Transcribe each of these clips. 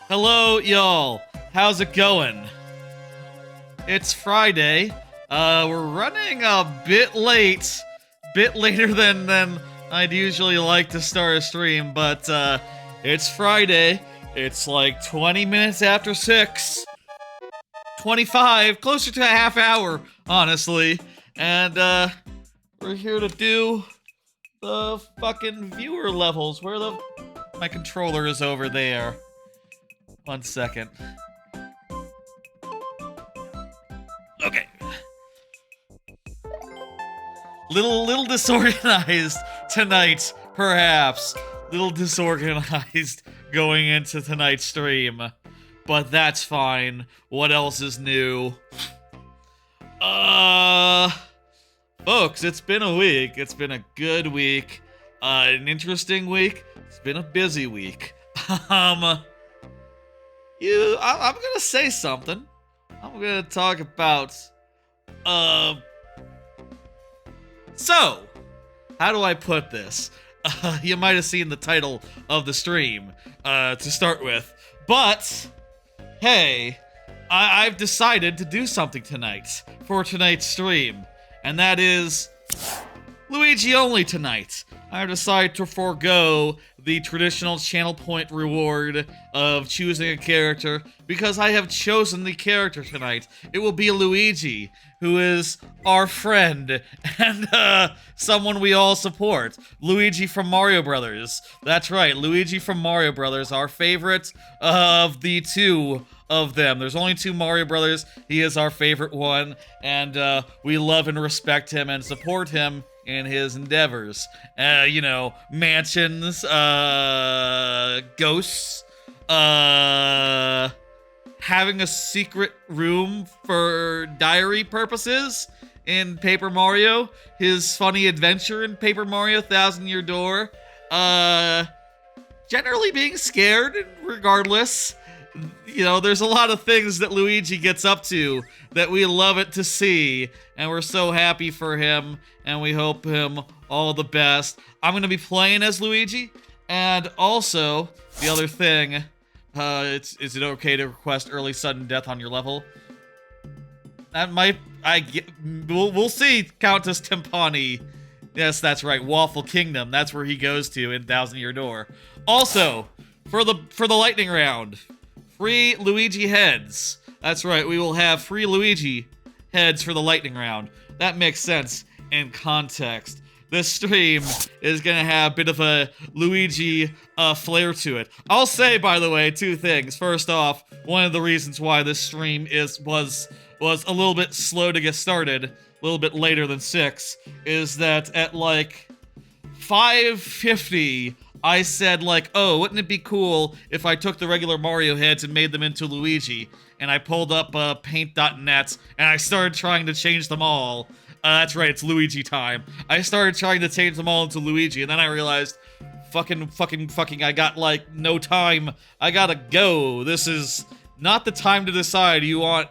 Hello, y'all. How's it going? It's Friday. We're running a bit late. Bit later than I'd usually like to start a stream, but, it's Friday. It's like 20 minutes after 6. 25, closer to a half hour, honestly. And, we're here to do the fucking viewer levels. My controller is over there. 1 second. Okay. Little disorganized tonight, perhaps. Little disorganized going into tonight's stream. But that's fine. What else is new? Folks, it's been a week. It's been a good week. An interesting week. It's been a busy week. I'm gonna say something. I'm gonna talk about, so, how do I put this? You might have seen the title of the stream, to start with, but, hey, I've decided to do something tonight, for tonight's stream, and that is Luigi only tonight. I've decided to forego the traditional channel point reward of choosing a character because I have chosen the character tonight. It will be Luigi, who is our friend and someone we all support. Luigi from Mario Brothers. That's right, Luigi from Mario Brothers, our favorite of the two of them. There's only 2 Mario Brothers. He is our favorite one, and we love and respect him and support him in his endeavors. Mansions, ghosts, having a secret room for diary purposes in Paper Mario, his funny adventure in Paper Mario Thousand Year Door, generally being scared regardless. There's a lot of things that Luigi gets up to that we love it to see, and we're so happy for him, and we hope him all the best. I'm going to be playing as Luigi, and also, the other thing, is it okay to request early sudden death on your level? That might, we'll see, Countess Timpani. Yes, that's right, Waffle Kingdom, that's where he goes to in Thousand Year Door. Also, for the lightning round, free Luigi Heads. That's right, we will have free Luigi Heads for the lightning round. That makes sense in context. This stream is gonna have a bit of a Luigi flair to it. I'll say, by the way, 2 things. First off, one of the reasons why this stream was a little bit slow to get started, a little bit later than 6, is that at like 5:50, I said like, oh, wouldn't it be cool if I took the regular Mario heads and made them into Luigi? And I pulled up paint.net and I started trying to change them all. That's right, it's Luigi time. I started trying to change them all into Luigi, and then I realized, fucking, I got like no time. I gotta go. This is not the time to decide you want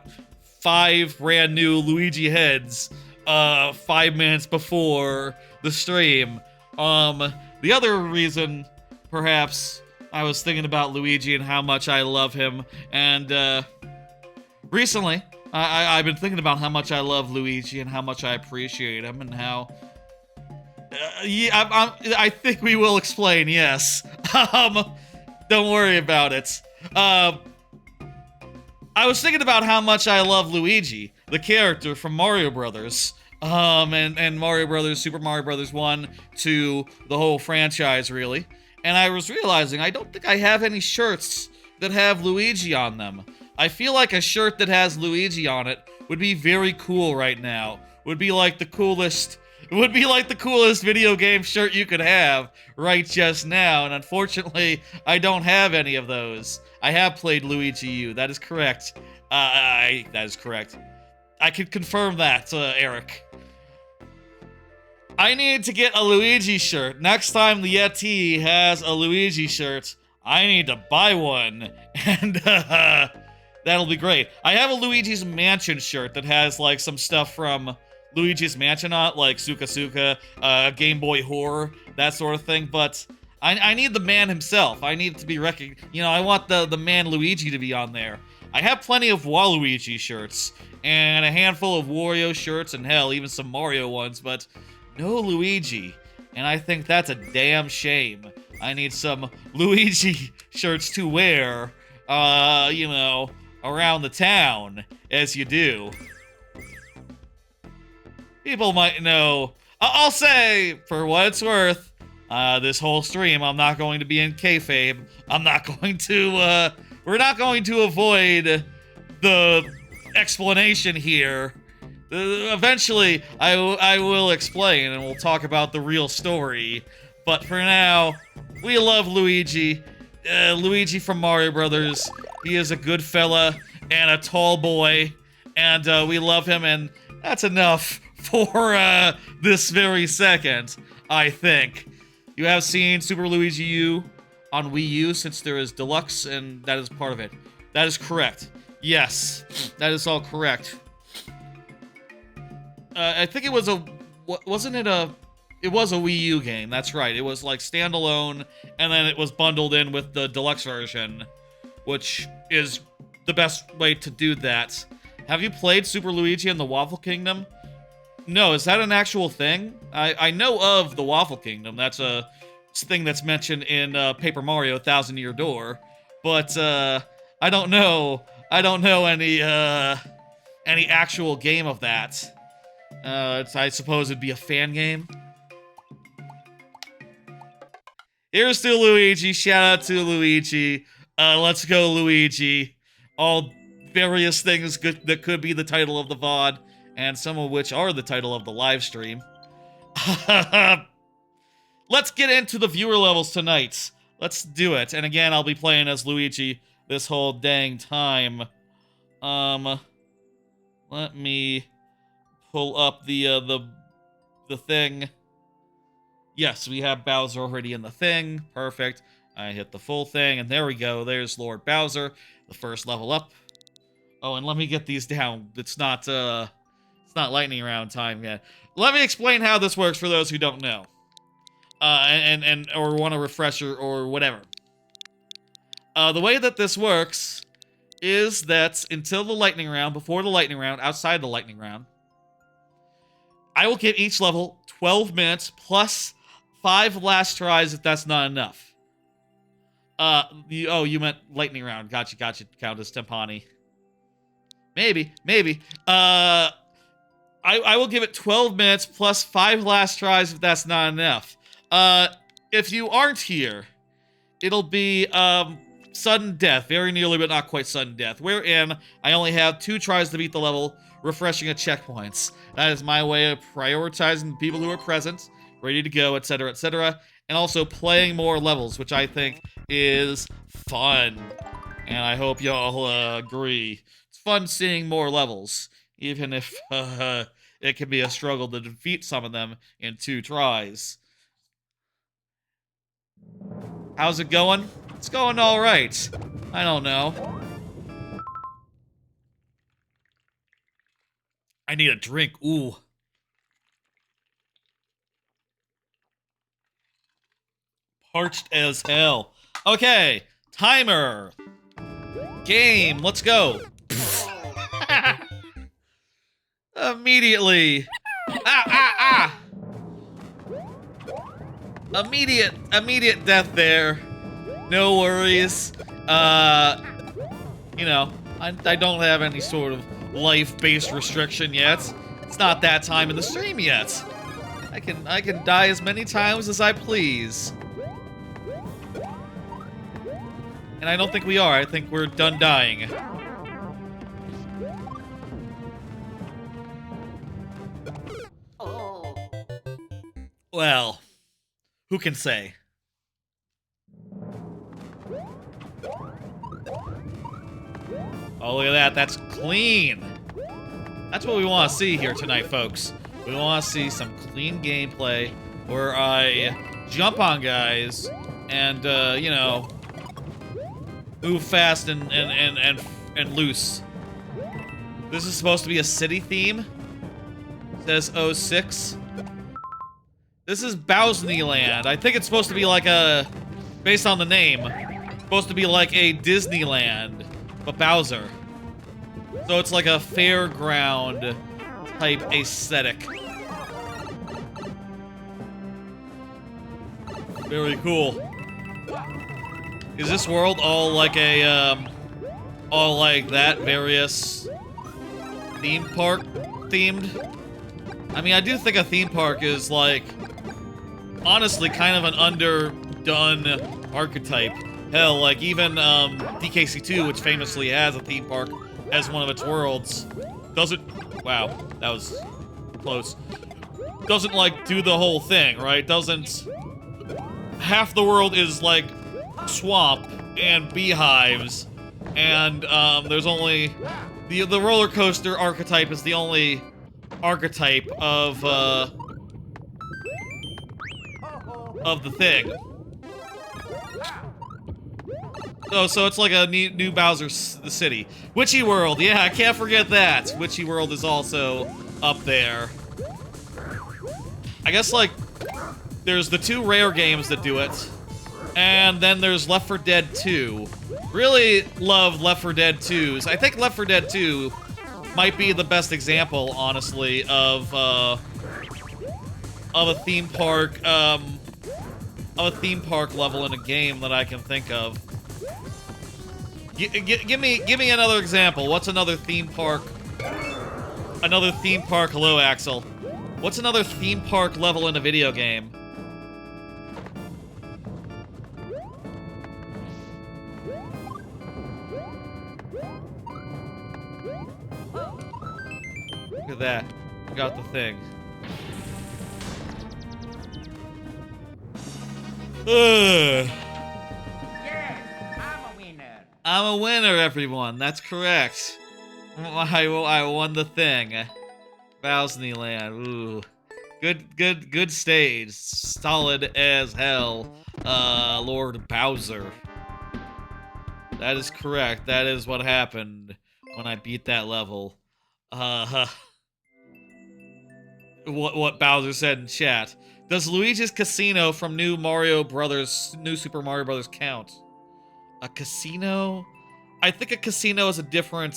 5 brand new Luigi heads 5 minutes before the stream. The other reason, perhaps, I was thinking about Luigi and how much I love him, and, recently, I've been thinking about how much I love Luigi and how much I appreciate him, and how... I think we will explain, yes. Don't worry about it. I was thinking about how much I love Luigi, the character from Mario Brothers. And Mario Brothers, Super Mario Brothers 1, 2, the whole franchise, really. And I was realizing I don't think I have any shirts that have Luigi on them. I feel like a shirt that has Luigi on it would be very cool right now. Would be like the coolest video game shirt you could have right just now, and unfortunately, I don't have any of those. I have played Luigi U, that is correct. That is correct. I can confirm that, Eric. I need to get a Luigi shirt. Next time the Yeti has a Luigi shirt, I need to buy one. And, that'll be great. I have a Luigi's Mansion shirt that has, like, some stuff from Luigi's Mansion on it, like Suka Suka, Game Boy Horror, that sort of thing, but I need the man himself. I need to be recognized. You know, I want the man Luigi to be on there. I have plenty of Waluigi shirts, and a handful of Wario shirts, and hell, even some Mario ones, but no Luigi. And I think that's a damn shame. I need some Luigi shirts to wear, you know, around the town, as you do. People might know. I'll say, for what it's worth, this whole stream, I'm not going to be in kayfabe. I'm not going to, we're not going to avoid the explanation here. Eventually, I will explain, and we'll talk about the real story. But for now, we love Luigi. Luigi from Mario Brothers. He is a good fella and a tall boy, and we love him, and that's enough for this very second, I think. You have seen Super Luigi U on Wii U, since there is Deluxe, and that is part of it. That is correct. Yes, that is all correct. I think it was a... Wasn't it a... It was a Wii U game, that's right. It was like standalone, and then it was bundled in with the Deluxe version, which is the best way to do that. Have you played Super Luigi and the Waffle Kingdom? No, is that an actual thing? I know of the Waffle Kingdom. That's a thing that's mentioned in Paper Mario: Thousand Year Door, but I don't know any actual game of that. I suppose it'd be a fan game. Here's to Luigi. Shout out to Luigi. Let's go, Luigi. All various things that could be the title of the VOD, and some of which are the title of the live stream. Let's get into the viewer levels tonight. Let's do it. And again, I'll be playing as Luigi this whole dang time. Let me pull up the thing. Yes, we have Bowser already in the thing. Perfect. I hit the full thing, and there we go. There's Lord Bowser, the first level up. Oh, and let me get these down. It's not lightning round time yet. Let me explain how this works for those who don't know. Or want a refresher or whatever. The way that this works is that until the lightning round, before the lightning round, outside the lightning round, I will give each level 12 minutes plus 5 last tries if that's not enough. You meant lightning round. Gotcha, Countess Tempani. Maybe. I will give it 12 minutes plus 5 last tries if that's not enough. If you aren't here, it'll be, sudden death. Very nearly, but not quite sudden death. Wherein, I only have 2 tries to beat the level, refreshing at checkpoints. That is my way of prioritizing the people who are present, ready to go, etc., etc., and also playing more levels, which I think is fun. And I hope y'all agree. It's fun seeing more levels, even if it can be a struggle to defeat some of them in 2 tries. How's it going? It's going all right. I don't know. I need a drink. Ooh. Parched as hell. Okay. Timer. Game. Let's go. Immediately. Immediate death there. No worries. You know, I don't have any sort of life-based restriction yet. It's not that time in the stream yet. I can die as many times as I please. And I don't think we are. I think we're done dying. Well, who can say? Oh, look at that. That's clean. That's what we want to see here tonight, folks. We want to see some clean gameplay where I jump on guys and, you know, move fast and loose. This is supposed to be a city theme. It says 06. This is Bowsney Land. I think it's supposed to be like a based on the name, supposed to be like a Disneyland, but Bowser. So it's like a fairground type aesthetic. Very cool. Is this world all like a, all like that, various theme park themed? I mean, I do think a theme park is like, honestly, kind of an underdone archetype. Hell, like even DKC2, which famously has a theme park as one of its worlds, doesn't, wow, that was close. Doesn't like do the whole thing, right? Doesn't, half the world is like swamp and beehives, and there's only the roller coaster archetype is the only archetype of the thing. Oh, so it's like a new Bowser the City. Witchy World, yeah, I can't forget that. Witchy World is also up there. I guess like there's the 2 rare games that do it. And then there's Left 4 Dead 2. Really love Left 4 Dead 2's. I think Left 4 Dead 2 might be the best example, honestly, of a theme park, level in a game that I can think of. Give me another example. What's another theme park? Another theme park. Hello, Axel. What's another theme park level in a video game? Look at that. We got the thing. Ugh. I'm a winner, everyone. That's correct. I won the thing. Bowsneyland. Ooh. Good stage. Solid as hell. Lord Bowser. That is correct. That is what happened when I beat that level. What Bowser said in chat. Does Luigi's Casino from New Super Mario Brothers count? A casino? I think a casino is a different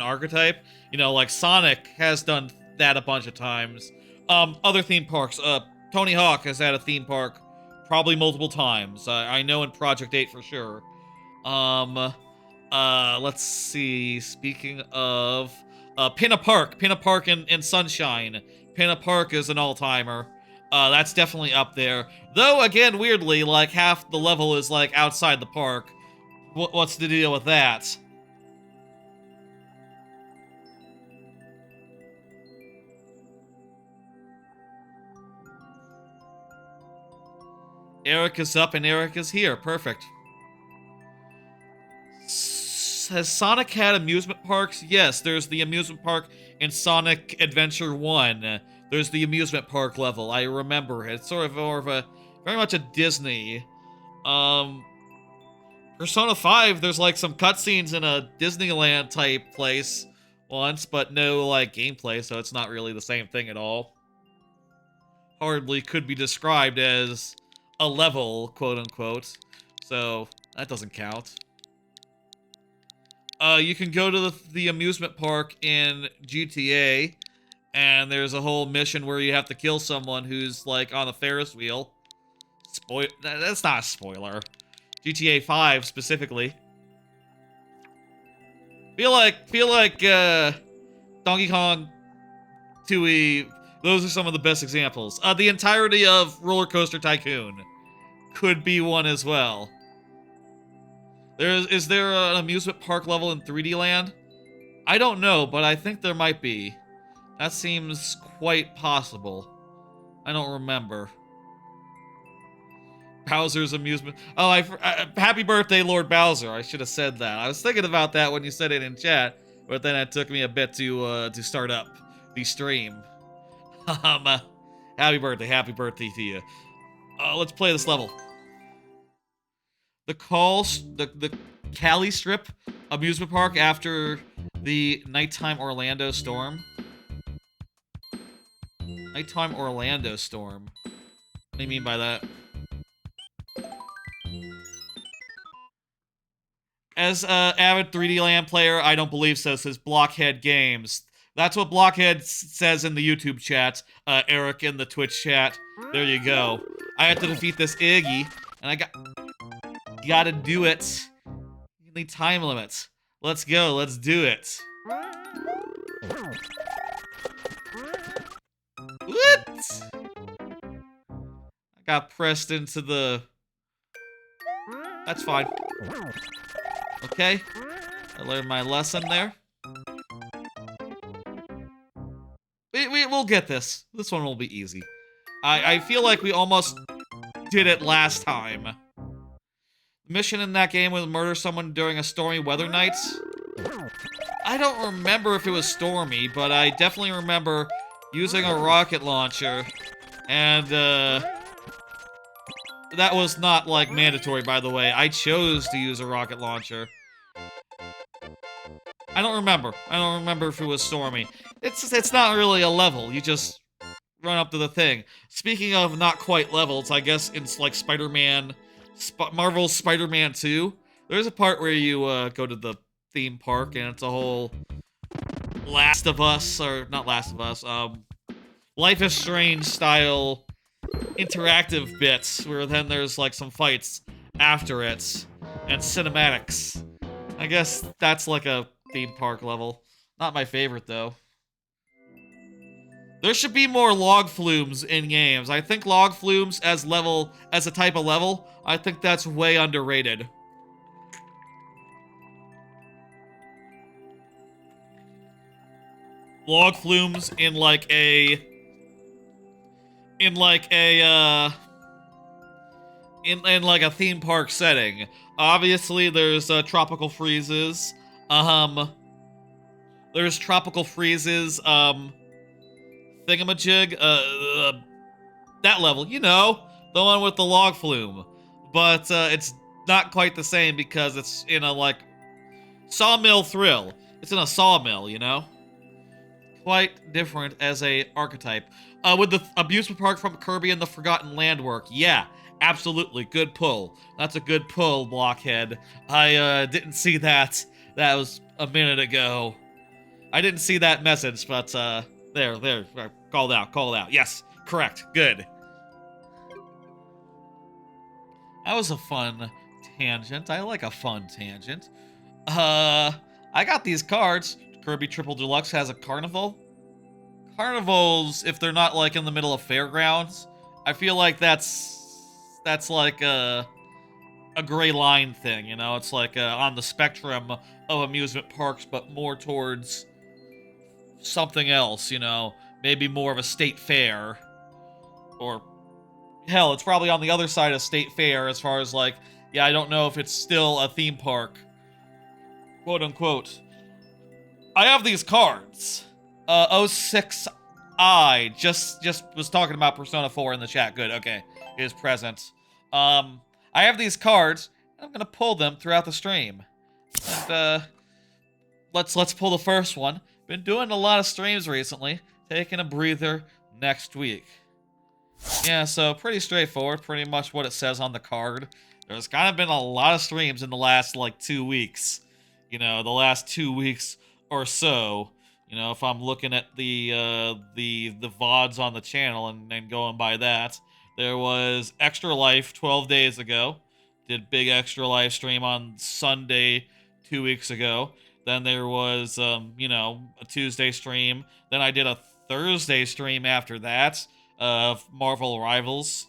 archetype. You know, like Sonic has done that a bunch of times. Other theme parks. Tony Hawk has had a theme park probably multiple times. I know in Project 8 for sure. Let's see. Speaking of, Pinna Park in Sunshine. Pinna Park is an all-timer. That's definitely up there. Though, again, weirdly, like, half the level is, like, outside the park. What's the deal with that? Eric is up and Eric is here. Perfect. Has Sonic had amusement parks? Yes, there's the amusement park in Sonic Adventure 1. There's the amusement park level. I remember it. It's sort of more of a, very much a Disney. Persona 5, there's like some cutscenes in a Disneyland type place once, but no like gameplay, so it's not really the same thing at all. Hardly could be described as a level, quote unquote. So that doesn't count. You can go to the amusement park in GTA, and there's a whole mission where you have to kill someone who's, like, on the Ferris wheel. That's not a spoiler. GTA 5, specifically. Feel like, Donkey Kong, Tooie, those are some of the best examples. The entirety of Roller Coaster Tycoon could be one as well. Is there an amusement park level in 3D Land? I don't know, but I think there might be. That seems quite possible. I don't remember. Bowser's amusement... Oh, happy birthday, Lord Bowser. I should have said that. I was thinking about that when you said it in chat, but then it took me a bit to start up the stream. Happy birthday to you. Let's play this level. The Cali Strip amusement park after the Nighttime Orlando Storm. Nighttime Orlando Storm. What do you mean by that? As a avid 3D Land player, I don't believe so, says Blockhead Games. That's what Blockhead says in the YouTube chat. Eric in the Twitch chat. There you go. I have to defeat this Iggy, and I gotta do it. The time limit. Let's go. Let's do it. What? I got pressed into the... That's fine. Okay. I learned my lesson there. We'll get this. This one will be easy. I feel like we almost did it last time. The mission in that game was murder someone during a stormy weather night. I don't remember if it was stormy, but I definitely remember using a rocket launcher. And, that was not, like, mandatory, by the way. I chose to use a rocket launcher. I don't remember. I don't remember if it was stormy. It's not really a level. You just run up to the thing. Speaking of not quite levels, I guess it's like Spider-Man... Marvel's Spider-Man 2. There's a part where you, go to the theme park, and it's a whole... Last of Us, or not Last of Us, Life is Strange style interactive bits, where then there's, like, some fights after it, and cinematics. I guess that's like a theme park level. Not my favorite, though. There should be more log flumes in games. I think log flumes as a type of level, I think that's way underrated. Log flumes in like a theme park setting. Obviously, there's tropical freezes. There's tropical freezes. Thingamajig. That level, you know, the one with the log flume. But it's not quite the same because it's in a like sawmill thrill. It's in a sawmill, you know. Quite different as a archetype. With the amusement park from Kirby and the Forgotten Land work, yeah, absolutely, good pull. That's a good pull, Blockhead. I didn't see that. That was a minute ago. I didn't see that message, but there, called out. Yes, correct, good. That was a fun tangent. I like a fun tangent. I got these cards. Kirby Triple Deluxe has a carnival. Carnivals, if they're not like in the middle of fairgrounds, I feel like that's like a gray line thing, you know? It's like on the spectrum of amusement parks, but more towards something else, you know? Maybe more of a state fair. Or, hell, it's probably on the other side of state fair as far as like, yeah, I don't know if it's still a theme park. Quote unquote. I have these cards. 06I just was talking about Persona 4 in the chat. Good, okay. It is present. I have these cards. I'm gonna pull them throughout the stream. And, let's pull the first one. Been doing a lot of streams recently. Taking a breather next week. Yeah, so pretty straightforward. Pretty much what it says on the card. There's kind of been a lot of streams in the last, like, 2 weeks. You know, the last 2 weeks or so, you know, if I'm looking at the VODs on the channel and going by that, there was Extra Life 12 days ago. Did big Extra Life stream on Sunday 2 weeks ago. Then there was, you know, a Tuesday stream. Then I did a Thursday stream after that of Marvel Rivals.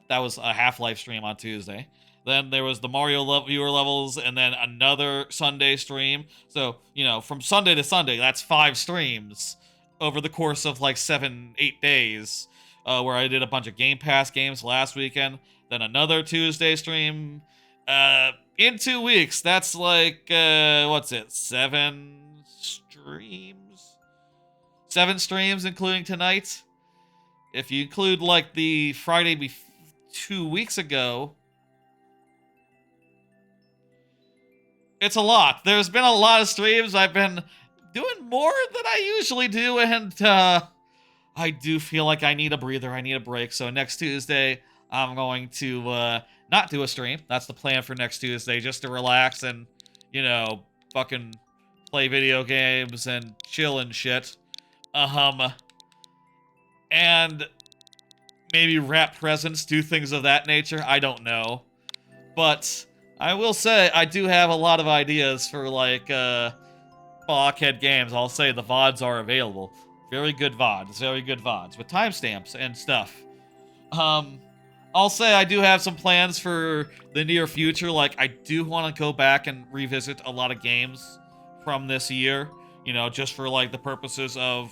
That was a Half-Life stream on Tuesday. Then there was the Mario viewer levels, and then another Sunday stream. So, you know, from Sunday to Sunday, that's 5 streams over the course of like 7-8 days, where I did a bunch of Game Pass games last weekend. Then another Tuesday stream. In 2 weeks, that's like, what's it, 7 streams? 7 streams, including tonight? If you include, like, the Friday 2 weeks ago, it's a lot. There's been a lot of streams. I've been doing more than I usually do, and I do feel like I need a breather. I need a break. So next Tuesday, I'm going to not do a stream. That's the plan for next Tuesday, just to relax and, you know, fucking play video games and chill and shit. And maybe wrap presents, do things of that nature. I don't know. But I will say I do have a lot of ideas for, like, Blockhead games. I'll say the VODs are available. Very good VODs with timestamps and stuff. I'll say I do have some plans for the near future. Like, I do want to go back and revisit a lot of games from this year, you know, just for, like, the purposes of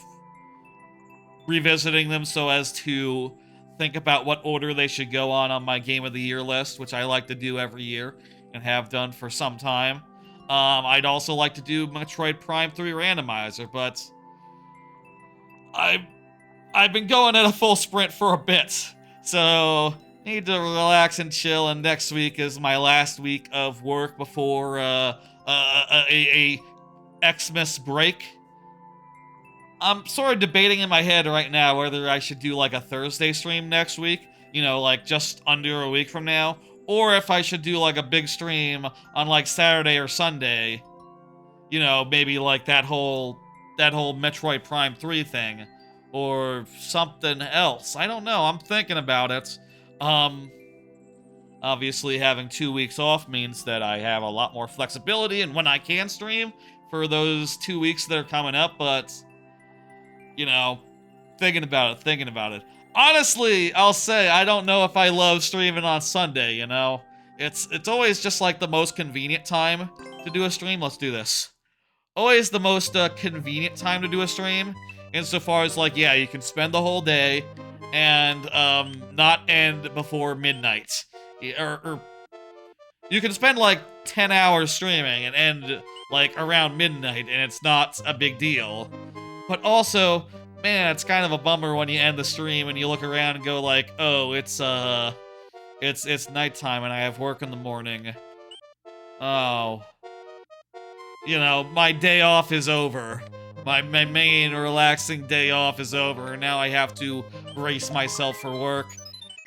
revisiting them so as to think about what order they should go on my Game of the Year list, which I like to do every year and have done for some time. I'd also like to do Metroid Prime 3 Randomizer, but I've been going at a full sprint for a bit, so need to relax and chill, and next week is my last week of work before a Xmas break. I'm sort of debating in my head right now whether I should do, like, a Thursday stream next week, you know, like, just under a week from now, or if I should do, like, a big stream on, like, Saturday or Sunday, you know, maybe, like, that whole Metroid Prime 3 thing, or something else. I don't know, I'm thinking about it. Obviously having 2 weeks off means that I have a lot more flexibility in when I can stream for those 2 weeks that are coming up, but, you know, thinking about it. Honestly, I'll say I don't know if I love streaming on Sunday, you know? It's always just, like, the most convenient time to do a stream. Let's do this. Always the most convenient time to do a stream, insofar as, like, yeah, you can spend the whole day and not end before midnight. Or you can spend, like, 10 hours streaming and end, like, around midnight, and it's not a big deal. But also, man, it's kind of a bummer when you end the stream and you look around and go like, oh, it's nighttime and I have work in the morning. Oh. You know, my day off is over. My main relaxing day off is over, and now I have to brace myself for work.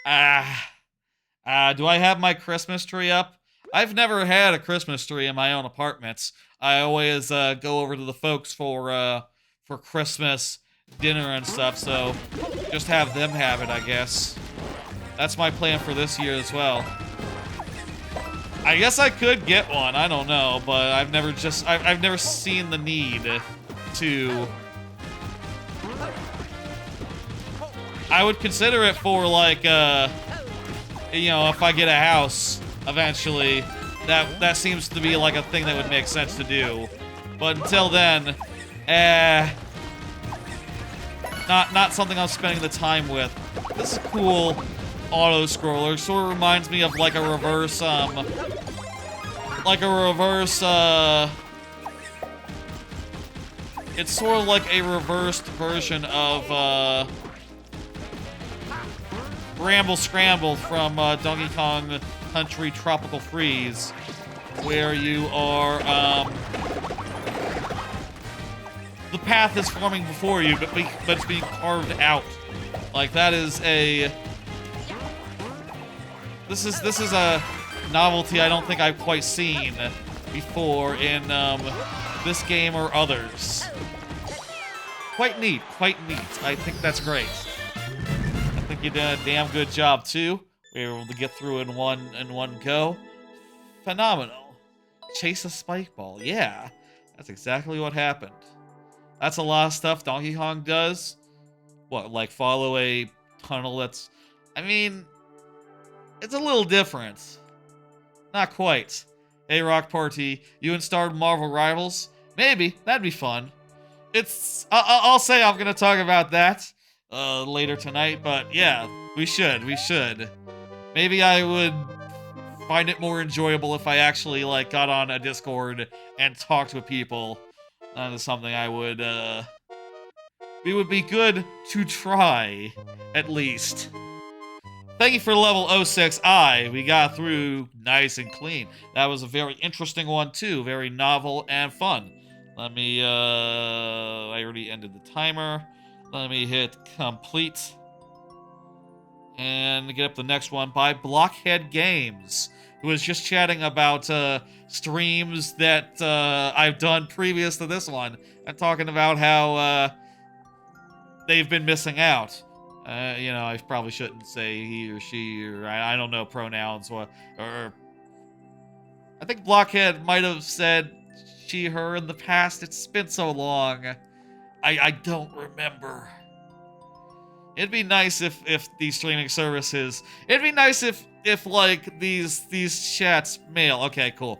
Do I have my Christmas tree up? I've never had a Christmas tree in my own apartments. I always go over to the folks for Christmas dinner and stuff, so just have them have it, I guess. That's my plan for this year as well. I guess I could get one, I don't know, but I've never seen the need to. I would consider it for, like, you know, if I get a house eventually, that seems to be like a thing that would make sense to do. But until then, not something I'm spending the time with. This is a cool auto-scroller. Sort of reminds me of, like, a reverse, it's sort of like a reversed version of, Preamble Scramble from, Donkey Kong Country Tropical Freeze, where you are, the path is forming before you, but it's being carved out. Like, that is a... This is a novelty I don't think I've quite seen before in, this game or others. Quite neat, quite neat. I think that's great. I think you did a damn good job, too. We were able to get through in one go. Phenomenal. Chase a spike ball. Yeah, that's exactly what happened. That's a lot of stuff Donkey Kong does. What, like follow a tunnel that's... I mean, it's a little different. Not quite. Hey, Rock Party, you installed Marvel Rivals? Maybe, that'd be fun. I'll say I'm gonna talk about that later tonight, but yeah, we should. Maybe I would find it more enjoyable if I actually, like, got on a Discord and talked with people. That is something I would, it would be good to try, at least. Thank you for level 06i. We got through nice and clean. That was a very interesting one, too. Very novel and fun. Let me, I already ended the timer. Let me hit complete. And get up the next one by Blockhead Games. who was just chatting about streams that I've done previous to this one, and talking about how they've been missing out. You know, I probably shouldn't say he or she, or I don't know pronouns, or I think Blockhead might have said she, her in the past. It's been so long. I don't remember. It'd be nice if these streaming services, it'd be nice if like these chats mail. Okay, cool.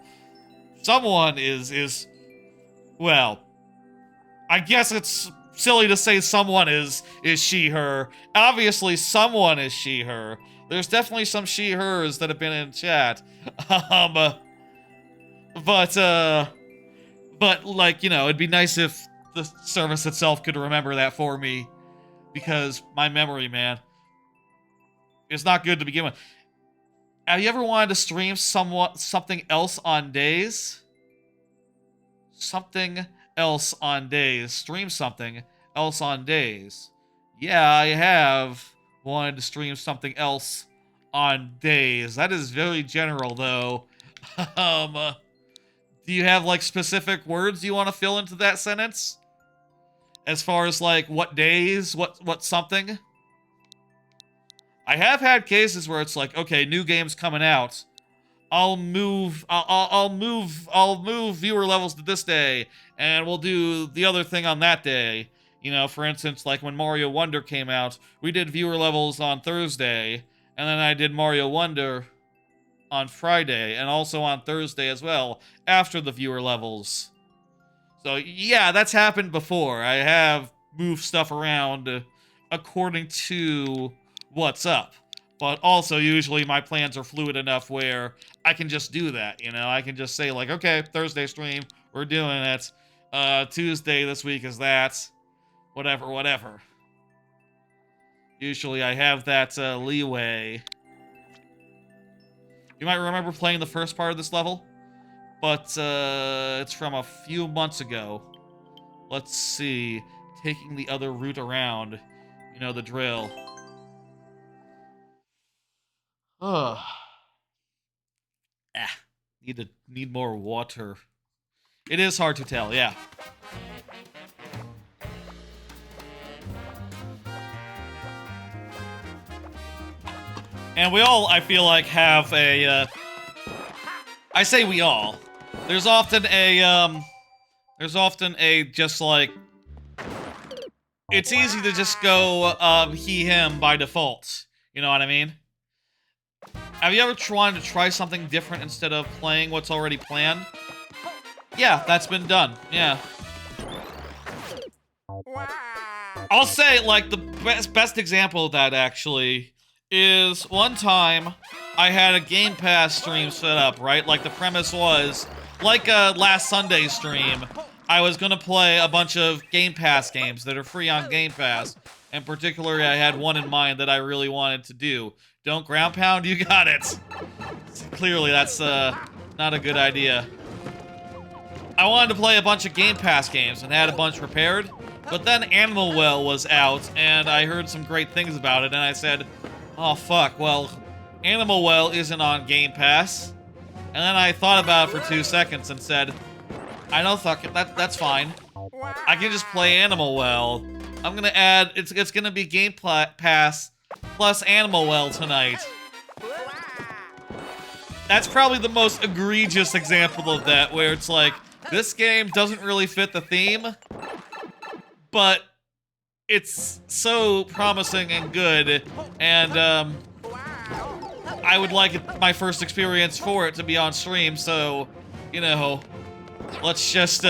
Someone is well, I guess it's silly to say someone is she, her. Obviously someone is she, her. There's definitely some she, hers that have been in chat. But like, you know, it'd be nice if the service itself could remember that for me, because my memory, man, is not good to begin with. Have you ever wanted to stream something else on days? Something else on days. Stream something else on days. Yeah, I have wanted to stream something else on days. That is very general, though. Do you have, like, specific words you want to fill into that sentence? As far as, like, what days, what something? I have had cases where it's like, okay, new game's coming out. I'll move viewer levels to this day, and we'll do the other thing on that day. You know, for instance, like when Mario Wonder came out, we did viewer levels on Thursday, and then I did Mario Wonder on Friday, and also on Thursday as well, after the viewer levels. So, yeah, that's happened before. I have moved stuff around according to what's up. But also, usually my plans are fluid enough where I can just do that, you know? I can just say, like, okay, Thursday stream, we're doing it. Tuesday this week is that. Whatever. Usually I have that leeway. You might remember playing the first part of this level, but it's from a few months ago. Let's see. Taking the other route around. You know the drill. Ugh. Need more water. It is hard to tell, yeah. And we all, I feel like, have a, I say we all. There's often a, just like, it's easy to just go, he, him by default. You know what I mean? Have you ever wanted to try something different instead of playing what's already planned? Yeah, that's been done. Yeah. I'll say, like, the best example of that, actually, is one time I had a Game Pass stream set up, right? Like, the premise was, like last Sunday's stream, I was gonna play a bunch of Game Pass games that are free on Game Pass. And particularly, I had one in mind that I really wanted to do. Don't ground pound, you got it. Clearly, that's not a good idea. I wanted to play a bunch of Game Pass games and had a bunch prepared, but then Animal Well was out, and I heard some great things about it, and I said, oh fuck, well, Animal Well isn't on Game Pass. And then I thought about it for 2 seconds and said, I know, fuck it, that's fine. I can just play Animal Well. I'm gonna add, it's gonna be Game Pass plus Animal Well tonight. That's probably the most egregious example of that, where it's like, this game doesn't really fit the theme, but it's so promising and good, and I would like my first experience for it to be on stream, so, you know, let's just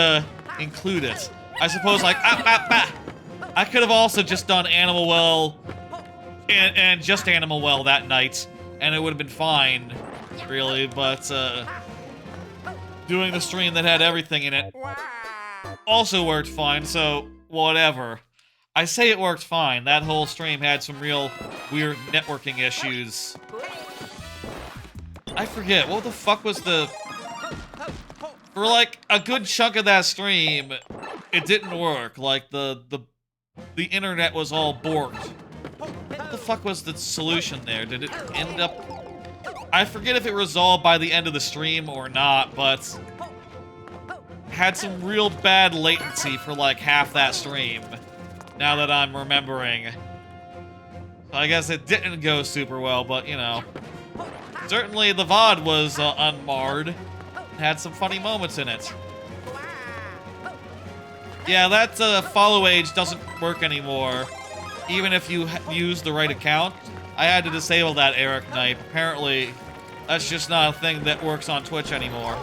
include it. I suppose, like, I could have also just done Animal Well and just Animal Well that night, and it would have been fine, really, but doing the stream that had everything in it also worked fine, so whatever. I say it worked fine. That whole stream had some real weird networking issues. I forget, what the fuck was the... For like a good chunk of that stream, it didn't work. Like the internet was all borked. What the fuck was the solution there? Did it end up... I forget if it resolved by the end of the stream or not, but had some real bad latency for like half that stream, now that I'm remembering. So I guess it didn't go super well, but you know. Certainly the VOD was unmarred. Had some funny moments in it. Yeah, that follow age doesn't work anymore, even if you use the right account. I had to disable that, Eric Knight. Apparently, that's just not a thing that works on Twitch anymore.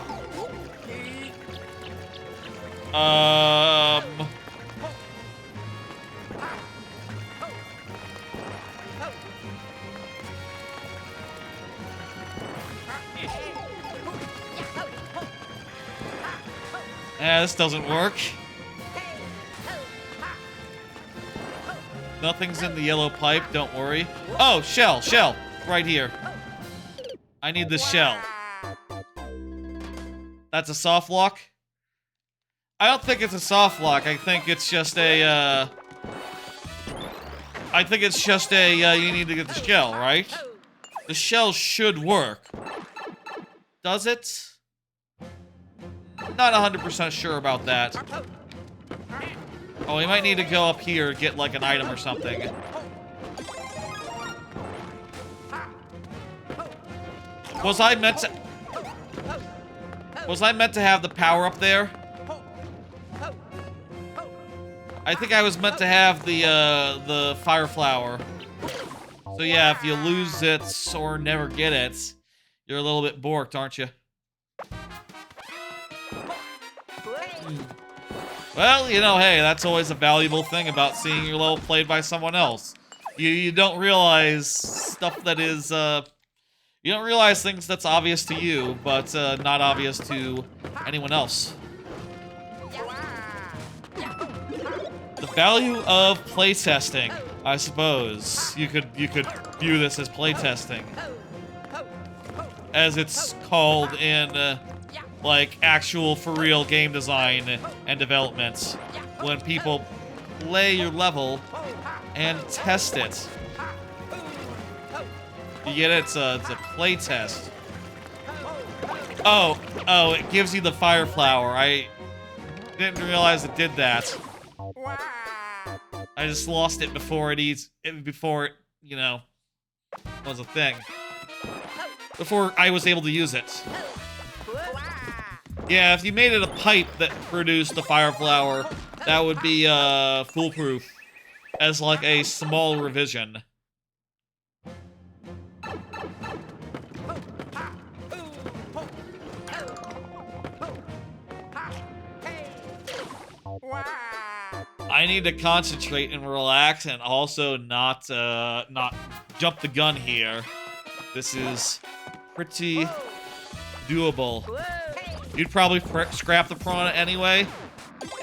Yeah, this doesn't work. Nothing's in the yellow pipe, don't worry. Oh, shell, right here. I need the shell. That's a soft lock? I don't think it's a soft lock. I think it's just a, you need to get the shell, right? The shell should work. Does it? Not 100% sure about that. Oh, we might need to go up here and get, like, an item or something. Was I meant to have the power up there? I think I was meant to have the fire flower. So yeah, if you lose it or never get it, you're a little bit borked, aren't you? Well, you know, hey, that's always a valuable thing about seeing your level played by someone else. You don't realize stuff that is, you don't realize things that's obvious to you, but not obvious to anyone else. The value of playtesting, I suppose. You could view this as playtesting, as it's called in like actual for real game design and development, when people play your level and test it. You get it? It's a play test. Oh, it gives you the fire flower. I didn't realize it did that. I just lost it before it, you know, was a thing. Before I was able to use it. Yeah, if you made it a pipe that produced the fire flower, that would be foolproof as like a small revision. I need to concentrate and relax, and also not jump the gun here. This is pretty doable. You'd probably scrap the piranha anyway.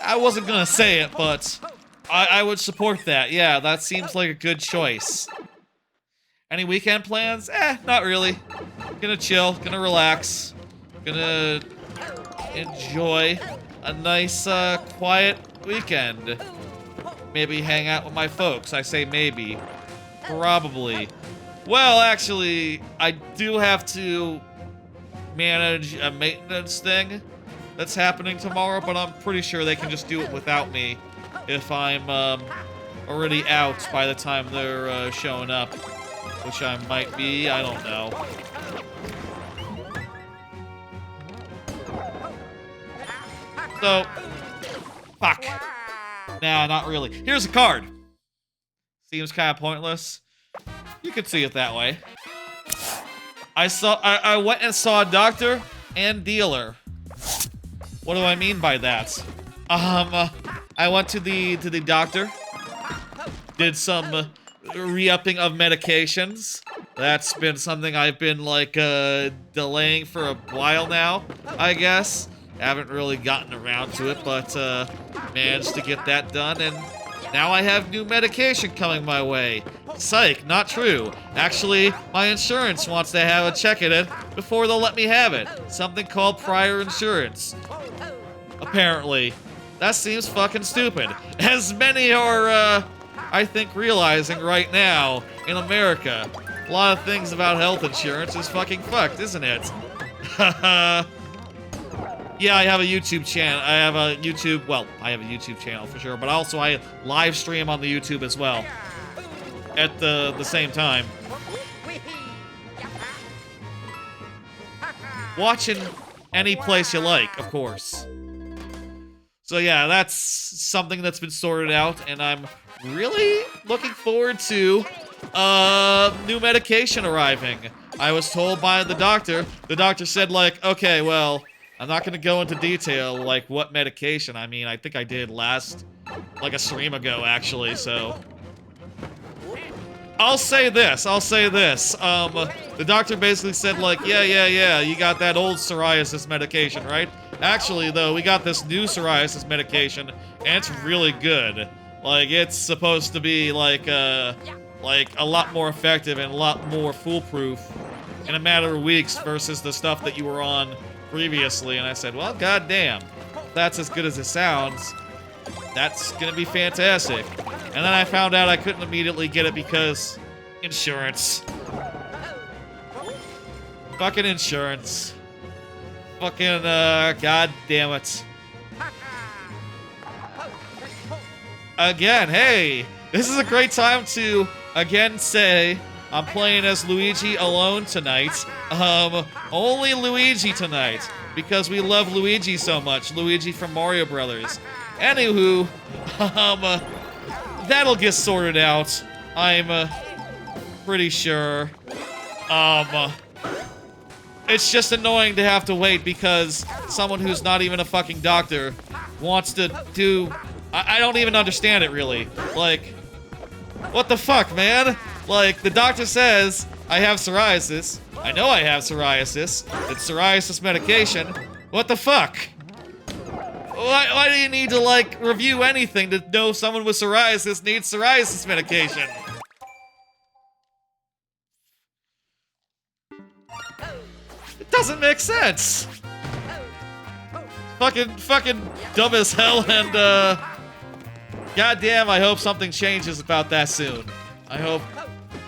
I wasn't gonna say it, but I would support that. Yeah, that seems like a good choice. Any weekend plans? Not really. Gonna chill, gonna relax, gonna enjoy a nice, quiet weekend. Maybe hang out with my folks. I say maybe. Probably. Well, actually, I do have to manage a maintenance thing that's happening tomorrow, but I'm pretty sure they can just do it without me if I'm already out by the time they're showing up, which I might be. I don't know. So, fuck. Nah, not really. Here's a card. Seems kind of pointless. You could see it that way. I went and saw a doctor and dealer. What do I mean by that? I went to the doctor. Did some re-upping of medications. That's been something I've been like delaying for a while now, I guess. Haven't really gotten around to it, but managed to get that done, and now I have new medication coming my way. Psych, not true. Actually, my insurance wants to have a check at it before they'll let me have it. Something called prior insurance. Apparently. That seems fucking stupid. As many are, I think, realizing right now in America. a lot of things about health insurance is fucking fucked, isn't it? Yeah, I have a YouTube channel. I have a YouTube channel for sure, but also I live stream on the YouTube as well at the same time. Watching any place you like, of course. So yeah, that's something that's been sorted out, and I'm really looking forward to new medication arriving. I was told by the doctor said, like, okay, well, I'm not gonna go into detail, like, what medication. I mean, I think I did last, like, a stream ago, actually, so. I'll say this. The doctor basically said, like, yeah, you got that old psoriasis medication, right? Actually, though, we got this new psoriasis medication, and it's really good. Like, it's supposed to be, like a lot more effective and a lot more foolproof in a matter of weeks versus the stuff that you were on previously. And I said, well, goddamn, if that's as good as it sounds, that's gonna be fantastic. And then I found out I couldn't immediately get it because insurance. Fucking insurance. Fucking, god damn it. Again, hey, this is a great time to, again, say I'm playing as Luigi alone tonight. Only Luigi tonight, because we love Luigi so much. Luigi from Mario Brothers. Anywho, that'll get sorted out, I'm pretty sure. It's just annoying to have to wait because someone who's not even a fucking doctor wants to do... I don't even understand it, really. Like, what the fuck, man? Like, the doctor says I have psoriasis. I know I have psoriasis. It's psoriasis medication. What the fuck? Why do you need to, like, review anything to know someone with psoriasis needs psoriasis medication? It doesn't make sense. Fucking dumb as hell, and, goddamn, I hope something changes about that soon. I hope...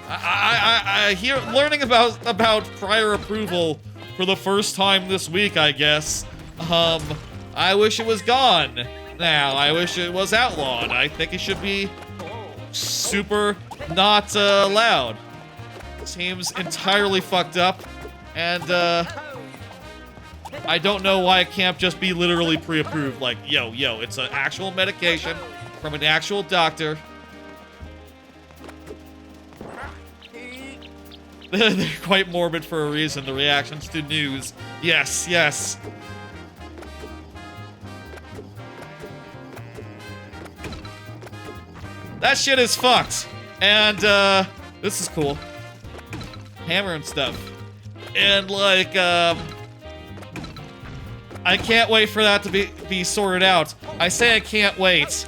I hear... Learning about prior approval for the first time this week, I guess. I wish it was gone now. I wish it was outlawed. I think it should be super not allowed. Seems entirely fucked up, and I don't know why it can't just be literally pre-approved. Like, yo, it's an actual medication from an actual doctor. They're quite morbid for a reason, the reactions to news. Yes. That shit is fucked. And, this is cool. Hammer and stuff. And, like, I can't wait for that to be sorted out. I say I can't wait.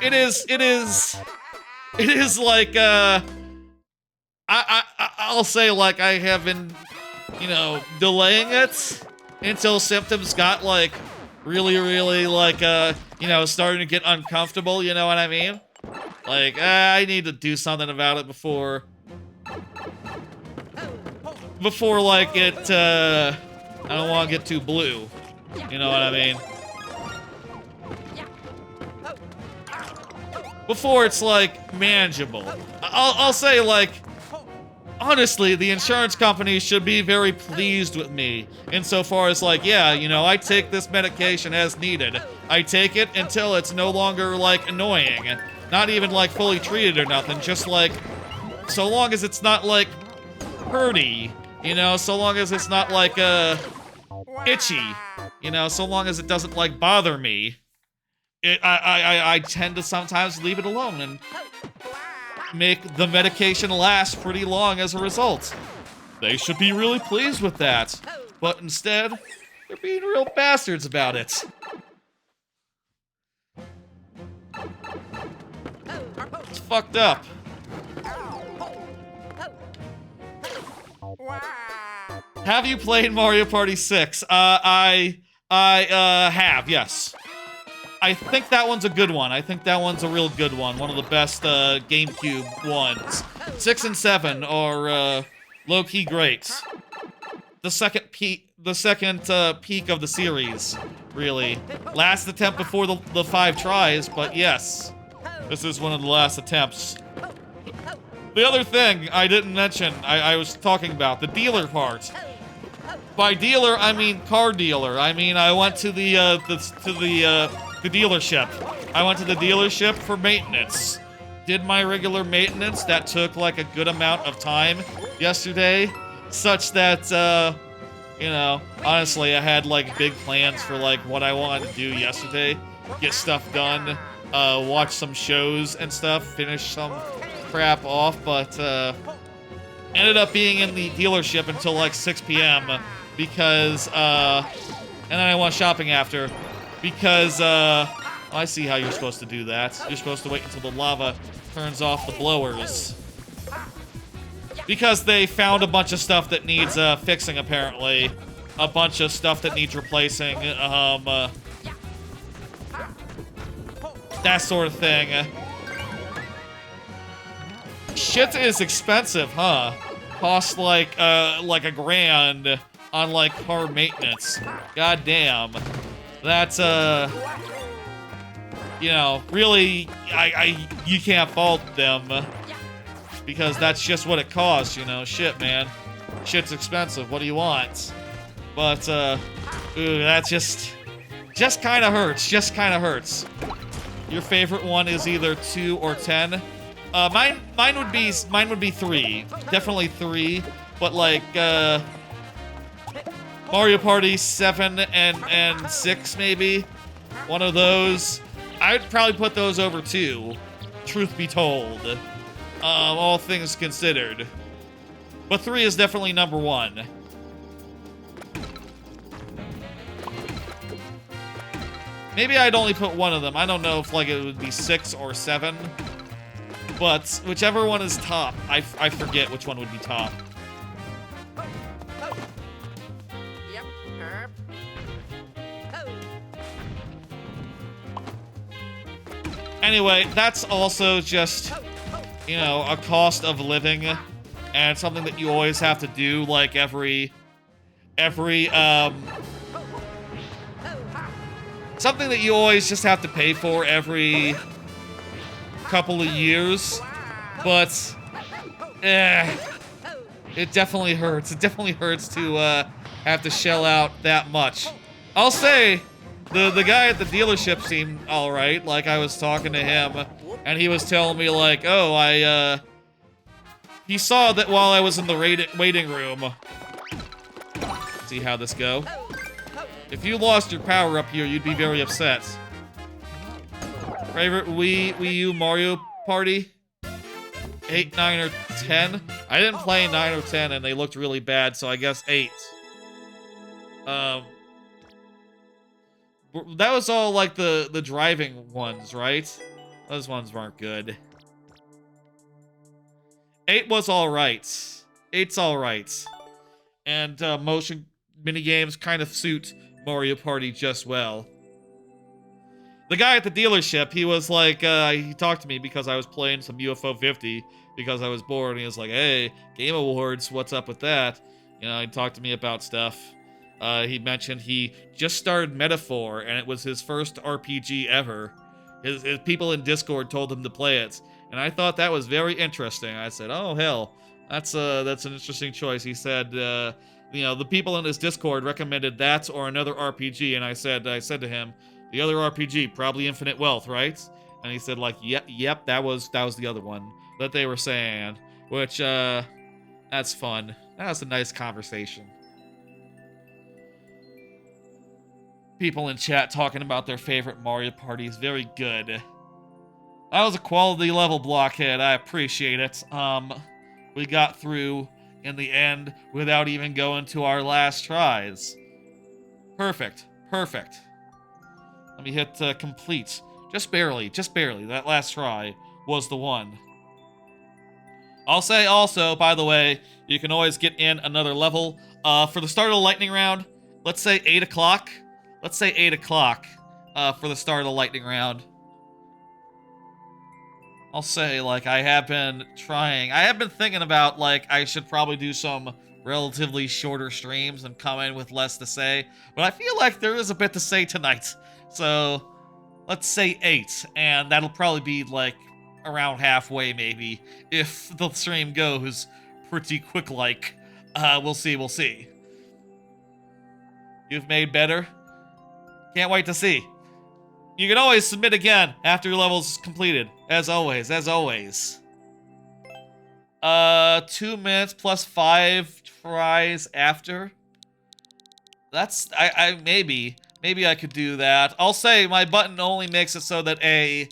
It is like, I'll say, like, I have been, delaying it until symptoms got, like, really, like, starting to get uncomfortable, you know what I mean? Like, I need to do something about it before, like, I don't want to get too blue, you know what I mean? Before it's, like, manageable. I'll say, like, honestly, the insurance company should be very pleased with me insofar as, like, yeah, I take this medication as needed. I take it until it's no longer, like, annoying. Not even, like, fully treated or nothing. Just, like, so long as it's not, like, hurty. So long as it's not, like, itchy. So long as it doesn't, like, bother me. I tend to sometimes leave it alone and make the medication last pretty long as a result. They should be really pleased with that. But instead, they're being real bastards about it. It's fucked up. Have you played Mario Party 6? I have, yes. I think that one's a good one. I think that one's a real good one. One of the best GameCube ones. 6 and 7 are low-key great. The second peak of the series, really. Last attempt before the 5 tries, but yes, this is one of the last attempts. The other thing I didn't mention, I was talking about, the dealer part. By dealer, I mean car dealer. I mean, I went to the dealership. I went to the dealership for maintenance. Did my regular maintenance that took like a good amount of time yesterday, such that, you know, honestly, I had like big plans for like what I wanted to do yesterday. Get stuff done, watch some shows and stuff, finish some crap off, but ended up being in the dealership until like 6 p.m. because, and then I went shopping after, because, I see how you're supposed to do that. You're supposed to wait until the lava turns off the blowers. Because they found a bunch of stuff that needs, fixing, apparently. A bunch of stuff that needs replacing, that sort of thing. Shit is expensive, huh? Costs like $1,000 on, like, car maintenance. God damn. That's, you know, really, you can't fault them. Because that's just what it costs, you know? Shit, man. Shit's expensive. What do you want? But, ooh, that just kind of hurts. Just kind of hurts. Your favorite one is either 2 or 10. Mine would be 3. Definitely 3. But like, Mario Party 7 and 6 maybe. One of those. I'd probably put those over 2. Truth be told. All things considered. But 3 is definitely number 1. Maybe I'd only put one of them. I don't know if like it would be 6 or 7. But whichever one is top, I forget which one would be top. Anyway, that's also just, you know, a cost of living, and something that you always have to do, like something that you always just have to pay for every couple of years, but, it definitely hurts. It definitely hurts to, have to shell out that much. I'll say, the guy at the dealership seemed alright. Like, I was talking to him, and he was telling me, like, oh, he saw that while I was in the waiting room. See how this go? If you lost your power up here, you'd be very upset. Favorite Wii U Mario Party? 8, 9, or 10? I didn't play 9 or 10, and they looked really bad, so I guess 8. That was all, like, the driving ones, right? Those ones weren't good. 8 was alright. 8's alright. And, motion minigames kind of suit Mario Party just well. The guy at the dealership, he was like, he talked to me because I was playing some UFO 50 because I was bored, and he was like, hey, Game Awards, what's up with that? You know, he talked to me about stuff. He mentioned he just started Metaphor, and it was his first RPG ever. His people in Discord told him to play it, and I thought that was very interesting. I said, oh, hell, that's an interesting choice. He said, you know, the people in his Discord recommended that or another RPG, and I said to him, the other RPG, probably Infinite Wealth, right? And he said, like, yep, that was the other one that they were saying, which, that's fun. That was a nice conversation. People in chat talking about their favorite Mario parties, very good. That was a quality level, Blockhead, I appreciate it. We got through in the end without even going to our last tries. Perfect. Let me hit complete. Just barely. That last try was the one. I'll say also, by the way, you can always get in another level. For the start of the lightning round, let's say 8 o'clock. for the start of the lightning round. I'll say, like, I have been thinking about, like, I should probably do some relatively shorter streams and come in with less to say, but I feel like there is a bit to say tonight. So, let's say 8, and that'll probably be, like, around halfway, maybe, if the stream goes pretty quick-like. We'll see. You've made better? Can't wait to see. You can always submit again after your level's completed. As always. 2 minutes plus 5 tries after. That's, maybe I could do that. I'll say my button only makes it so that a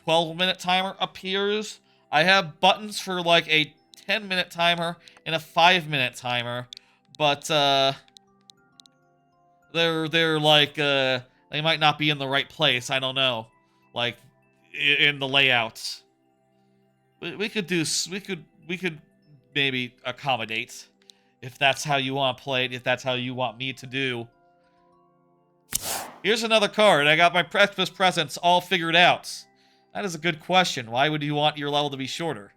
12-minute timer appears. I have buttons for like a 10-minute timer and a 5-minute timer, but they're like they might not be in the right place. I don't know, like in the layout. We could maybe accommodate if that's how you want to play it. If that's how you want me to do. Here's another card. I got my Xmas presents all figured out. That is a good question. Why would you want your level to be shorter?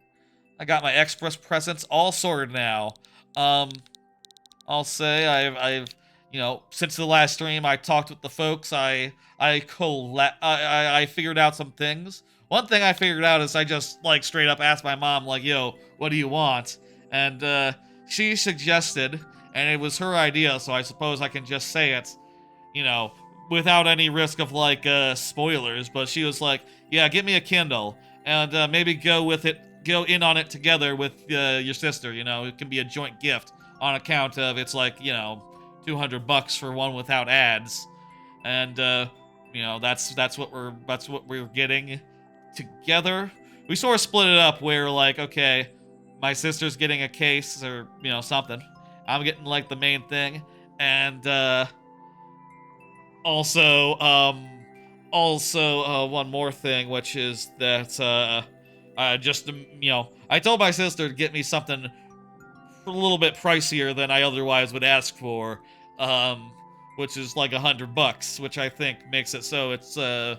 I got my Xmas presents all sorted now. I'll say I've you know, since the last stream I talked with the folks, I figured out some things. One thing I figured out is I just like straight up asked my mom, like, yo, what do you want? And she suggested, and it was her idea, so I suppose I can just say it, you know, without any risk of like spoilers, but she was like, yeah, get me a Kindle and maybe go in on it together with your sister, you know. It can be a joint gift on account of it's like, you know, $200 for one without ads. And you know, that's what we're getting together. We sort of split it up where like, okay, my sister's getting a case or, you know, something. I'm getting like the main thing, and also one more thing, which is that just, you know, I told my sister to get me something a little bit pricier than I otherwise would ask for, which is like $100, which I think makes it so it's so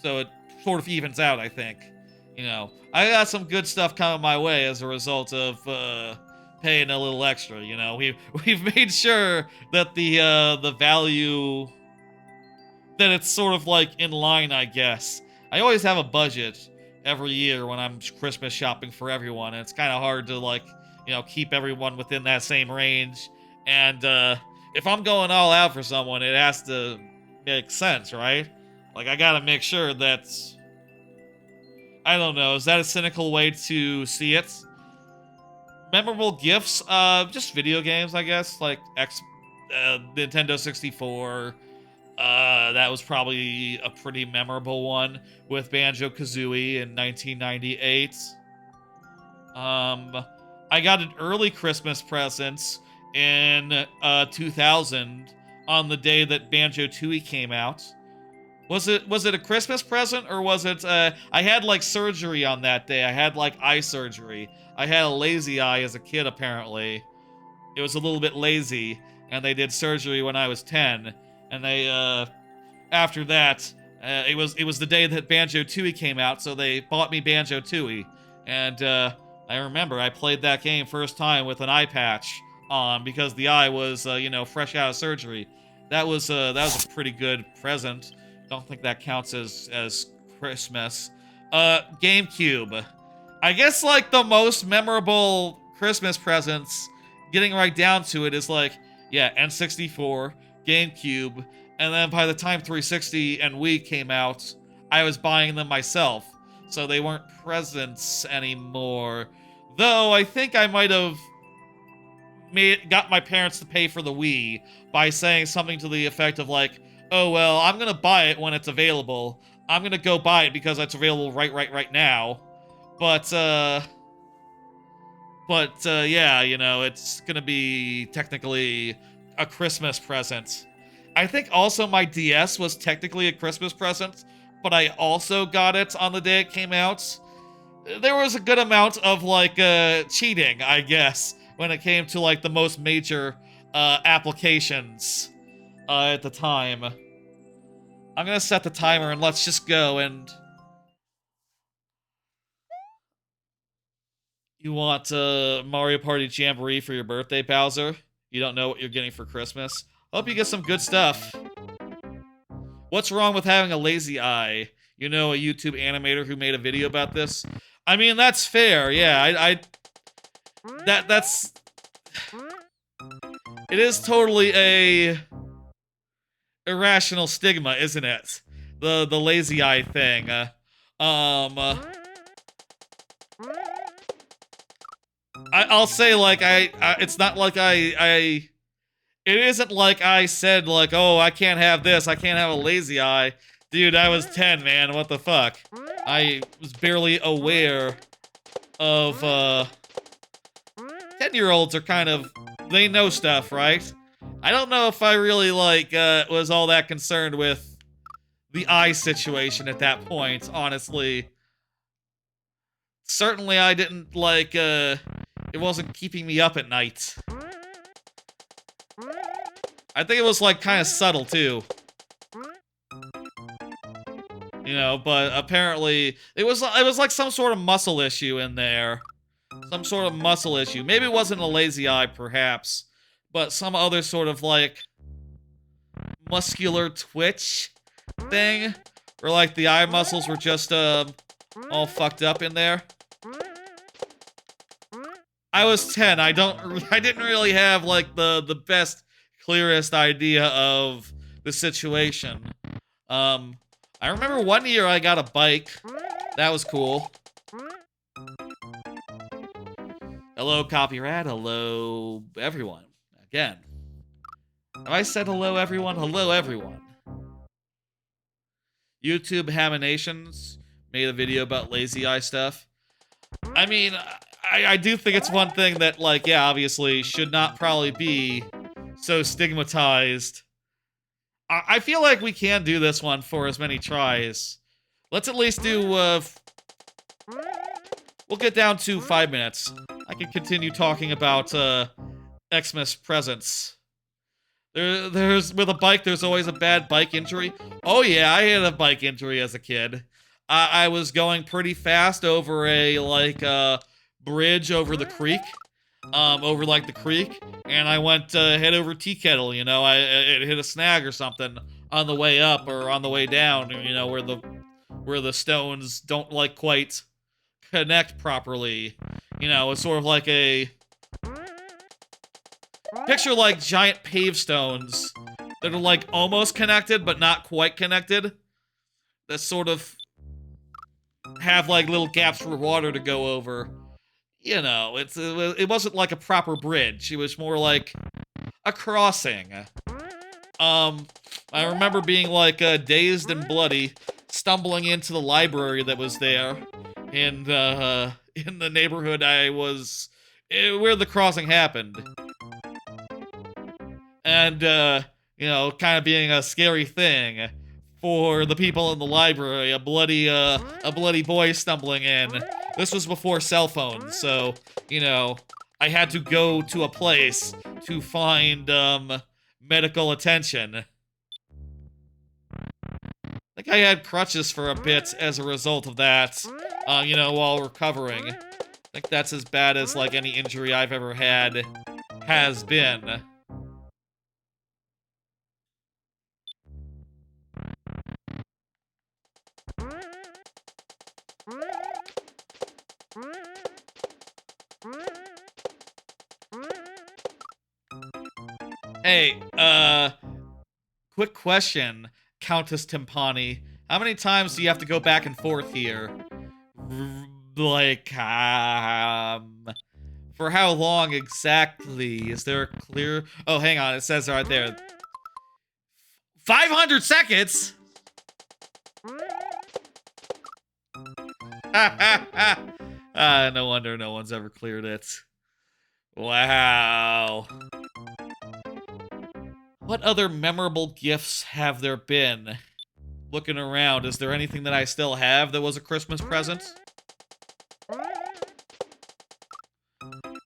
it sort of evens out. I think, you know, I got some good stuff coming my way as a result of paying a little extra. You know, we've made sure that the value, that it's sort of like in line, I guess. I always have a budget every year when I'm Christmas shopping for everyone, and it's kind of hard to, like, you know, keep everyone within that same range. And if I'm going all out for someone, it has to make sense, right? Like, I gotta make sure that, I don't know, is that a cynical way to see it? Memorable gifts? Just video games, I guess, like Nintendo 64. That was probably a pretty memorable one with Banjo-Kazooie in 1998. I got an early Christmas present in 2000 on the day that Banjo-Tooie came out. Was it a Christmas present, or was it I had like surgery on that day. I had like eye surgery. I had a lazy eye as a kid, apparently. It was a little bit lazy, and they did surgery when I was 10. And they, after that, it was the day that Banjo-Tooie came out, so they bought me Banjo-Tooie. And I remember I played that game first time with an eye patch on because the eye was, you know, fresh out of surgery. That was a pretty good present. Don't think that counts as Christmas. GameCube. I guess like the most memorable Christmas presents, getting right down to it, is like, yeah, N64, GameCube, and then by the time 360 and Wii came out, I was buying them myself, so they weren't presents anymore. Though I think I might have got my parents to pay for the Wii by saying something to the effect of like, oh well, I'm gonna buy it when it's available. I'm gonna go buy it because it's available right now. But yeah, you know, it's gonna be technically a Christmas present. I think also my DS was technically a Christmas present, but I also got it on the day it came out. There was a good amount of like cheating, I guess, when it came to like the most major applications at the time. I'm gonna set the timer and let's just go. And you want Mario Party Jamboree for your birthday, Bowser? You don't know what you're getting for Christmas? Hope you get some good stuff. What's wrong with having a lazy eye? You know, a YouTube animator who made a video about this? I mean, that's fair. Yeah, that's... It is totally a irrational stigma, isn't it? The lazy eye thing. I'll say, like, it's not like it isn't like I said, like, oh, I can't have this, I can't have a lazy eye. Dude, I was 10, man, what the fuck? I was barely aware of, 10-year-olds are kind of, they know stuff, right? I don't know if I really, like, was all that concerned with the eye situation at that point, honestly. Certainly I didn't, like, it wasn't keeping me up at night. I think it was, like, kind of subtle, too. You know, but apparently, it was like some sort of muscle issue in there. Some sort of muscle issue. Maybe it wasn't a lazy eye, perhaps. But some other sort of, like, muscular twitch thing. Or, like, the eye muscles were just, all fucked up in there. I was 10. I didn't really have, like, the best, clearest idea of the situation. I remember one year I got a bike. That was cool. Hello, Copyrat. Hello, everyone. Again. Have I said hello, everyone? Hello, everyone. YouTube Haminations made a video about lazy eye stuff. I mean, I do think it's one thing that, like, yeah, obviously should not probably be so stigmatized. I feel like we can do this one for as many tries. Let's at least do, we'll get down to 5 minutes. I can continue talking about, Xmas presents. There's, with a bike, there's always a bad bike injury. Oh yeah, I had a bike injury as a kid. I was going pretty fast over a, like, bridge over the creek. Over, like, the creek. And I went, head over tea kettle, you know, it hit a snag or something on the way up or on the way down, you know, where the stones don't, like, quite connect properly. You know, it's sort of like a... Picture, like, giant pave stones that are, like, almost connected, but not quite connected. That sort of have, like, little gaps for water to go over. You know, it wasn't like a proper bridge. It was more like a crossing. I remember being, like, dazed and bloody, stumbling into the library that was there. And, in the neighborhood I was... where the crossing happened. And, you know, kind of being a scary thing for the people in the library, a bloody boy stumbling in. This was before cell phones, so, you know, I had to go to a place to find, medical attention. I think I had crutches for a bit as a result of that, you know, while recovering. I think that's as bad as, like, any injury I've ever had has been. Hey, quick question, Countess Timpani. How many times do you have to go back and forth here? Like, for how long exactly? Is there a clear... Oh, hang on, it says right there. 500 seconds?! No wonder no one's ever cleared it. Wow. What other memorable gifts have there been? Looking around, is there anything that I still have that was a Christmas present?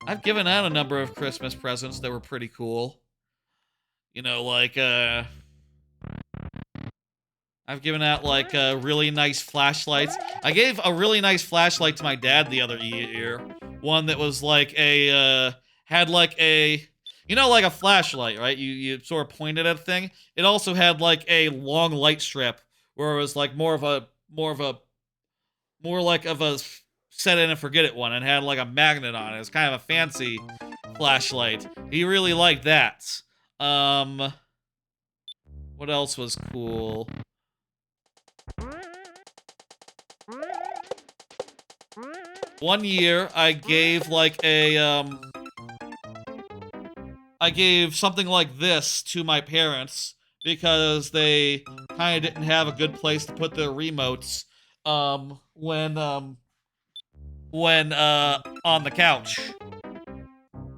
I've given out a number of Christmas presents that were pretty cool. You know, like, I've I've given out like really nice flashlights. I gave a really nice flashlight to my dad the other year. One that was like a had like a, you know, like a flashlight, right? You sort of pointed at a thing. It also had like a long light strip where it was like more like of a set it and forget it one, and had like a magnet on it. It was kind of a fancy flashlight. He really liked that. What else was cool? One year, I gave like a, I gave something like this to my parents because they kind of didn't have a good place to put their remotes, when on the couch.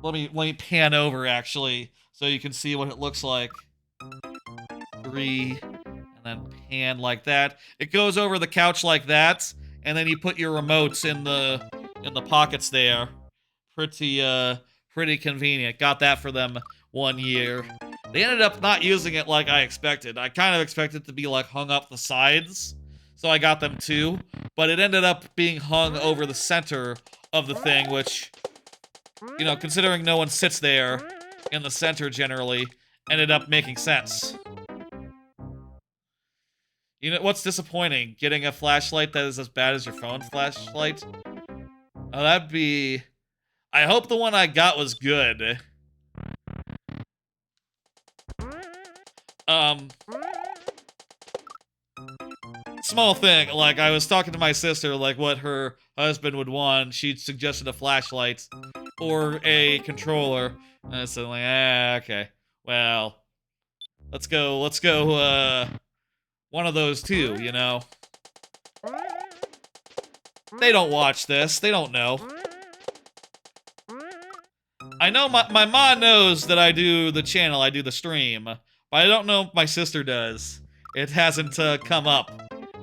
Let me pan over, actually, so you can see what it looks like. 3, and then pan like that. It goes over the couch like that, and then you put your remotes in the pockets there. Pretty convenient. Got that for them one year. They ended up not using it like I expected. I kind of expected it to be like hung up the sides, so I got them too, but it ended up being hung over the center of the thing, which, you know, considering no one sits there in the center generally, ended up making sense. You know what's disappointing? Getting a flashlight that is as bad as your phone flashlight? Oh, that'd be... I hope the one I got was good. Small thing, like, I was talking to my sister, like, what her husband would want. She'd suggested a flashlight or a controller. And I said, like, okay. Well, let's go, one of those two, you know? They don't watch this. They don't know. I know my mom knows that I do the channel, I do the stream, but I don't know if my sister does. It hasn't come up,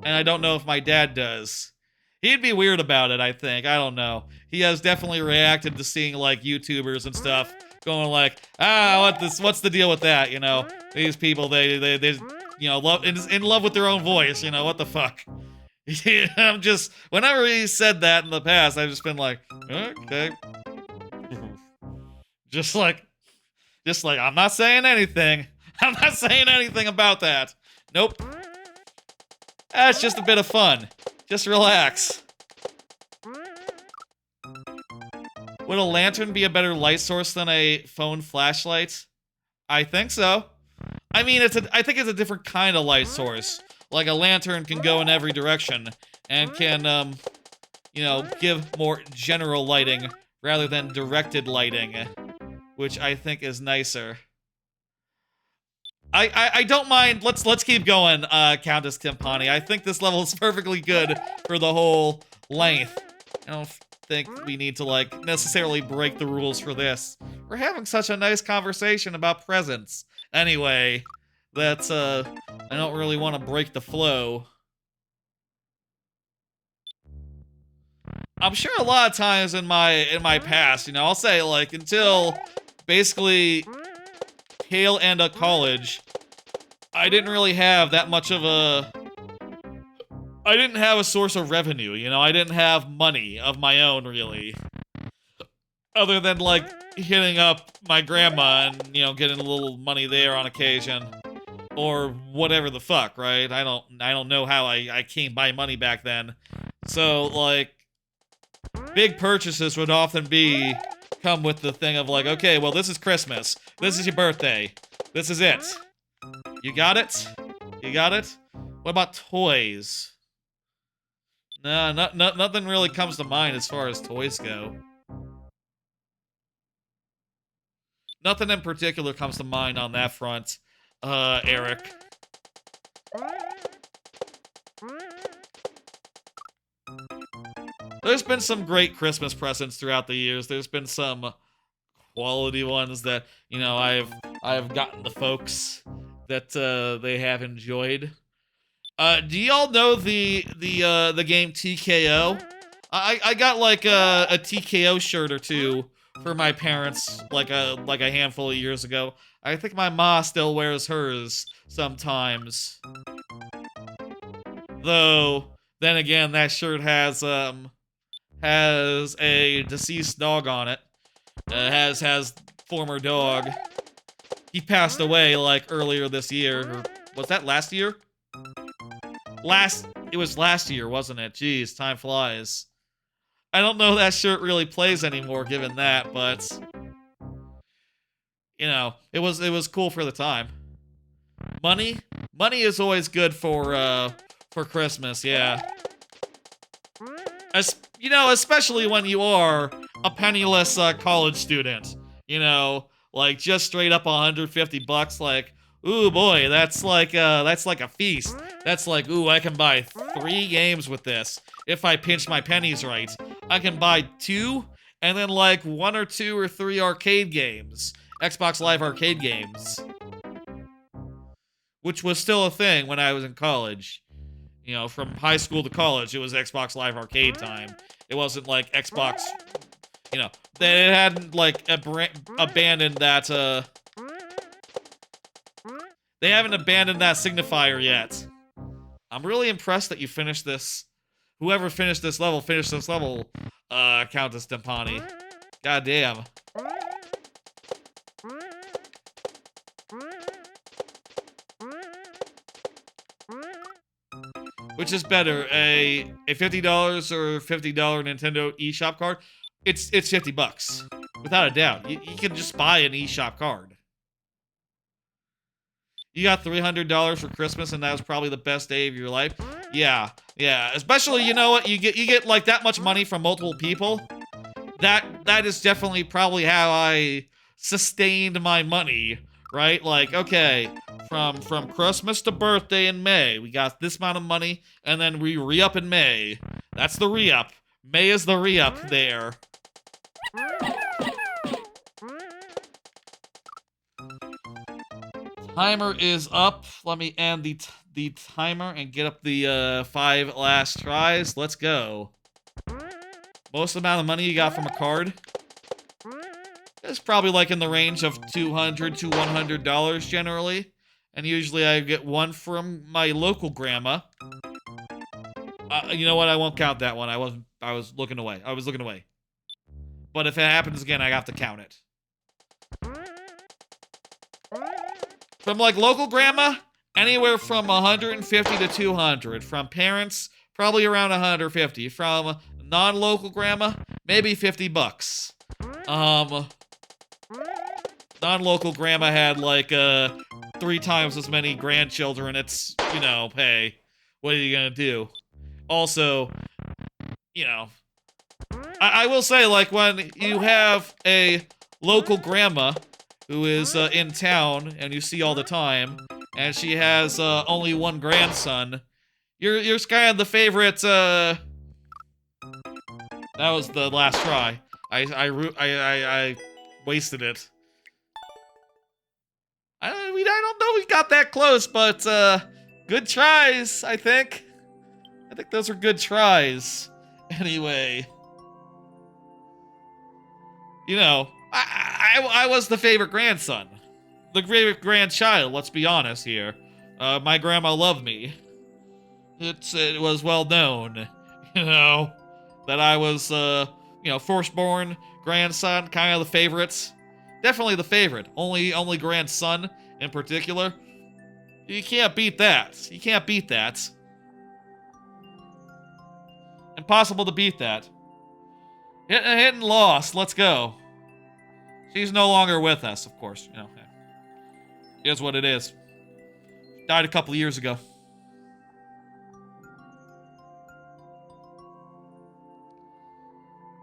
and I don't know if my dad does. He'd be weird about it, I think. I don't know. He has definitely reacted to seeing, like, YouTubers and stuff going like, what's the deal with that, you know? These people, they you know, in love with their own voice, you know, what the fuck? I'm just, whenever he said that in the past, I've just been like, okay. Just like, I'm not saying anything. I'm not saying anything about that. Nope. That's just a bit of fun. Just relax. Would a lantern be a better light source than a phone flashlight? I think so. I mean, I think it's a different kind of light source. Like, a lantern can go in every direction and can, you know, give more general lighting rather than directed lighting, which I think is nicer. I don't mind. Let's keep going, Countess Timpani. I think this level is perfectly good for the whole length. I don't think we need to, like, necessarily break the rules for this. We're having such a nice conversation about presents. Anyway, that's, I don't really want to break the flow. I'm sure a lot of times in my past, you know, I'll say, like, until basically tail end of college, I didn't really have that much of a... I didn't have a source of revenue, you know? I didn't have money of my own, really. Other than, like, hitting up my grandma and, you know, getting a little money there on occasion. Or whatever the fuck, right? I don't know how I came by money back then. So, like, big purchases would often come with the thing of, like, okay, well, this is Christmas. This is your birthday. This is it. You got it? You got it? What about toys? No, nothing really comes to mind as far as toys go. Nothing in particular comes to mind on that front, Eric. There's been some great Christmas presents throughout the years. There's been some quality ones that, you know, I've gotten the folks that they have enjoyed. Do y'all know the game TKO? I got like a TKO shirt or two for my parents like a handful of years ago. I think my ma still wears hers sometimes. Though, then again, that shirt has a deceased dog on it. Has former dog. He passed away, like, earlier this year. Or, was that last year? It was last year, wasn't it? Jeez, time flies. I don't know that shirt really plays anymore, given that, but... You know, it was cool for the time. Money? Money is always good for Christmas, yeah. You know, especially when you are a penniless college student. You know, like just straight up 150 bucks, like, ooh boy, that's like a feast. That's like, ooh, I can buy 3 games with this if I pinch my pennies right. I can buy 2 and then like 1 or 2 or 3 arcade games, Xbox Live arcade games, which was still a thing when I was in college. You know, from high school to college, it was Xbox Live arcade time. It wasn't like Xbox, you know, they hadn't like abandoned that, they haven't abandoned that signifier yet. I'm really impressed that you finished this. Whoever finished this level, Countess Dempani. God damn. Which is better, a $50 or $50 Nintendo eShop card? It's 50 bucks. Without a doubt. You can just buy an eShop card. You got $300 for Christmas and that was probably the best day of your life? Yeah. Especially, you know what, you get like that much money from multiple people. That is definitely probably how I sustained my money, right? Like, okay, from Christmas to birthday in May, we got this amount of money, and then we re-up in May. That's the re-up. May is the re-up there. Timer is up. Let me end the timer and get up the 5 last tries. Let's go. Most amount of money you got from a card? It's probably like in the range of $200 to $100 generally. And usually I get one from my local grandma. You know what? I won't count that one. I was looking away. But if it happens again, I have to count it. From like local grandma, anywhere from 150 to 200. From parents, probably around 150. From non-local grandma, maybe 50 bucks. Non-local grandma had like 3 times as many grandchildren. It's, you know, hey, what are you gonna do? Also, you know, I will say, like, when you have a local grandma who is in town and you see all the time, and she has only 1 grandson, you're kind of the favorite. That was the last try. I wasted it. I don't know we got that close, but good tries, I think. I think those are good tries. Anyway. You know, I was the favorite grandson. The favorite grandchild, let's be honest here. My grandma loved me. It was well known, you know, that I was, you know, firstborn, grandson, kind of the favorites. Definitely the favorite. Only grandson in particular. You can't beat that. You can't beat that. Impossible to beat that. Hit and loss. Let's go. She's no longer with us, of course. You know, here's what it is. Died a couple years ago.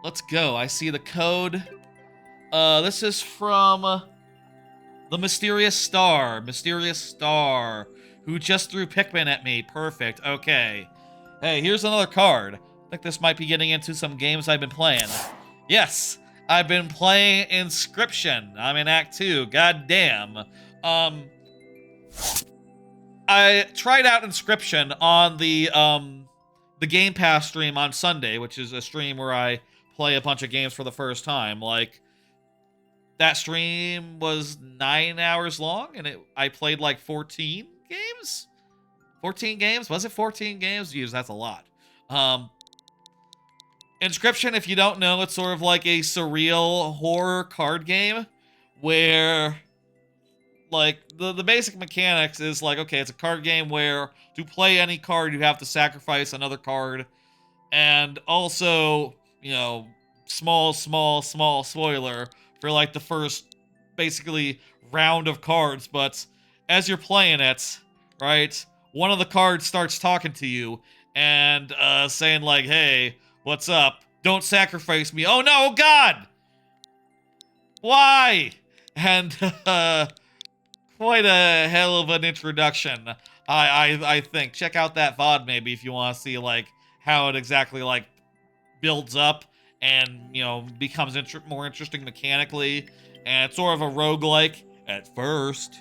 Let's go. I see the code. This is from the Mysterious Star. Mysterious Star, who just threw Pikmin at me. Perfect. Okay. Hey, here's another card. I think this might be getting into some games I've been playing. Yes, I've been playing Inscryption. I'm in Act 2. God damn. I tried out Inscryption on the Game Pass stream on Sunday, which is a stream where I play a bunch of games for the first time. Like, that stream was 9 hours long, and I played like 14 games? 14 games? Was it 14 games? Jeez, that's a lot. Inscryption, if you don't know, it's sort of like a surreal horror card game where, like, the basic mechanics is like, okay, it's a card game where to play any card, you have to sacrifice another card. And also, you know, small spoiler for, like, the first, basically, round of cards. But as you're playing it, right, one of the cards starts talking to you and saying, like, hey, what's up? Don't sacrifice me. Oh, no, God! Why? And, quite a hell of an introduction, I think. Check out that VOD, maybe, if you want to see, like, how it exactly, like, builds up and, you know, becomes more interesting mechanically. And it's sort of a roguelike at first.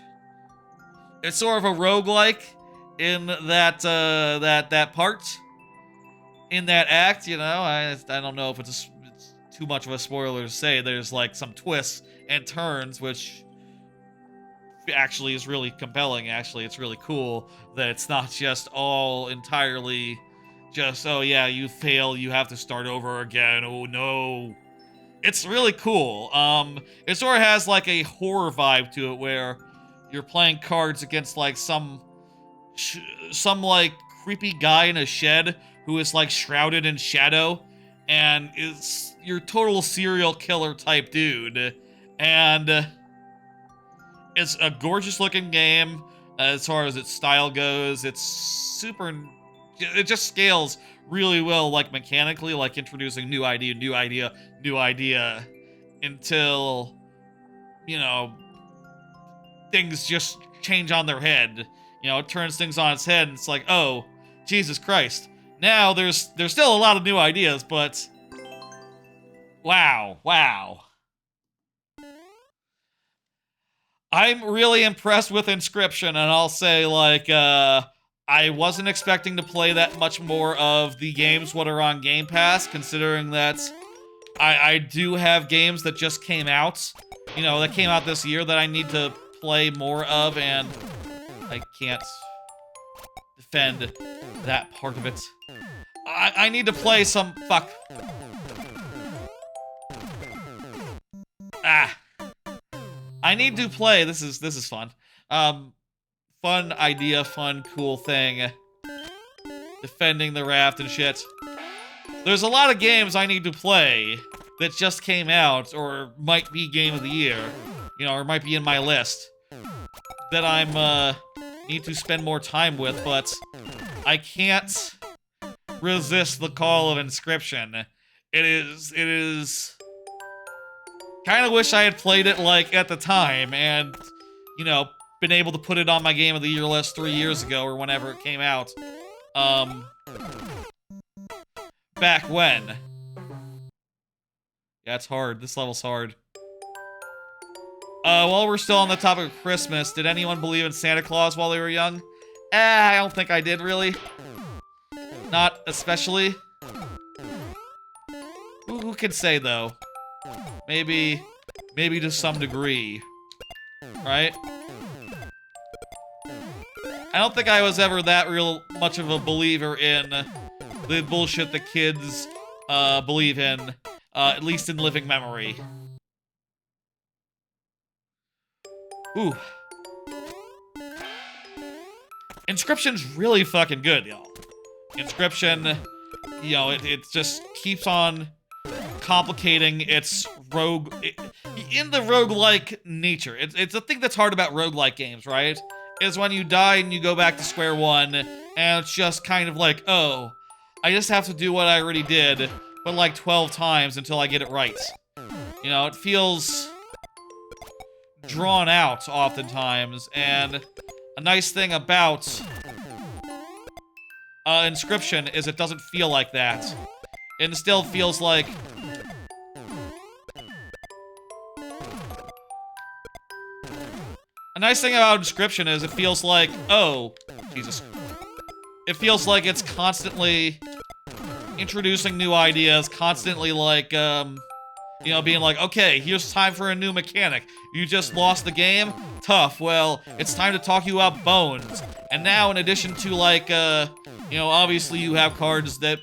It's sort of a roguelike in that, that part. In that act, you know, I don't know if it's too much of a spoiler to say. There's, like, some twists and turns, which actually is really compelling. Actually, it's really cool that it's not just all entirely just, oh yeah, you fail, you have to start over again, oh no. It's really cool. It sort of has like a horror vibe to it where you're playing cards against like some like creepy guy in a shed who is like shrouded in shadow and is your total serial killer type dude. And it's a gorgeous looking game as far as its style goes. It's super, it just scales really well, like mechanically, like introducing new idea until, you know, things just change on their head. You know, it turns things on its head and it's like, oh, Jesus Christ. Now there's still a lot of new ideas, but wow. I'm really impressed with Inscryption, and I'll say, like, I wasn't expecting to play that much more of the games what are on Game Pass, considering that I do have games that just came out, you know, that came out this year that I need to play more of, and I can't defend that part of it. I need to play some, fuck. I need to play, this is fun. Fun idea, fun, cool thing. Defending the raft and shit. There's a lot of games I need to play that just came out, or might be Game of the Year, you know, or might be in my list, that I'm, need to spend more time with, but I can't resist the call of Inscryption. It is... Kind of wish I had played it, like, at the time, and, you know, been able to put it on my Game of the Year list 3 years ago, or whenever it came out. Back when. Yeah, it's hard. This level's hard. While we're still on the topic of Christmas, did anyone believe in Santa Claus while they were young? I don't think I did, really. Not especially. Who can say, though? Maybe to some degree, right? I don't think I was ever that real much of a believer in the bullshit that kids believe in, at least in living memory. Ooh. Inscryption's really fucking good, y'all. Inscryption, you know, it just keeps on complicating its in the roguelike nature. It's a thing that's hard about roguelike games, right? Is when you die and you go back to square one, and it's just kind of like, oh, I just have to do what I already did, but like 12 times until I get it right. You know, it feels drawn out oftentimes, and a nice thing about Inscryption is it doesn't feel like that. It still feels like a nice thing about Inscryption is it feels like, oh, Jesus. It feels like it's constantly introducing new ideas, constantly, like, You know, being like, okay, here's time for a new mechanic. You just lost the game? Tough. Well, it's time to talk you about bones. And now, in addition to, like, you know, obviously you have cards that...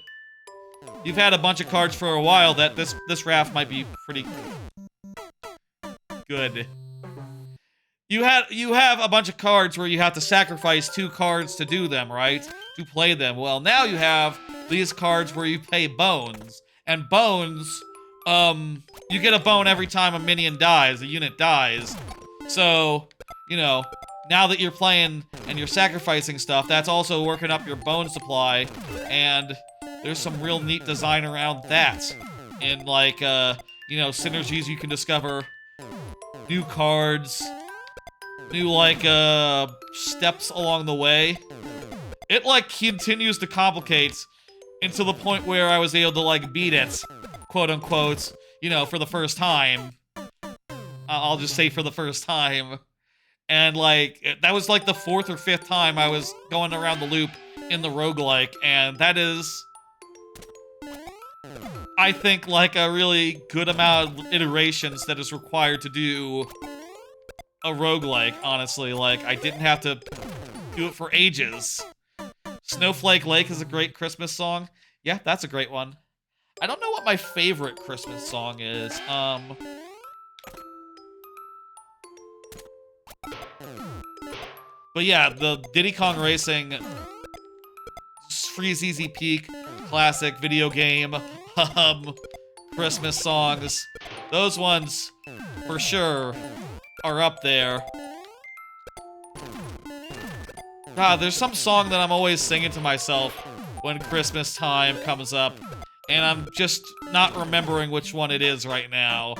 You've had a bunch of cards for a while that this raft might be pretty... good. You have a bunch of cards where you have to sacrifice 2 cards to do them, right? To play them. Well, now you have these cards where you pay bones. And bones... you get a bone every time a minion dies, a unit dies. So, you know, now that you're playing and you're sacrificing stuff, that's also working up your bone supply, and there's some real neat design around that. And, like, you know, synergies you can discover, new cards, new, like, steps along the way. It, like, continues to complicate into the point where I was able to, like, beat it, quote-unquote, you know, for the first time. I'll just say for the first time. And, like, that was, like, the 4th or 5th time I was going around the loop in the roguelike, and that is, I think, like, a really good amount of iterations that is required to do a roguelike, honestly. Like, I didn't have to do it for ages. Snowflake Lake is a great Christmas song. Yeah, that's a great one. I don't know what my favorite Christmas song is. But yeah, the Diddy Kong Racing Freeze Easy Peak classic video game Christmas songs. Those ones for sure are up there. God, there's some song that I'm always singing to myself when Christmas time comes up, and I'm just not remembering which one it is right now.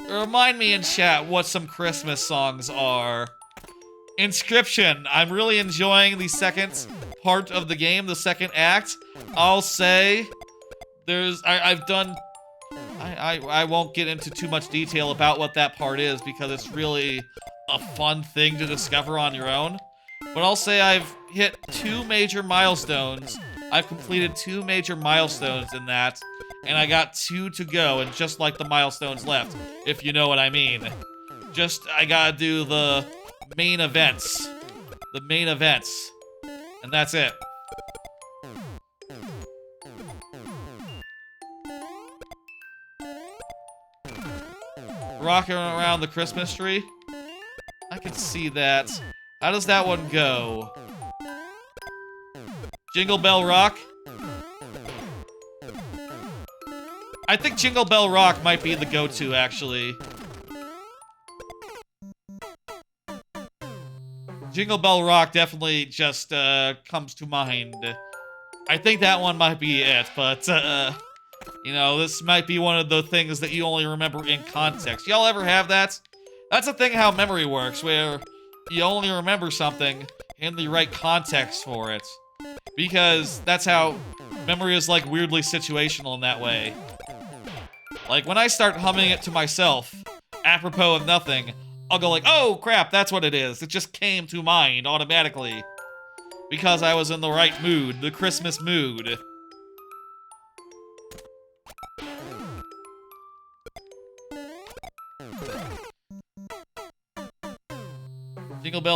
Remind me in chat what some Christmas songs are. Inscryption. I'm really enjoying the second part of the game, the second act. I'll say I've done... I won't get into too much detail about what that part is because it's really a fun thing to discover on your own. But I'll say I've hit 2 major milestones. I've completed 2 major milestones in that, and I got 2 to go, and just like the milestones left, if you know what I mean. I gotta do the main events. The main events. And that's it. Rocking around the Christmas tree? I can see that. How does that one go? Jingle Bell Rock? I think Jingle Bell Rock might be the go-to, actually. Jingle Bell Rock definitely just comes to mind. I think that one might be it, but you know, this might be one of the things that you only remember in context. Y'all ever have that? That's the thing how memory works, where you only remember something in the right context for it. Because that's how memory is, like, weirdly situational in that way. Like, when I start humming it to myself, apropos of nothing, I'll go like, oh, crap, that's what it is. It just came to mind automatically. Because I was in the right mood, the Christmas mood.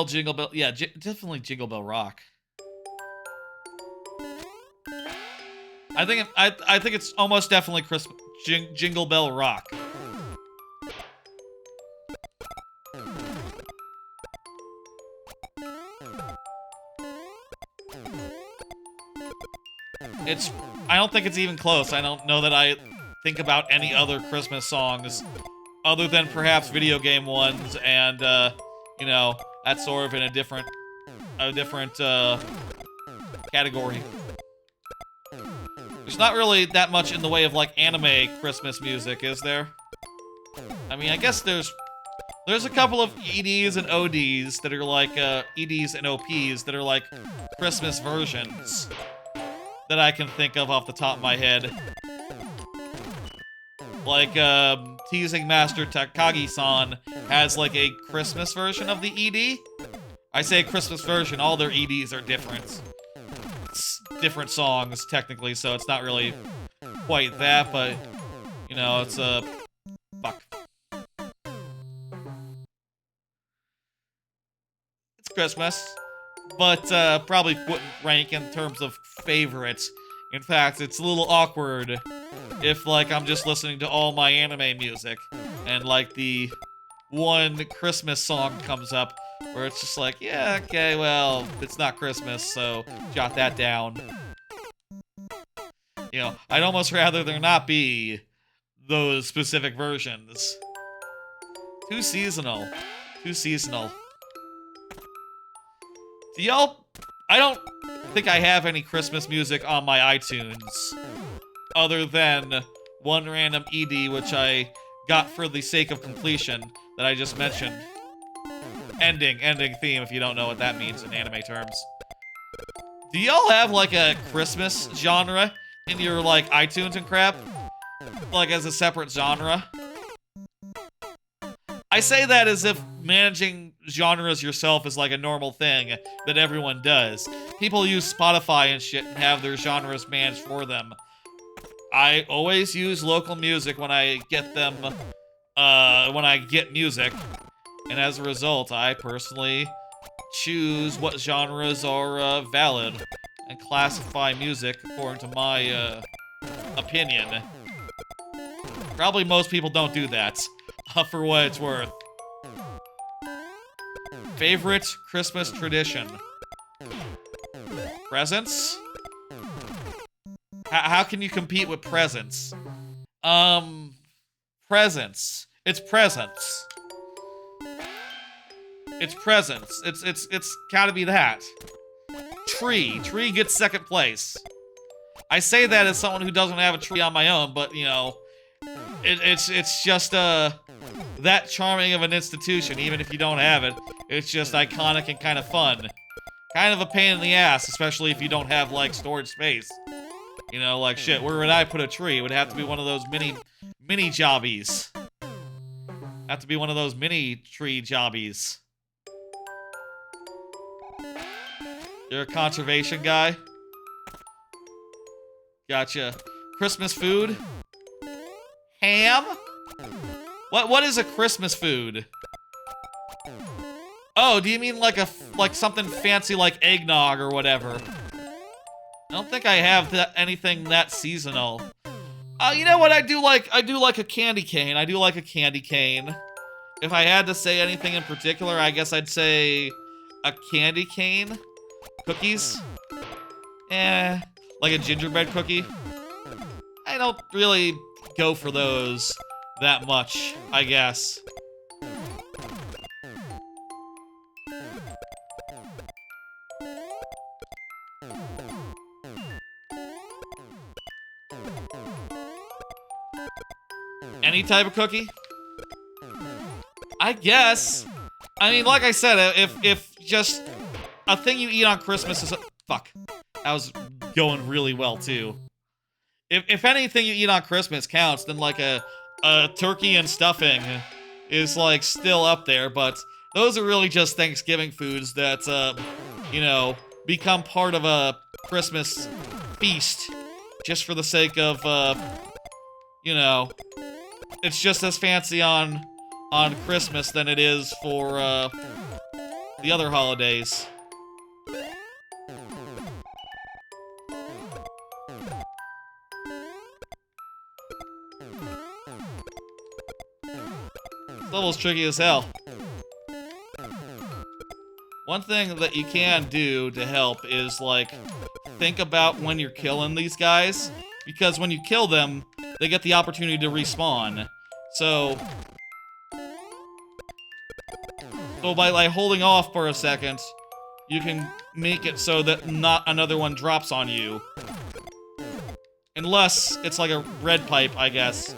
Jingle Bell, yeah, definitely Jingle Bell Rock. I think it's almost definitely Jingle Bell Rock. I don't think it's even close. I don't know that I think about any other Christmas songs other than perhaps video game ones, and you know, that's sort of in a different category. There's not really that much in the way of, like, anime Christmas music, is there? I mean, I guess there's a couple of EDs and ODs that are like, EDs and OPs that are like Christmas versions that I can think of off the top of my head. Like, Teasing Master Takagi-san has, like, a Christmas version of the ED. I say Christmas version, all their EDs are different. different songs, technically, so it's not really quite that, but, you know, it's a... fuck. It's Christmas, but probably wouldn't rank in terms of favorites. In fact, it's a little awkward if, like, I'm just listening to all my anime music, and, like, the one Christmas song comes up, where it's just like, yeah, okay, well, it's not Christmas, so jot that down. You know, I'd almost rather there not be those specific versions. Too seasonal. Too seasonal. Do y'all... I don't think I have any Christmas music on my iTunes, other than one random ED, which I got for the sake of completion, that I just mentioned. Ending theme, if you don't know what that means in anime terms. Do y'all have, like, a Christmas genre in your, like, iTunes and crap? Like, as a separate genre? I say that as if managing genres yourself is, like, a normal thing that everyone does. People use Spotify and shit and have their genres managed for them. I always use local music when I get them, when I get music. And as a result, I personally choose what genres are valid and classify music according to my opinion. Probably most people don't do that, for what it's worth. Favorite Christmas tradition? Presents? How can you compete with presents? Presents. It's presents. It's presents. It's gotta be that. Tree. Tree gets second place. I say that as someone who doesn't have a tree on my own, but, you know, it's just, that charming of an institution, even if you don't have it. It's just iconic and kind of fun. Kind of a pain in the ass, especially if you don't have, like, storage space. You know, like, shit, where would I put a tree? It would have to be one of those mini jobbies. Have to be one of those mini tree jobbies. You're a conservation guy? Gotcha. Christmas food? Ham? What is a Christmas food? Oh, do you mean like something fancy like eggnog or whatever? I don't think I have anything that seasonal. You know what? I do like a candy cane. I do like a candy cane. If I had to say anything in particular, I guess I'd say a candy cane. Cookies? Like a gingerbread cookie? I don't really go for those that much, I guess. Any type of cookie? I guess. I mean, like I said, if just a thing you eat on Christmas is fuck. That was going really well too. If anything you eat on Christmas counts, then like a turkey and stuffing is like still up there, but those are really just Thanksgiving foods that you know, become part of a Christmas feast just for the sake of you know, it's just as fancy on Christmas than it is for the other holidays. This level's tricky as hell. One thing that you can do to help is, like, think about when you're killing these guys, because when you kill them, they get the opportunity to respawn. So by, like, holding off for a second, you can make it so that not another one drops on you. Unless it's like a red pipe, I guess.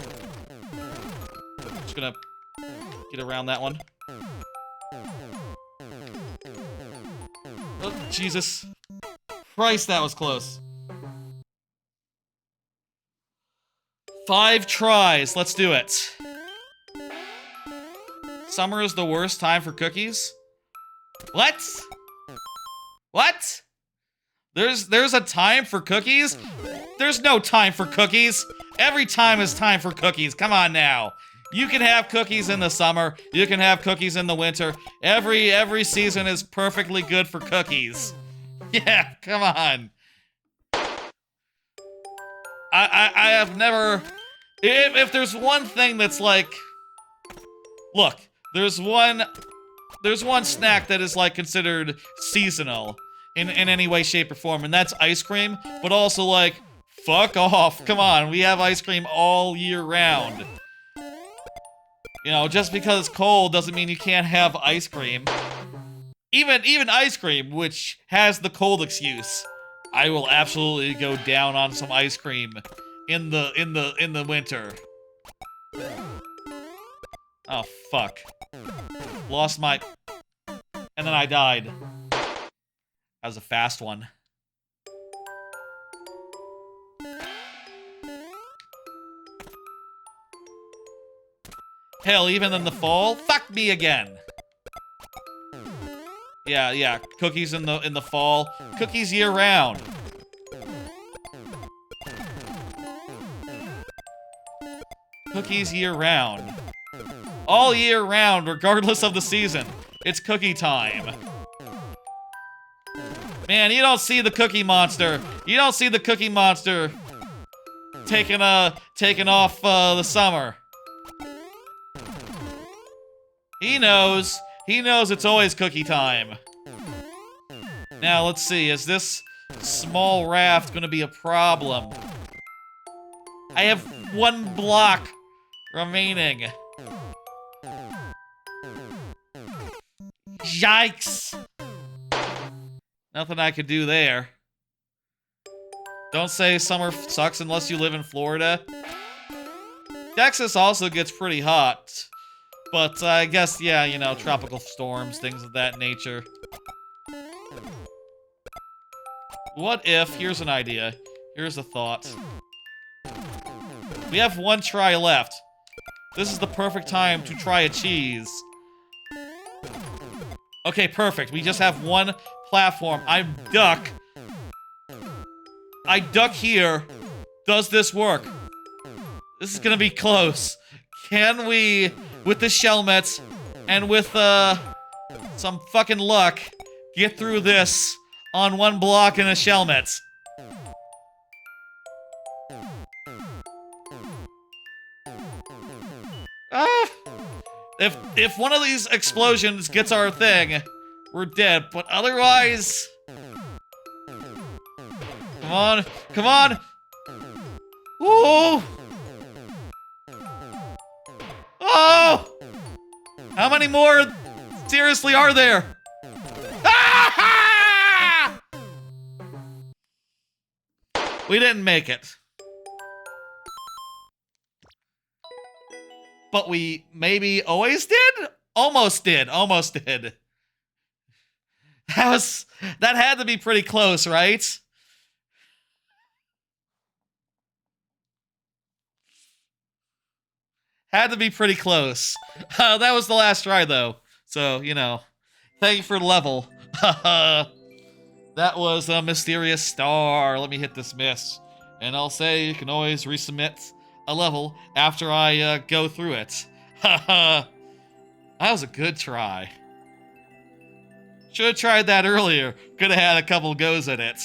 Just gonna get around that one. Oh, Jesus. Christ, that was close. 5 tries. Let's do it. Summer is the worst time for cookies? What? What? There's a time for cookies? There's no time for cookies. Every time is time for cookies. Come on now. You can have cookies in the summer. You can have cookies in the winter. Every season is perfectly good for cookies. Yeah, come on. I have never... If there's one thing that's like... Look, there's one snack that is like considered seasonal in any way, shape, or form, and that's ice cream, but also like, fuck off. Come on, we have ice cream all year round. You know, just because it's cold doesn't mean you can't have ice cream. Even ice cream, which has the cold excuse. I will absolutely go down on some ice cream in the winter. Oh fuck. Lost my... And then I died. That was a fast one. Hell, even in the fall? Fuck me again. Yeah, cookies in the fall. Cookies year round. Cookies year round. All year round, regardless of the season. It's cookie time. Man, you don't see the Cookie Monster. You don't see the Cookie Monster taking off the summer. He knows. He knows it's always cookie time. Now, let's see. Is this small raft gonna be a problem? I have one block remaining. Yikes! Nothing I could do there. Don't say summer sucks unless you live in Florida. Texas also gets pretty hot. But I guess, yeah, you know, tropical storms, things of that nature. What if, here's an idea, here's a thought. We have one try left. This is the perfect time to try a cheese. Okay, perfect. We just have one platform. I duck here. Does this work? This is gonna be close. Can we, with the Shelmets, and with, some fucking luck, get through this on one block in a Shelmet? If one of these explosions gets our thing, we're dead, but otherwise... Come on, come on! Ooh! Oh! How many more seriously are there? Ah! We didn't make it. But we maybe always did? Almost did. Almost did. That had to be pretty close, right? Had to be pretty close. That was the last try, though. So, you know. Thank you for the level. That was a mysterious star. Let me hit this miss. And I'll say you can always resubmit a level after I go through it. That was a good try. Should have tried that earlier. Could have had a couple goes at it.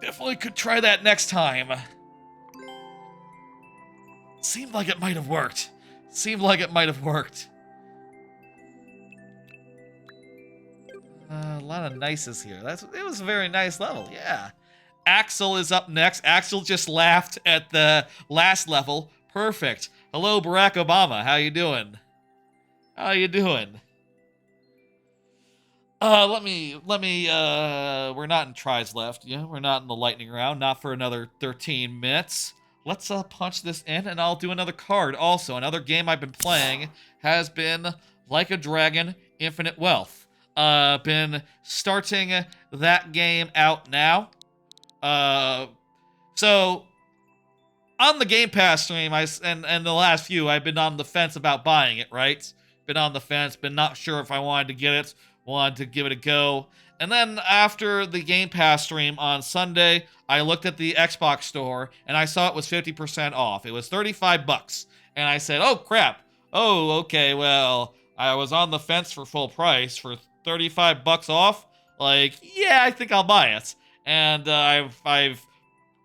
Definitely could try that next time. Seemed like it might have worked. Seemed like it might have worked. A lot of nices here. It was a very nice level, yeah. Axel is up next. Axel just laughed at the last level. Perfect. Hello, Barack Obama. How you doing? How you doing? Let me, we're not in tries left. Yeah, we're not in the lightning round. Not for another 13 minutes. Let's, punch this in, and I'll do another card. Also, another game I've been playing has been Like a Dragon, Infinite Wealth. Been starting that game out now. So, on the Game Pass stream, and the last few, I've been on the fence about buying it, right? Been on the fence, been not sure if I wanted to get it wanted to give it a go. And then after the Game Pass stream on Sunday, I looked at the Xbox store and I saw it was 50% off. It was 35 bucks. And I said, "Oh crap. Oh, okay. Well, I was on the fence for full price for 35 bucks off. Like, yeah, I think I'll buy it." And I've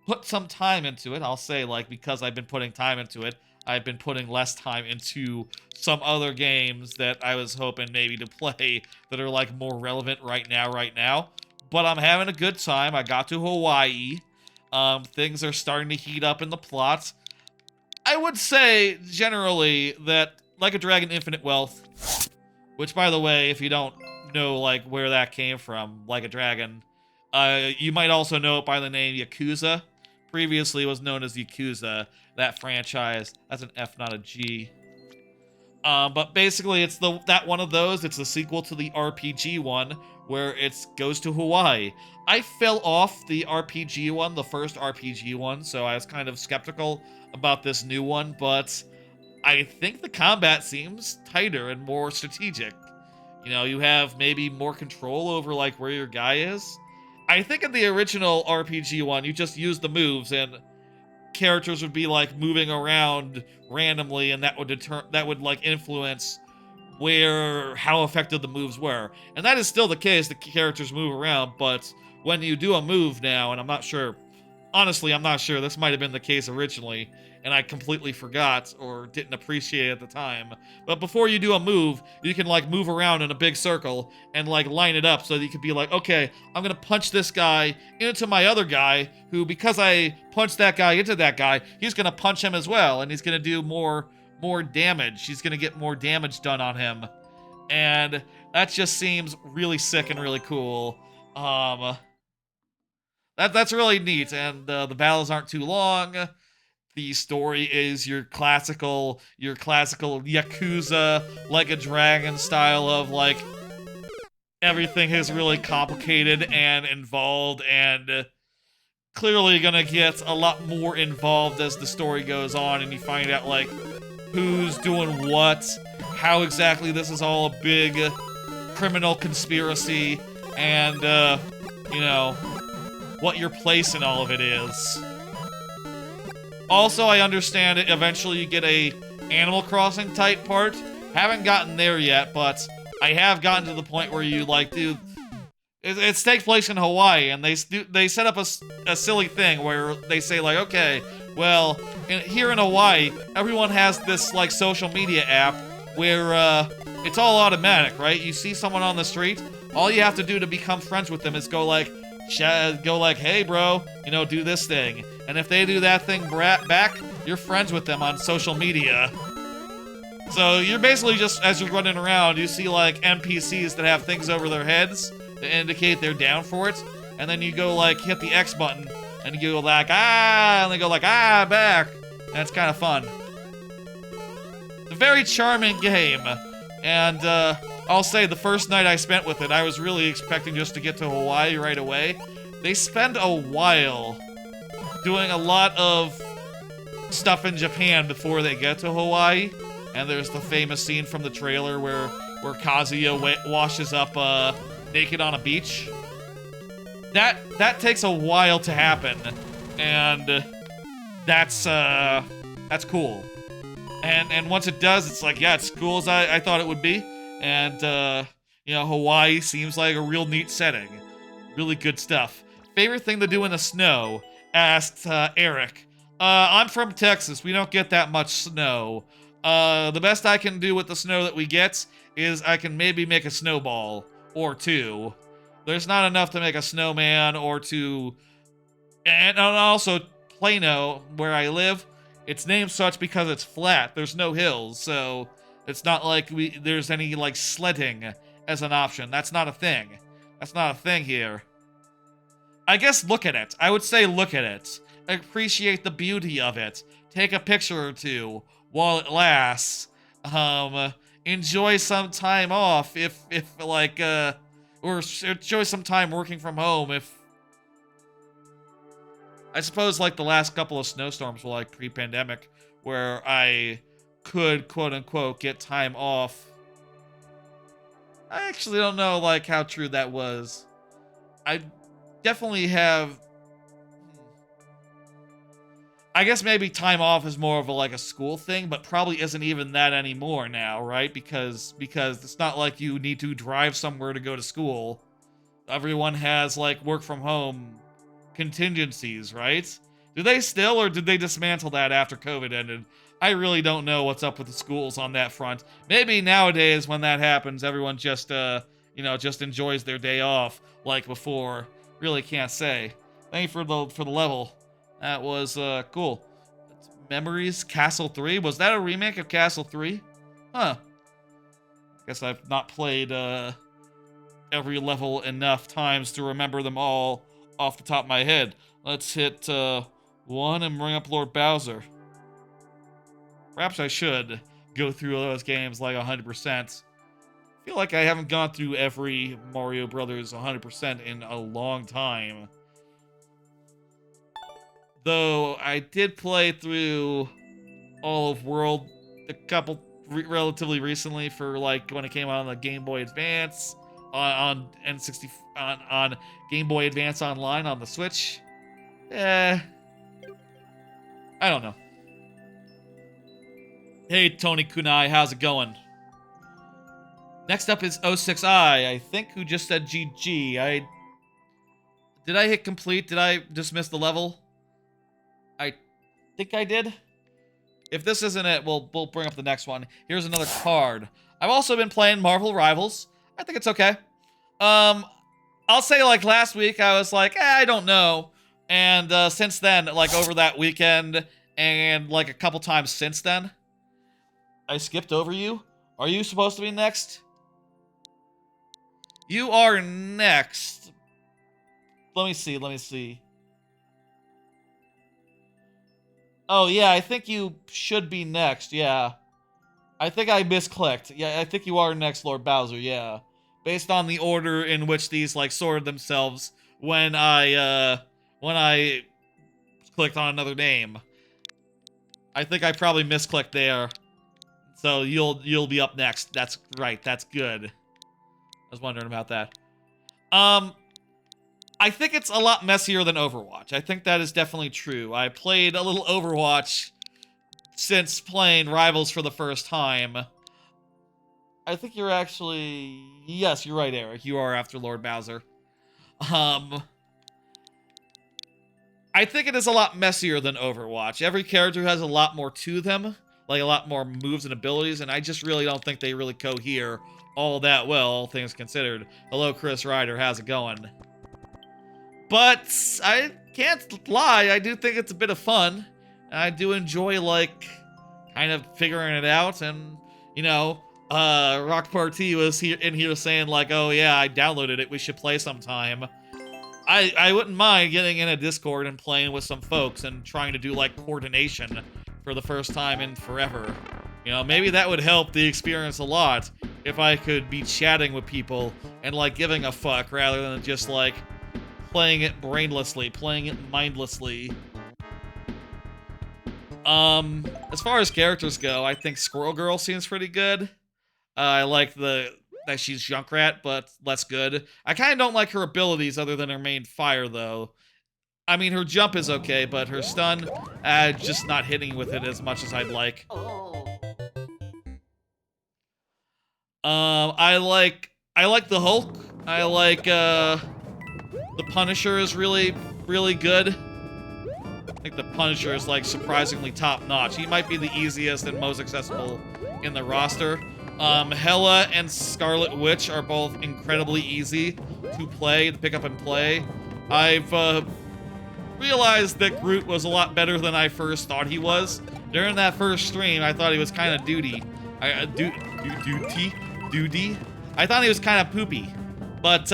put some time into it. I'll say, like, because I've been putting time into it, I've been putting less time into some other games that I was hoping maybe to play that are, like, more relevant right now. But I'm having a good time. I got to Hawaii. Things are starting to heat up in the plot. I would say, generally, that Like a Dragon Infinite Wealth, which, by the way, if you don't know, like, where that came from, Like a Dragon, you might also know it by the name Yakuza. Previously, it was known as Yakuza, that franchise. That's an F, not a G. But basically, it's that one of those. It's the sequel to the RPG one, where it goes to Hawaii. I fell off the RPG one, the first RPG one, so I was kind of skeptical about this new one, but I think the combat seems tighter and more strategic. You know, you have maybe more control over, like, where your guy is. I think in the original RPG one, you just use the moves and characters would be, like, moving around randomly, and that would like influence how effective the moves were. And that is still the case. The characters move around, but when you do a move now, and I'm not sure, honestly, I'm not sure. This might have been the case originally, and I completely forgot or didn't appreciate it at the time. But before you do a move, you can, like, move around in a big circle and, like, line it up so that you could be like, okay, I'm gonna punch this guy into my other guy, who, because I punched that guy into that guy, he's gonna punch him as well, and he's gonna do more damage. He's gonna get more damage done on him. And that just seems really sick and really cool. That's really neat, and the battles aren't too long. The story is your classical Yakuza, Like a Dragon style of, like, everything is really complicated and involved, and clearly gonna get a lot more involved as the story goes on, and you find out, like, who's doing what, how exactly this is all a big criminal conspiracy, and, you know, what your place in all of it is. Also, I understand it, eventually you get a Animal Crossing type part. Haven't gotten there yet, but I have gotten to the point where you, like, do... It takes place in Hawaii, and they set up a silly thing where they say, like, okay, well, here in Hawaii, everyone has this, like, social media app where, it's all automatic, right? You see someone on the street, all you have to do to become friends with them is go like, hey, bro, you know, do this thing. And if they do that thing back, you're friends with them on social media. So you're basically just, as you're running around, you see, like, NPCs that have things over their heads that indicate they're down for it. And then you go, like, hit the X button, and you go like, ah, and they go like, ah, back. And it's kind of fun. It's a very charming game. And, I'll say the first night I spent with it, I was really expecting just to get to Hawaii right away. They spend a while doing a lot of stuff in Japan before they get to Hawaii. And there's the famous scene from the trailer where Kazuya washes up naked on a beach. That takes a while to happen, and that's cool. And once it does, it's like, yeah, it's cool as I thought it would be. And you know, Hawaii seems like a real neat setting. Really good stuff. Favorite thing to do in the snow? Asked Eric. I'm from Texas. We don't get that much snow. The best I can do with the snow that we get is I can maybe make a snowball or two. There's not enough to make a snowman or to... And also, Plano, where I live, it's named such because it's flat. There's no hills, so it's not like there's any, like, sledding as an option. That's not a thing. That's not a thing here. I guess look at it. I would say look at it. Appreciate the beauty of it. Take a picture or two while it lasts. Enjoy some time off if like, or enjoy some time working from home if... I suppose, like, the last couple of snowstorms were, like, pre-pandemic, where I could, quote-unquote, get time off. I actually don't know, like, how true that was. I definitely have... I guess maybe time off is more of a school thing, but probably isn't even that anymore now, right? Because it's not like you need to drive somewhere to go to school. Everyone has, like, work from home contingencies, right? Do they still, or did they dismantle that after COVID ended? I really don't know what's up with the schools on that front. Maybe nowadays when that happens, everyone just, just enjoys their day off like before. Really can't say. Thank you for the level. That was, cool. Memories Castle 3? Was that a remake of Castle 3? Huh. Guess I've not played, every level enough times to remember them all off the top of my head. Let's hit, 1 and bring up Lord Bowser. Perhaps I should go through those games like 100%. I feel like I haven't gone through every Mario Brothers 100% in a long time. Though I did play through all of World a couple relatively recently for like when it came out on the Game Boy Advance, on N60 on Game Boy Advance Online on the Switch. I don't know. Hey Tony Kunai, how's it going? Next up is 06I, I think, who just said GG. Did I hit complete? Did I dismiss the level? I think I did. If this isn't it, we'll bring up the next one. Here's another card. I've also been playing Marvel Rivals. I think it's okay. I'll say like last week I was like, I don't know. And since then, like over that weekend and like a couple times since then, I skipped over you. Are you supposed to be next? You are next. Let me see. Oh, yeah, I think you should be next, yeah. I think I misclicked. Yeah, I think you are next, Lord Bowser, yeah. Based on the order in which these, like, sorted themselves when I clicked on another name. I think I probably misclicked there. So you'll be up next. That's right, that's good. I was wondering about that. I think it's a lot messier than Overwatch. I think that is definitely true. I played a little Overwatch since playing Rivals for the first time. I think you're actually... Yes, you're right, Eric. You are after Lord Bowser. I think it is a lot messier than Overwatch. Every character has a lot more to them, like a lot more moves and abilities, and I just really don't think they really cohere all that well, all things considered. Hello, Chris Ryder. How's it going? But I can't lie, I do think it's a bit of fun. I do enjoy, like, kind of figuring it out. And, you know, Rock Party was in here saying, like, oh yeah, I downloaded it, we should play sometime. I wouldn't mind getting in a Discord and playing with some folks and trying to do, like, coordination for the first time in forever. You know, maybe that would help the experience a lot if I could be chatting with people and, like, giving a fuck rather than just, like, playing it brainlessly, playing it mindlessly. As far as characters go, I think Squirrel Girl seems pretty good. I like that she's Junkrat, but less good. I kind of don't like her abilities other than her main fire, though. I mean, her jump is okay, but her stun, just not hitting with it as much as I'd like. I like the Hulk. I like, the Punisher is really, really good. I think the Punisher is, like, surprisingly top-notch. He might be the easiest and most accessible in the roster. Hela and Scarlet Witch are both incredibly easy to pick up and play. I've, realized that Groot was a lot better than I first thought he was. During that first stream, I thought he was kind of duty. Duty? I thought he was kind of poopy. But,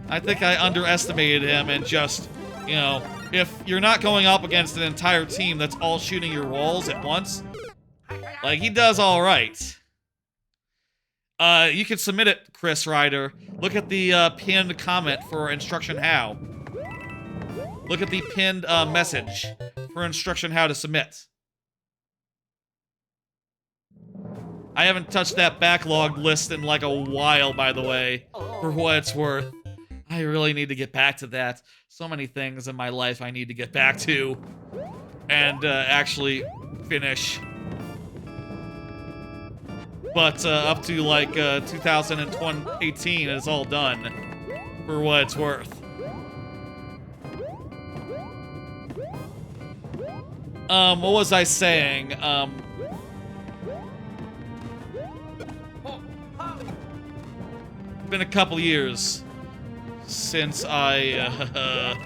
I think I underestimated him and just, you know, if you're not going up against an entire team that's all shooting your walls at once, like, he does all right. You can submit it, Chris Ryder. Look at the pinned comment for instruction how. Look at the pinned message for instruction how to submit. I haven't touched that backlog list in like a while, by the way, for what it's worth. I really need to get back to that. So many things in my life I need to get back to and actually finish. But up to like 2018, it's all done for what it's worth. What was I saying? Been a couple years since I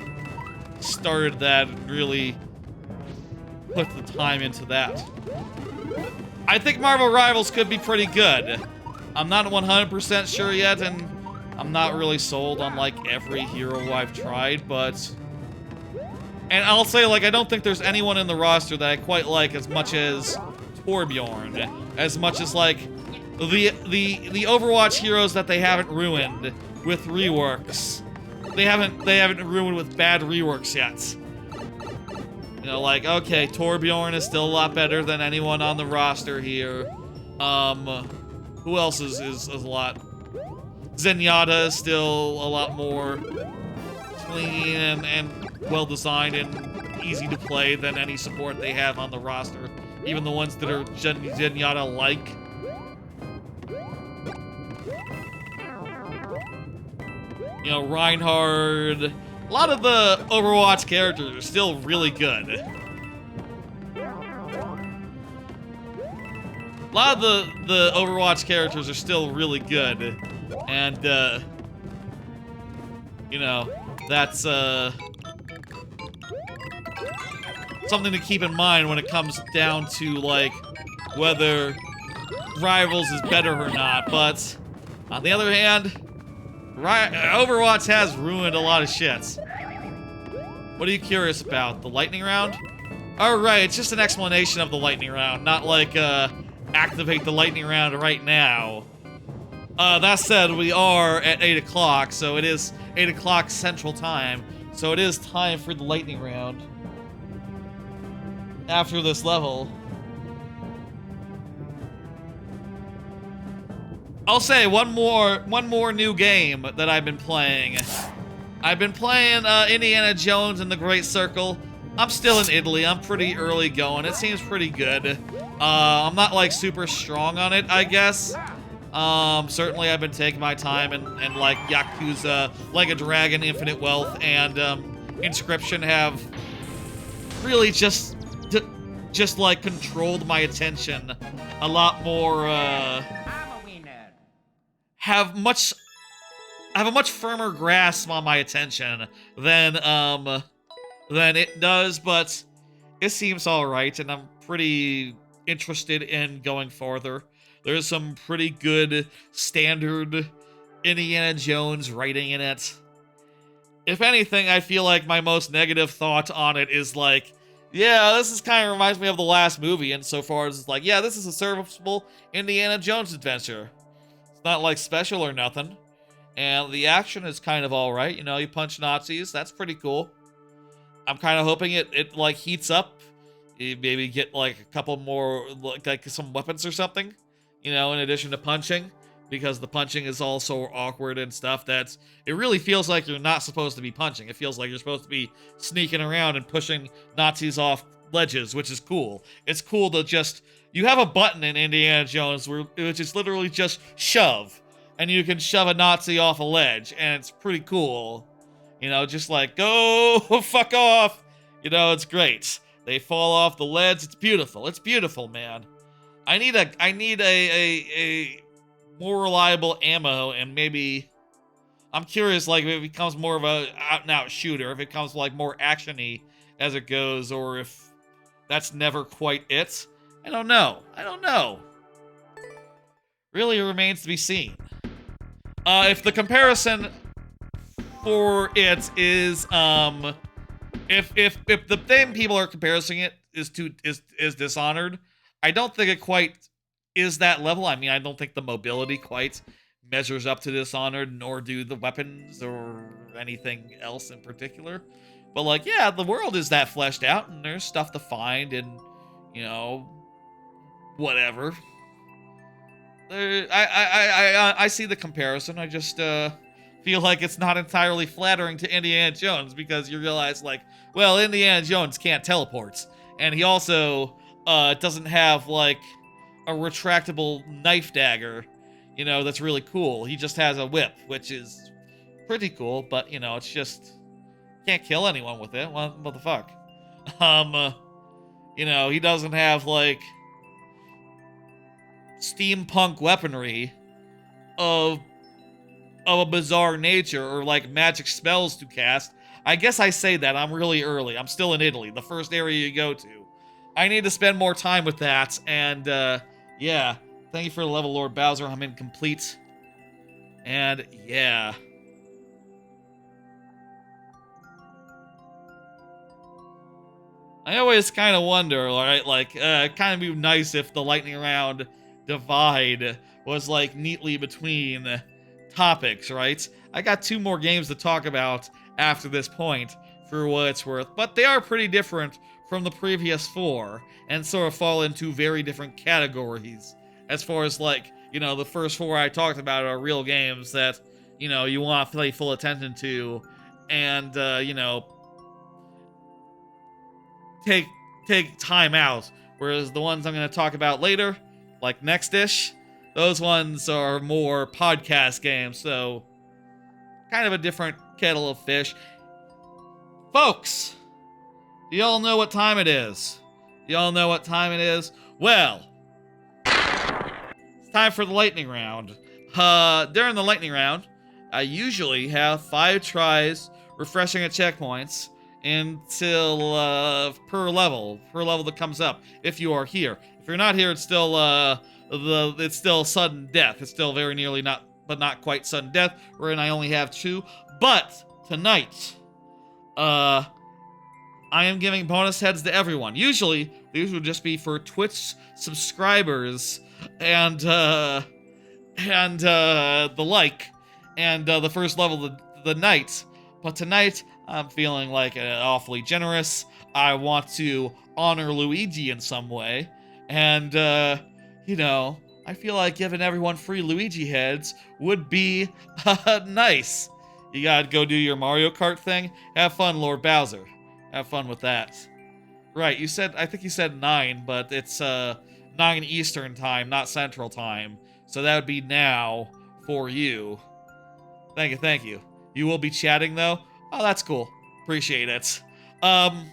started that and really put the time into that. I think Marvel Rivals could be pretty good. I'm not 100% sure yet, and I'm not really sold on like every hero I've tried, but... And I'll say, like, I don't think there's anyone in the roster that I quite like as much as Torbjorn. As much as, like, the Overwatch heroes that they haven't ruined with reworks. They haven't ruined with bad reworks yet. You know, like, okay, Torbjorn is still a lot better than anyone on the roster here. Who else is a lot? Zenyatta is still a lot more clean and well-designed and easy to play than any support they have on the roster. Even the ones that are Zenyatta-like. You know, Reinhardt. A lot of the Overwatch characters are still really good. A lot of the Overwatch characters are still really good. And, you know, that's, something to keep in mind when it comes down to, like, whether Rivals is better or not. But, on the other hand, Overwatch has ruined a lot of shit. What are you curious about? The lightning round? Oh, right, it's just an explanation of the lightning round, not like, activate the lightning round right now. That said, we are at 8 o'clock, so it is 8 o'clock Central Time, so it is time for the lightning round. After this level. I'll say one more new game that I've been playing. I've been playing Indiana Jones and the Great Circle. I'm still in Italy. I'm pretty early going. It seems pretty good. I'm not like super strong on it, I guess. Certainly I've been taking my time and like Yakuza, Like a Dragon, Infinite Wealth, and Inscryption have really just like controlled my attention a lot more. Have a much firmer grasp on my attention than it does, but it seems all right, and I'm pretty interested in going farther. There's some pretty good standard Indiana Jones writing in it. If anything, I feel like my most negative thought on it is like, yeah, this is kind of reminds me of the last movie insofar as it's like, yeah, this is a serviceable Indiana Jones adventure. It's not like special or nothing. And the action is kind of all right. You know, you punch Nazis. That's pretty cool. I'm kind of hoping it like heats up. You maybe get like a couple more, like some weapons or something, you know, in addition to punching, because the punching is all so awkward and stuff that it really feels like you're not supposed to be punching. It feels like you're supposed to be sneaking around and pushing Nazis off ledges, which is cool. It's cool to just, you have a button in Indiana Jones which is literally just shove, and you can shove a Nazi off a ledge, and it's pretty cool. You know, just like, go fuck off. You know, it's great. They fall off the ledge. It's beautiful. It's beautiful, man. I need a more reliable ammo, and maybe I'm curious, like, if it becomes more of a out-and-out shooter, if it becomes like more action-y as it goes, or if that's never quite it. I don't know. Really remains to be seen. If the comparison for it is if the thing people are comparing it is Dishonored, I don't think it quite is that level. I mean, I don't think the mobility quite measures up to Dishonored, nor do the weapons or anything else in particular. But like, yeah, the world is that fleshed out, and there's stuff to find, and you know, whatever. I see the comparison. I just feel like it's not entirely flattering to Indiana Jones because you realize, like, well, Indiana Jones can't teleport, and he also doesn't have like a retractable knife dagger, you know, that's really cool. He just has a whip, which is pretty cool, but you know, it's just can't kill anyone with it. What the fuck? You know, he doesn't have like steampunk weaponry of a bizarre nature or like magic spells to cast. I guess I say that I'm really early. I'm still in Italy, the first area you go to. I need to spend more time with that, and yeah. Thank you for the level, Lord Bowser. I'm incomplete. And yeah. I always kind of wonder, right? Like, kind of be nice if the lightning round divide was like neatly between topics, right? I got 2 more games to talk about after this point, for what it's worth, but they are pretty different from the previous 4 and sort of fall into very different categories. As far as, like, you know, the first 4 I talked about are real games that, you know, you want to pay full attention to and, you know, take time out. Whereas the ones I'm going to talk about later, like Next-ish, those ones are more podcast games, so kind of a different kettle of fish. Folks, do y'all know what time it is? Y'all know what time it is? Well, it's time for the lightning round. During the lightning round, I usually have 5 tries refreshing at checkpoints until per level that comes up. If you are here, if you're not here, it's still it's still sudden death. It's still very nearly not quite sudden death. Wherein I only have 2. But tonight, I am giving bonus heads to everyone. Usually, these would just be for Twitch subscribers and the like, and the first level of the night. But tonight, I'm feeling like awfully generous. I want to honor Luigi in some way, and you know, I feel like giving everyone free Luigi heads would be nice. You gotta go do your Mario Kart thing. Have fun, Lord Bowser. Have fun with that. Right, you said, I think you said 9, but it's 9 Eastern time, not Central time. So that would be now for you. Thank you, thank you. You will be chatting though? Oh, that's cool. Appreciate it. I'll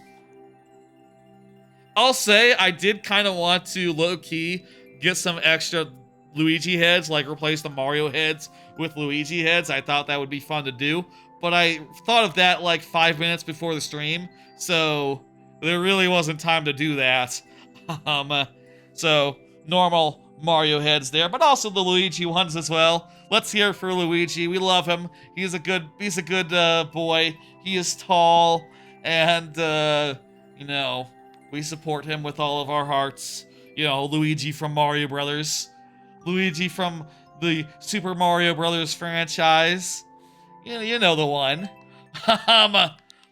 say I did kind of want to low-key get some extra Luigi heads, like replace the Mario heads with Luigi heads. I thought that would be fun to do, but I thought of that like 5 minutes before the stream, so there really wasn't time to do that. So normal Mario heads there, but also the Luigi ones as well. Let's hear it for Luigi. We love him. He's a good boy. He is tall, and you know, we support him with all of our hearts. You know, Luigi from Mario Brothers. Luigi from the Super Mario Brothers franchise. You know the one.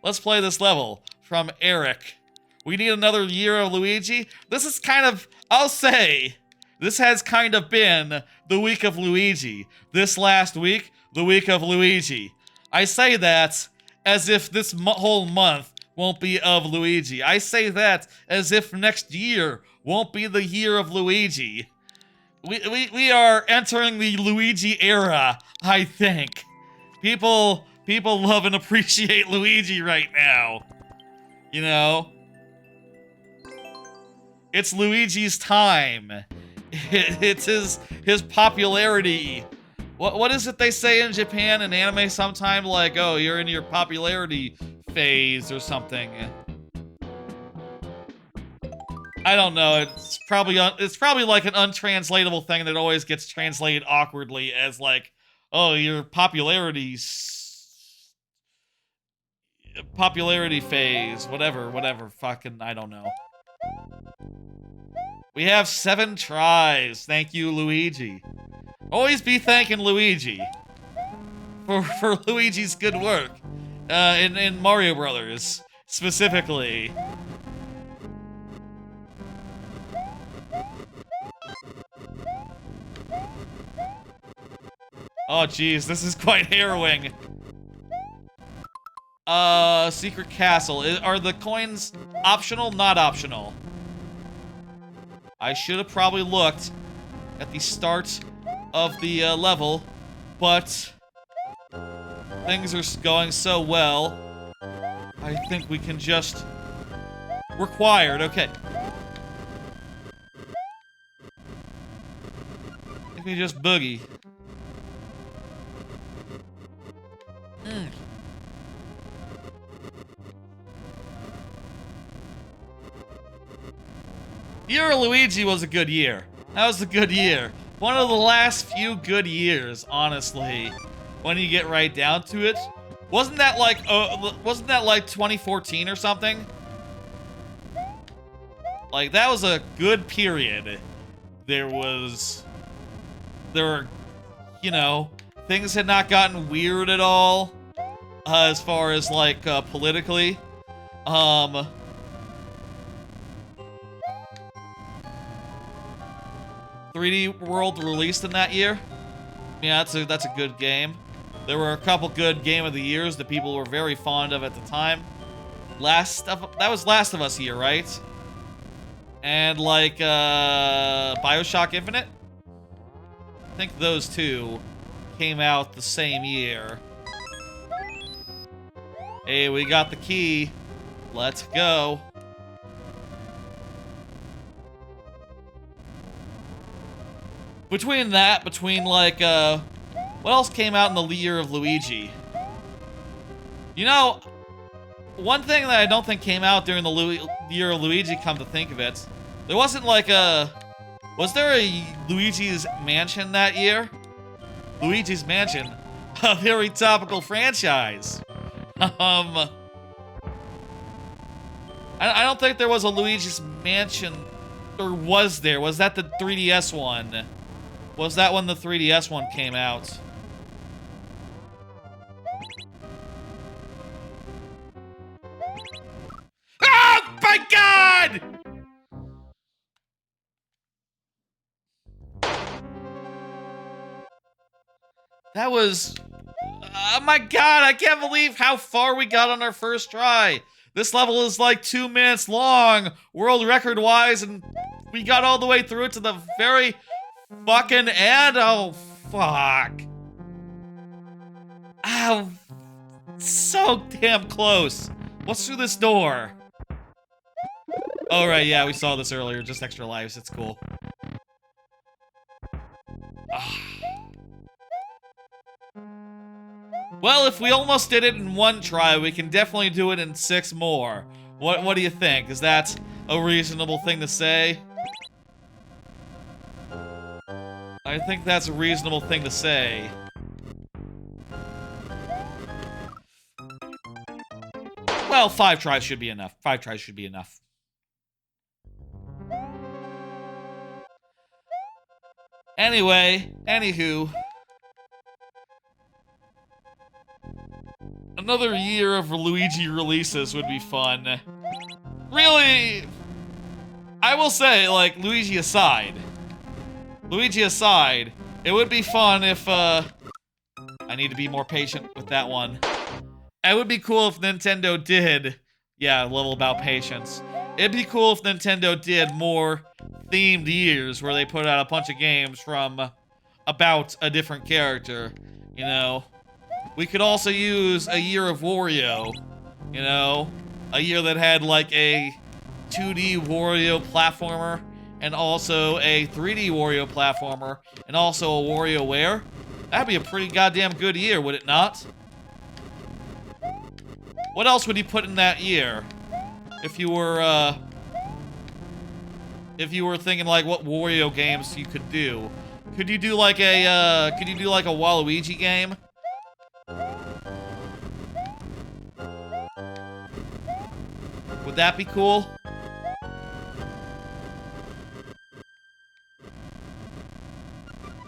Let's play this level from Eric. We need another year of Luigi. This is kind of, I'll say, this has kind of been the week of Luigi. This last week, the week of Luigi. I say that as if this whole month won't be of Luigi. I say that as if next year won't be the year of Luigi. We are entering the Luigi era, I think. People love and appreciate Luigi right now. You know? It's Luigi's time. It's his popularity. What is it they say in Japan in anime sometime? Like, oh, you're in your popularity phase or something. I don't know. It's probably like an untranslatable thing that always gets translated awkwardly as like, oh, your popularity phase, whatever. Fucking, I don't know. We have 7 tries. Thank you, Luigi. Always be thanking Luigi for Luigi's good work in Mario Brothers specifically. Oh, geez, this is quite harrowing. Secret castle. Are the coins optional? Not optional. I should have probably looked at the start of the level, but things are going so well. I think we can just... Required, okay. I think we just boogie. Year of Luigi was a good year. That was a good year. One of the last few good years, honestly. When you get right down to it. Wasn't that like 2014 or something? Like, that was a good period. There were, you know, things had not gotten weird at all. As far as, like, politically. 3D World released in that year. Yeah, that's a good game. There were a couple good Game of the Years that people were very fond of at the time. That was Last of Us year, right? And like BioShock Infinite? I think those two came out the same year. Hey, we got the key. Let's go. Between like, what else came out in the year of Luigi? You know, one thing that I don't think came out during the year of Luigi, come to think of it, there wasn't like was there a Luigi's Mansion that year? Luigi's Mansion, a very topical franchise. I don't think there was a Luigi's Mansion, or was there? Was that the 3DS one? Was that when the 3DS one came out? Oh my god! That was... Oh my god, I can't believe how far we got on our first try. This level is like 2 minutes long, world record wise, and we got all the way through it to the very fucking end. Oh, fuck. Ow. So damn close. What's through this door? Oh, right, yeah, we saw this earlier. Just extra lives, it's cool. Well, if we almost did it in 1 try, we can definitely do it in 6 more. What do you think? Is that a reasonable thing to say? I think that's a reasonable thing to say. Well, 5 tries should be enough. 5 tries should be enough. Anyway, anywho. Another year of Luigi releases would be fun. Really, I will say, like, Luigi aside, it would be fun if, I need to be more patient with that one. It would be cool if Nintendo did, yeah, level about patience. It'd be cool if Nintendo did more themed years where they put out a bunch of games from about a different character, you know? We could also use a year of Wario, you know? A year that had like a 2D Wario platformer and also a 3D Wario platformer and also a WarioWare. That'd be a pretty goddamn good year, would it not? What else would you put in that year? If you were thinking like what Wario games you could do. Could you do like a Waluigi game? Would that be cool?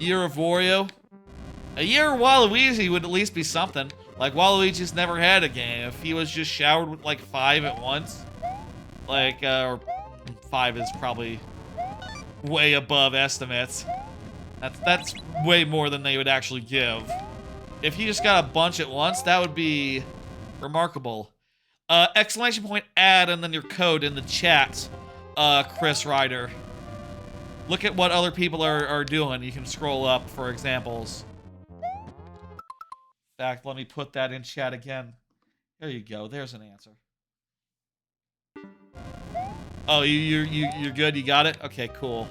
Year of Wario? A year of Waluigi would at least be something. Like, Waluigi's never had a game. If he was just showered with, like, 5 at once. Like, or 5 is probably way above estimates. That's way more than they would actually give. If he just got a bunch at once, that would be remarkable. Exclamation point add and then your code in the chat, Chris Ryder. Look at what other people are doing. You can scroll up for examples. In fact, let me put that in chat again. There you go. There's an answer. Oh, you're good? You got it? Okay, cool.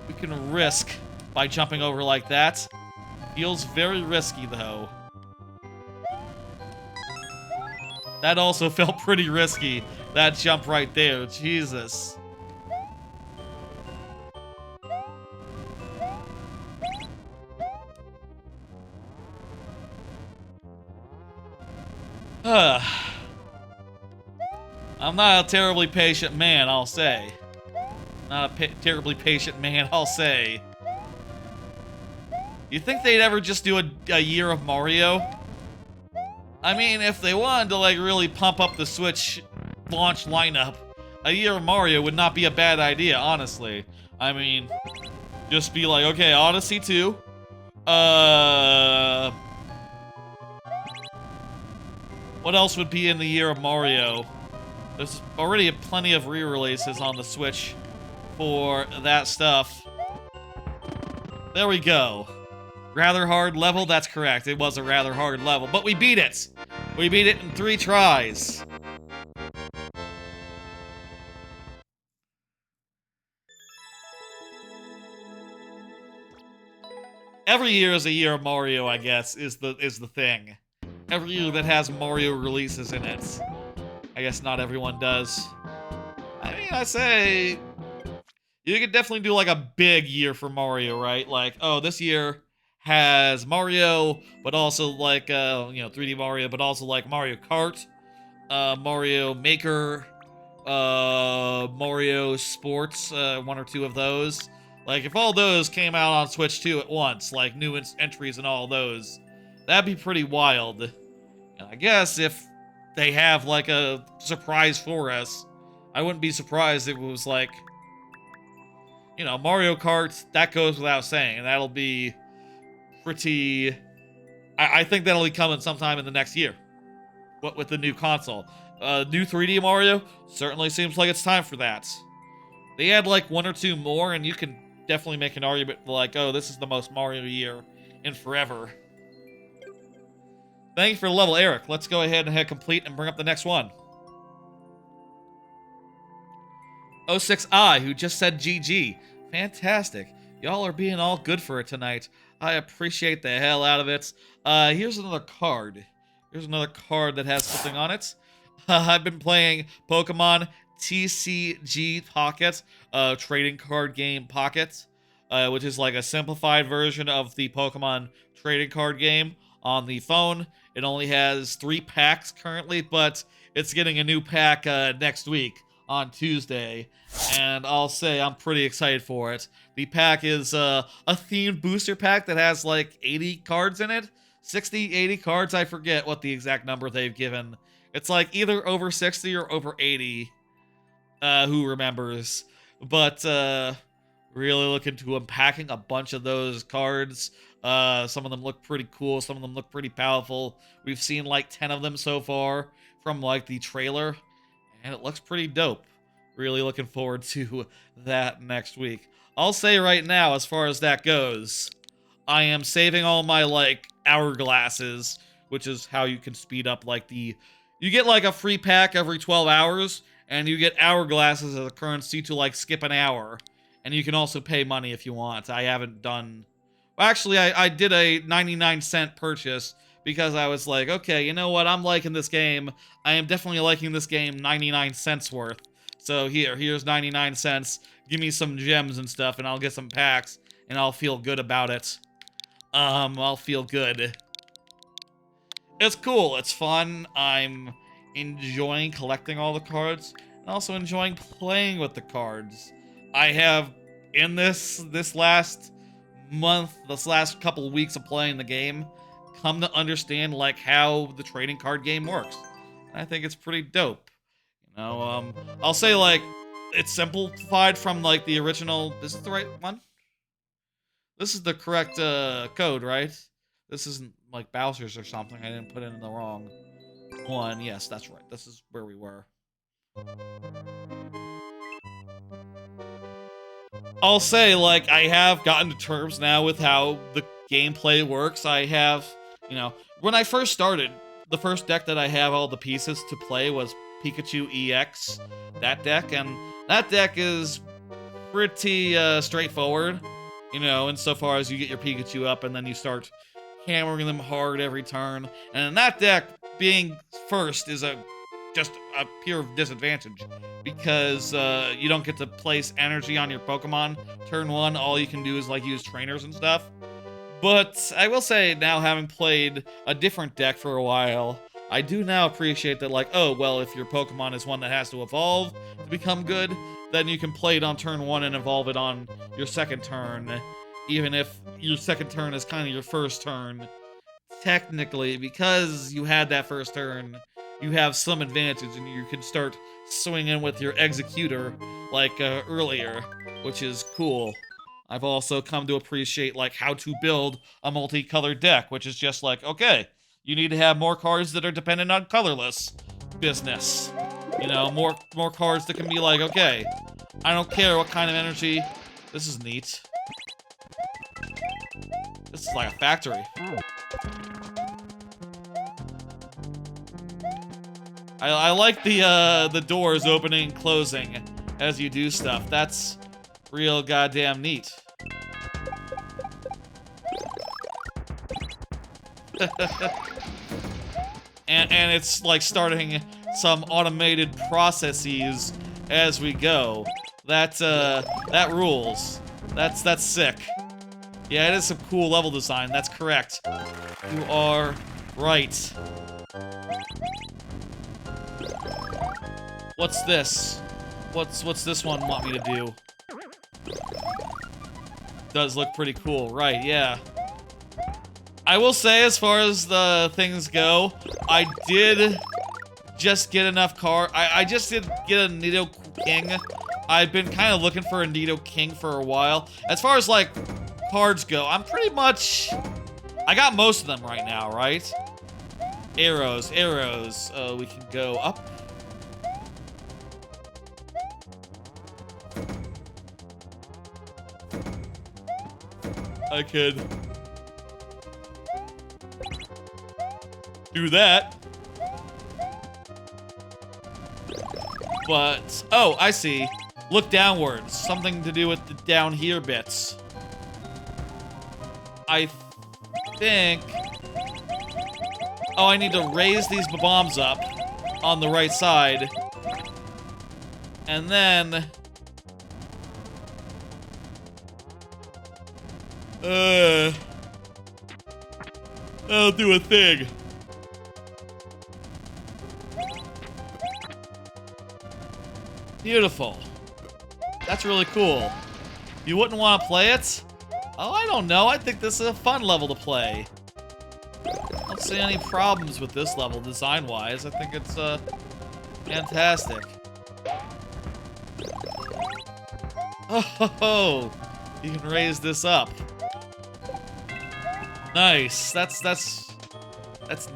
We can risk by jumping over like that. Feels very risky, though. That also felt pretty risky. That jump right there. Jesus. I'm not a terribly patient man, I'll say. Not a terribly patient man, I'll say. You think they'd ever just do a year of Mario? I mean, if they wanted to, like, really pump up the Switch launch lineup, a year of Mario would not be a bad idea, honestly. I mean, just be like, okay, Odyssey 2. What else would be in the year of Mario? There's already plenty of re-releases on the Switch for that stuff. There we go. Rather hard level? That's correct. It was a rather hard level, but we beat it! We beat it in 3 tries. Every year is a year of Mario, I guess, is the thing. Every year that has Mario releases in it. I guess not everyone does. I mean, I say you could definitely do like a big year for Mario, right? Like, oh, this year has Mario, but also like, 3D Mario, but also like Mario Kart, Mario Maker, Mario Sports, 1 or 2 of those. Like, if all those came out on Switch 2 at once, like new entries and all those, that'd be pretty wild. And I guess if they have like a surprise for us, I wouldn't be surprised if it was like, Mario Kart, that goes without saying, and that'll be pretty... I think that'll be coming sometime in the next year. What with the new console. New 3D Mario, certainly seems like it's time for that. They add like 1 or 2 more, and you can definitely make an argument like, oh, this is the most Mario year in forever. Thank you for the level, Eric. Let's go ahead and hit complete and bring up the next one. 06I, who just said GG. Fantastic. Y'all are being all good for it tonight. I appreciate the hell out of it. Here's another card. Here's another card that has something on it. I've been playing Pokemon TCG Pocket, trading card game Pocket, which is like a simplified version of the Pokemon trading card game on the phone. It only has 3 packs currently, but it's getting a new pack next week on Tuesday, and I'll say I'm pretty excited for it. The pack is a themed booster pack that has like 80 cards in it. 60, 80 cards, I forget what the exact number they've given. It's like either over 60 or over 80. Who remembers? But really looking to unpacking a bunch of those cards. Some of them look pretty cool. Some of them look pretty powerful. We've seen like 10 of them so far from like the trailer, and it looks pretty dope. Really looking forward to that next week. I'll say right now, as far as that goes, I am saving all my like hourglasses, which is how you can speed up like you get like a free pack every 12 hours, and you get hourglasses as a currency to like skip an hour. And you can also pay money if you want. I haven't done... Well, actually, I did a 99-cent purchase because I was like, okay, you know what? I'm liking this game. I am definitely liking this game 99 cents worth. So here's 99 cents. Give me some gems and stuff, and I'll get some packs, and I'll feel good about it. I'll feel good. It's cool. It's fun. I'm enjoying collecting all the cards, and also enjoying playing with the cards. I have, in this last month, this last couple of weeks of playing the game, come to understand like how the trading card game works. And I think it's pretty dope. No, I'll say, like, it's simplified from, like, the original... Is it the right one? This is the correct, code, right? This isn't, like, Bowser's or something. I didn't put in the wrong one. Yes, that's right. This is where we were. I'll say, like, I have gotten to terms now with how the gameplay works. I have, you know, when I first started, the first deck that I have all the pieces to play was Pikachu EX, that deck, and that deck is pretty straightforward, you know, insofar as you get your Pikachu up and then you start hammering them hard every turn. And in that deck, being first is just a pure disadvantage because you don't get to place energy on your Pokemon. Turn 1, all you can do is like use trainers and stuff. But I will say, now having played a different deck for a while, I do now appreciate that, like, oh, well, if your Pokemon is one that has to evolve to become good, then you can play it on turn 1 and evolve it on your second turn, even if your second turn is kind of your first turn. Technically, because you had that first turn, you have some advantage, and you can start swinging with your Executor like earlier, which is cool. I've also come to appreciate like how to build a multicolored deck, which is just like, okay, you need to have more cards that are dependent on colorless business. You know, more cards that can be like, okay, I don't care what kind of energy. This is neat. This is like a factory. I like the doors opening and closing as you do stuff. That's real goddamn neat. and it's like starting some automated processes as we go. That rules. That's sick. Yeah, it is some cool level design. That's correct. You are right. What's this? What's this one want me to do? Does look pretty cool, right? Yeah. I will say, as far as the things go, I did just get enough I just did get a Nido King. I've been kind of looking for a Nido King for a while. As far as like cards go, I'm pretty much... I got most of them right now, right? Arrows. We can go up. I could do that. But, oh, I see. Look downwards. Something to do with the down here bits. I think... Oh, I need to raise these bombs up on the right side. And then... I'll do a thing. Beautiful. That's really cool. You wouldn't want to play it? Oh, I don't know. I think this is a fun level to play. I don't see any problems with this level design-wise. I think it's fantastic. Oh, you can raise this up. Nice. That's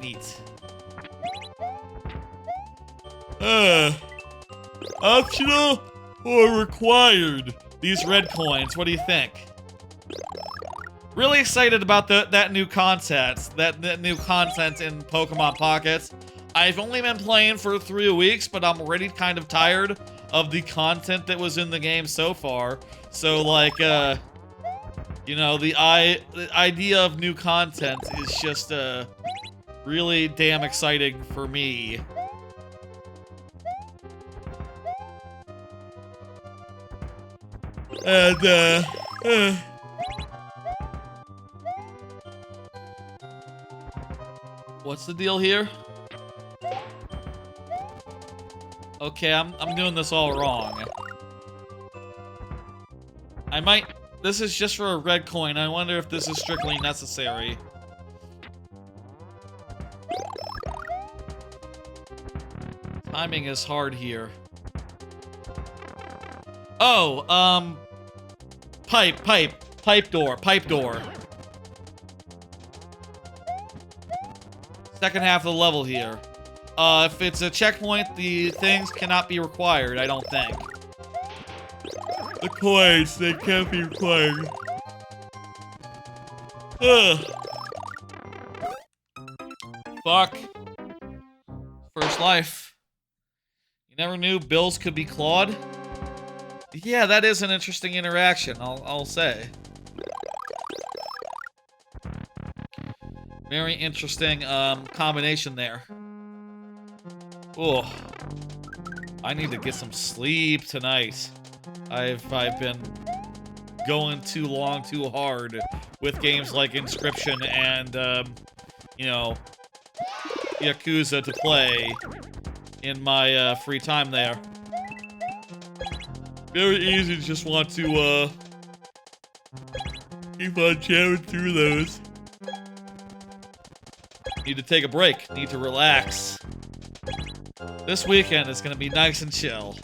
neat. Optional or required? These red coins. What do you think? Really excited about that new content. That new content in Pokemon Pocket. I've only been playing for 3 weeks, but I'm already kind of tired of the content that was in the game so far. So like, you know, the idea of new content is just really damn exciting for me. And what's the deal here? Okay, I'm doing this all wrong. I might... This is just for a red coin. I wonder if this is strictly necessary. Timing is hard here. Oh, pipe door. Second half of the level here. If it's a checkpoint, the things cannot be required, I don't think. The coins, they can't be required. Ugh. Fuck. First life. You never knew bills could be clawed? Yeah, that is an interesting interaction, I'll say. Very interesting combination there. Oh, I need to get some sleep tonight. I've been going too long, too hard with games like Inscryption and you know, Yakuza to play in my free time there. Very easy to just want to keep on jamming through those. Need to take a break. Need to relax. This weekend is gonna be nice and chill.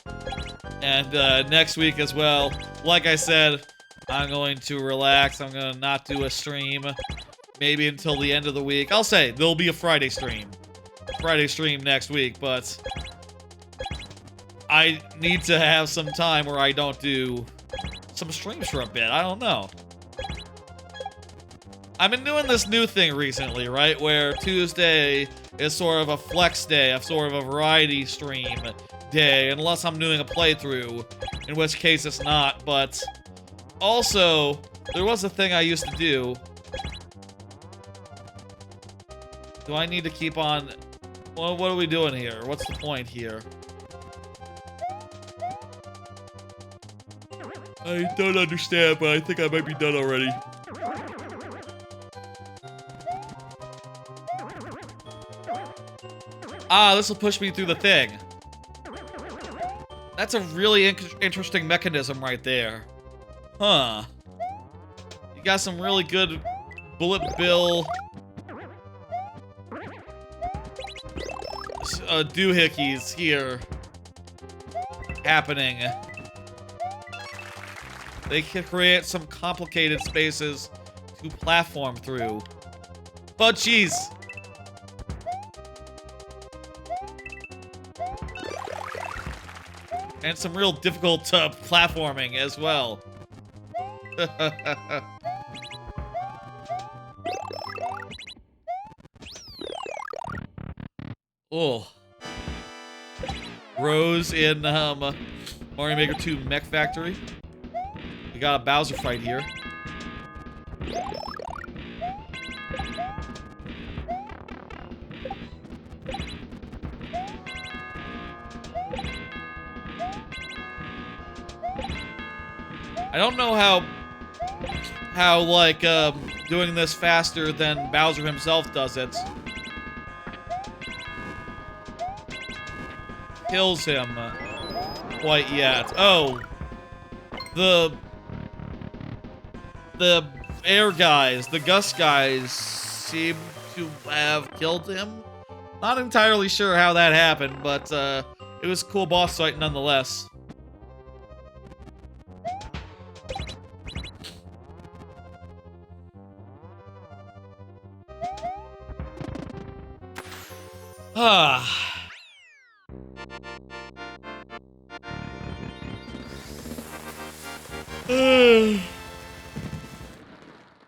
And next week as well. Like I said, I'm going to relax. I'm gonna not do a stream. Maybe until the end of the week. I'll say there'll be a Friday stream. Friday stream next week, but I need to have some time where I don't do some streams for a bit. I don't know. I've been doing this new thing recently, right? Where Tuesday is sort of a flex day, a sort of a variety stream day, unless I'm doing a playthrough, in which case it's not. But also, there was a thing I used to do. Do I need to keep on... Well, what are we doing here? What's the point here? I don't understand, but I think I might be done already. Ah, this will push me through the thing. That's a really interesting mechanism right there. Huh. You got some really good bullet bill doohickeys here happening. They can create some complicated spaces to platform through. But jeez. And some real difficult platforming as well. Oh. Rose in Mario Maker 2 Mech Factory. We got a Bowser fight here. I don't know how like doing this faster than Bowser himself does it kills him quite yet. Oh, the air guys, the gust guys seem to have killed him. Not entirely sure how that happened, but it was a cool boss fight nonetheless. Ah.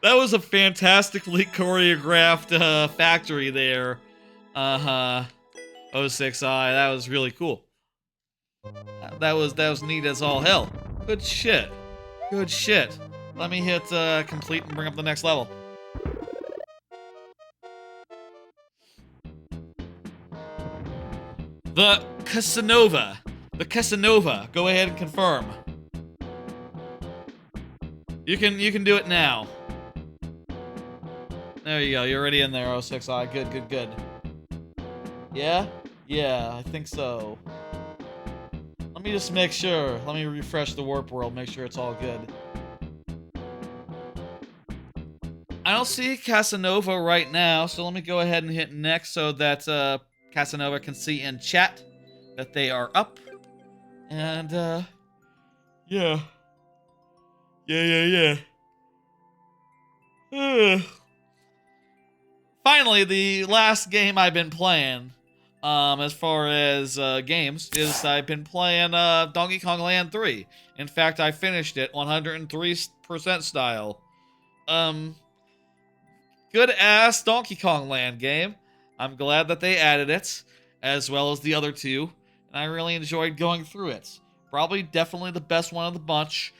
That was a fantastically choreographed factory there. Uh-huh. 06i, that was really cool. That was neat as all hell. Good shit. Good shit. Let me hit complete and bring up the next level. The Casanova. The Casanova. Go ahead and confirm. You can do it now. There you go. You're already in there, 06i. Good, good, good. Yeah? Yeah, I think so. Let me just make sure. Let me refresh the warp world, make sure it's all good. I don't see Casanova right now, so let me go ahead and hit next so that Casanova can see in chat that they are up. And, yeah. Yeah. Finally, the last game I've been playing, as far as games, is I've been playing Donkey Kong Land 3. In fact, I finished it 103% style. Good ass Donkey Kong Land game. I'm glad that they added it, as well as the other two, and I really enjoyed going through it. Probably definitely the best one of the bunch.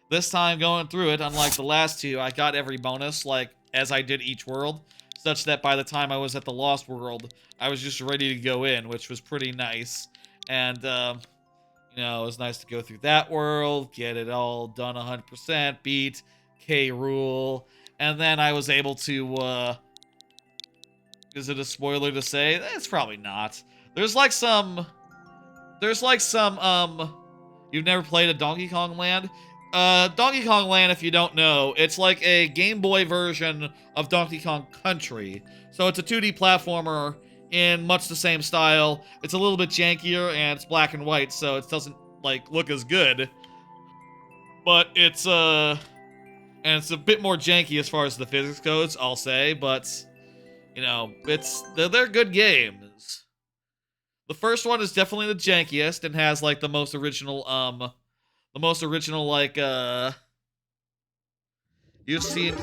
This time going through it, unlike the last two, I got every bonus, like, as I did each world, such that by the time I was at the Lost World, I was just ready to go in, which was pretty nice. And, you know, it was nice to go through that world, get it all done 100%, beat K. Rool, and then I was able to, is it a spoiler to say? It's probably not. There's like some, you've never played a Donkey Kong Land? Donkey Kong Land, if you don't know, it's like a Game Boy version of Donkey Kong Country. So it's a 2D platformer in much the same style. It's a little bit jankier, and it's black and white, so it doesn't, like, look as good. But it's, and it's a bit more janky as far as the physics goes, I'll say, but, you know, they're good games. The first one is definitely the jankiest and has, like, the most original, like, you've seen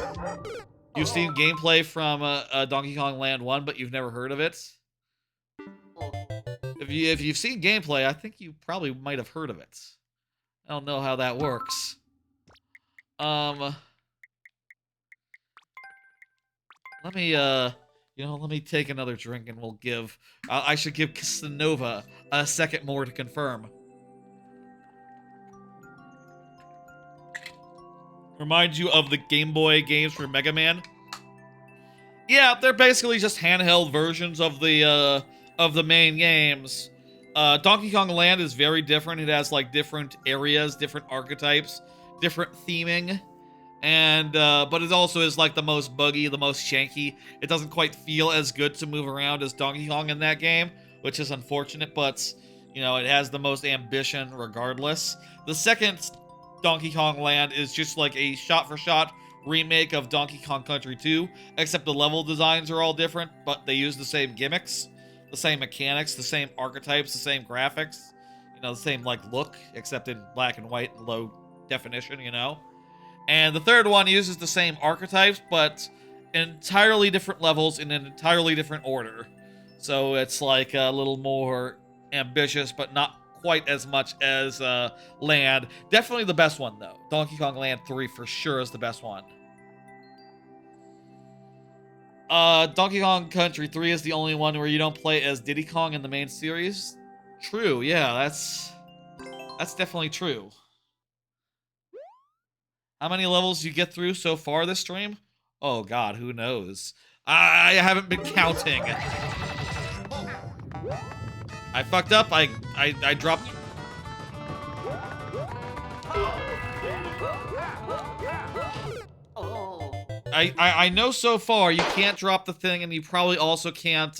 gameplay from, Donkey Kong Land 1, but you've never heard of it. If you've seen gameplay, I think you probably might have heard of it. I don't know how that works. Let me, let me take another drink and we'll give, I should give Casanova a second more to confirm. Remind you of the Game Boy games for Mega Man? Yeah, they're basically just handheld versions of the main games. Donkey Kong Land is very different. It has, like, different areas, different archetypes, different theming. And, but it also is, like, the most buggy, the most shanky. It doesn't quite feel as good to move around as Donkey Kong in that game, which is unfortunate, but, you know, it has the most ambition regardless. The second Donkey Kong Land is just like a shot-for-shot remake of Donkey Kong Country 2, except the level designs are all different, but they use the same gimmicks, the same mechanics, the same archetypes, the same graphics, you know, the same, like, look, except in black and white and low definition, you know? And the third one uses the same archetypes, but entirely different levels in an entirely different order. So it's, like, a little more ambitious, but not quite as much as Land. Definitely the best one, though. Donkey Kong Land 3 for sure is the best one. Donkey Kong Country 3 is the only one where you don't play as Diddy Kong in the main series. True, yeah, that's definitely true. How many levels you get through so far this stream? Oh god, who knows? I haven't been counting. I fucked up. I dropped. I know so far you can't drop the thing, and you probably also can't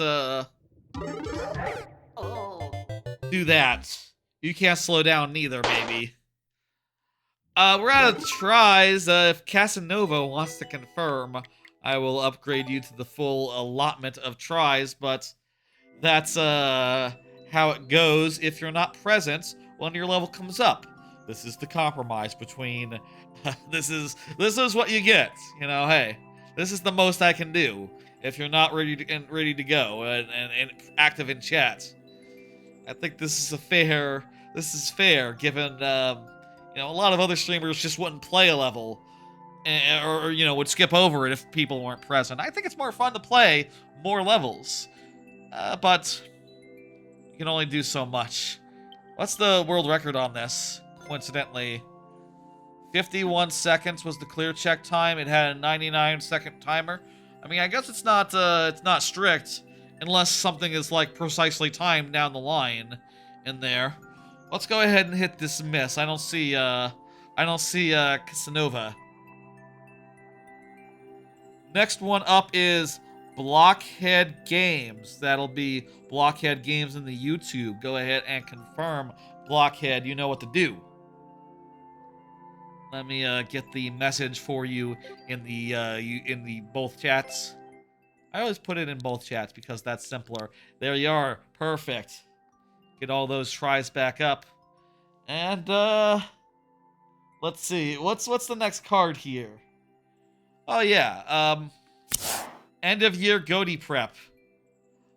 do that. You can't slow down neither, maybe. We're out of tries. If Casanova wants to confirm, I will upgrade you to the full allotment of tries, but that's how it goes if you're not present when your level comes up. This is the compromise between this is what you get, you know. Hey, this is the most I can do if you're not ready to go and active in chat. I think this is fair given you know, a lot of other streamers just wouldn't play a level or you know, would skip over it if people weren't present. I think it's more fun to play more levels. But you can only do so much. What's the world record on this? Coincidentally, 51 seconds was the clear check time. It had a 99-second timer. I mean, I guess it's not strict unless something is, like, precisely timed down the line in there. Let's go ahead and hit dismiss. I don't see Casanova. Next one up is Blockhead Games. That'll be Blockhead Games in the YouTube. Go ahead and confirm, Blockhead. You know what to do. Let me get the message for you in the both chats. I always put it in both chats because that's simpler. There you are. Perfect. Get all those tries back up. And let's see. What's the next card here? Oh yeah. End of year goatee prep.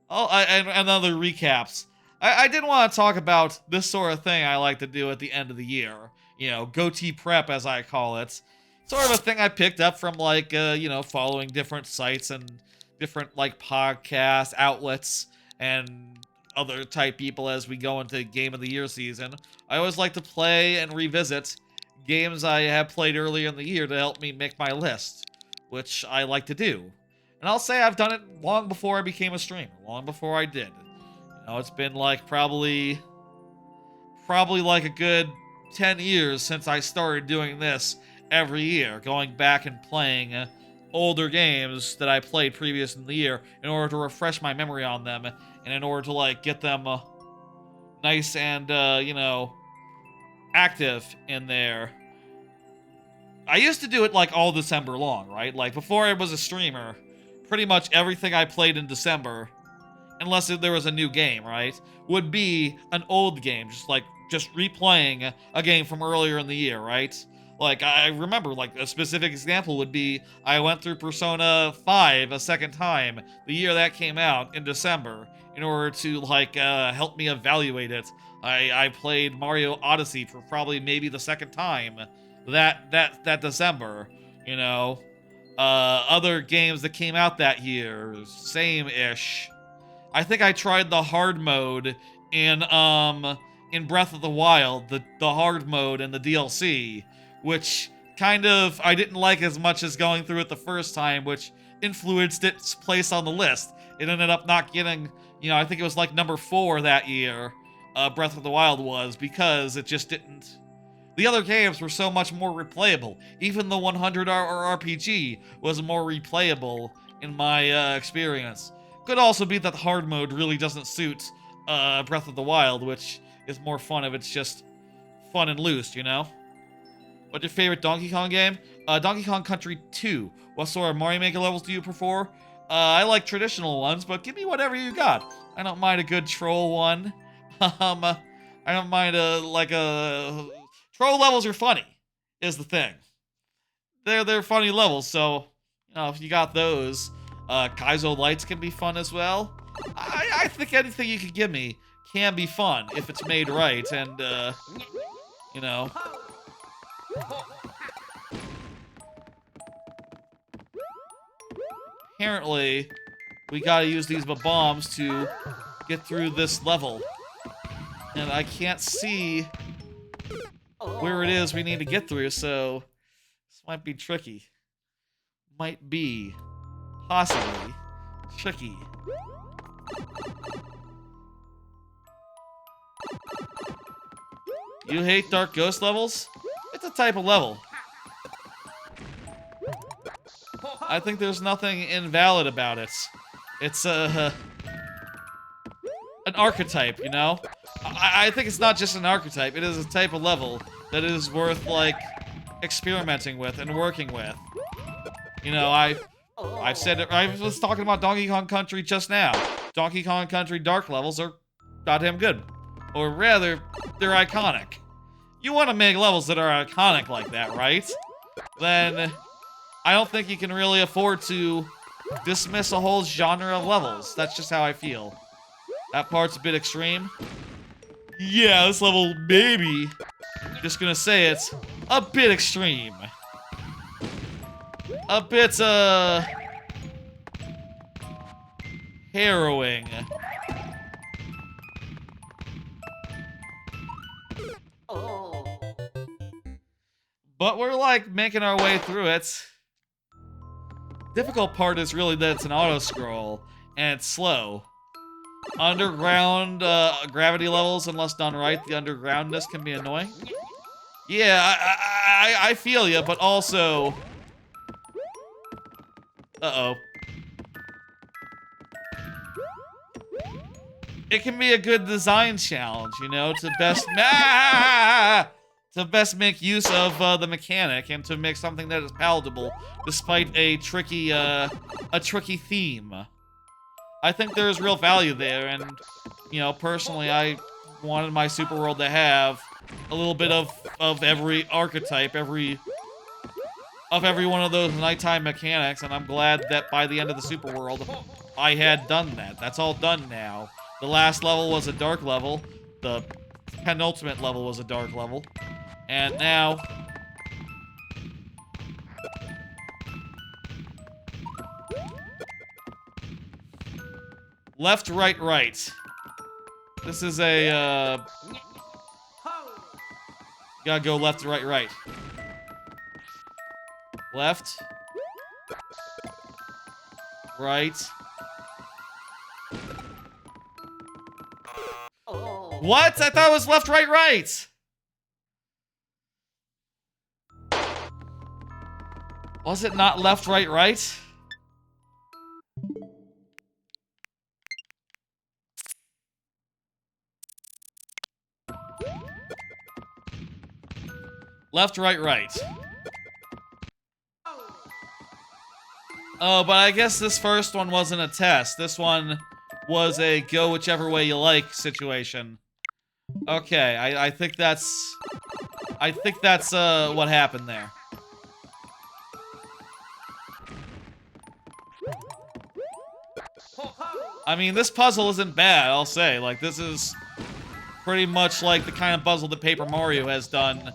Oh, and other recaps. I did want to talk about this sort of thing I like to do at the end of the year. You know, goatee prep, as I call it. Sort of a thing I picked up from, like, you know, following different sites and different, like, podcast outlets and other type people as we go into Game of the Year season. I always like to play and revisit games I have played earlier in the year to help me make my list, which I like to do. And I'll say I've done it long before I became a streamer, long before I did. You know, it's been like probably like a good 10 years since I started doing this every year, going back and playing older games that I played previous in the year in order to refresh my memory on them and in order to, like, get them nice and, you know, active in there. I used to do it, like, all December long, right? Like, before I was a streamer, pretty much everything I played in December, unless there was a new game, right, would be an old game, just replaying a game from earlier in the year, right? Like, I remember, like, a specific example would be I went through Persona 5 a second time the year that came out in December in order to, like, help me evaluate it. I played Mario Odyssey for probably maybe the second time that December, you know. Other games that came out that year, same-ish. I think I tried the hard mode in Breath of the Wild, the hard mode and the DLC, which kind of I didn't like as much as going through it the first time, which influenced its place on the list. It ended up not getting, you know, I think it was like number 4 that year, Breath of the Wild was, because it just didn't. The other games were so much more replayable. Even the 100-hour RPG was more replayable in my experience. Could also be that the hard mode really doesn't suit Breath of the Wild, which is more fun if it's just fun and loose, you know? What's your favorite Donkey Kong game? Donkey Kong Country 2. What sort of Mario Maker levels do you prefer? I like traditional ones, but give me whatever you got. I don't mind a good troll one. I don't mind troll levels are funny, is the thing. They're funny levels, so, you know, if you got those, Kaizo Lights can be fun as well. I think anything you could give me can be fun if it's made right, and, you know. Apparently, we gotta use these bombs to get through this level. And I can't see where it is we need to get through, so this might be tricky. Might be, possibly, tricky. You hate Dark Ghost levels? It's a type of level. I think there's nothing invalid about it. It's an archetype, you know? I think it's not just an archetype, it is a type of level that is worth, like, experimenting with and working with. You know, I've said it, I was talking about Donkey Kong Country just now. Donkey Kong Country Dark levels are goddamn good. Or rather, they're iconic. You want to make levels that are iconic like that, right? Then I don't think you can really afford to dismiss a whole genre of levels. That's just how I feel. That part's a bit extreme. Yeah, this level, maybe. Just gonna say it's a bit extreme. A bit, harrowing. But we're, like, making our way through it. Difficult part is really that it's an auto-scroll, and it's slow. Underground, gravity levels, unless done right, the undergroundness can be annoying. Yeah, I feel ya, but also... Uh-oh. it can be a good design challenge, you know, to best make use of the mechanic and to make something that is palatable despite a tricky theme. I think there is real value there, and you know, personally, I wanted my Super World to have a little bit of every archetype, every one of those nighttime mechanics, and I'm glad that by the end of the Super World, I had done that. That's all done now. The last level was a dark level. The penultimate level was a dark level. And now... left, right, right. This is a, gotta go left, right, right. Left. Right. What? I thought it was left, right, right! Was it not left, right, right? Left, right, right. Oh, but I guess this first one wasn't a test. This one was a go whichever way you like situation. Okay, I think that's... what happened there. I mean, this puzzle isn't bad, I'll say. Like, this is pretty much like the kind of puzzle that Paper Mario has done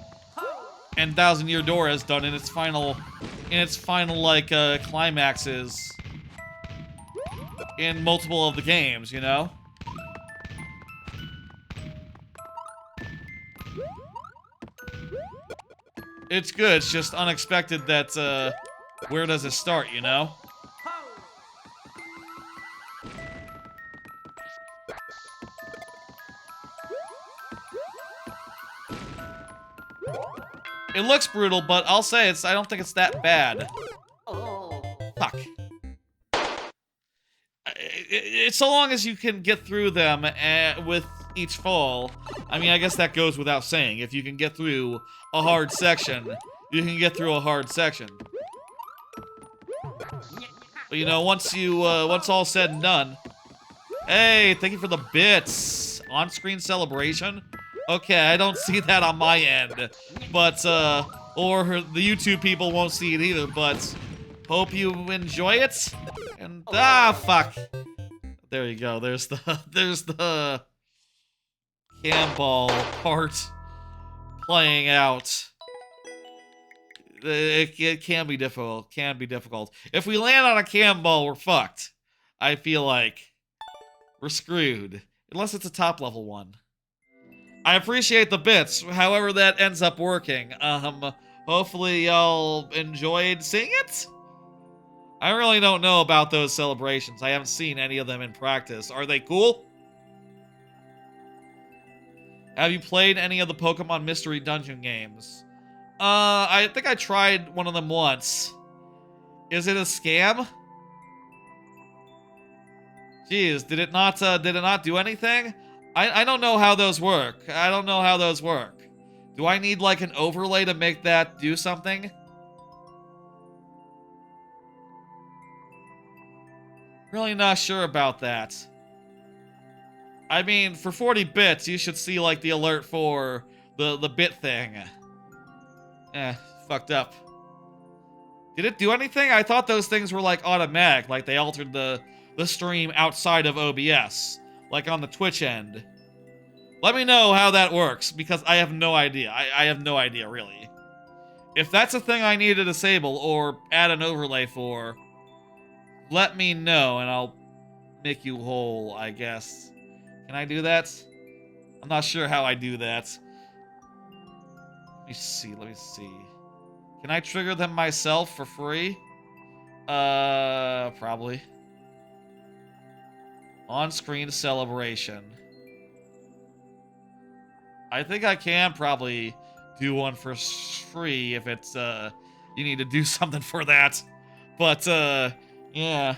and Thousand Year Door has done in its final, like, climaxes in multiple of the games, you know? It's good, it's just unexpected that, where does it start, you know? It looks brutal, but I'll say I don't think it's that bad. Fuck. It's so long as you can get through them with each fall. I mean, I guess that goes without saying. If you can get through a hard section, you can get through a hard section. But you know, once all said and done. Hey, thank you for the bits. On-screen celebration? Okay, I don't see that on my end. But, or the YouTube people won't see it either, but hope you enjoy it. And, fuck. There you go, there's the cam ball part playing out. It can be difficult, If we land on a cam ball, we're fucked. I feel like we're screwed. Unless it's a top level one. I appreciate the bits, however that ends up working. Hopefully y'all enjoyed seeing it? I really don't know about those celebrations. I haven't seen any of them in practice. Are they cool? Have you played any of the Pokemon Mystery Dungeon games? I think I tried one of them once. Is it a scam? Jeez, did it not do anything? I don't know how those work. I don't know how those work. Do I need, like, an overlay to make that do something? Really not sure about that. I mean, for 40 bits, you should see, like, the alert for the bit thing. Fucked up. Did it do anything? I thought those things were, like, automatic. Like, they altered the stream outside of OBS. Like, on the Twitch end. Let me know how that works, because I have no idea. I have no idea, really. If that's a thing I need to disable or add an overlay for, let me know, and I'll make you whole, I guess. Can I do that? I'm not sure how I do that. Let me see. Can I trigger them myself for free? Probably. On-screen celebration. I think I can probably do one for free if it's, you need to do something for that. But, yeah.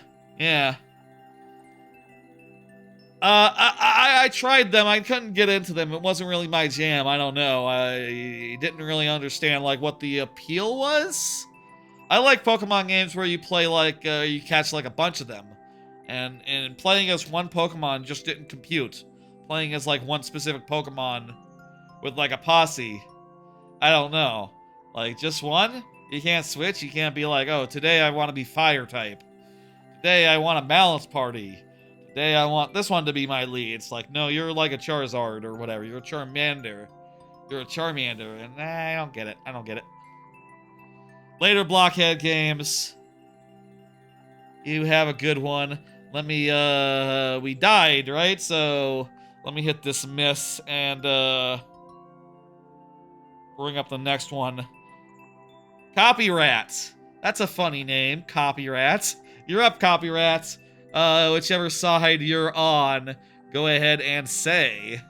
I tried them. I couldn't get into them. It wasn't really my jam. I don't know. I didn't really understand like what the appeal was. I like Pokemon games where you play like you catch like a bunch of them, and playing as one Pokemon just didn't compute. Playing as like one specific Pokemon with like a posse, I don't know. Like just one? You can't switch. You can't be like, oh, today I want to be fire type. Today I want a balance party. Today I want this one to be my lead. It's like, no, you're like a Charizard or whatever. You're a Charmander. You're a Charmander, and I don't get it. I don't get it. Later blockhead games. You have a good one. Let me, we died, right? So, let me hit dismiss and, bring up the next one. Copyrat. That's a funny name, Copyrat. You're up, Copyrat. Whichever side you're on, go ahead and say.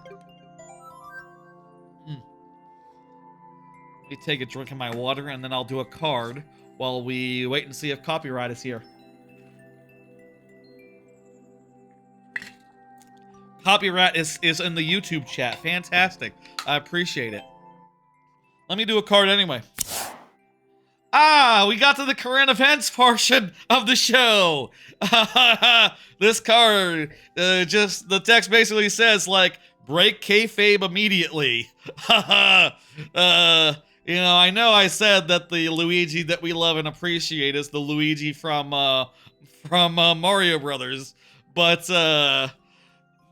Let me take a drink of my water, and then I'll do a card while we wait and see if Copyright is here. Copyright is in the YouTube chat. Fantastic. I appreciate it. Let me do a card anyway. Ah, we got to the current events portion of the show. This card, just the text basically says like, break kayfabe immediately. You know I said that the Luigi that we love and appreciate is the Luigi from Mario Brothers, but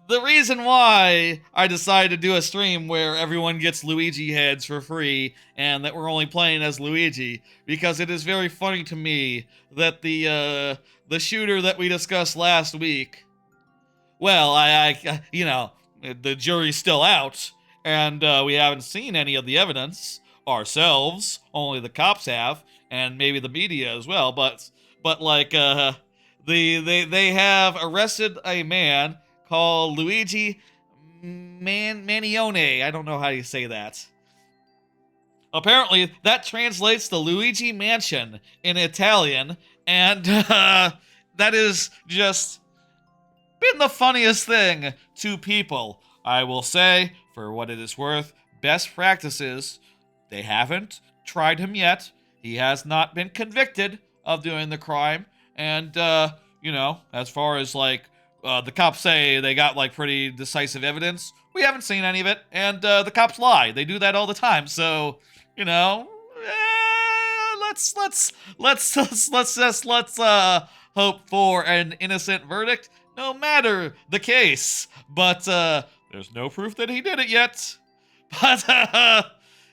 the reason why I decided to do a stream where everyone gets Luigi heads for free and that we're only playing as Luigi, because it is very funny to me that the shooter that we discussed last week, well, I you know, the jury's still out, and we haven't seen any of the evidence ourselves. Only the cops have, and maybe the media as well. But like they have arrested a man called Luigi Manione. I don't know how you say that. Apparently, that translates to Luigi Mansion in Italian, and that is just been the funniest thing to people. I will say, for what it is worth, best practices, they haven't tried him yet. He has not been convicted of doing the crime, and, you know, as far as, like, the cops say they got, like, pretty decisive evidence, we haven't seen any of it, and the cops lie. They do that all the time, so, you know, let's hope for an innocent verdict, no matter the case. But there's no proof that he did it yet. But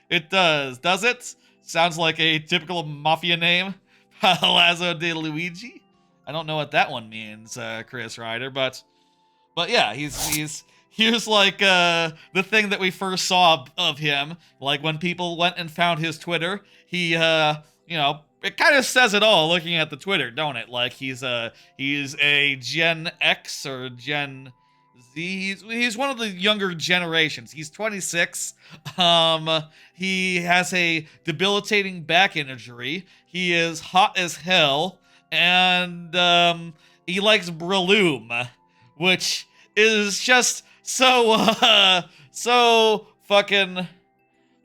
it does it? Sounds like a typical mafia name, Palazzo de Luigi. I don't know what that one means, Chris Ryder, but yeah, here's like the thing that we first saw of him. Like when people went and found his Twitter, he you know, it kind of says it all looking at the Twitter, don't it? Like he's a Gen X or Gen Z. He's one of the younger generations. He's 26. He has a debilitating back injury. He is hot as hell. And he likes Breloom, which is just so so fucking.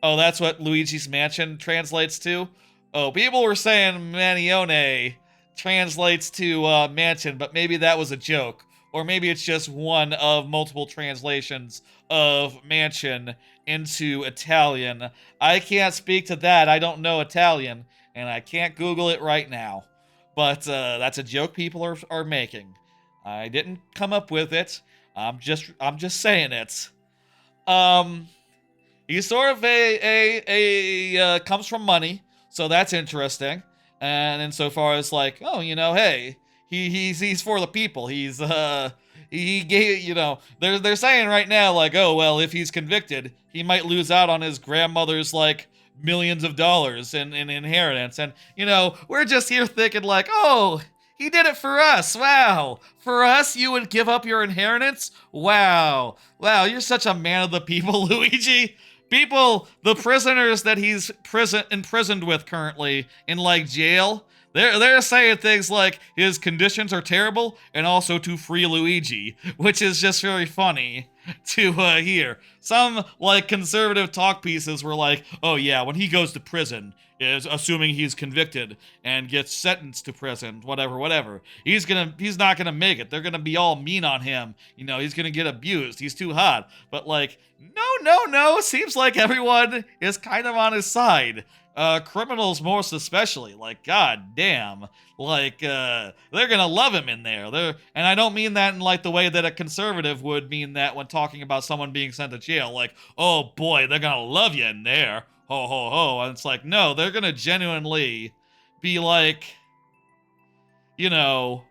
Oh, that's what Luigi's Mansion translates to. Oh, people were saying Manione translates to mansion, but maybe that was a joke, or maybe it's just one of multiple translations of mansion into Italian. I can't speak to that. I don't know Italian, and I can't Google it right now. But that's a joke people are making. I didn't come up with it. I'm just saying it. He's sort of a comes from money, so that's interesting. And insofar as like, oh, you know, hey, he's for the people. He gave, you know, they're saying right now like, oh well, if he's convicted, he might lose out on his grandmother's like millions of dollars in inheritance. And, you know, we're just here thinking like, oh, he did it for us. Wow. For us, you would give up your inheritance? Wow. Wow, you're such a man of the people, Luigi. People, the prisoners that he's imprisoned with currently in, like, jail, They're saying things like his conditions are terrible and also to free Luigi, which is just very funny to hear. Some like conservative talk pieces were like, oh yeah, when he goes to prison, is assuming he's convicted and gets sentenced to prison, whatever. He's not gonna make it. They're gonna be all mean on him. You know, he's gonna get abused. He's too hot. But like, no. Seems like everyone is kind of on his side. Criminals most especially, like, god damn, like, they're gonna love him in there. And I don't mean that in, like, the way that a conservative would mean that when talking about someone being sent to jail, like, oh boy, they're gonna love you in there, ho ho ho, and it's like, no, they're gonna genuinely be like, you know,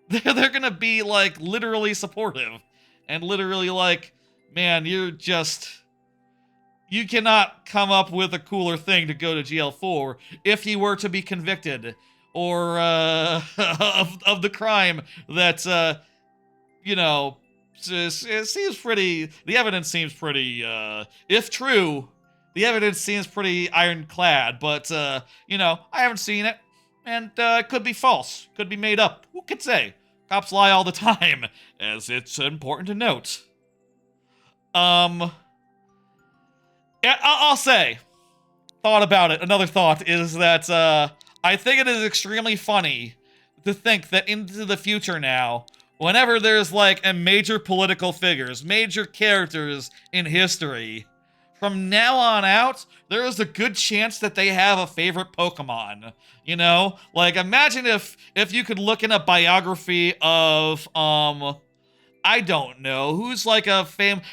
they're gonna be, like, literally supportive, and literally like, man, you cannot come up with a cooler thing to go to jail for if he were to be convicted or of the crime that you know, it seems pretty. The evidence seems pretty. If true, the evidence seems pretty ironclad. But you know, I haven't seen it, and it could be false, could be made up. Who could say? Cops lie all the time, as it's important to note. Yeah, I'll say, thought about it. Another thought is that I think it is extremely funny to think that into the future now, whenever there's like a major political figures, major characters in history, from now on out, there is a good chance that they have a favorite Pokemon. You know, like imagine if you could look in a biography of I don't know, who's like a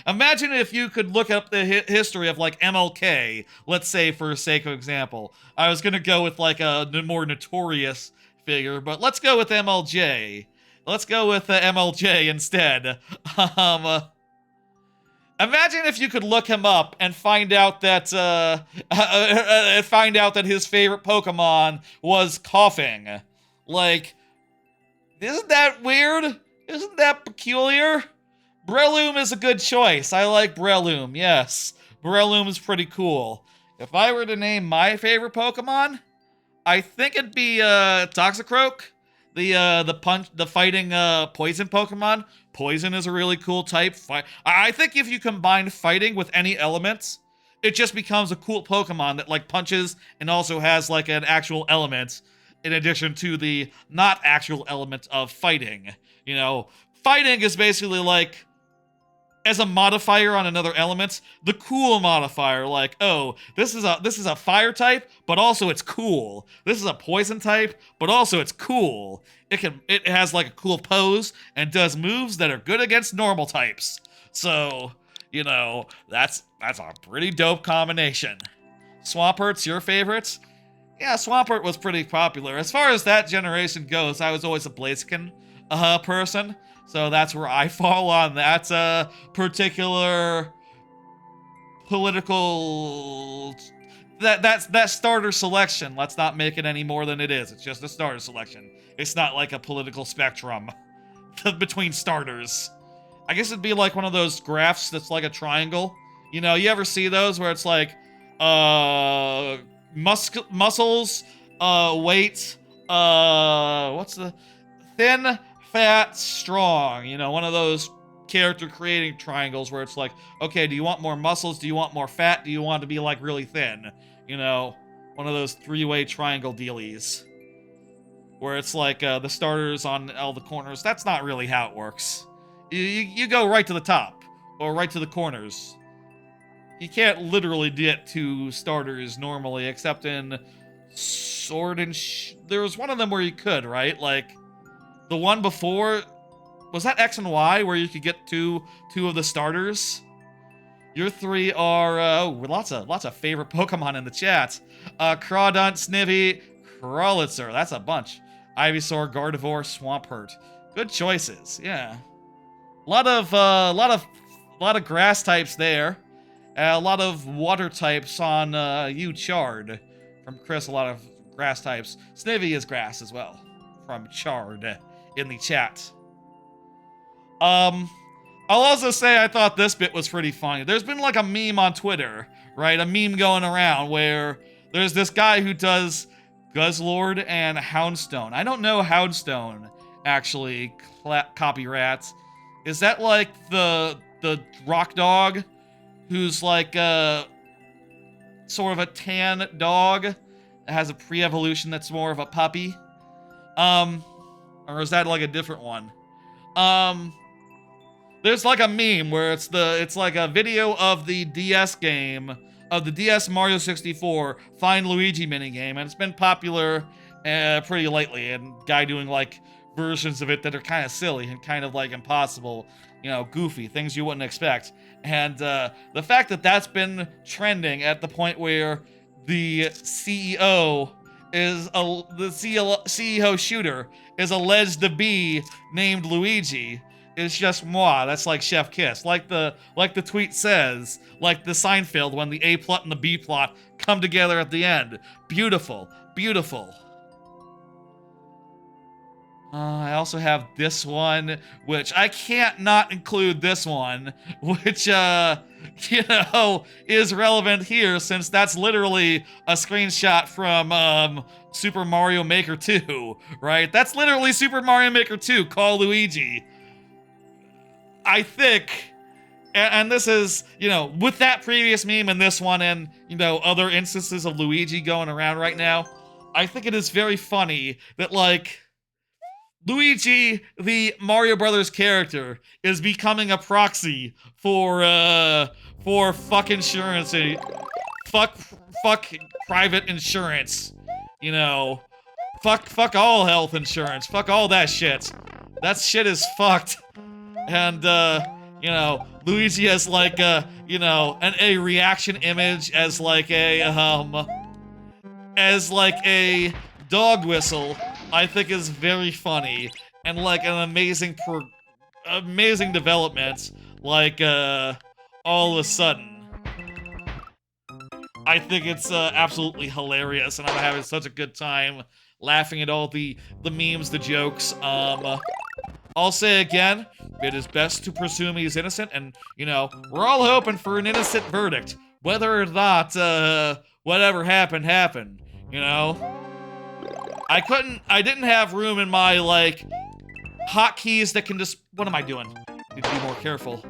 imagine if you could look up the history of like MLK, let's say for the sake of example. I was gonna go with like a more notorious figure, but let's go with MLJ. Let's go with MLJ instead. Imagine if you could look him up and find out that his favorite Pokemon was coughing. Like, isn't that weird? Isn't that peculiar? Breloom is a good choice. I like Breloom, yes. Breloom is pretty cool. If I were to name my favorite Pokemon, I think it'd be Toxicroak, the fighting poison Pokemon. Poison is a really cool type. I think if you combine fighting with any elements, it just becomes a cool Pokemon that like punches and also has like an actual element in addition to the not actual element of fighting. You know, fighting is basically like, as a modifier on another element, the cool modifier, like, oh, this is a fire type, but also it's cool. This is a poison type, but also it's cool. It has like a cool pose and does moves that are good against normal types. So, you know, that's a pretty dope combination. Swampert's your favorite? Yeah, Swampert was pretty popular. As far as that generation goes, I was always a Blaziken person, so that's where I fall on that particular political that starter selection. Let's not make it any more than it is. It's just a starter selection. It's not like a political spectrum between starters. I guess it'd be like one of those graphs that's like a triangle. You know, you ever see those where it's like muscles, weight, what's the thin, fat, strong, you know, one of those character creating triangles where it's like, okay, do you want more muscles? Do you want more fat? Do you want to be like really thin? You know, one of those three-way triangle dealies where it's like the starters on all the corners. That's not really how it works. You go right to the top or right to the corners. You can't literally get to starters normally, except in Sword and there was one of them where you could, right? Like, the one before, was that X and Y where you could get two of the starters? Your three are lots of favorite Pokemon in the chat. Crawdont, Snivy, Crawlitzer. That's a bunch. Ivysaur, Gardevoir, Swampert. Good choices. Yeah. A lot of grass types there. A lot of water types on Chard from Chris. A lot of grass types. Snivy is grass as well from Chard in the chat. I'll also say I thought this bit was pretty funny. There's been like a meme on Twitter, right? A meme going around where there's this guy who does Guzzlord and Houndstone. I don't know Houndstone, actually, copyrats. Is that like the rock dog who's like sort of a tan dog that has a pre-evolution that's more of a puppy? Or is that like a different one? There's like a meme where it's like a video of the DS game, of the DS Mario 64 Find Luigi minigame, and it's been popular pretty lately, and guy doing like versions of it that are kind of silly and kind of like impossible, you know, goofy, things you wouldn't expect. And the fact that that's been trending at the point where the CEO shooter is alleged to be named Luigi is just moi. That's like chef kiss. Like the tweet says, like the Seinfeld when the A plot and the B plot come together at the end. Beautiful, beautiful. I also have this one, which I can't not include this one, which, you know, is relevant here since that's literally a screenshot from, Super Mario Maker 2, right? That's literally Super Mario Maker 2, Call Luigi. I think, and this is, you know, with that previous meme and this one and, you know, other instances of Luigi going around right now, I think it is very funny that, like, Luigi, the Mario Brothers character, is becoming a proxy for fuck insurance and fuck private insurance, you know, fuck all health insurance, fuck all that shit. That shit is fucked. And, you know, Luigi has like a reaction image as like a dog whistle, I think is very funny and like an amazing development, like all of a sudden. I think it's absolutely hilarious, and I'm having such a good time laughing at all the memes, the jokes. I'll say again, it is best to presume he's innocent, and, you know, we're all hoping for an innocent verdict. Whether or not, whatever happened, you know? I didn't have room in my, like, hotkeys that can just, what am I doing? Need to be more careful.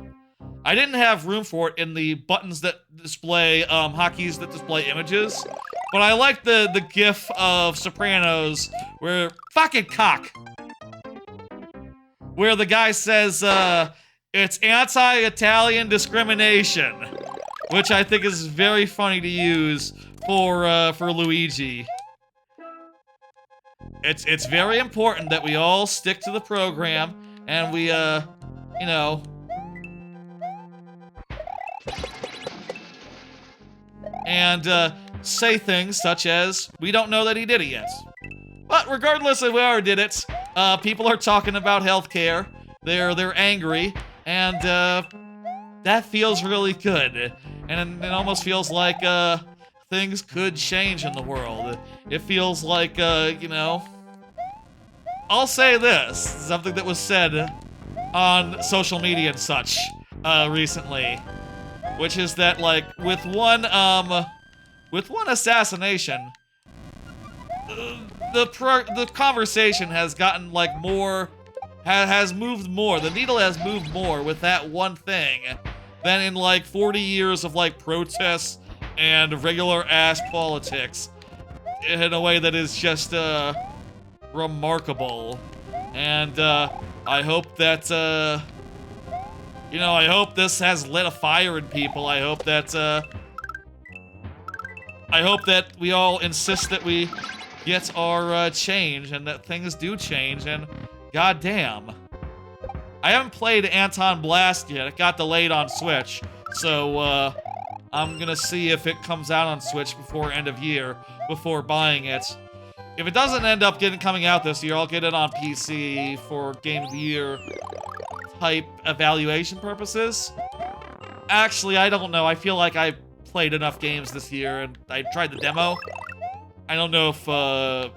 I didn't have room for it in the buttons that display, hotkeys that display images, but I like the gif of Sopranos where, fucking cock! Where the guy says, it's anti-Italian discrimination, which I think is very funny to use for Luigi. It's very important that we all stick to the program, and we, you know, and, say things such as, we don't know that he did it yet. But regardless of whoever did it, people are talking about healthcare. They're angry, and that feels really good. And it almost feels like things could change in the world. It feels like you know. I'll say this, something that was said on social media and such recently, which is that like with one assassination, the conversation has gotten like more, has moved more. The needle has moved more with that one thing than in like 40 years of like protests and regular ass politics in a way that is just remarkable. And I hope that you know, I hope this has lit a fire in people. I hope that we all insist that we get our change and that things do change, and goddamn. I haven't played Anton Blast yet. It got delayed on Switch, so I'm gonna see if it comes out on Switch before end of year, before buying it. If it doesn't end up coming out this year, I'll get it on PC for Game of the Year type evaluation purposes. Actually, I don't know. I feel like I played enough games this year, and I tried the demo. I don't know if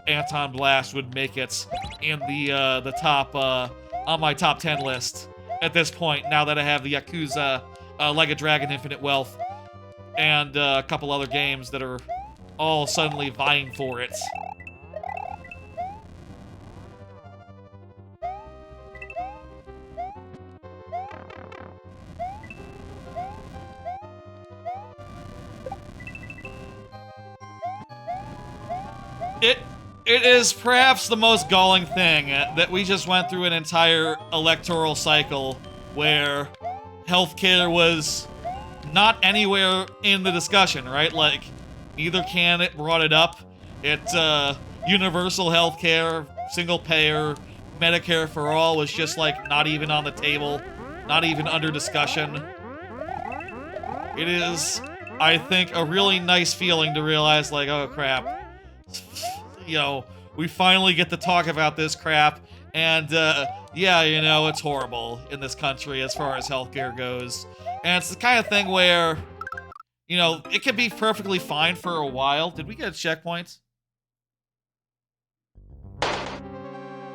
Anton Blast would make it in the top on my top 10 list at this point. Now that I have the Yakuza, Like a Dragon: Infinite Wealth, and a couple other games that are all suddenly vying for it. It is perhaps the most galling thing that we just went through an entire electoral cycle where healthcare was not anywhere in the discussion, right? Like, neither candidate brought it up. It's universal healthcare, single payer, Medicare for all was just like not even on the table, not even under discussion. It is, I think, a really nice feeling to realize, like, oh crap. You know, we finally get to talk about this crap, and yeah, you know, it's horrible in this country as far as healthcare goes. And it's the kind of thing where, you know, it can be perfectly fine for a while. Did we get a checkpoint?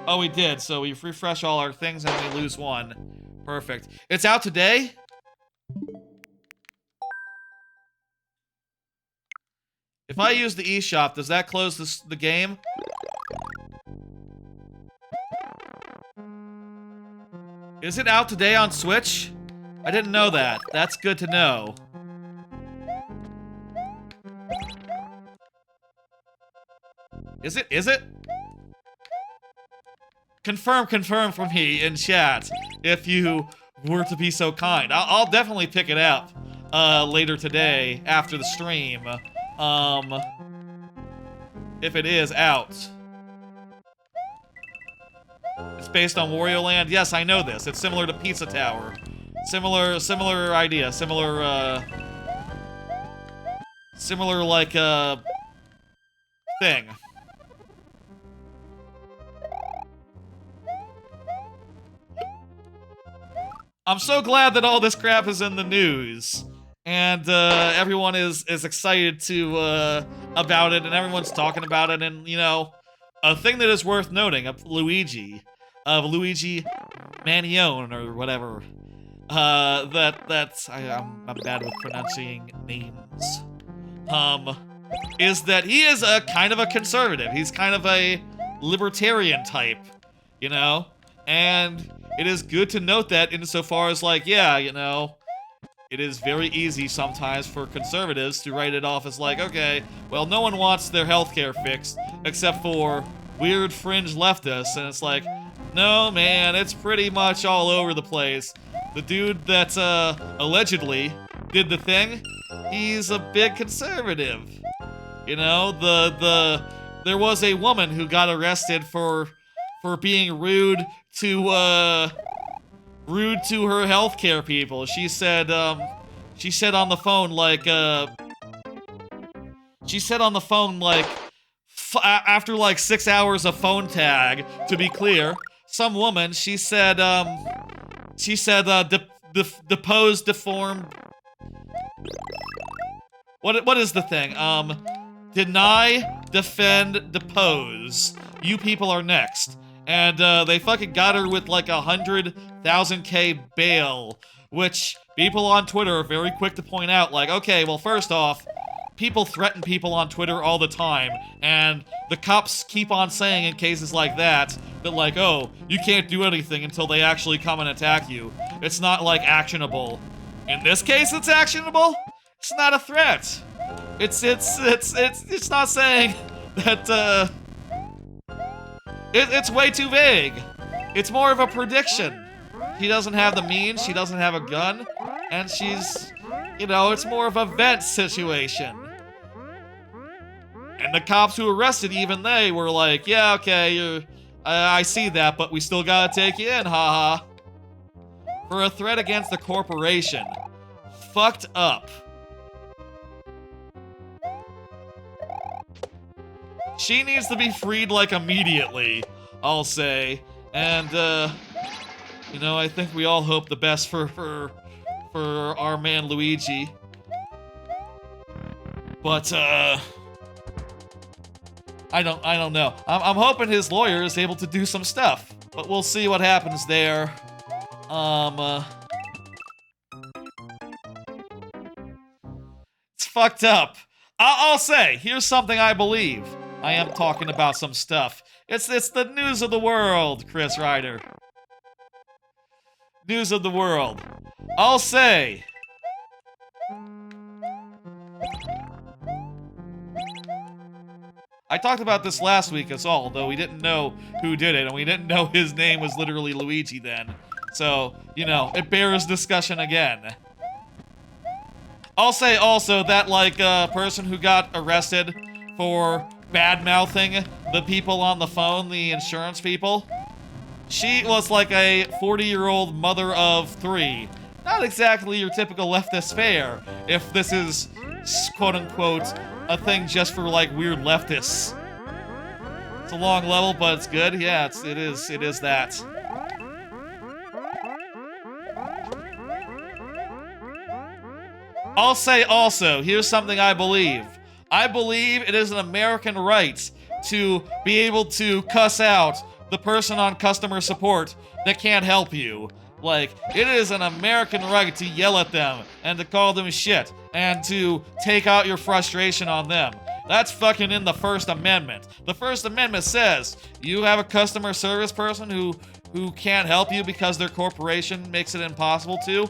Oh, we did. So we refresh all our things and we lose one. Perfect. It's out today? If I use the eShop, does that close the game? Is it out today on Switch? I didn't know that. That's good to know. Is it? Is it? Confirm from me in chat if you were to be so kind. I'll definitely pick it up later today after the stream. If it is out. It's based on Wario Land. Yes, I know this. It's similar to Pizza Tower. Similar idea. Similar like thing. I'm so glad that all this crap is in the news, and everyone is excited to about it, and everyone's talking about it. And you know, a thing that is worth noting of Luigi Manione or whatever. I'm bad with pronouncing names. Is that he is a kind of a conservative. He's kind of a libertarian type, you know, and it is good to note that insofar as, like, yeah, you know, it is very easy sometimes for conservatives to write it off as like, okay, well, no one wants their healthcare fixed except for weird fringe leftists, and it's like, no, man, it's pretty much all over the place. The dude that, allegedly did the thing, he's a big conservative. You know, there was a woman who got arrested for being rude to her healthcare people. She said on the phone, like, after like 6 hours of phone tag, to be clear, some woman, she said, depose, deform, what is the thing? Deny, defend, depose. You people are next. And they fucking got her with like 100,000K bail, which people on Twitter are very quick to point out, like, okay, well, first off, people threaten people on Twitter all the time, and the cops keep on saying in cases like that, like, oh, you can't do anything until they actually come and attack you. It's not, like, actionable. In this case, it's actionable. It's not a threat. It's not saying that, it's way too vague. It's more of a prediction. She doesn't have the means, she doesn't have a gun, and she's, you know, it's more of a vent situation. And the cops who arrested, even they were like, yeah, okay, I see that, but we still gotta take you in, haha. For a threat against the corporation. Fucked up. She needs to be freed, like, immediately, I'll say. And, you know, I think we all hope the best for our man Luigi. But, I don't know. I'm hoping his lawyer is able to do some stuff, but we'll see what happens there. It's fucked up. I'll say, here's something I believe. I am talking about some stuff. It's the news of the world, Chris Ryder. News of the world. I'll say. I talked about this last week as well, though we didn't know who did it, and we didn't know his name was literally Luigi then. So, you know, it bears discussion again. I'll say also that, like, person who got arrested for bad-mouthing the people on the phone, the insurance people, she was like a 40-year-old mother of 3. Not exactly your typical leftist fare, if this is, quote-unquote, a thing just for, like, weird leftists. It's a long level, but it's good. Yeah, it is that. I'll say also, here's something I believe. I believe it is an American right to be able to cuss out the person on customer support that can't help you. Like, it is an American right to yell at them and to call them shit and to take out your frustration on them. That's fucking in the First Amendment. The First Amendment says you have a customer service person who can't help you because their corporation makes it impossible to.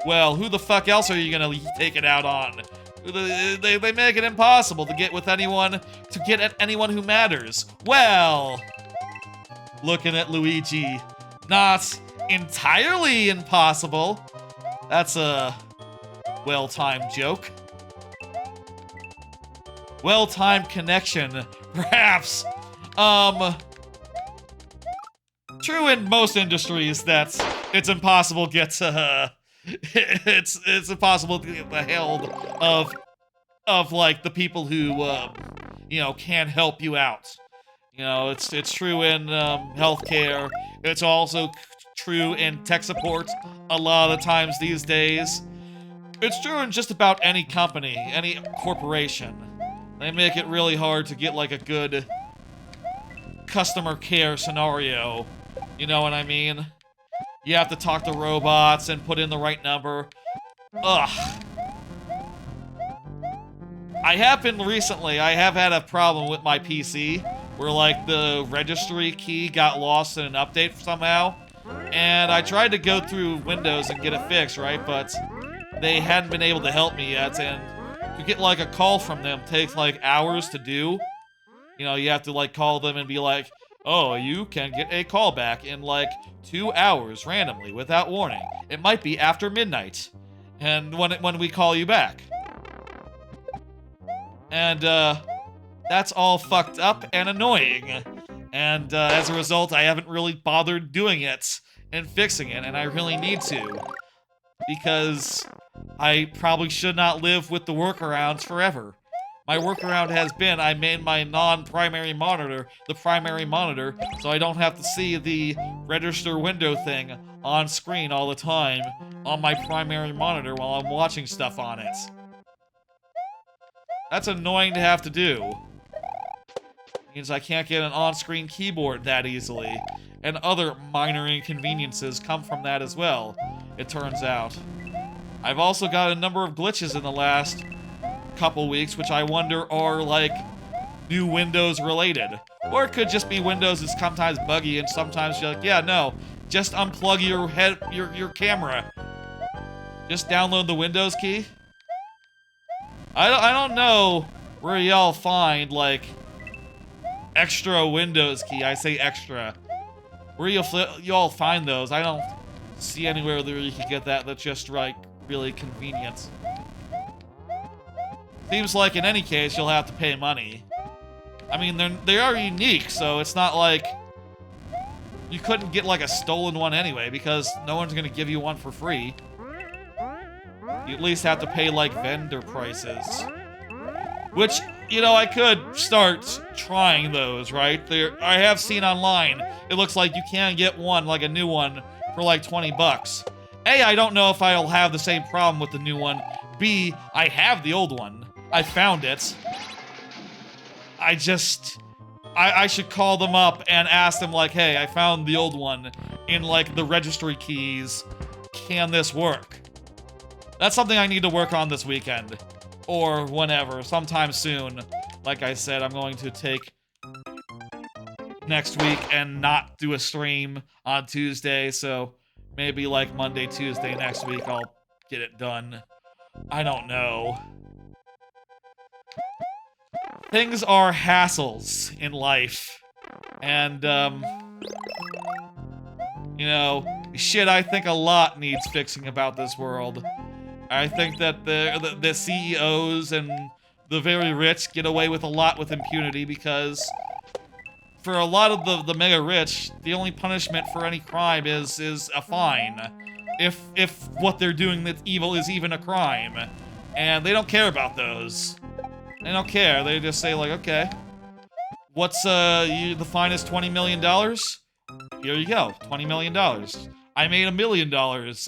Well, who the fuck else are you gonna take it out on? They make it impossible to get with anyone, to get at anyone who matters. Well, looking at Luigi, not entirely impossible. That's a well-timed joke. Well-timed connection, perhaps. True in most industries that it's impossible to get it's impossible to get the held of like the people who you know, can help you out. You know, it's true in healthcare. It's also true in tech support a lot of the times these days. It's true in just about any company, any corporation. They make it really hard to get like a good customer care scenario. You know what I mean? You have to talk to robots and put in the right number. Ugh. I have had a problem with my PC where, like, the registry key got lost in an update somehow. And I tried to go through Windows and get it fixed, right? But they hadn't been able to help me yet. And to get, like, a call from them takes, like, hours to do. You know, you have to, like, call them and be like, oh, you can get a call back in, like, 2 hours randomly without warning. It might be after midnight. And when we call you back. And, that's all fucked up and annoying. And, as a result, I haven't really bothered doing it and fixing it, and I really need to. Because I probably should not live with the workarounds forever. My workaround has been I made my non-primary monitor the primary monitor, so I don't have to see the register window thing on screen all the time on my primary monitor while I'm watching stuff on it. That's annoying to have to do. Means I can't get an on-screen keyboard that easily, and other minor inconveniences come from that as well, it turns out. I've also got a number of glitches in the last couple weeks, which I wonder are, like, new Windows related. Or it could just be Windows is sometimes buggy, and sometimes you're like, yeah, no, just unplug your camera. Just download the Windows key. I don't know where y'all find, like, extra Windows key. I say extra. Where y'all find those? I don't see anywhere where you can get that that's just, like, really convenient. Seems like in any case you'll have to pay money. I mean, they are unique, so it's not like you couldn't get like a stolen one anyway, because no one's gonna give you one for free. You at least have to pay like vendor prices. Which, you know, I could start trying those, right? I have seen online, it looks like you can get one, like a new one, for like 20 bucks. A, I don't know if I'll have the same problem with the new one. B, I have the old one. I found it. I should call them up and ask them, like, hey, I found the old one in, like, the registry keys. Can this work? That's something I need to work on this weekend. Or whenever, sometime soon. Like I said, I'm going to take next week and not do a stream on Tuesday, so maybe, like, Monday, Tuesday next week I'll get it done. I don't know. things are hassles in life. And, you know, shit, I think a lot needs fixing about this world. I think that the CEOs and the very rich get away with a lot with impunity because for a lot of the mega rich, the only punishment for any crime is a fine. If what they're doing that's evil is even a crime. And they don't care about those. They don't care. They just say like, okay, what's the fine is $20 million? Here you go, $20 million. I made $1 million.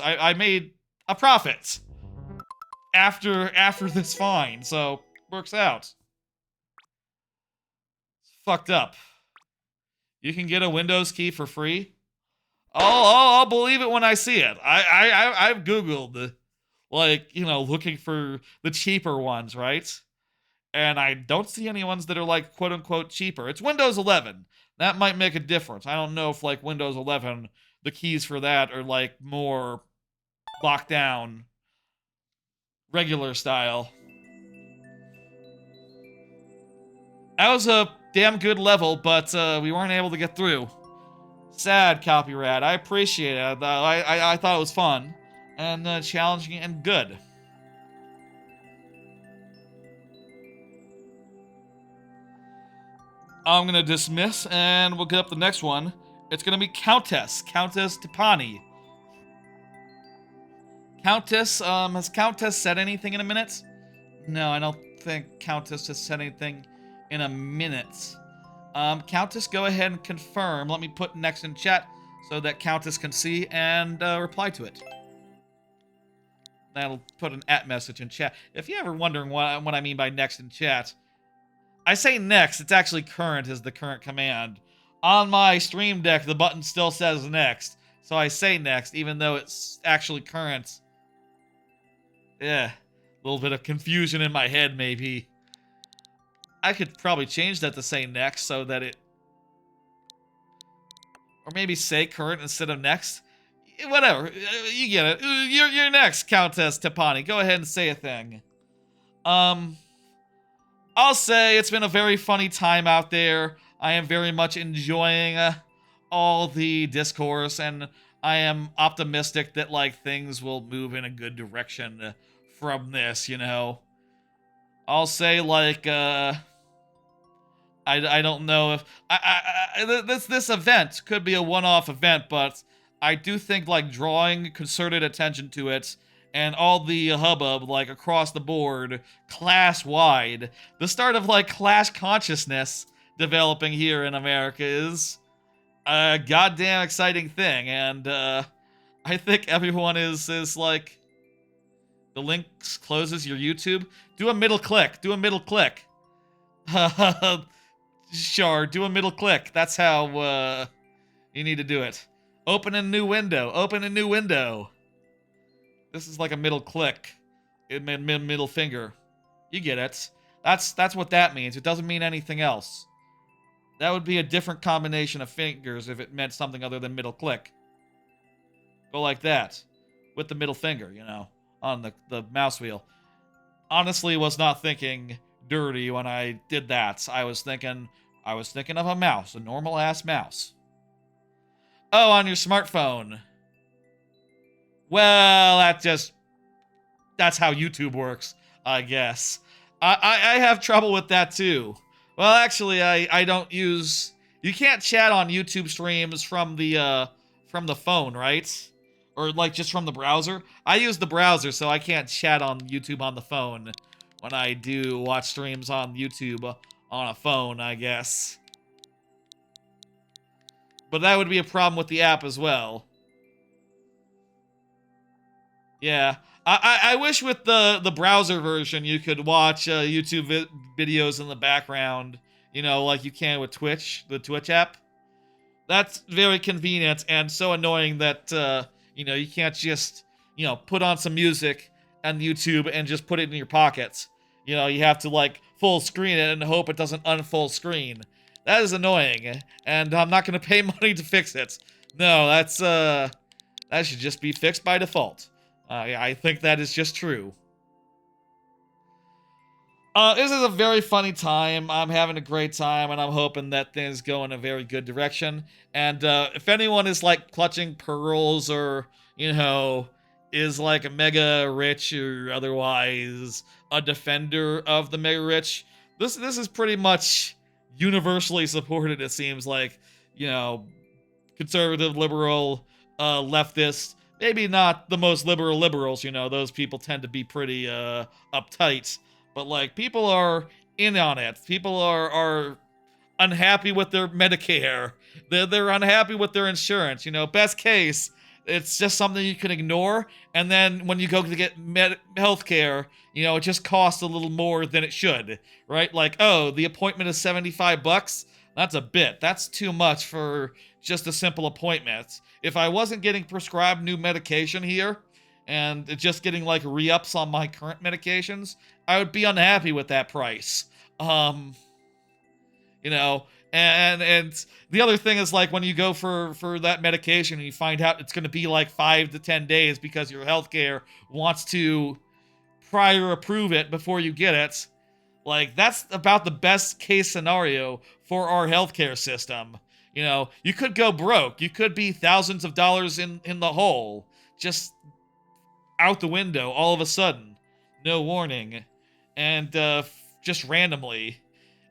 I made a profit after this fine, so works out. It's fucked up. You can get a Windows key for free. I'll believe it when I see it. I've Googled, like, you know, looking for the cheaper ones, right? And I don't see any ones that are like quote unquote cheaper. It's Windows 11. That might make a difference. I don't know if like Windows 11, the keys for that are like more locked down, regular style. That was a damn good level, but we weren't able to get through. Sad, Copyrat. I appreciate it. I thought it was fun and challenging and good. I'm gonna dismiss, and we'll get up the next one. It's gonna be Countess Tipani. Countess, has Countess said anything in a minute? No, I don't think Countess has said anything in a minute. Countess, go ahead and confirm. Let me put next in chat so that Countess can see and reply to it. That'll put an @ message in chat. If you're ever wondering what I mean by next in chat, I say next, it's actually current is the current command. On my stream deck, the button still says next, so I say next, even though it's actually current. Yeah, a little bit of confusion in my head, maybe. I could probably change that to say next so that it... Or maybe say current instead of next. Whatever, you get it. You're next, Countess Tipani. Go ahead and say a thing. I'll say it's been a very funny time out there. I am very much enjoying all the discourse, and I am optimistic that like things will move in a good direction from this, you know. I'll say like I don't know if this event could be a one-off event, but I do think like drawing concerted attention to it and all the hubbub, like, across the board, class-wide, the start of, like, class consciousness developing here in America is a goddamn exciting thing, and, I think everyone is, like, the link closes your YouTube. Do a middle click. Do a middle click. Sure, do a middle click. That's how, you need to do it. Open a new window. Open a new window. This is like a middle click. Middle finger. You get it. That's what that means. It doesn't mean anything else. That would be a different combination of fingers if it meant something other than middle click. Go like that. With the middle finger, you know, on the mouse wheel. Honestly, was not thinking dirty when I did that. I was thinking of a mouse, a normal ass mouse. Oh, on your smartphone. Well, that's how YouTube works, I guess. I have trouble with that too. Well, actually, I don't use... You can't chat on YouTube streams from the phone, right? Or, like, just from the browser. I use the browser, so I can't chat on YouTube on the phone when I do watch streams on YouTube on a phone, I guess. But that would be a problem with the app as well. Yeah, I wish with the browser version you could watch YouTube videos in the background, you know, like you can with Twitch, the Twitch app. That's very convenient and so annoying that, you know, you can't just, you know, put on some music and YouTube and just put it in your pockets. You know, you have to, like, full screen it and hope it doesn't unfull screen. That is annoying, and I'm not going to pay money to fix it. No, that should just be fixed by default. I think that is just true. This is a very funny time. I'm having a great time, and I'm hoping that things go in a very good direction. And if anyone is like clutching pearls, or is like a mega rich or otherwise a defender of the mega rich, this is pretty much universally supported. It seems like you know conservative, liberal, leftist. Maybe not the most liberal liberals. Those people tend to be pretty uptight, but like people are in on it. People are unhappy with their Medicare. They're unhappy with their insurance. Best case, it's just something you can ignore, and then when you go to get healthcare, it just costs a little more than it should, right? Like, oh, the appointment is $75. That's a bit. That's too much for just a simple appointment. If I wasn't getting prescribed new medication here, and just getting like re-ups on my current medications, I would be unhappy with that price. You know, and the other thing is, like, when you go for that medication and you find out it's going to be like 5 to 10 days because your healthcare wants to prior approve it before you get it. Like, that's about the best case scenario for our healthcare system. You could go broke. You could be thousands of dollars in the hole, just out the window all of a sudden, no warning, and just randomly.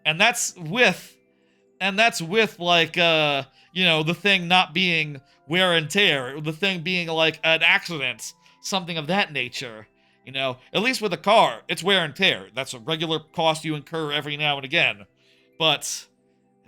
And that's with like the thing not being wear and tear, the thing being like an accident, something of that nature. At least with a car, it's wear and tear. That's a regular cost you incur every now and again. But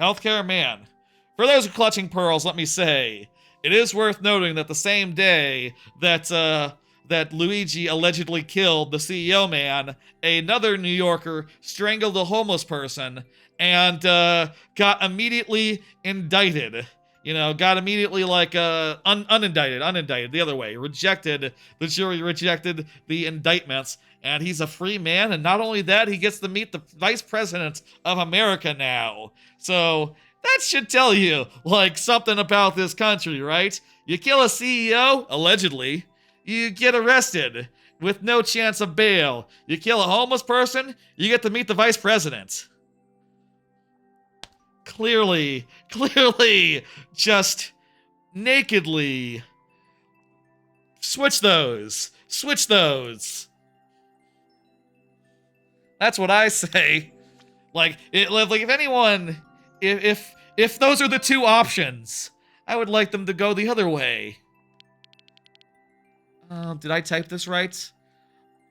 healthcare, man. For those clutching pearls, let me say, it is worth noting that the same day that Luigi allegedly killed the CEO man, another New Yorker strangled a homeless person and got immediately indicted. Got immediately like unindicted, the other way. The jury rejected the indictments, and he's a free man, and not only that, he gets to meet the Vice President of America now. So that should tell you, like, something about this country, right? You kill a CEO, allegedly, you get arrested with no chance of bail. You kill a homeless person, you get to meet the Vice President. Clearly, just nakedly switch those. That's what I say. Like if anyone, if those are the two options, I would like them to go the other way. Did I type this right?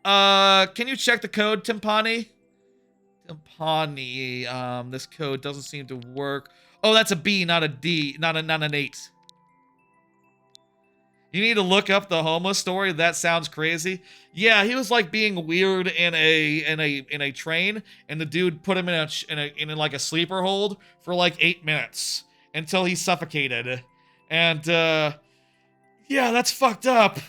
Can you check the code, Timpani? This code doesn't seem to work. Oh, that's a B, not a D, not an 8. You need to look up the homeless story. That sounds crazy. Yeah, he was like being weird in a train, and the dude put him in like a sleeper hold for like 8 minutes until he suffocated. And yeah, that's fucked up.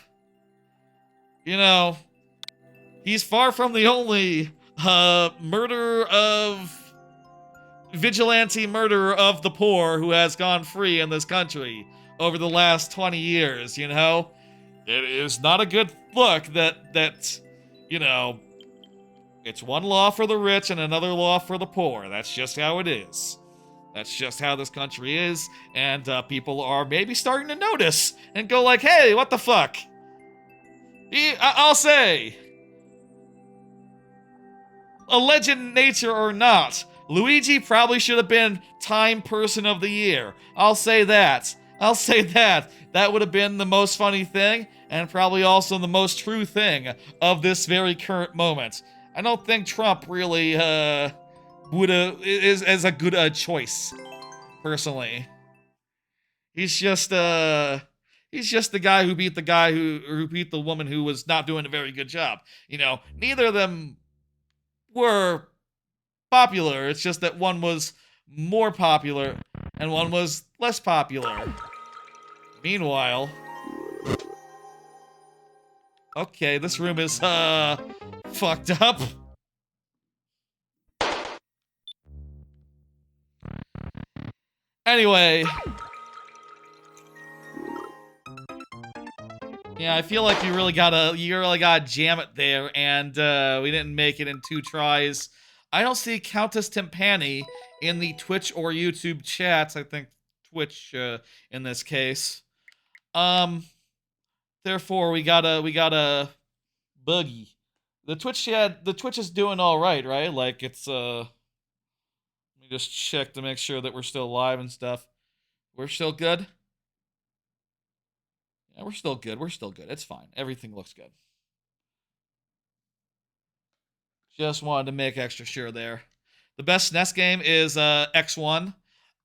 He's far from the only vigilante murderer of the poor who has gone free in this country over the last 20 years, It is not a good look that it's one law for the rich and another law for the poor. That's just how it is. That's just how this country is, and people are maybe starting to notice and go like, hey, what the fuck? I'll say, alleged nature or not, Luigi probably should have been Time Person of the Year. I'll say that. That would have been the most funny thing, and probably also the most true thing of this very current moment. I don't think Trump really is a good choice, personally. He's just the guy who beat the woman who was not doing a very good job. Neither of them were popular. It's just that one was more popular and one was less popular. Meanwhile, okay, this room is fucked up. Anyway, yeah, I feel like you really gotta jam it there, and we didn't make it in 2 tries. I don't see Countess Timpani in the Twitch or YouTube chats. I think Twitch in this case. Therefore we gotta boogie. The Twitch chat, the Twitch is doing all right, right? Like it's let me just check to make sure that we're still live and stuff. We're still good. Yeah, we're still good. We're still good. It's fine. Everything looks good. Just wanted to make extra sure there. The best SNES game is X1.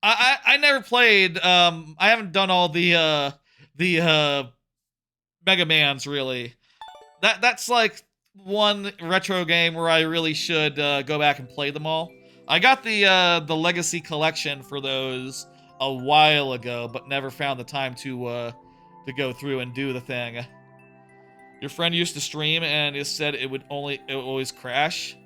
I never played. I haven't done all the Mega Mans really. That's like one retro game where I really should go back and play them all. I got the Legacy Collection for those a while ago, but never found the time to go through and do the thing. Your friend used to stream and it said it would always crash.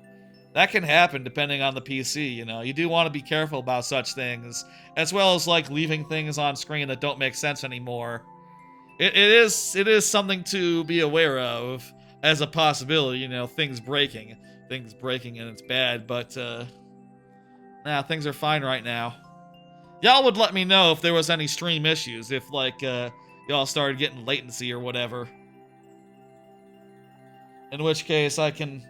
That can happen depending on the PC, you know. You do want to be careful about such things, as well as like leaving things on screen that don't make sense anymore. It is something to be aware of as a possibility, you know, things breaking and it's bad, but nah, things are fine right now. Y'all would let me know if there was any stream issues, if like y'all started getting latency or whatever. In which case I can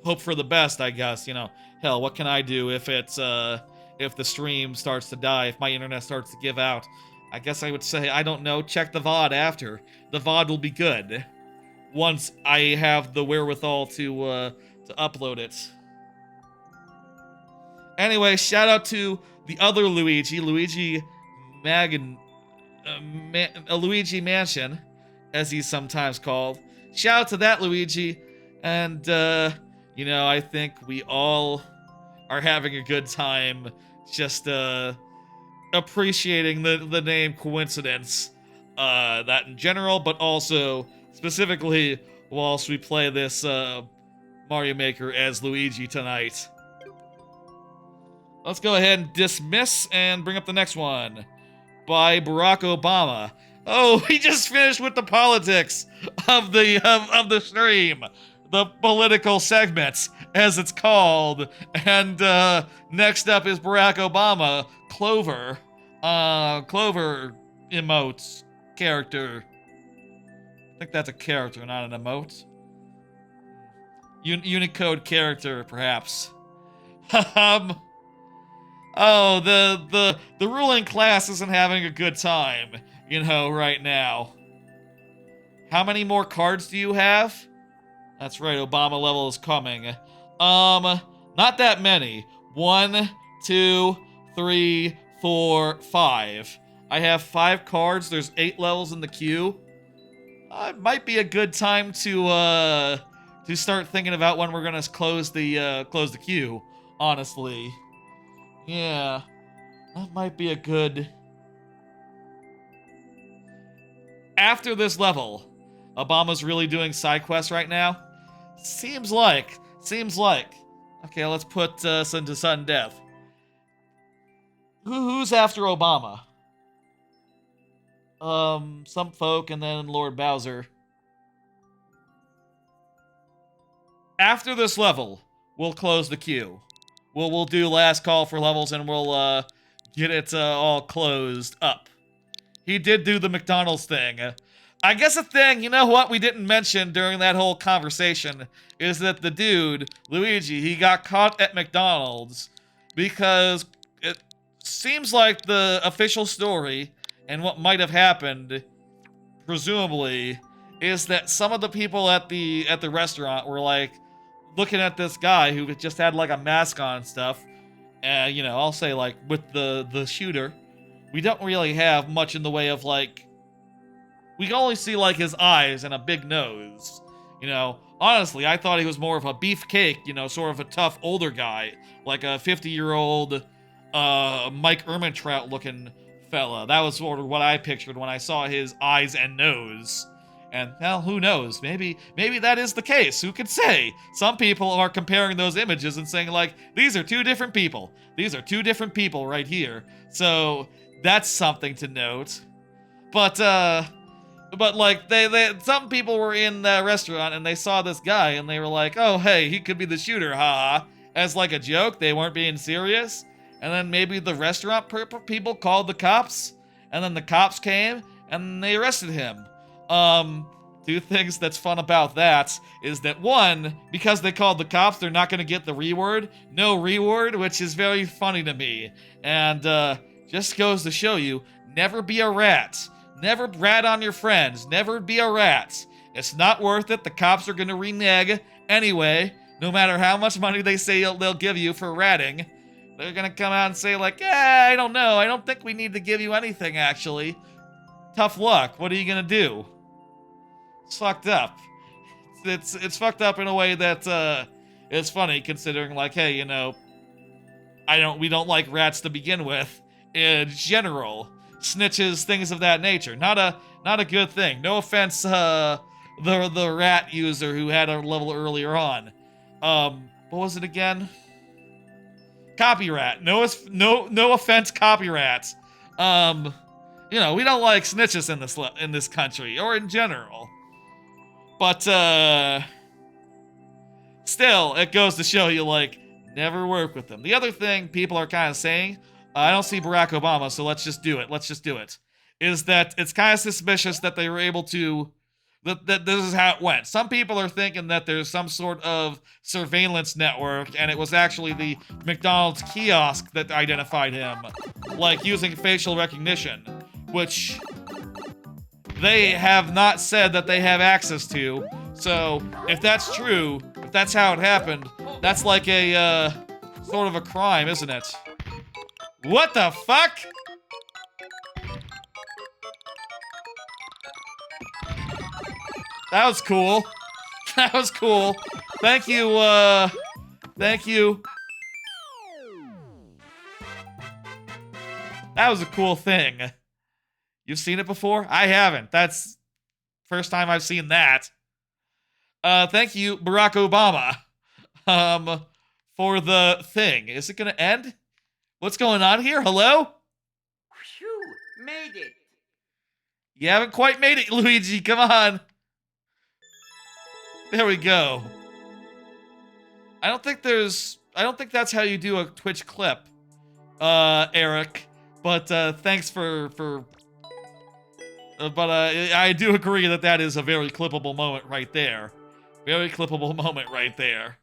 hope for the best, I guess, you know. Hell, what can I do if it's if the stream starts to die, if my internet starts to give out? I guess I would say, I don't know, check the VOD after. The VOD will be good once I have the wherewithal to upload it. Anyway, shout out to the other Luigi, Luigi Mansion, as he's sometimes called. Shout out to that Luigi, and you know, I think we all are having a good time just appreciating the name Coincidence, that in general, but also specifically whilst we play this Mario Maker as Luigi tonight. Let's go ahead and dismiss and bring up the next one by Barack Obama. Oh, he just finished with the politics of the stream, the political segments, as it's called. And next up is Barack Obama, Clover, Clover emotes character. I think that's a character, not an emote. Unicode character, perhaps. Oh, the ruling class isn't having a good time, you know, right now. How many more cards do you have? That's right, Obama level is coming. Not that many. 1, 2, 3, 4, 5. I have 5 cards. There's 8 levels in the queue. It might be a good time to start thinking about when we're gonna close the queue. Honestly, yeah, that might be a good. After this level, Obama's really doing side quests right now. Seems like. Okay, let's put into sudden death. Who's after Obama? Some folk and then Lord Bowser. After this level, we'll close the queue. We'll do last call for levels and we'll get it all closed up. He did do the McDonald's thing. I guess a thing, you know what we didn't mention during that whole conversation is that the dude, Luigi, he got caught at McDonald's because it seems like the official story and what might have happened, presumably, is that some of the people at the restaurant were like looking at this guy who just had like a mask on and stuff. And you know, I'll say like with the shooter, we don't really have much in the way of like, we can only see like his eyes and a big nose. You know, honestly, I thought he was more of a beefcake, you know, sort of a tough older guy, like a 50-year-old Mike Ehrmantraut looking fella. That was sort of what I pictured when I saw his eyes and nose. And, well, who knows? Maybe that is the case. Who could say? Some people are comparing those images and saying, like, these are 2 different people. These are 2 different people right here. So, that's something to note. But, But like some people were in the restaurant and they saw this guy and they were like, "Oh, hey, he could be the shooter, haha." As like a joke, they weren't being serious. And then maybe the restaurant people called the cops, and then the cops came and they arrested him. Two things that's fun about that is that one, because they called the cops, they're not going to get the reward, no reward, which is very funny to me. And just goes to show you, never be a rat. Never rat on your friends. Never be a rat. It's not worth it. The cops are going to renege anyway, no matter how much money they say they'll give you for ratting. They're going to come out and say like, I don't know. I don't think we need to give you anything, actually. Tough luck. What are you going to do? It's fucked up. It's fucked up in a way that it's funny, considering like, hey, you know, we don't like rats to begin with in general. Snitches, things of that nature. Not a good thing. No offense, the rat user who had a level earlier on. What was it again? Copyrat. No offense, copyrat. You know, we don't like snitches in this country or in general. But still, it goes to show you, like, never work with them. The other thing people are kind of saying, I don't see Barack Obama, so let's just do it, is that it's kind of suspicious that they were able to, that this is how it went. Some people are thinking that there's some sort of surveillance network, and it was actually the McDonald's kiosk that identified him, like using facial recognition, which they have not said that they have access to. So if that's true, if that's how it happened, that's like a sort of a crime, isn't it? What the fuck? That was cool. That was cool. Thank you, thank you. That was a cool thing. You've seen it before? I haven't. That's first time I've seen that. Thank you, Barack Obama. For the thing. Is it gonna end? What's going on here? Hello? Phew, made it. You haven't quite made it, Luigi. Come on. There we go. I don't think that's how you do a Twitch clip, Eric. But thanks for but I do agree that that is a very clippable moment right there. Very clippable moment right there.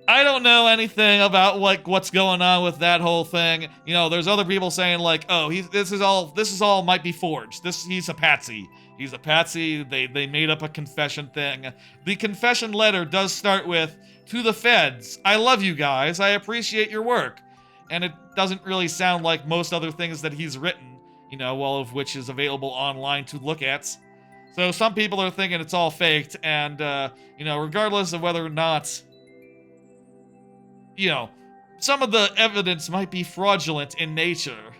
I don't know anything about like what's going on with that whole thing. You know, there's other people saying like, "Oh, this is all might be forged. He's a patsy. He's a patsy. They made up a confession thing." The confession letter does start with, "To the feds, I love you guys. I appreciate your work." And it doesn't really sound like most other things that he's written, you know, all of which is available online to look at. So some people are thinking it's all faked, and you know, regardless of whether or not, you know, some of the evidence might be fraudulent in nature.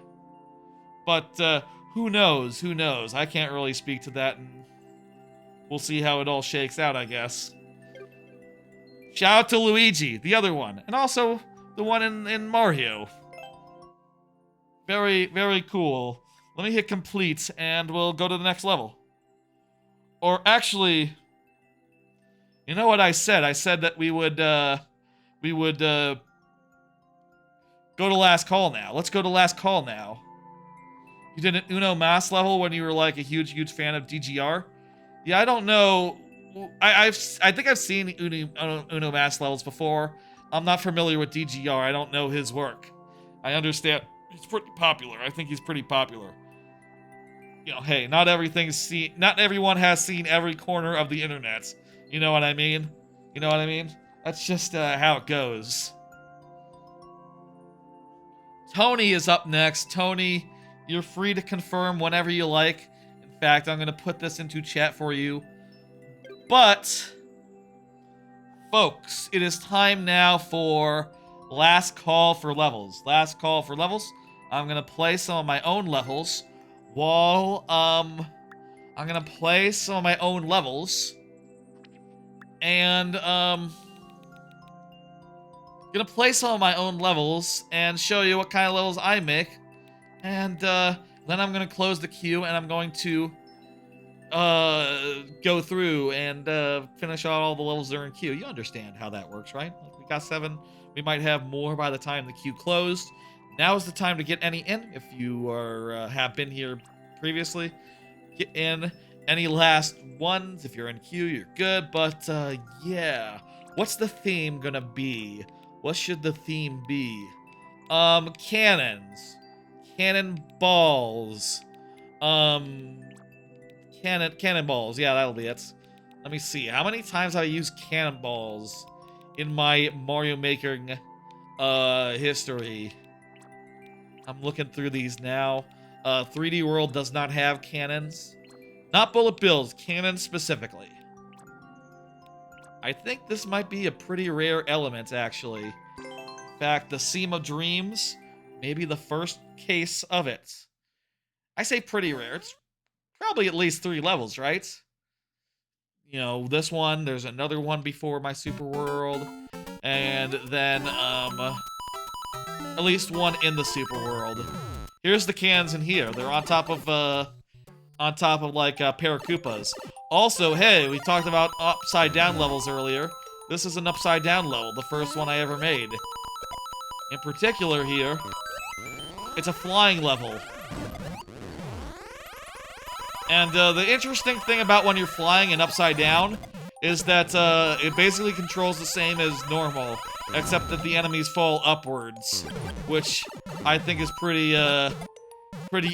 But who knows? Who knows? I can't really speak to that, and we'll see how it all shakes out, I guess. Shout out to Luigi, the other one, and also the one in Mario. Very, very cool. Let me hit complete, and we'll go to the next level. Or actually, you know what I said? I said that we would go to last call now. Let's go to last call now. You did an Uno Mas level when you were like a huge fan of DGR? Yeah, I don't know. I think I've seen Uno Mas levels before. I'm not familiar with DGR. I don't know his work. I understand he's pretty popular. I think he's pretty popular. You know, hey, not everyone has seen every corner of the internet. You know what I mean? You know what I mean? That's just how it goes. Tony is up next. Tony, you're free to confirm whenever you like. In fact, I'm going to put this into chat for you. But, folks, it is time now for last call for levels. Last call for levels. I'm going to play some of my own levels while, I'm going to play some of my own levels. And, gonna play some of my own levels and show you what kind of levels I make. And, Then I'm going to close the queue, and I'm going to go through and finish out all the levels that are in queue. You understand how that works, right? Like, we got 7. We might have more by the time the queue closed. Now is the time to get any in. If you are have been here previously, get in. Any last ones? If you're in queue, you're good. But yeah, what's the theme gonna be? What should the theme be? Cannons, cannonballs, cannonballs. Yeah, that'll be it. Let me see. How many times have I used cannonballs in my Mario making history? I'm looking through these now. 3D World does not have cannons. Not bullet bills, cannons specifically. I think this might be a pretty rare element, actually. In fact, the Seam of Dreams, maybe the first case of it. I say pretty rare. It's probably at least 3 levels, right? You know, this one, there's another one before my Super World, and then, at least one in the Super World. Here's the cans in here. They're on top of like Paracoopas. Also, hey, we talked about upside down levels earlier. This is an upside down level, the first one I ever made. In particular here, it's a flying level. And the interesting thing about when you're flying and upside down is that it basically controls the same as normal, except that the enemies fall upwards, which I think is pretty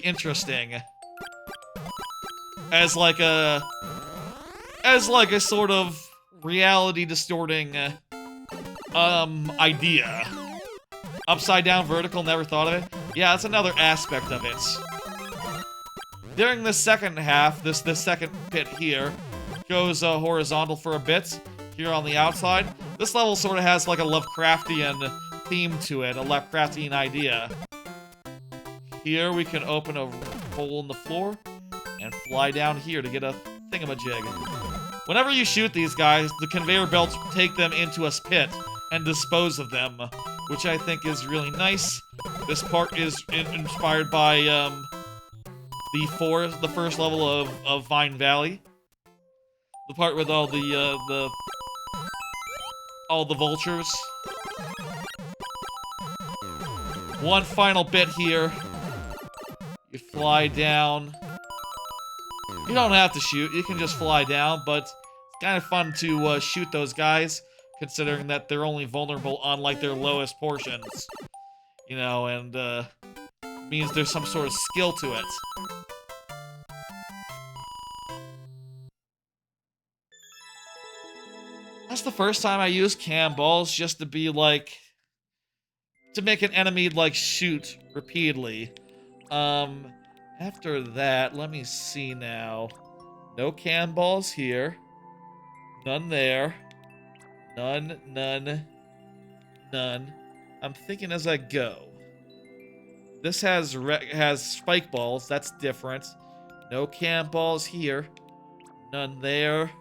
interesting. As like a sort of reality distorting idea. Upside down vertical, never thought of it. Yeah, that's another aspect of it. During the second half, this second pit here goes horizontal for a bit here on the outside. This level sort of has like a Lovecraftian theme to it, a Lovecraftian idea. Here we can open a hole in the floor and fly down here to get a thingamajig. Whenever you shoot these guys, the conveyor belts take them into a pit and dispose of them, which I think is really nice. This part is inspired by the first level of Vine Valley. The part with all the vultures. One final bit here. You fly down. You don't have to shoot, you can just fly down, but it's kind of fun to shoot those guys, considering that they're only vulnerable on, like, their lowest portions. You know, and, means there's some sort of skill to it. That's the first time I used cannonballs, just to be, like, to make an enemy, like, shoot repeatedly. After that, let me see now. No cannonballs here. None there. None, none, none. I'm thinking as I go. This has spike balls. That's different. No cannonballs here. None there.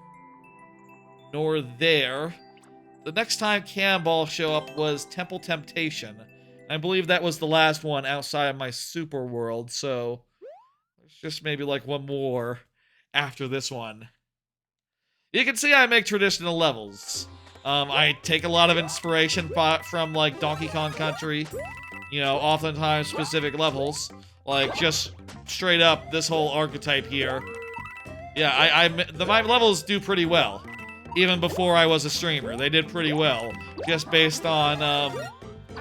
Nor there. The next time cannonballs show up was Temple Temptation. I believe that was the last one outside of my Super World, so there's just maybe like one more after this one. You can see I make traditional levels. I take a lot of inspiration from like Donkey Kong Country, you know, oftentimes specific levels, like just straight up this whole archetype here. Yeah, my levels do pretty well. Even before I was a streamer, they did pretty well, just based on,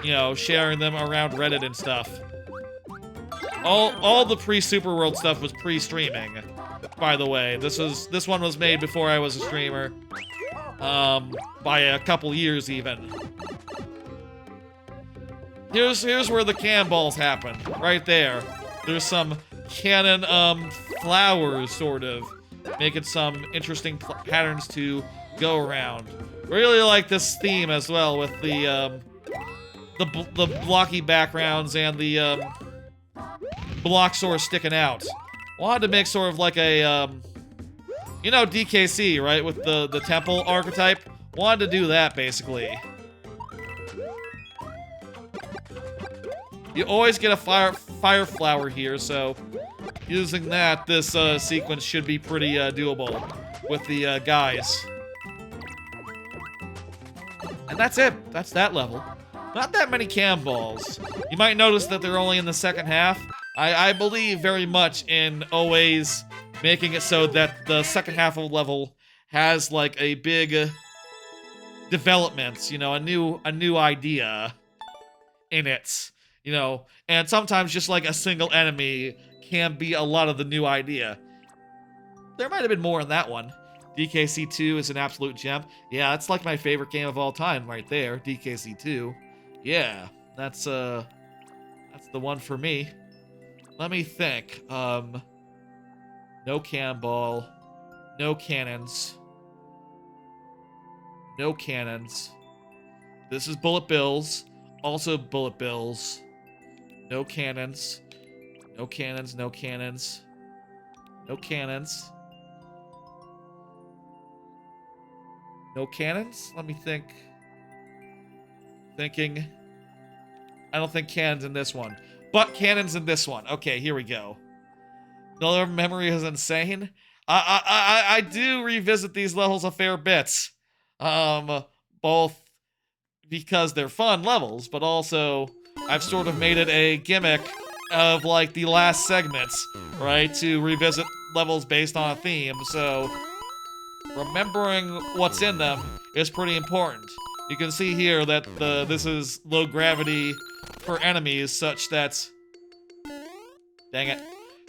you know, sharing them around Reddit and stuff. All the pre-Super World stuff was pre-streaming, by the way. This one was made before I was a streamer, by a couple years even. Here's where the cannonballs happen, right there. There's some cannon, flowers, sort of, making some interesting patterns to go around. Really like this theme as well, with the blocky backgrounds and the blocks sort of sticking out. Wanted to make sort of like a you know, DKC, right, with the temple archetype. Wanted to do that basically. You always get a fire flower here, so Using that, this sequence should be pretty doable with the guys. And that's it. That's that level. Not that many cam balls. You might notice that they're only in the second half. I believe very much in always making it so that the second half of a level has like a big development, you know, a new idea in it, you know, and sometimes just like a single enemy can be a lot of the new idea. There might have been more in that one. DKC2 is an absolute gem. Yeah, that's like my favorite game of all time right there, DKC2. Yeah, that's the one for me. Let me think. No cannonball, no cannons. No cannons. This is bullet bills. Also bullet bills. No cannons. No cannons, no cannons. No cannons. No cannons? Let me think. Thinking. I don't think cannons in this one. But cannons in this one. Okay, here we go. Another memory is insane. I do revisit these levels a fair bit. Both because they're fun levels, but also I've sort of made it a gimmick of like the last segments, right? To revisit levels based on a theme, so remembering what's in them is pretty important. You can see here that this is low gravity for enemies such that, dang it,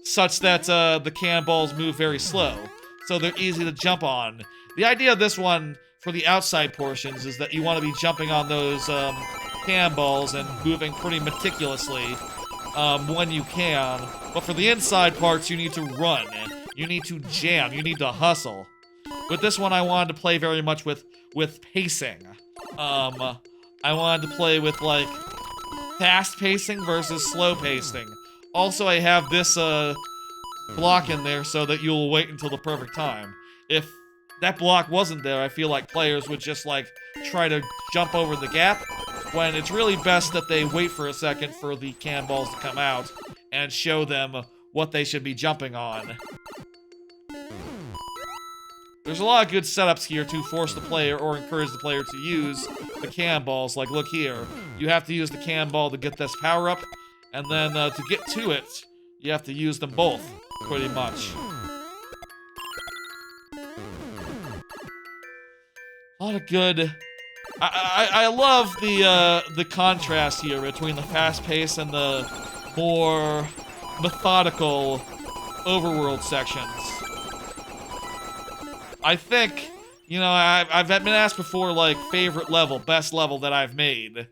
such that the cannonballs move very slow, so they're easy to jump on. The idea of this one for the outside portions is that you want to be jumping on those cannonballs and moving pretty meticulously when you can. But for the inside parts, you need to run. You need to jam. You need to hustle. With this one, I wanted to play very much with pacing. I wanted to play with, like, fast pacing versus slow pacing. Also, I have this block in there so that you'll wait until the perfect time. If that block wasn't there, I feel like players would just, like, try to jump over the gap, when it's really best that they wait for a second for the cannonballs to come out and show them what they should be jumping on. There's a lot of good setups here to force the player or encourage the player to use the cannonballs. Like, look here. You have to use the cannonball to get this power-up, and then to get to it, you have to use them both, pretty much. A lot of good... I love the contrast here between the fast pace and the more methodical overworld sections. I think, you know, I've been asked before, like, favorite level, best level that I've made.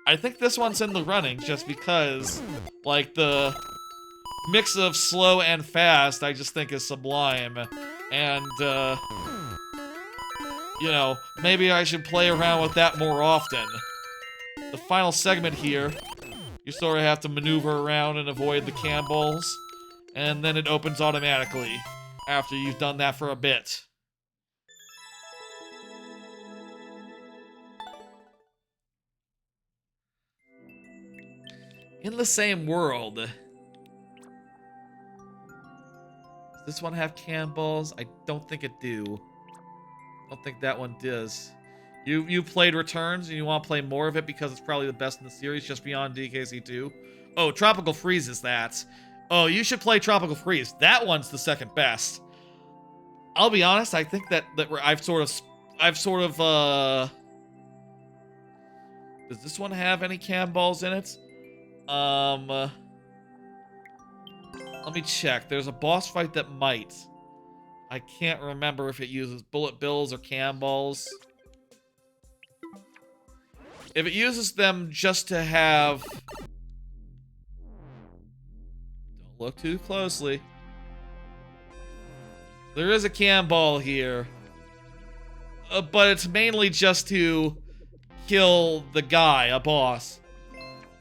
I think this one's in the running just because, like, the mix of slow and fast I just think is sublime. And, you know, maybe I should play around with that more often. The final segment here, you sort of have to maneuver around and avoid the cannonballs, and then it opens automatically after you've done that for a bit. In the same world. Does this one have cannonballs? I don't think it do. I don't think that one does. You played Returns and you want to play more of it because it's probably the best in the series just beyond DKC2. Oh, Tropical Freeze is that. Oh, you should play Tropical Freeze. That one's the second best. I'll be honest, I think that I've sort of does this one have any cannonballs in it? Let me check. There's a boss fight that might. I can't remember if it uses bullet bills or cannonballs. If it uses them just to have... Don't look too closely. There is a cannonball here. But it's mainly just to kill the guy, a boss.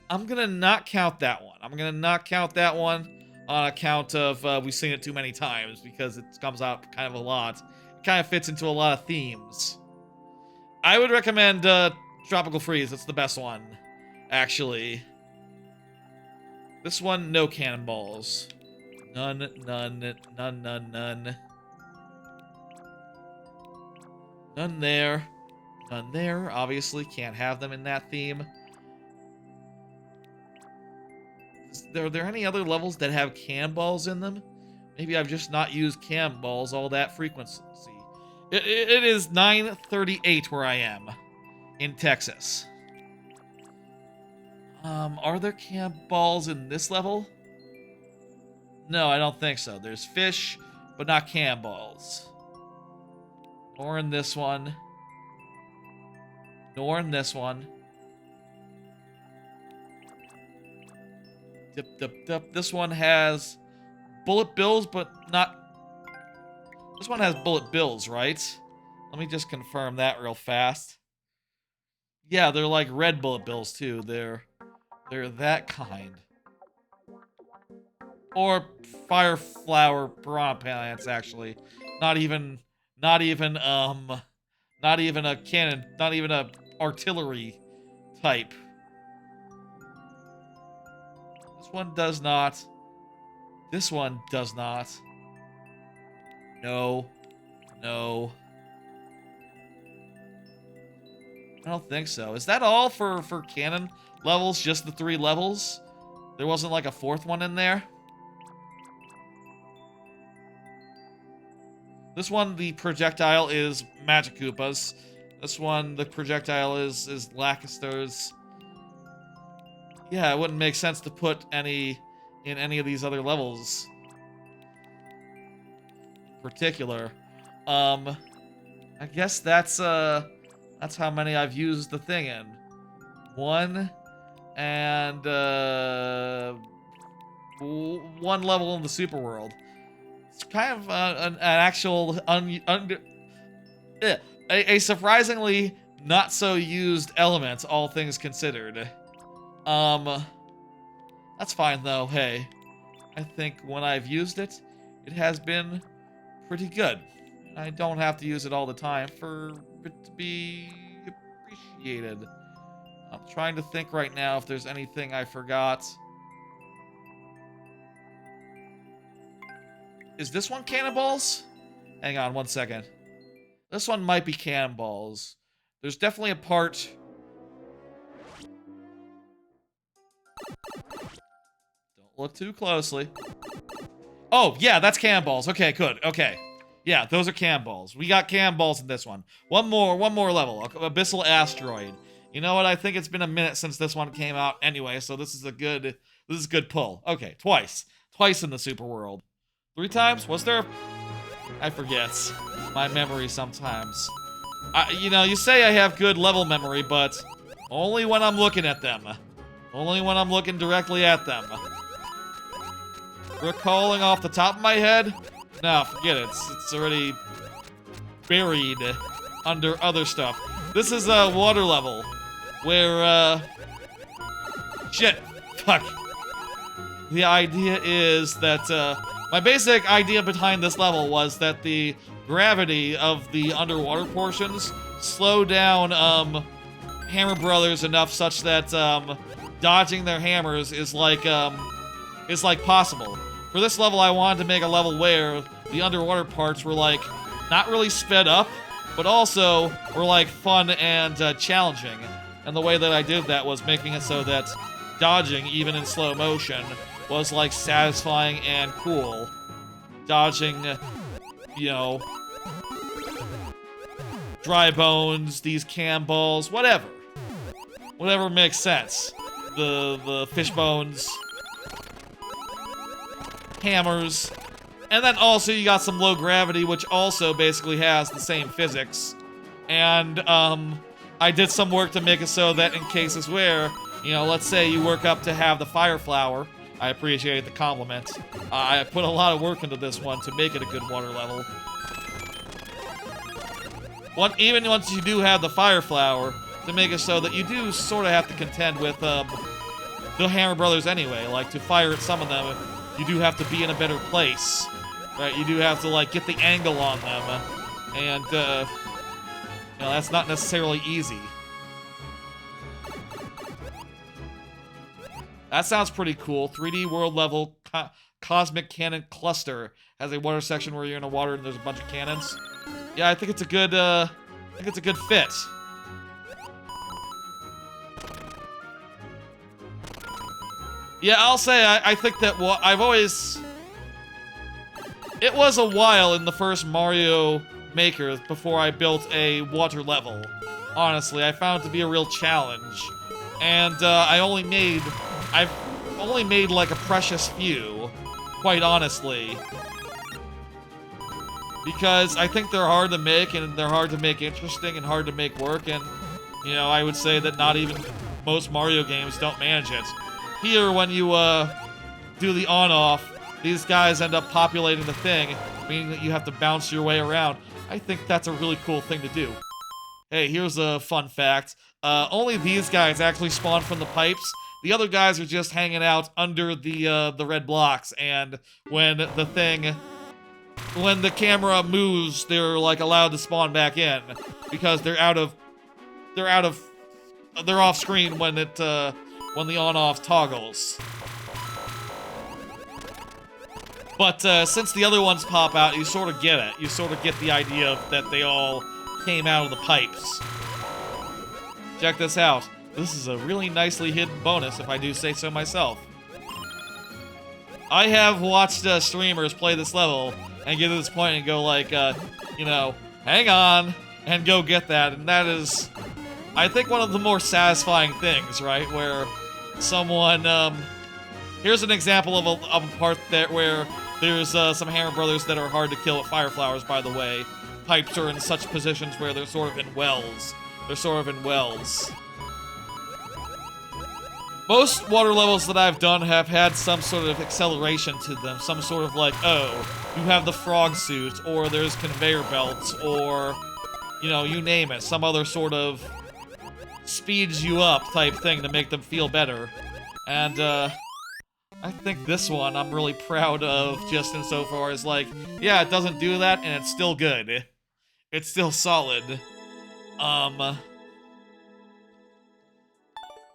I'm gonna not count that one. I'm gonna not count that one on account of we've seen it too many times because it comes out kind of a lot. It kind of fits into a lot of themes. I would recommend Tropical Freeze. It's the best one, actually. This one, no cannonballs. None, none, none, none, none. None there. None there. Obviously, can't have them in that theme. Are there any other levels that have cam balls in them? Maybe I've just not used cam balls all that frequency. It is 9:38 where I am in Texas. Are there cam balls in this level? No, I don't think so. There's fish, but not cam balls. Nor in this one. Nor in this one. Dip, dip, dip. This one has bullet bills, but not... This one has bullet bills, right? Let me just confirm that real fast. Yeah, they're like red bullet bills, too. They're that kind. Or fire flower piranha plants, actually. Not even a cannon, not even a artillery type. This one does not. This one does not. No. No. I don't think so. Is that all for cannon levels? Just the 3 levels? There wasn't like a 4th one in there? This one, the projectile is Magic Koopas. This one, the projectile is Lacasters. Yeah, it wouldn't make sense to put any in any of these other levels. In particular. I guess that's how many I've used the thing in. 1 and 1 level in the super world. It's kind of an actual a surprisingly not so used element, all things considered. That's fine though. Hey, I think when I've used it, it has been pretty good. I don't have to use it all the time for it to be appreciated. I'm trying to think right now if there's anything I forgot. Is this one cannonballs? Hang on 1 second. This one might be cannonballs. There's definitely a part... Don't look too closely. Oh, yeah, that's cannonballs. Okay, good. Okay. Yeah, those are cannonballs. We got cannonballs in this one. One more level. Abyssal Asteroid. You know what? I think it's been a minute since this one came out anyway, so this is a good pull. Okay, twice. Twice in the super world. 3 times? Was there? I forget. My memory sometimes. You know, you say I have good level memory, but only when I'm looking at them. Only when I'm looking directly at them. Recalling off the top of my head? No, forget it. It's already buried under other stuff. This is a water level where, shit. Fuck. The idea is that, my basic idea behind this level was that the gravity of the underwater portions slow down, Hammer Brothers enough such that, dodging their hammers is like possible. For this level, I wanted to make a level where the underwater parts were, like, not really sped up, but also were, like, fun and challenging. And the way that I did that was making it so that dodging, even in slow motion, was, like, satisfying and cool. Dodging, you know, dry bones, these cam balls, whatever. Whatever makes sense. The fish bones, hammers, and then also you got some low gravity, which also basically has the same physics. And I did some work to make it so that in cases where, you know, let's say you work up to have the fire flower. I appreciate the compliment. I put a lot of work into this one to make it a good water level. Even once you do have the fire flower, to make it so that you do sort of have to contend with the Hammer Brothers anyway. Like, to fire at some of them, you do have to be in a better place, right? You do have to, like, get the angle on them, and, you know, that's not necessarily easy. That sounds pretty cool. 3D world level Cosmic Cannon Cluster. Has a water section where you're in the water and there's a bunch of cannons. Yeah, I think it's a good, fit. Yeah, I'll say I think that I've always... It was a while in the first Mario Maker before I built a water level. Honestly, I found it to be a real challenge. And I've only made like a precious few, quite honestly. Because I think they're hard to make, and they're hard to make interesting and hard to make work, and, you know, I would say that not even most Mario games don't manage it. Here, when you do the on-off, these guys end up populating the thing, meaning that you have to bounce your way around. I think that's a really cool thing to do. Hey, here's a fun fact. Only these guys actually spawn from the pipes. The other guys are just hanging out under the red blocks, and when the camera moves, they're like allowed to spawn back in because they're off screen when the on-off toggles. But since the other ones pop out, you sort of get it. You sort of get the idea that they all came out of the pipes. Check this out. This is a really nicely hidden bonus, if I do say so myself. I have watched streamers play this level and get to this point and go like, you know, hang on, and go get that. And that is, I think, one of the more satisfying things, right? Where someone, here's an example of a part there where there's some Hammer Brothers that are hard to kill with fire flowers, by the way. Pipes are in such positions where they're sort of in wells. Most water levels that I've done have had some sort of acceleration to them. Some sort of like, oh, you have the frog suit, or there's conveyor belts, or, you know, you name it. Some other sort of speeds you up type thing to make them feel better. And, I think this one I'm really proud of, just insofar as, like, yeah, it doesn't do that, and it's still good. It's still solid.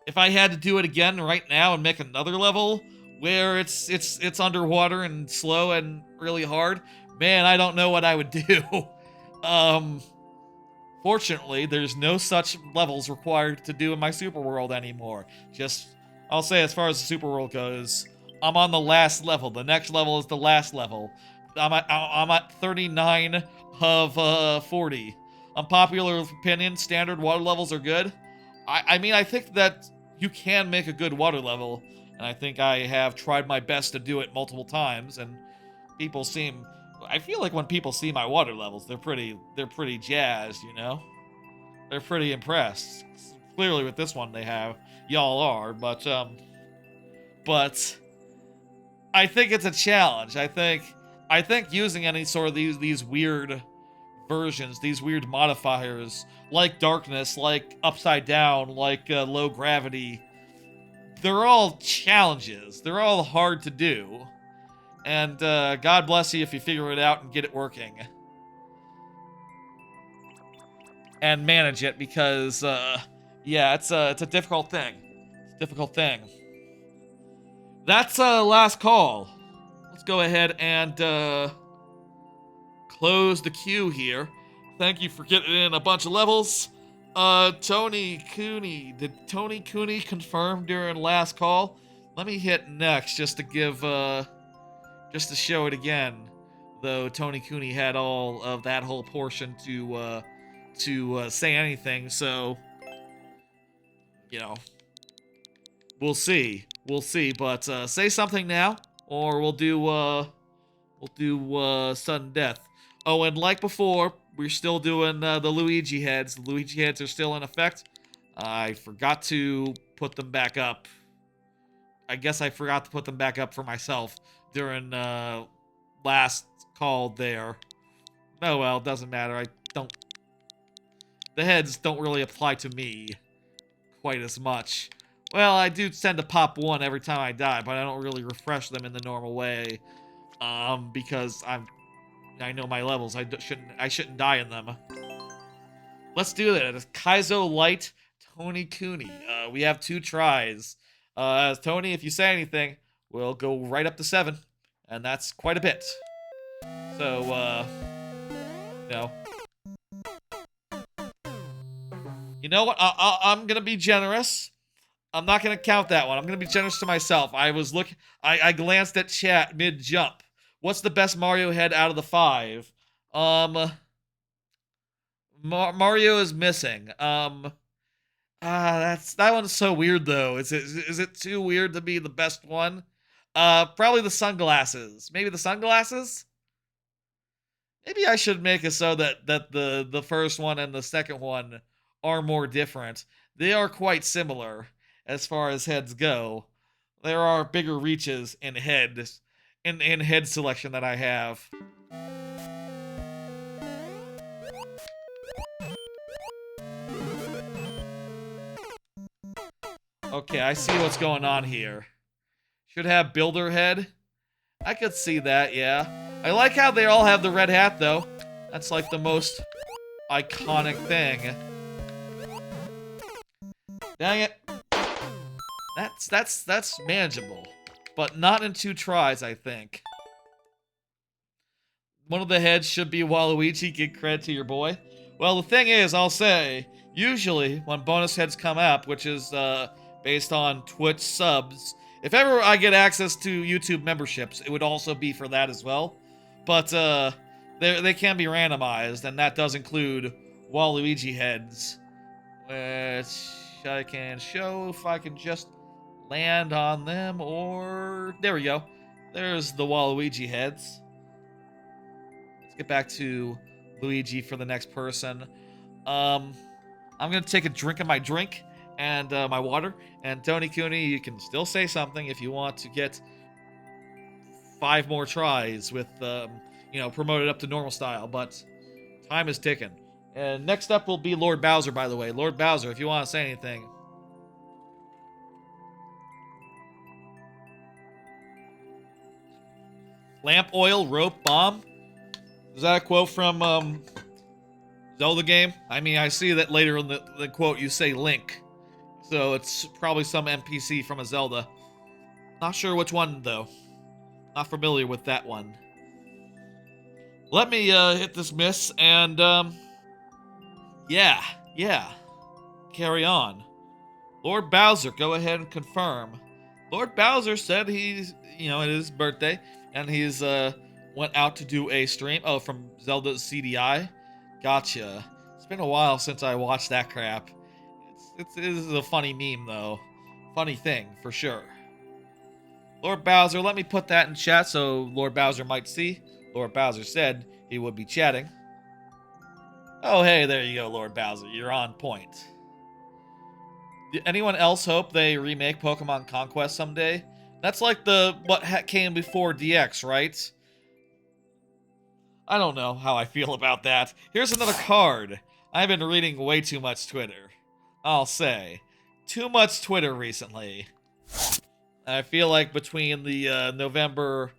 If I had to do it again right now and make another level where it's underwater and slow and really hard, man, I don't know what I would do. Fortunately, there's no such levels required to do in my Super World anymore. Just, I'll say, as far as the Super World goes, I'm on the last level. The next level is the last level. I'm at 39 of 40. Unpopular opinion, standard water levels are good. I mean, I think that you can make a good water level, and I think I have tried my best to do it multiple times, and people seem... I feel like when people see my water levels, they're pretty jazzed, you know? They're pretty impressed. Clearly with this one they have. Y'all are, but I think it's a challenge. I think using any sort of these weird versions, these weird modifiers, like darkness, like upside down, like low gravity, they're all challenges. They're all hard to do. And God bless you if you figure it out and get it working. And manage it, because yeah, it's a difficult thing. It's a difficult thing. That's last call. Let's go ahead and close the queue here. Thank you for getting in a bunch of levels. Tony Cooney. Did Tony Cooney confirm during last call? Let me hit next just to give just to show it again. Though Tony Cooney had all of that whole portion to say anything, so you know, we'll see. We'll see, but say something now, or we'll do sudden death. Oh, and like before, we're still doing the Luigi Heads. The Luigi Heads are still in effect. I forgot to put them back up. I guess I forgot to put them back up for myself during last call there. Oh well, doesn't matter. The heads don't really apply to me quite as much. Well, I do tend to pop one every time I die, but I don't really refresh them in the normal way, because I know my levels. I shouldn't die in them. Let's do that. It's Kaizo Light, Tony Cooney. We have 2 tries. Tony, if you say anything, we'll go right up to 7. and that's quite a bit. So, you know what? I'm gonna be generous. I'm not gonna count that one. I'm gonna be generous to myself. I glanced at chat mid-jump. What's the best Mario head out of the 5? Mario is missing. That one's so weird though. Is it too weird to be the best one? Probably the sunglasses. Maybe the sunglasses? Maybe I should make it so that the first one and the second one are more different. They are quite similar as far as heads go. There are bigger reaches in head selection that I have. Okay, I see what's going on here. Should have builder head. I could see that, yeah. I like how they all have the red hat, though. That's like the most iconic thing. Dang it. That's manageable. But not in 2 tries, I think. One of the heads should be Waluigi. Give credit to your boy. Well, the thing is, I'll say, usually when bonus heads come up, which is based on Twitch subs, if ever I get access to YouTube memberships, it would also be for that as well. But they can be randomized, and that does include Waluigi heads, which I can show if I can just land on them, or there we go. There's the Waluigi heads. Let's get back to Luigi for the next person. I'm gonna take a drink of my drink and my water. And Tony Cooney, you can still say something if you want to get 5 more tries with, promoted up to normal style. But time is ticking. And next up will be Lord Bowser, by the way. Lord Bowser, if you want to say anything. Lamp oil, rope, bomb. Is that a quote from Zelda game? I mean, I see that later in the quote you say Link. So it's probably some NPC from a Zelda. Not sure which one, though. Not familiar with that one. Let me hit this miss and, yeah. Carry on. Lord Bowser, go ahead and confirm. Lord Bowser said he's, it is his birthday, and he's, went out to do a stream. Oh, from Zelda's CDI? Gotcha. It's been a while since I watched that crap. It is a funny meme, though. Funny thing, for sure. Lord Bowser, let me put that in chat so Lord Bowser might see. Lord Bowser said he would be chatting. Oh, hey, there you go, Lord Bowser. You're on point. Did anyone else hope they remake Pokemon Conquest someday? That's like what came before DX, right? I don't know how I feel about that. Here's another card. I've been reading way too much Twitter. I'll say. Too much Twitter recently. I feel like between the November...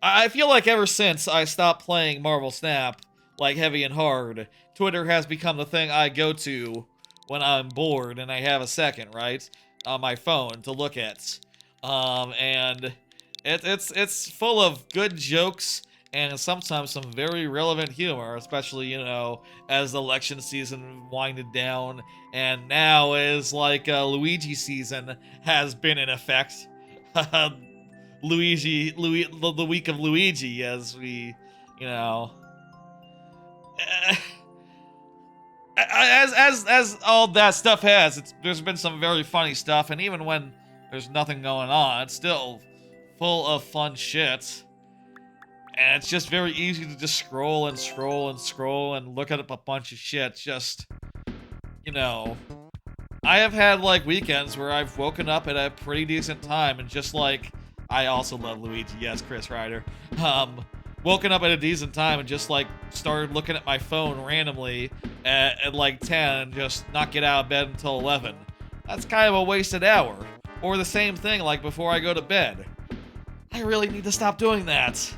I feel like ever since I stopped playing Marvel Snap, like heavy and hard, Twitter has become the thing I go to when I'm bored and I have a second, right? On my phone to look at. And it's full of good jokes and sometimes some very relevant humor, especially, as election season winded down, and now as Luigi season has been in effect. The week of Luigi, as we, as all that stuff has, there's been some very funny stuff, and even when there's nothing going on, it's still full of fun shit. And it's just very easy to just scroll and scroll and scroll and look at a bunch of shit. Just, I have had weekends where I've woken up at a pretty decent time and just I also love Luigi, yes, Chris Ryder. Woken up at a decent time and just started looking at my phone randomly at 10 and just not get out of bed until 11. That's kind of a wasted hour. Or the same thing before I go to bed. I really need to stop doing that.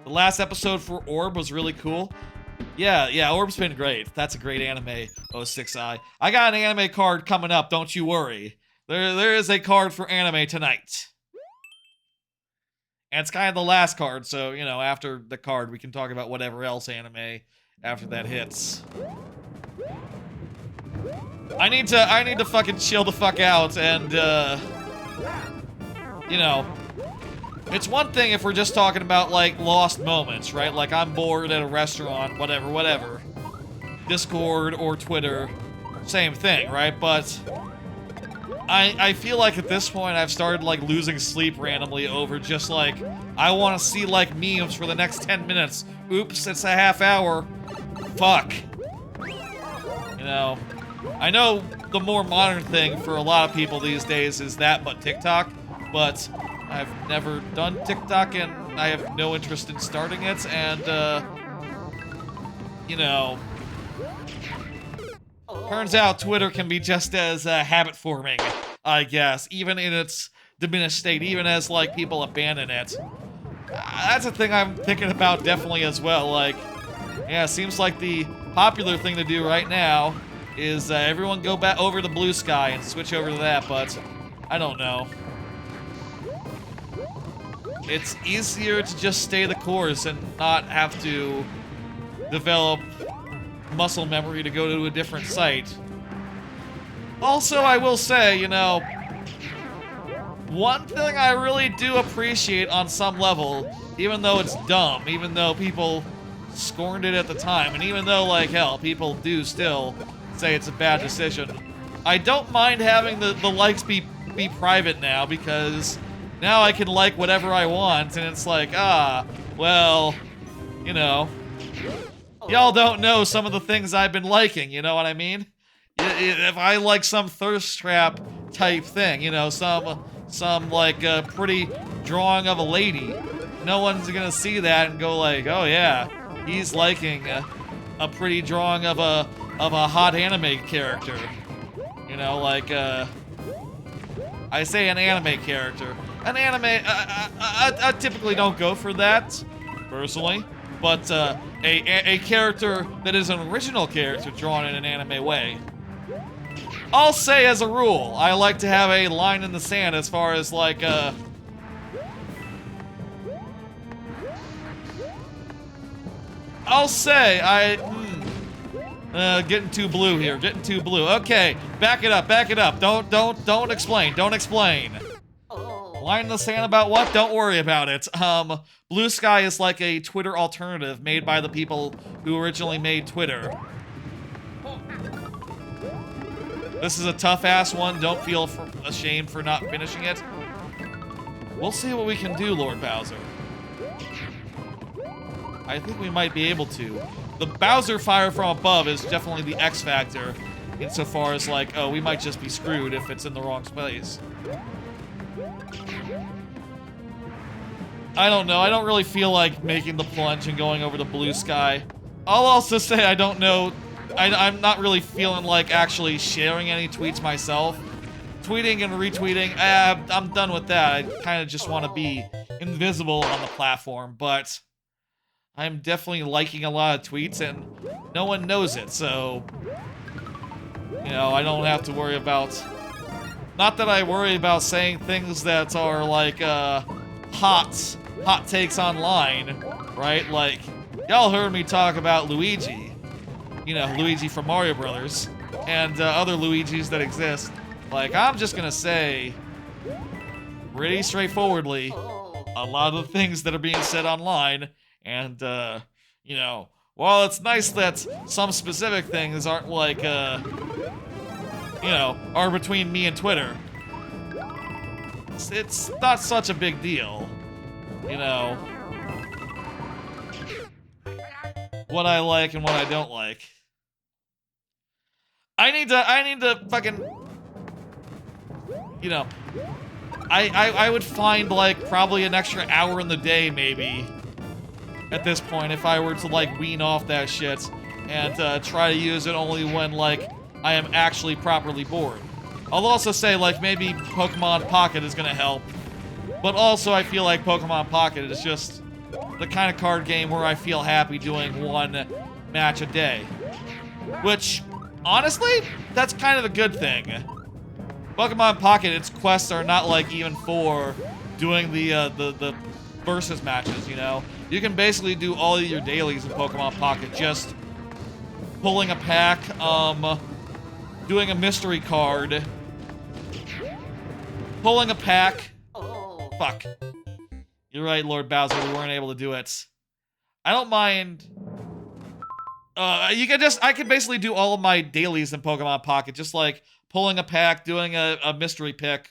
The last episode for Orb was really cool. Yeah, Orb's been great. That's a great anime, 06i. I got an anime card coming up, don't you worry. There is a card for anime tonight. And it's kind of the last card, so, you know, after the card, we can talk about whatever else anime after that hits. I need to fucking chill the fuck out and, you know, it's one thing if we're just talking about, like, lost moments, right? Like, I'm bored at a restaurant, whatever. Discord or Twitter, same thing, right? But I feel like at this point I've started, like, losing sleep randomly over just, like, I want to see, like, memes for the next 10 minutes. Oops, it's a half hour. Fuck. You know, I know the more modern thing for a lot of people these days is that but TikTok, but I've never done TikTok and I have no interest in starting it, and, you know, turns out Twitter can be just as habit-forming, I guess, even in its diminished state, even as, like, people abandon it. That's a thing I'm thinking about definitely as well, like, yeah, it seems like the popular thing to do right now is everyone go back over to Blue Sky and switch over to that, but I don't know. It's easier to just stay the course and not have to develop muscle memory to go to a different site. Also, I will say, you know, one thing I really do appreciate on some level, even though it's dumb, even though people scorned it at the time, and even though, like, hell, people do still say it's a bad decision, I don't mind having the likes be private now, because now I can like whatever I want, and it's like, well, you know, y'all don't know some of the things I've been liking, you know what I mean? If I like some thirst trap type thing, you know, some like pretty drawing of a lady, no one's gonna see that and go like, oh yeah, he's liking a pretty drawing of a hot anime character, you know, like I say an anime character. An anime, I typically don't go for that, personally, but a character that is an original character drawn in an anime way. I'll say as a rule, I like to have a line in the sand as far as, like, I'll say getting too blue here, getting too blue. Okay, back it up, don't explain. Line in the sand about what? Don't worry about it. Blue Sky is like a Twitter alternative made by the people who originally made Twitter. This is a tough-ass one. Don't feel ashamed for not finishing it. We'll see what we can do, Lord Bowser. I think we might be able to. The Bowser fire from above is definitely the X factor, insofar as, like, oh, we might just be screwed if it's in the wrong place. I don't know. I don't really feel like making the plunge and going over to Blue Sky. I'll also say I don't know. I'm not really feeling like actually sharing any tweets myself. Tweeting and retweeting, I'm done with that. I kind of just want to be invisible on the platform, but I'm definitely liking a lot of tweets and no one knows it, so, you know, I don't have to worry about, not that I worry about saying things that are like, hot takes online, right? Like, y'all heard me talk about Luigi. You know, Luigi from Mario Brothers, and other Luigis that exist. Like, I'm just gonna say, pretty straightforwardly, a lot of the things that are being said online, and, you know, while it's nice that some specific things aren't like, you know, are between me and Twitter, it's not such a big deal, you know, what I like and what I don't like. I need to fucking, you know, I would find, like, probably an extra hour in the day, maybe, at this point, if I were to, like, wean off that shit, and, try to use it only when, like, I am actually properly bored. I'll also say, like, maybe Pokemon Pocket is gonna help, but also I feel like Pokemon Pocket is just the kind of card game where I feel happy doing one match a day. Which, honestly, that's kind of a good thing. Pokemon Pocket, its quests are not like even for doing the versus matches, you know? You can basically do all of your dailies in Pokemon Pocket, just pulling a pack, doing a mystery card, pulling a pack. Oh. Fuck. You're right, Lord Bowser, we weren't able to do it. I don't mind. I can basically do all of my dailies in Pokemon Pocket, just like pulling a pack, doing a mystery pick,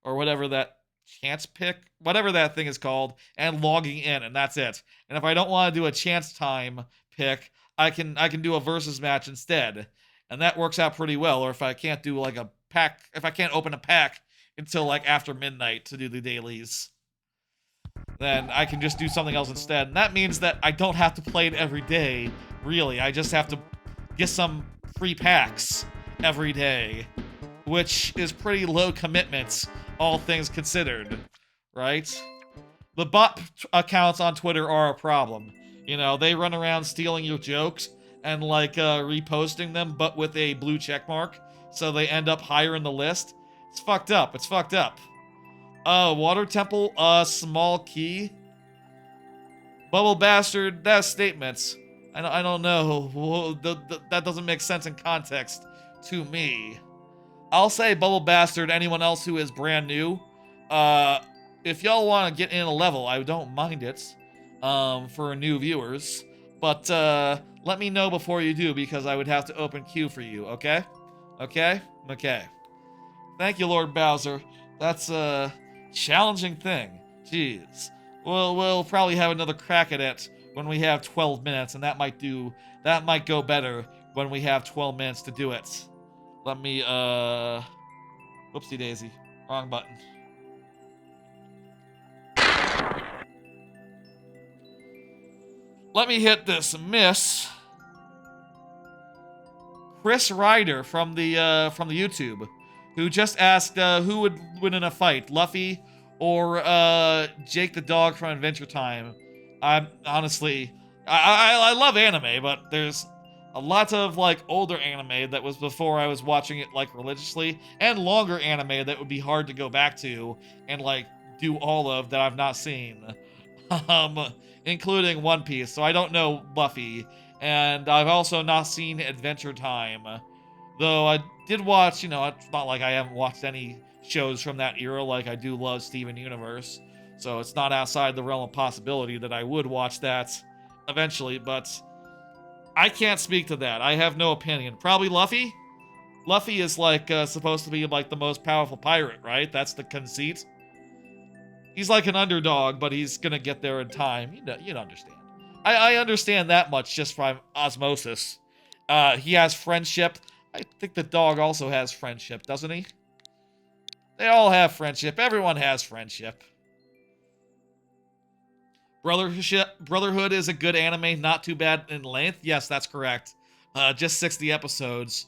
or whatever that chance pick, whatever that thing is called, and logging in, and that's it. And if I don't want to do a chance time pick, I can do a versus match instead, and that works out pretty well. Or if I can't do like a pack, if I can't open a pack until like after midnight to do the dailies, then I can just do something else instead. And that means that I don't have to play it every day, really. I just have to get some free packs every day, which is pretty low commitment, all things considered, right? The bot accounts on Twitter are a problem. You know, they run around stealing your jokes and, like, reposting them, but with a blue check mark, so they end up higher in the list. It's fucked up. It's fucked up. Water Temple, small key. Bubble Bastard, that's statements. I don't know. That doesn't make sense in context to me. I'll say Bubble Bastard, anyone else who is brand new. If y'all want to get in a level, I don't mind it, for new viewers. But, let me know before you do, because I would have to open queue for you, okay? Okay? Okay. Thank you, Lord Bowser. That's a challenging thing. Jeez. We'll probably have another crack at it when we have 12 minutes, and that might go better when we have 12 minutes to do it. Let me, whoopsie daisy. Wrong button. Let me hit this miss. Chris Ryder from the YouTube, who just asked who would win in a fight, Luffy or Jake the dog from Adventure Time. I'm honestly, I love anime, but there's a lot of like older anime that was before I was watching it like religiously, and longer anime that would be hard to go back to and like do all of that I've not seen, including One Piece. So I don't know Luffy, and I've also not seen Adventure Time. Though I did watch, you know, it's not like I haven't watched any shows from that era. Like I do love Steven Universe, so it's not outside the realm of possibility that I would watch that eventually, but I can't speak to that. I have no opinion. Probably Luffy? Luffy is like supposed to be like the most powerful pirate, right? That's the conceit. He's like an underdog, but he's gonna get there in time. You understand. I understand that much just from osmosis. He has friendship. I think the dog also has friendship, doesn't he? They all have friendship. Everyone has friendship. Brotherhood is a good anime, not too bad in length. Yes, that's correct. Just 60 episodes.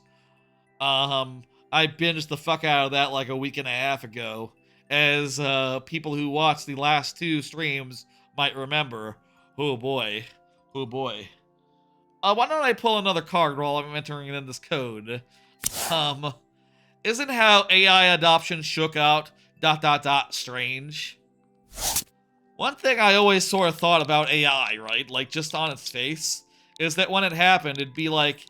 I binged the fuck out of that like a week and a half ago, as people who watched the last two streams might remember. Oh boy. Oh boy. Why don't I pull another card while I'm entering in this code? Isn't how AI adoption shook out ... strange? One thing I always sort of thought about AI, right, like just on its face, is that when it happened, it'd be like,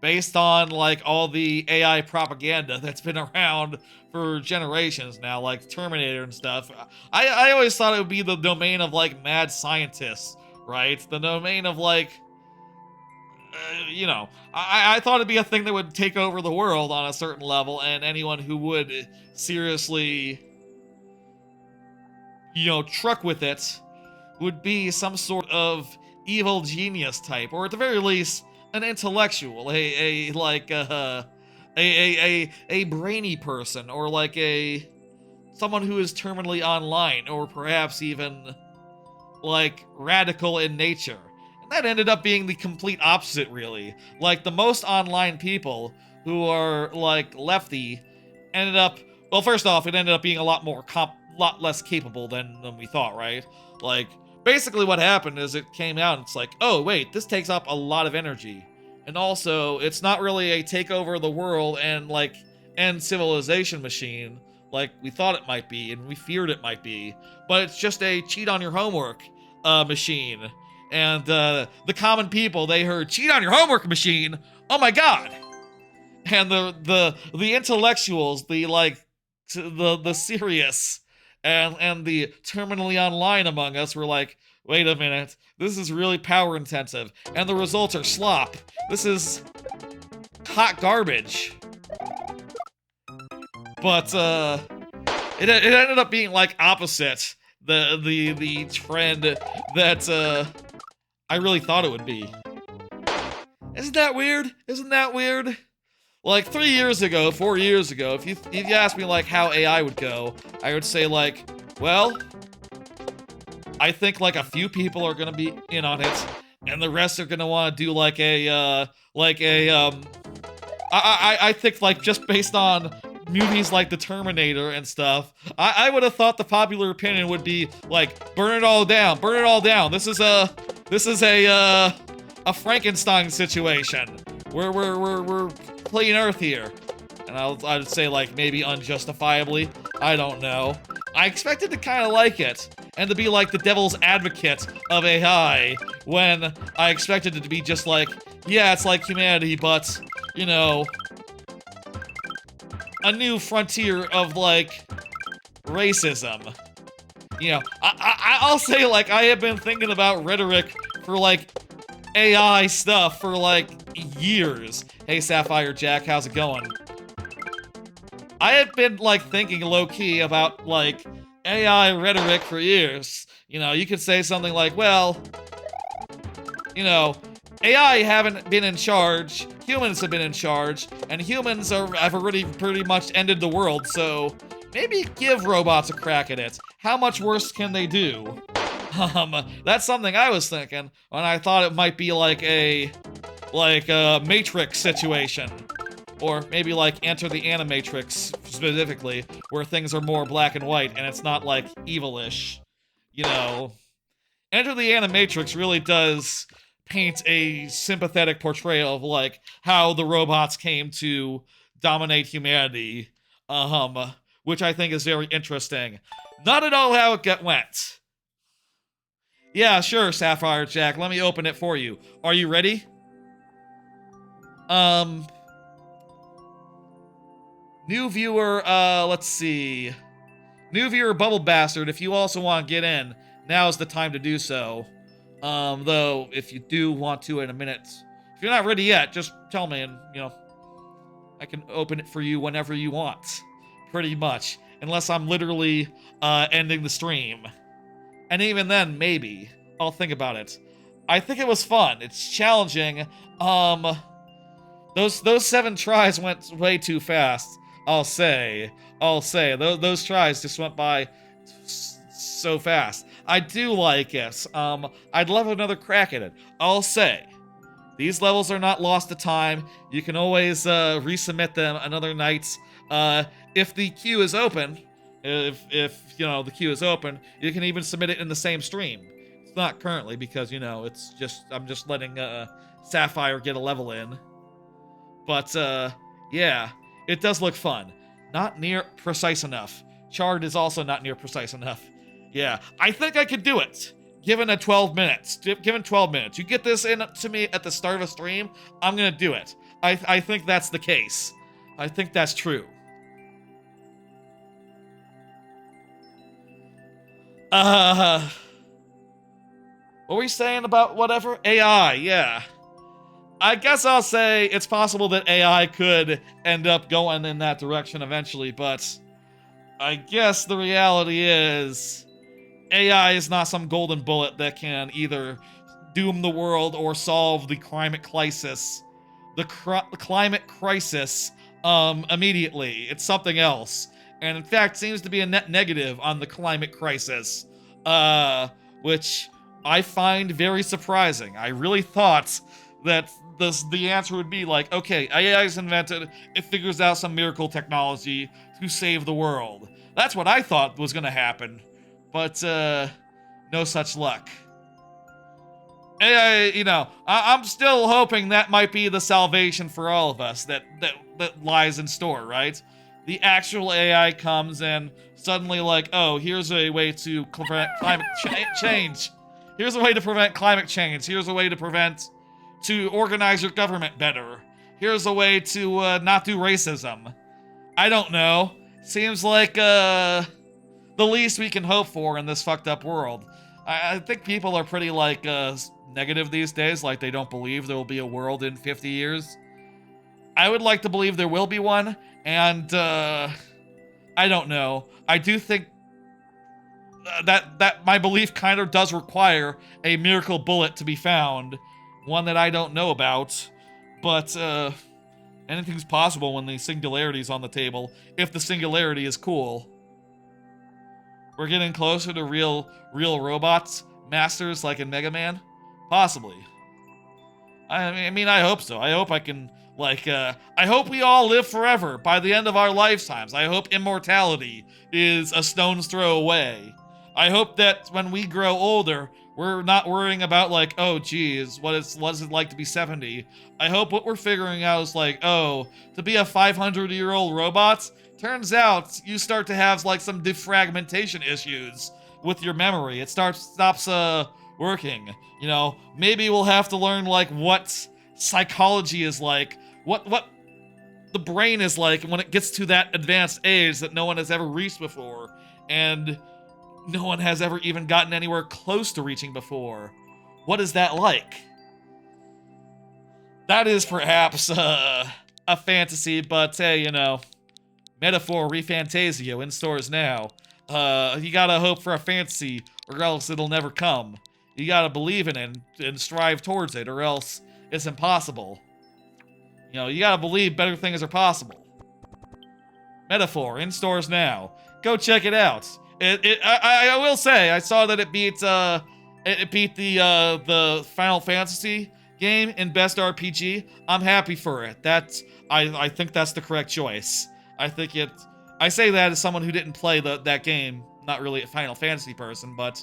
based on like all the AI propaganda that's been around for generations now, like Terminator and stuff. I always thought it would be the domain of like mad scientists, right? The domain of like, you know, I thought it'd be a thing that would take over the world on a certain level, and anyone who would seriously, you know, truck with it would be some sort of evil genius type, or at the very least, an intellectual, a brainy person, or like someone who is terminally online, or perhaps even like radical in nature. And that ended up being the complete opposite, really. Like the most online people who are like lefty ended up, well, first off, it ended up being a lot less capable than we thought, right? Like basically what happened is it came out and it's like, oh wait, this takes up a lot of energy. And also, it's not really a take over the world and like end civilization machine like we thought it might be and we feared it might be, but it's just a cheat on your homework machine. And the common people, they heard cheat on your homework machine. Oh my god. And the intellectuals, the serious and the terminally online among us were like, wait a minute, this is really power intensive, and the results are slop. This is hot garbage. But it ended up being like opposite the trend that I really thought it would be. Isn't that weird? Isn't that weird? Like 3 years ago, 4 years ago, if you asked me like how AI would go, I would say like, well, I think like a few people are gonna be in on it, and the rest are gonna want to do like I think like just based on movies like The Terminator and stuff, I would have thought the popular opinion would be like, burn it all down, burn it all down. This is a Frankenstein situation. We're clean Earth here. And I'd say like maybe unjustifiably. I don't know. I expected to kind of like it and to be like the devil's advocate of AI, when I expected it to be just like, yeah, it's like humanity, but you know, a new frontier of like racism. You know, I'll say like I have been thinking about rhetoric for like AI stuff for like years. Hey Sapphire Jack, how's it going? I have been like thinking low-key about like AI rhetoric for years. You know, you could say something like, well, you know, AI haven't been in charge, humans have been in charge, and humans have already pretty much ended the world, so maybe give robots a crack at it. How much worse can they do? That's something I was thinking when I thought it might be like a Matrix situation. Or maybe like Enter the Animatrix specifically, where things are more black and white and it's not like evil-ish. You know, Enter the Animatrix really does paint a sympathetic portrayal of like how the robots came to dominate humanity, which I think is very interesting. Not at all how it went. Yeah, sure, Sapphire Jack. Let me open it for you. Are you ready? New viewer, let's see. New viewer Bubble Bastard, if you also want to get in, now is the time to do so. Though, if you do want to in a minute, if you're not ready yet, just tell me and, you know, I can open it for you whenever you want. Pretty much. Unless I'm literally, ending the stream. And even then, maybe. I'll think about it. I think it was fun. It's challenging. Those 7 tries went way too fast. I'll say. Those tries just went by so fast. I do like it. I'd love another crack at it. I'll say. These levels are not lost to time. You can always resubmit them another night. If the queue is open, if you know the queue is open, you can even submit it in the same stream. It's not currently because, you know, it's just I'm just letting Sapphire get a level in. But yeah, it does look fun. Not near precise enough. Charred is also not near precise enough. Yeah, I think I could do it. Given 12 minutes. Given 12 minutes. You get this in to me at the start of a stream, I'm gonna do it. I think that's the case. I think that's true. What were you saying about whatever? AI, yeah. I guess I'll say it's possible that AI could end up going in that direction eventually, but I guess the reality is AI is not some golden bullet that can either doom the world or solve the climate crisis. The climate crisis immediately. It's something else. And in fact seems to be a net negative on the climate crisis, which I find very surprising. I really thought that the answer would be like, okay, AI is invented, it figures out some miracle technology to save the world. That's what I thought was gonna happen, but no such luck. AI, you know, I'm still hoping that might be the salvation for all of us that lies in store, right? the actual AI comes and suddenly like, oh, here's a way to prevent climate change. Here's a way to prevent climate change. Here's a way to organize your government better. Here's a way to not do racism. I don't know. Seems like the least we can hope for in this fucked up world. I think people are pretty like negative these days, like they don't believe there will be a world in 50 years. I would like to believe there will be one, and I don't know. I do think that my belief kind of does require a miracle bullet to be found, one that I don't know about, but anything's possible when the singularity's on the table, if the singularity is cool. We're getting closer to real robots, masters like in Mega Man? Possibly. I mean, I hope so. I hope I can, like, I hope we all live forever by the end of our lifetimes. I hope immortality is a stone's throw away. I hope that when we grow older, we're not worrying about, like, oh, geez, what is it like to be 70? I hope what we're figuring out is, like, oh, to be a 500-year-old robot, turns out you start to have, like, some defragmentation issues with your memory. It stops working. You know, maybe we'll have to learn, like, what psychology is like, what the brain is like when it gets to that advanced age that no one has ever reached before, and no one has ever even gotten anywhere close to reaching before. What is that like? That is perhaps a fantasy, but hey, you know, Metaphor Refantasio in stores now. You gotta hope for a fantasy, or else it'll never come. You gotta believe in it and strive towards it, or else it's impossible. You know, you gotta believe better things are possible. Metaphor in stores now. Go check it out. I will say, I saw that it beat the Final Fantasy game in Best RPG. I'm happy for it. I think that's the correct choice. I say that as someone who didn't play that game, not really a Final Fantasy person, but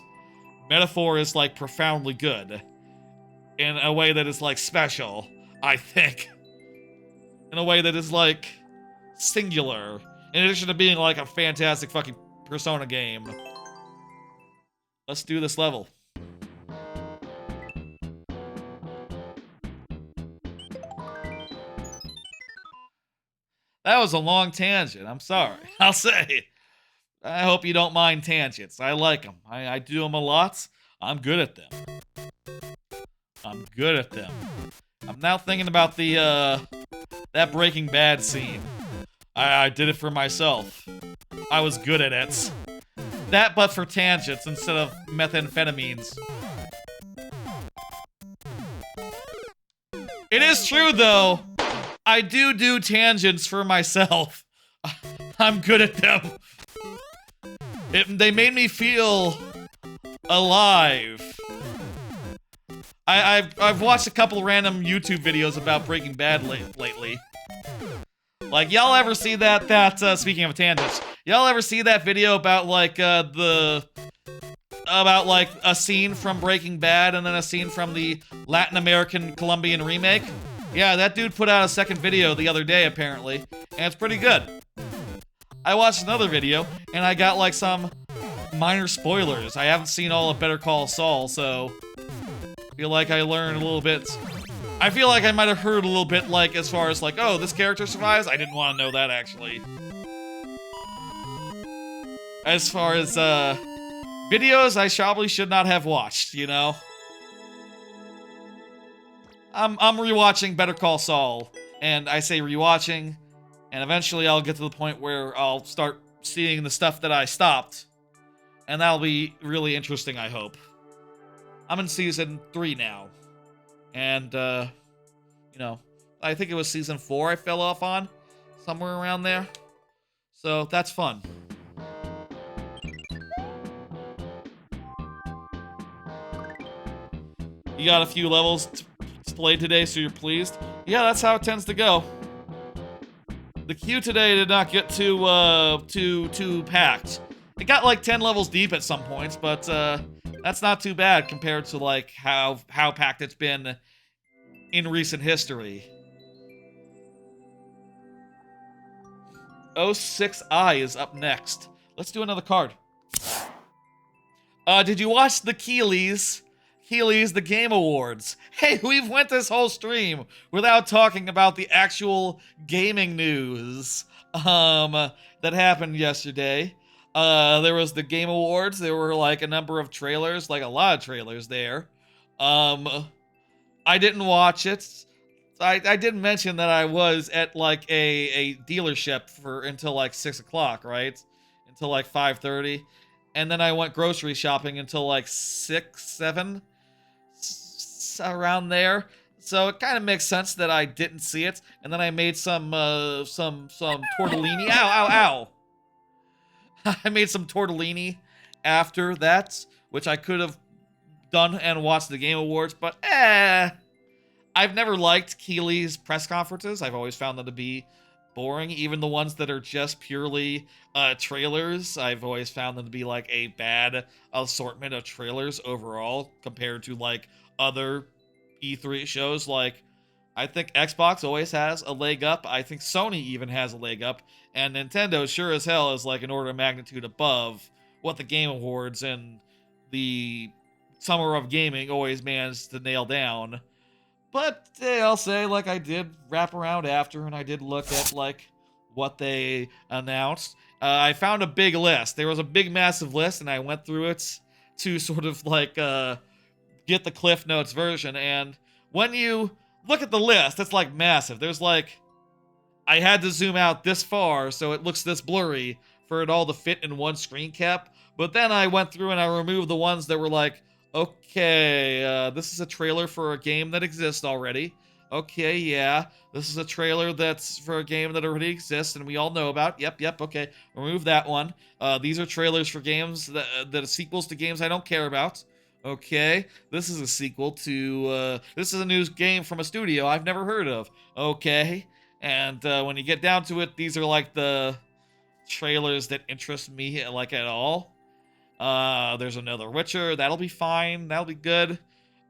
Metaphor is, like, profoundly good. In a way that is, like, special, I think. In a way that is, like, singular. In addition to being, like, a fantastic fucking Persona game. Let's do this level. That was a long tangent. I'm sorry. I'll say. I hope you don't mind tangents. I like them. I do them a lot. I'm good at them. I'm good at them. I'm now thinking about that Breaking Bad scene. I did it for myself. I was good at it. That, but for tangents instead of methamphetamines. It is true, though. I do tangents for myself. I'm good at them. They made me feel alive. I've watched a couple random YouTube videos about Breaking Bad lately. Like, y'all ever see that speaking of tangents, y'all ever see that video about, like, about, like, a scene from Breaking Bad and then a scene from the Latin American Colombian remake? Yeah, that dude put out a second video the other day, apparently, and it's pretty good. I watched another video, and I got, like, some minor spoilers. I haven't seen all of Better Call Saul, so I feel like I learned a little bit. I feel like I might have heard a little bit, like, as far as, like, oh, this character survives? I didn't want to know that, actually. As far as, videos I probably should not have watched, you know? I'm rewatching Better Call Saul, and I say rewatching, and eventually I'll get to the point where I'll start seeing the stuff that I stopped, and that'll be really interesting, I hope. I'm in season 3 now, and, you know, I think it was season 4 I fell off on, somewhere around there, so that's fun. You got a few levels played today, so you're pleased? Yeah, that's how it tends to go. The queue today did not get too packed. It got like 10 levels deep at some points, but that's not too bad compared to like how packed it's been in recent history. 06I is up next. Let's do another card. Did you watch the Keeleys? Keeleys, the Game Awards. Hey, we've went this whole stream without talking about the actual gaming news that happened yesterday. There was the Game Awards. There were like a number of trailers, like a lot of trailers there. I didn't watch it. I did mention that I was at like a dealership until like 6 o'clock, right? Until like 5:30. And then I went grocery shopping until like 6, 7, around there. So it kind of makes sense that I didn't see it. And then I made some tortellini. Ow, ow, ow. I made some tortellini after that, which I could have done and watched the Game Awards, but I've never liked Keeley's press conferences. I've always found them to be boring. Even the ones that are just purely trailers, I've always found them to be like a bad assortment of trailers overall compared to like other E3 shows. Like, I think Xbox always has a leg up. I think Sony even has a leg up. And Nintendo sure as hell is like an order of magnitude above what the Game Awards and the Summer of Gaming always managed to nail down. But I'll say, like, I did wrap around after, and I did look at, like, what they announced. I found a big list. There was a big, massive list, and I went through it to sort of, like, get the Cliff Notes version. And when you look at the list, it's, like, massive. There's, like, I had to zoom out this far, so it looks this blurry for it all to fit in one screen cap. But then I went through and I removed the ones that were, like, okay, this is a trailer for a game that exists already. Okay, yeah. This is a trailer that's for a game that already exists and we all know about. Yep, okay. Remove that one. These are trailers for games that are sequels to games I don't care about. Okay. This is a sequel to, this is a new game from a studio I've never heard of. Okay. And when you get down to it, these are like the trailers that interest me, like, at all. There's another Witcher. That'll be fine. That'll be good.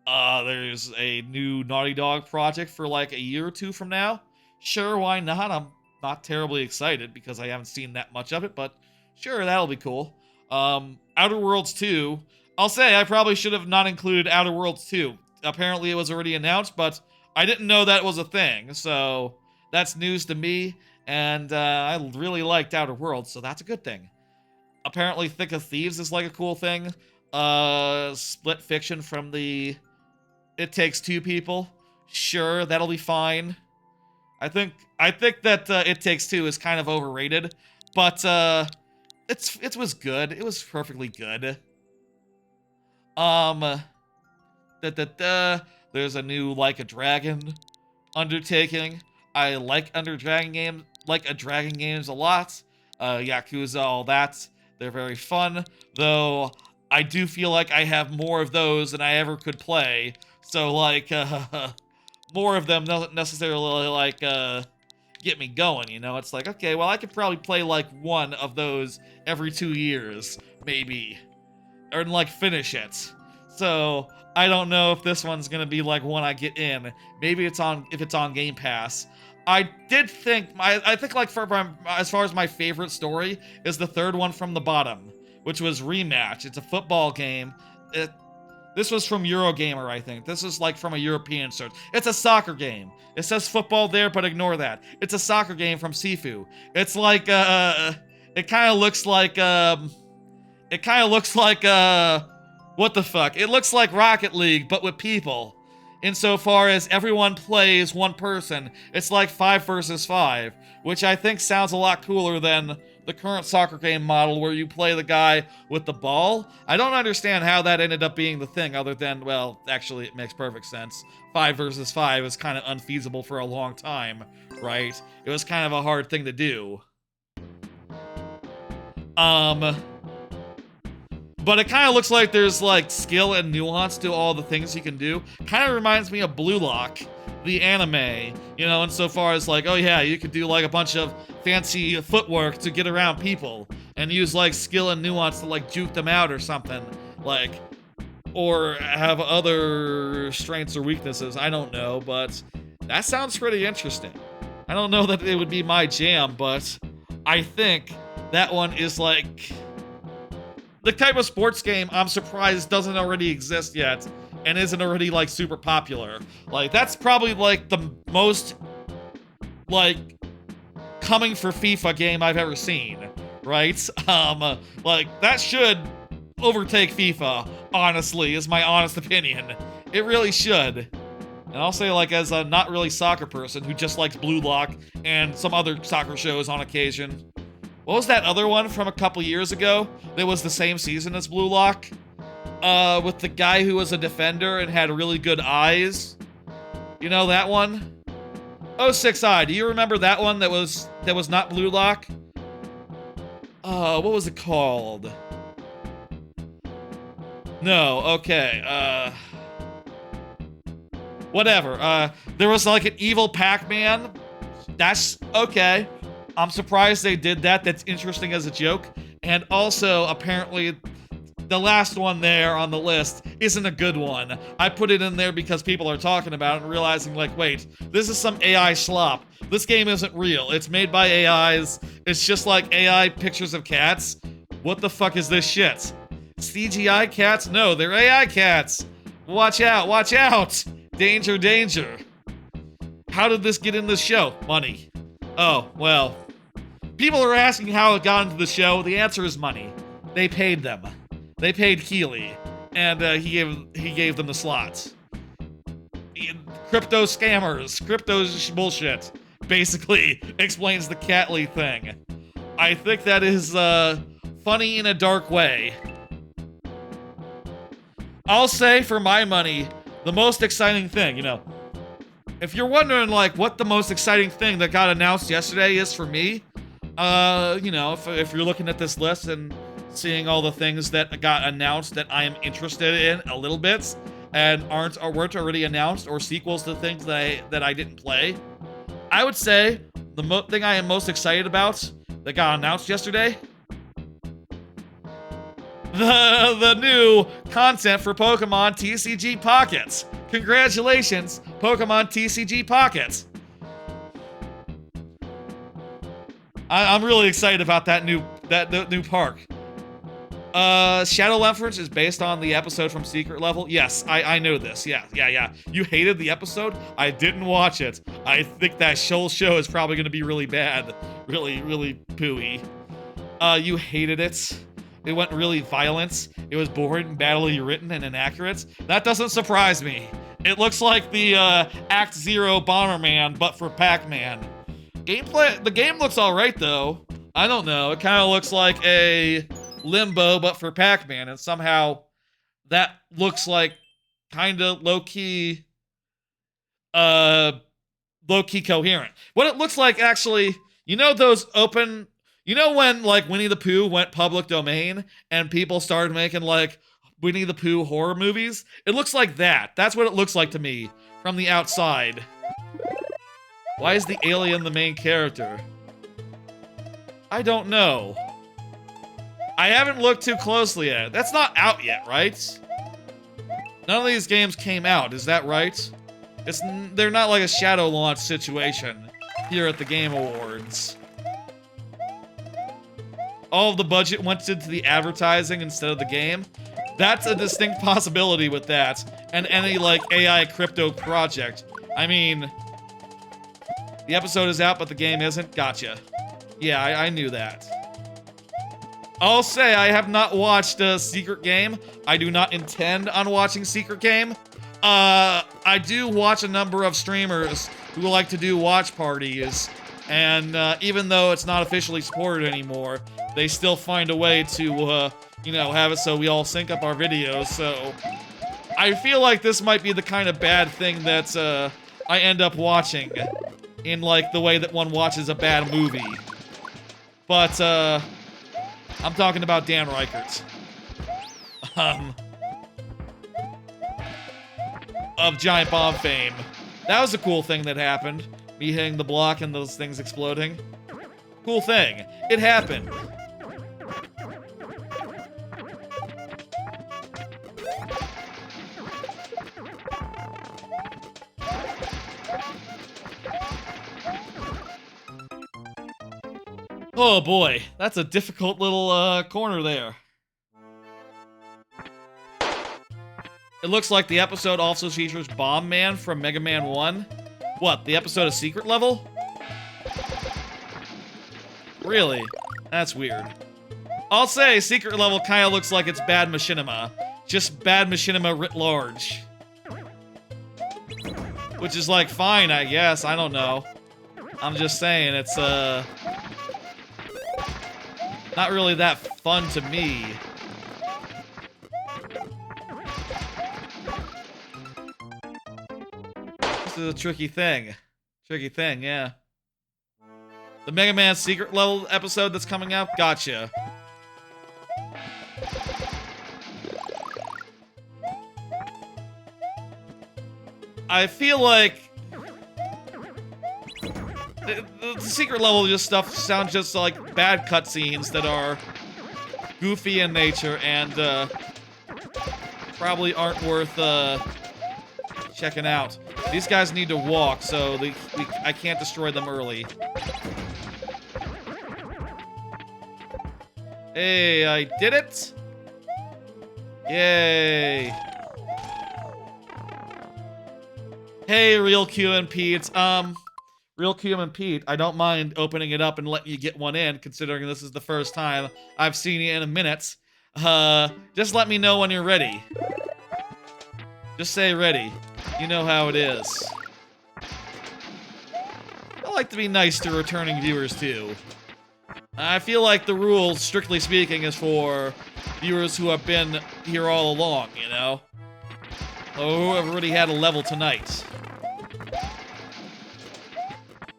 There's a new Naughty Dog project for like a year or two from now. Sure, why not? I'm not terribly excited because I haven't seen that much of it, but sure, that'll be cool. Outer Worlds 2. I'll say I probably should have not included Outer Worlds 2. Apparently it was already announced, but I didn't know that was a thing, so that's news to me, and I really liked Outer Worlds, so that's a good thing. Apparently Thick of Thieves is like a cool thing. Split fiction from the It Takes Two people. Sure, that'll be fine. I think that It Takes Two is kind of overrated, but it was good. It was perfectly good. There's a new Like a Dragon undertaking. I like a Dragon games a lot. Yakuza, all that. They're very fun, though I do feel like I have more of those than I ever could play. So, like, more of them doesn't necessarily, like, get me going, you know? It's like, okay, well, I could probably play, like, one of those every 2 years, maybe. Or, like, finish it. So, I don't know if this one's gonna be, like, one I get in. Maybe if it's on Game Pass. I did think, I think, like, as far as my favorite story is the third one from the bottom, which was Rematch. It's a football game. This was from Eurogamer, I think. This is, like, from a European search. It's a soccer game. It says football there, but ignore that. It's a soccer game from Sifu. It's like, it kind of looks like, what the fuck? It looks like Rocket League, but with people. Insofar as everyone plays one person, it's like 5 versus 5, which I think sounds a lot cooler than the current soccer game model where you play the guy with the ball. I don't understand how that ended up being the thing other than, well, actually it makes perfect sense. 5 versus 5 is kind of unfeasible for a long time, right? It was kind of a hard thing to do. But it kind of looks like there's, like, skill and nuance to all the things you can do. Kind of reminds me of Blue Lock, the anime, you know, insofar as, like, oh yeah, you could do, like, a bunch of fancy footwork to get around people and use, like, skill and nuance to, like, juke them out or something, like, or have other strengths or weaknesses. I don't know, but that sounds pretty interesting. I don't know that it would be my jam, but I think that one is like the type of sports game I'm surprised doesn't already exist yet and isn't already like super popular. Like that's probably like the most like coming for FIFA game I've ever seen, right? Like that should overtake FIFA, honestly, is my honest opinion. It really should. And I'll say, like, as a not really soccer person who just likes Blue Lock and some other soccer shows on occasion. What was that other one from a couple years ago that was the same season as Blue Lock? With the guy who was a defender and had really good eyes. You know that one? Oh, 6i. Do you remember that one that was not Blue Lock? What was it called? No, okay, whatever. There was like an evil Pac-Man. That's okay. I'm surprised they did that. That's interesting as a joke. And also, apparently, the last one there on the list isn't a good one. I put it in there because people are talking about it and realizing, like, wait, this is some AI slop. This game isn't real. It's made by AIs. It's just like AI pictures of cats. What the fuck is this shit? CGI cats? No, they're AI cats. Watch out, watch out. Danger, danger. How did this get in the show? Money. Oh, well. People are asking how it got into the show. The answer is money. They paid them. They paid Keeley. And he gave them the slots. Crypto scammers. Crypto bullshit. Basically explains the Catly thing. I think that is funny in a dark way. I'll say, for my money, the most exciting thing, you know, if you're wondering, like, what the most exciting thing that got announced yesterday is for me, you know, if you're looking at this list and seeing all the things that got announced that I am interested in a little bit and weren't already announced, or sequels to things that I didn't play, I would say the thing I am most excited about that got announced yesterday, the new content for Pokemon TCG Pocket. Congratulations, Pokemon TCG Pocket. I'm really excited about that new park. Shadow Reference is based on the episode from Secret Level. Yes, I know this. Yeah. You hated the episode? I didn't watch it. I think that whole show is probably going to be really bad. Really pooey. You hated it. It went really violent. It was boring and badly written and inaccurate. That doesn't surprise me. It looks like the Act Zero Bomberman, but for Pac-Man. The game looks alright though. I don't know. It kind of looks like a Limbo, but for Pac-Man, and somehow that looks like kind of low-key coherent. What it looks like, actually, you know those open... You know when, like, Winnie the Pooh went public domain and people started making, like, Winnie the Pooh horror movies? It looks like that. That's what it looks like to me from the outside. Why is the alien the main character? I don't know. I haven't looked too closely at it. That's not out yet, right? None of these games came out, is that right? They're not like a shadow launch situation here at the Game Awards. All of the budget went into the advertising instead of the game. That's a distinct possibility with that, and any, like, AI crypto project. I mean, the episode is out, but the game isn't? Gotcha. Yeah, I knew that. I'll say I have not watched Secret Game. I do not intend on watching Secret Game. I do watch a number of streamers who like to do watch parties, and even though it's not officially supported anymore, they still find a way to, you know, have it so we all sync up our videos, so I feel like this might be the kind of bad thing that I end up watching in, like, the way that one watches a bad movie. But, I'm talking about Dan Reichert. Of Giant Bomb fame. That was a cool thing that happened. Me hitting the block and those things exploding. Cool thing. It happened. Oh boy, that's a difficult little corner there. It looks like the episode also features Bomb Man from Mega Man 1. What, the episode of Secret Level? Really? That's weird. I'll say Secret Level kind of looks like it's Bad Machinima. Just Bad Machinima writ large. Which is like fine, I guess. I don't know. I'm just saying, it's not really that fun to me. This is a tricky thing. Tricky thing, yeah. The Mega Man Secret Level episode that's coming out? Gotcha. I feel like the Secret Level just stuff sounds just like bad cutscenes that are goofy in nature and probably aren't worth checking out. These guys need to walk, so I can't destroy them early. Hey, I did it! Yay! Hey, Real Q and Pete. Real Q and Pete, I don't mind opening it up and letting you get one in, considering this is the first time I've seen you in a minute. Just let me know when you're ready. Just say ready. You know how it is. I like to be nice to returning viewers, too. I feel like the rule, strictly speaking, is for viewers who have been here all along, you know? Or who have already had a level tonight.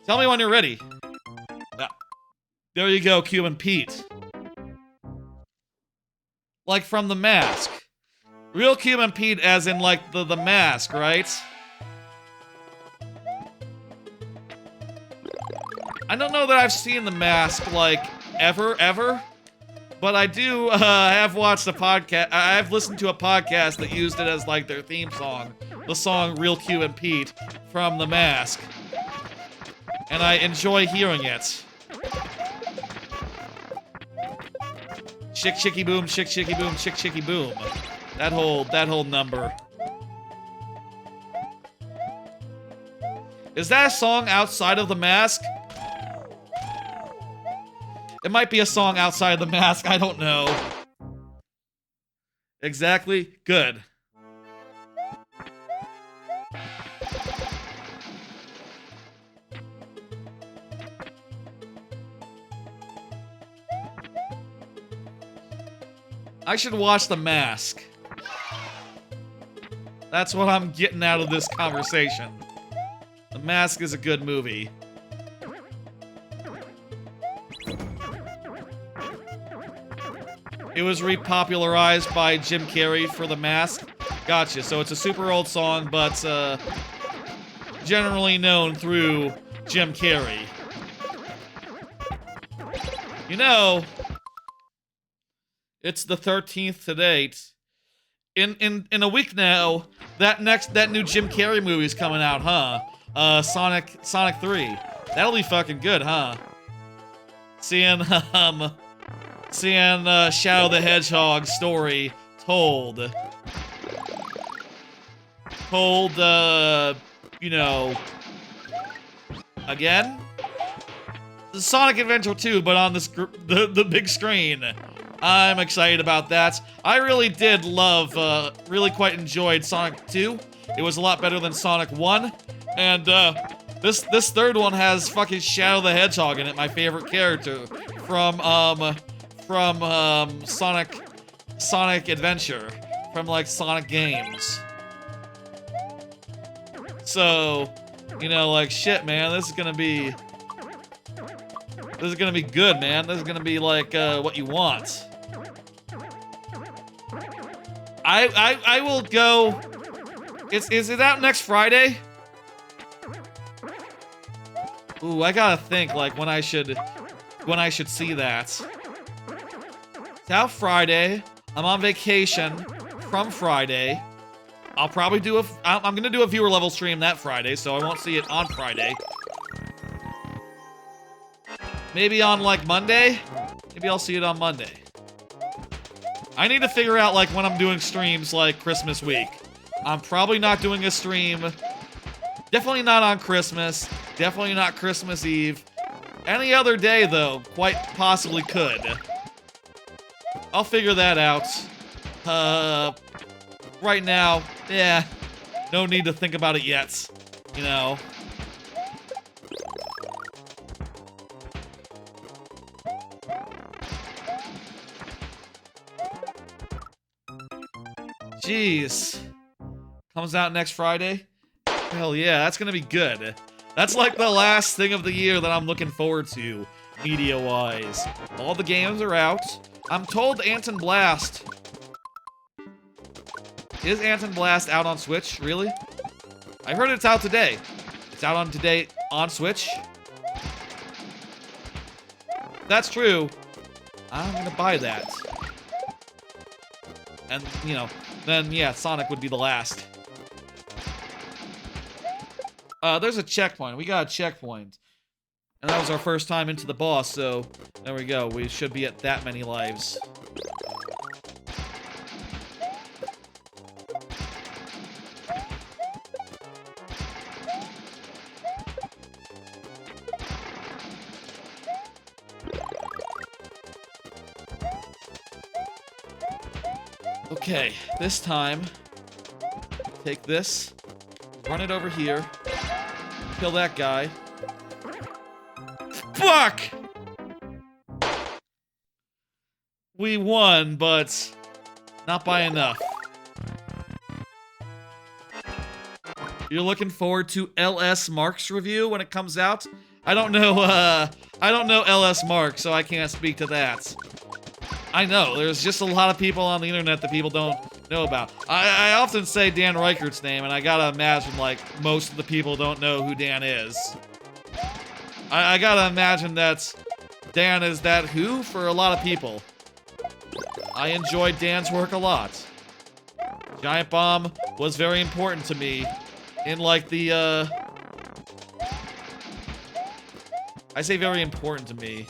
Tell me when you're ready. Ah, there you go, Q and Pete. Like from The Mask. Real Q and Pete as in like the Mask, right? I don't know that I've seen The Mask, like, ever. But I do have watched a podcast. I've listened to a podcast that used it as like their theme song. The song Real Q and Pete from The Mask. And I enjoy hearing it. Chick chicky boom, chick chicky boom, chick chicky boom. That whole number. Is that a song outside of The Mask? It might be a song outside of The Mask, I don't know. Exactly. Good. I should watch The Mask. That's what I'm getting out of this conversation. The Mask is a good movie. It was repopularized by Jim Carrey for The Mask. Gotcha. So it's a super old song, but generally known through Jim Carrey. You know, it's the 13th to date. In a week now, that new Jim Carrey movie's coming out, huh? Sonic 3. That'll be fucking good, huh? Seeing Shadow the Hedgehog's story told, you know, again? Sonic Adventure 2, but on this the big screen. I'm excited about that. I really did love, really quite enjoyed Sonic 2. It was a lot better than Sonic 1. And, this third one has fucking Shadow the Hedgehog in it, my favorite character from Sonic Adventure, from like Sonic games. So, you know, like shit, man, this is gonna be good, man. This is gonna be like what you want. I will go. Is it out next Friday? Ooh, I gotta think like when I should see that. It's out Friday. I'm on vacation from Friday. I'll probably do I'm gonna do a viewer level stream that Friday, so I won't see it on Friday. Maybe on like Monday? Maybe I'll see it on Monday. I need to figure out like when I'm doing streams like Christmas week. I'm probably not doing a stream. Definitely not on Christmas. Definitely not Christmas Eve. Any other day though, quite possibly could. I'll figure that out. Right now, yeah, no need to think about it yet, you know. Jeez. Comes out next Friday? Hell yeah, that's gonna be good. That's like the last thing of the year that I'm looking forward to, media-wise. All the games are out. I'm told Anton Blast. Is Anton Blast out on Switch? Really? I heard it's out today. It's out on today on Switch. If that's true, I'm gonna buy that. And, you know, then, yeah, Sonic would be the last. There's a checkpoint. We got a checkpoint. And that was our first time into the boss, so there we go. We should be at that many lives. Okay, this time, take this, run it over here, kill that guy. Fuck! We won, but not by enough. You're looking forward to LS Mark's review when it comes out? I don't know LS Mark, so I can't speak to that. I know, there's just a lot of people on the internet that people don't know about. I often say Dan Reichert's name, and I gotta imagine, like, most of the people don't know who Dan is. I gotta imagine that Dan is that who for a lot of people. I enjoyed Dan's work a lot. Giant Bomb was very important to me in, like, the, I say very important to me.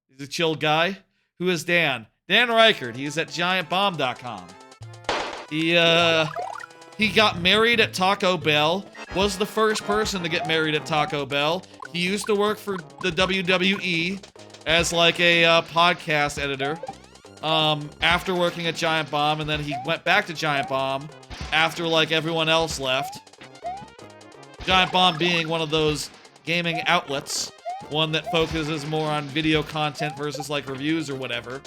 He's a chill guy. Who is Dan? Dan Reichert. He's at giantbomb.com. He got married at Taco Bell. Was the first person to get married at Taco Bell. He used to work for the WWE as like a podcast editor. After working at Giant Bomb, and then he went back to Giant Bomb after like everyone else left. Giant Bomb being one of those gaming outlets. One that focuses more on video content versus like reviews or whatever.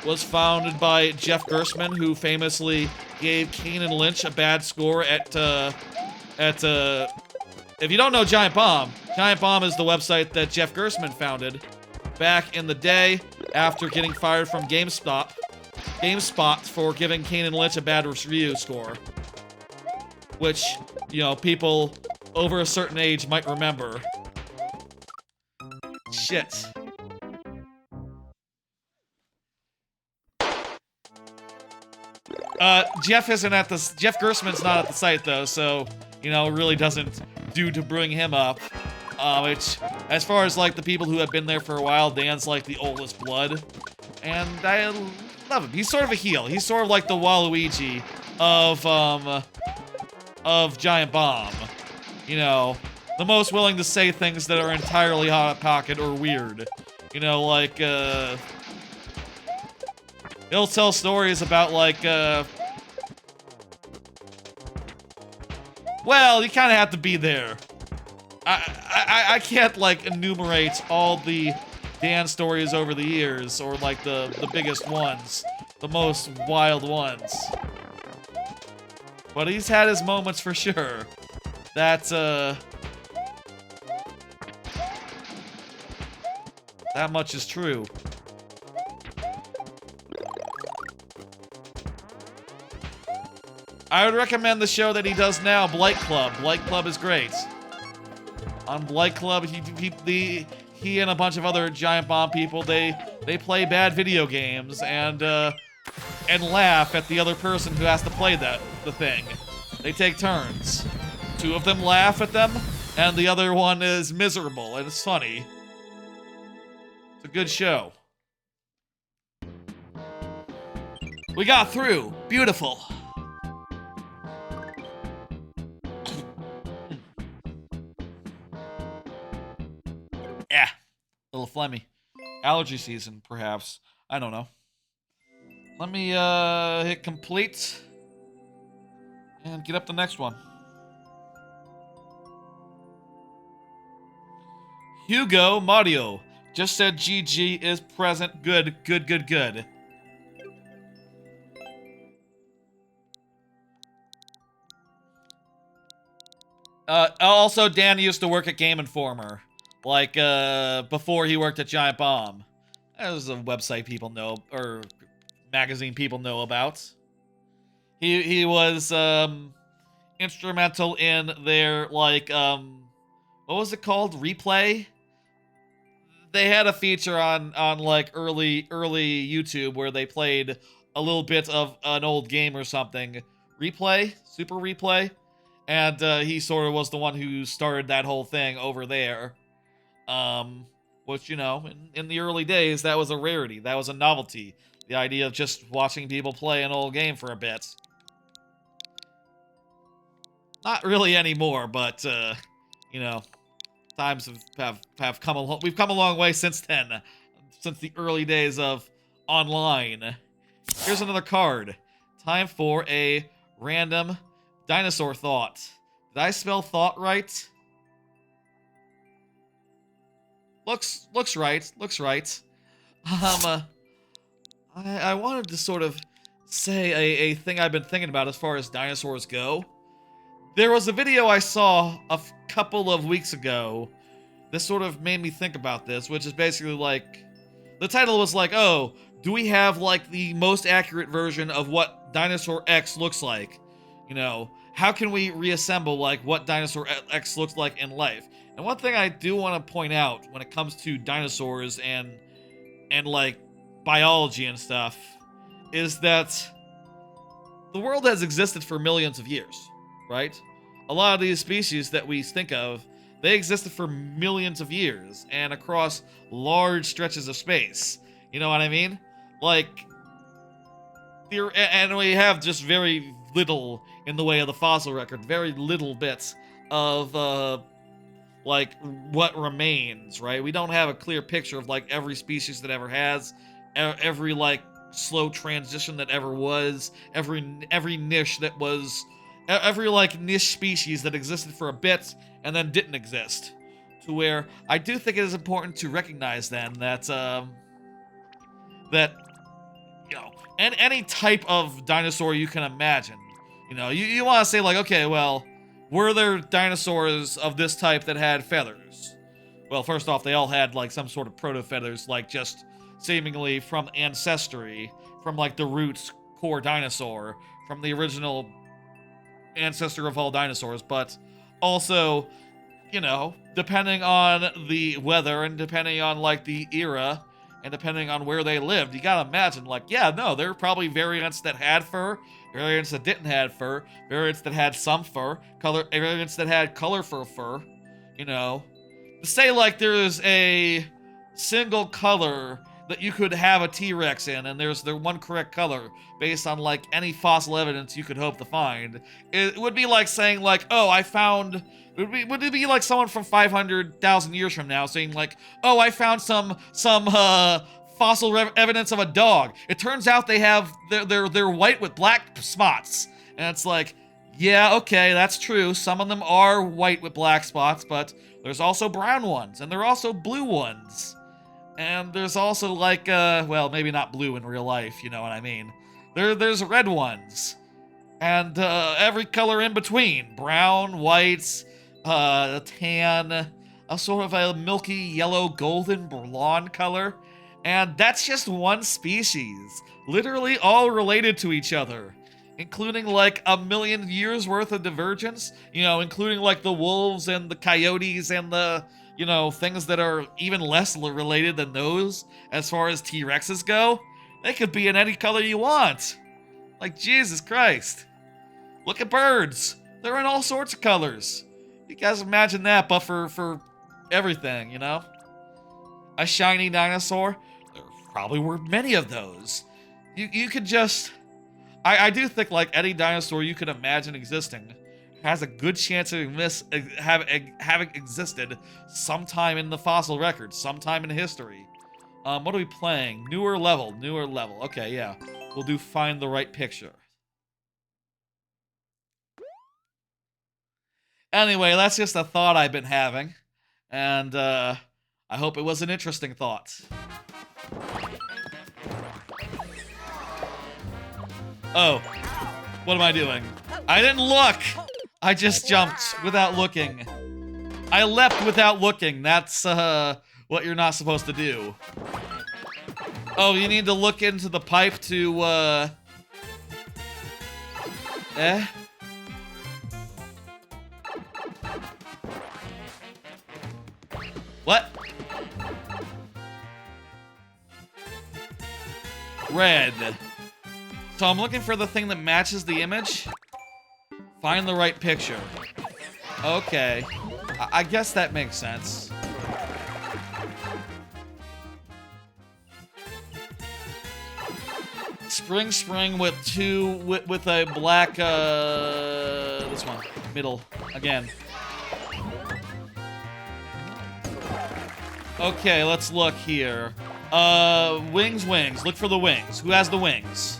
Was founded by Jeff Gerstmann, who famously gave Kane and Lynch a bad score at if you don't know Giant Bomb is the website that Jeff Gerstmann founded back in the day after getting fired from GameSpot for giving Kane and Lynch a bad review score. Which, you know, people over a certain age might remember. Shit. Jeff Gerstmann's not at the site though, so, you know, it really doesn't do to bring him up. Which, as far as like the people who have been there for a while, Dan's like the oldest blood. And I love him. He's sort of a heel. He's sort of like the Waluigi of Giant Bomb. You know, the most willing to say things that are entirely Hot Pocket or weird. You know, like, he'll tell stories about, like, well, you kind of have to be there. I can't, like, enumerate all the Dan stories over the years, or, like, the biggest ones. The most wild ones. But he's had his moments for sure. That's, that much is true. I would recommend the show that he does now, Blight Club. Blight Club is great. On Blight Club, he and a bunch of other Giant Bomb people, they play bad video games and laugh at the other person who has to play the thing. They take turns. 2 of them laugh at them, and the other one is miserable, and it's funny. It's a good show. We got through. Beautiful. Yeah, a little phlegmy. Allergy season, perhaps. I don't know. Let me hit complete and get up the next one. Hugo Mario just said GG is present. Good, good, good, good. Also, Dan used to work at Game Informer, like before he worked at Giant Bomb. That was a website people know, or magazine people know about. He was instrumental in their like what was it called? Replay. They had a feature on like early YouTube where they played a little bit of an old game or something. Replay, Super Replay. And he sort of was the one who started that whole thing over there. Which, you know, in the early days, that was a rarity. That was a novelty. The idea of just watching people play an old game for a bit. Not really anymore, but, you know, times have come along. We've come a long way since then. Since the early days of online. Here's another card. Time for a random dinosaur thought. Did I spell thought right? Looks right. Looks right. I wanted to sort of say a thing I've been thinking about as far as dinosaurs go. There was a video I saw a couple of weeks ago that sort of made me think about this, which is basically like, the title was like, oh, do we have like the most accurate version of what Dinosaur X looks like? You know, how can we reassemble like what Dinosaur X looks like in life? And one thing I do want to point out when it comes to dinosaurs and like biology and stuff is that the world has existed for millions of years, right? A lot of these species that we think of, they existed for millions of years and across large stretches of space. You know what I mean? Like, and we have just very little in the way of the fossil record, very little bits of, like, what remains, right? We don't have a clear picture of, like, every species that ever has, every, like, slow transition that ever was, every niche that was, every, like, niche species that existed for a bit and then didn't exist. To where I do think it is important to recognize then that, that, you know, any type of dinosaur you can imagine. You know, you want to say, like, okay, well, were there dinosaurs of this type that had feathers? Well, first off, they all had, like, some sort of proto-feathers, like, just seemingly from ancestry, from, like, the roots core dinosaur, from the original ancestor of all dinosaurs, but also, you know, depending on the weather and depending on, like, the era and depending on where they lived, you gotta imagine, like, yeah, no, there are probably variants that had fur, variants that didn't have fur, variants that had some fur, variants that had color for fur, you know. To say, like, there's a single color that you could have a T-Rex in, and there's the one correct color based on, like, any fossil evidence you could hope to find, it would be like saying, like, oh, I found... Would it be like someone from 500,000 years from now saying, like, oh, I found some fossil evidence of a dog. It turns out they have, they're white with black spots. And it's like, yeah, okay, that's true. Some of them are white with black spots, but there's also brown ones, and there are also blue ones. And there's also, like, well, maybe not blue in real life, you know what I mean. There's red ones. And every color in between. Brown, white, tan, a sort of a milky yellow golden blonde color. And that's just one species, literally all related to each other, including like a million years worth of divergence, you know, including like the wolves and the coyotes and the, you know, things that are even less related than those as far as T-Rexes go. They could be in any color you want. Like, Jesus Christ. Look at birds. They're in all sorts of colors. You guys imagine that, but for everything, you know? A shiny dinosaur? There probably were many of those. You could just... I do think like any dinosaur you could imagine existing has a good chance of having existed sometime in the fossil record, sometime in history. What are we playing? Newer level. Okay, yeah. We'll do find the right picture. Anyway, that's just a thought I've been having. And, I hope it was an interesting thought. Oh. What am I doing? I didn't look! I just jumped without looking. I leapt without looking. That's, what you're not supposed to do. Oh, you need to look into the pipe to, What? Red. So I'm looking for the thing that matches the image. Find the right picture. Okay. I guess that makes sense. Spring with with a black, this one. Middle. Again. Okay, let's look here. Wings. Look for the wings. Who has the wings?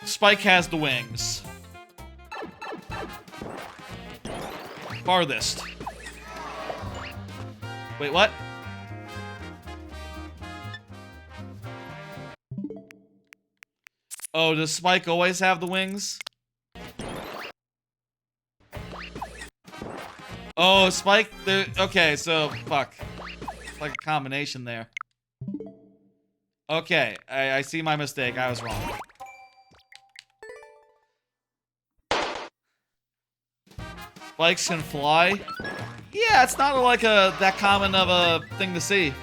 Spike has the wings. Farthest. Wait, what? Oh, does Spike always have the wings? Oh, Spike, okay, so, fuck. It's like a combination there. Okay, I see my mistake, I was wrong. Spikes can fly? Yeah, it's not like that common of a thing to see.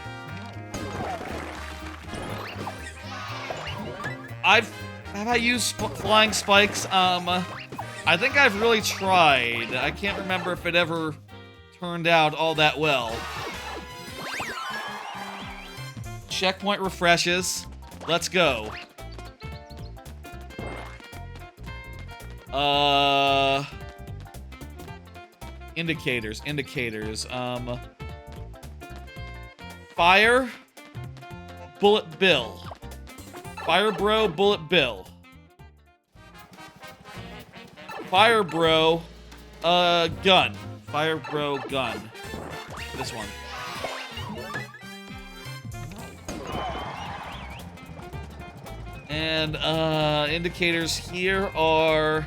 Have I used flying spikes? I think I've really tried. I can't remember if it ever turned out all that well. Checkpoint refreshes. Let's go. Indicators. Fire. Bullet Bill. Fire Bro, Bullet Bill. Fire Bro, gun. Fire Bro, gun. This one. And, indicators here are...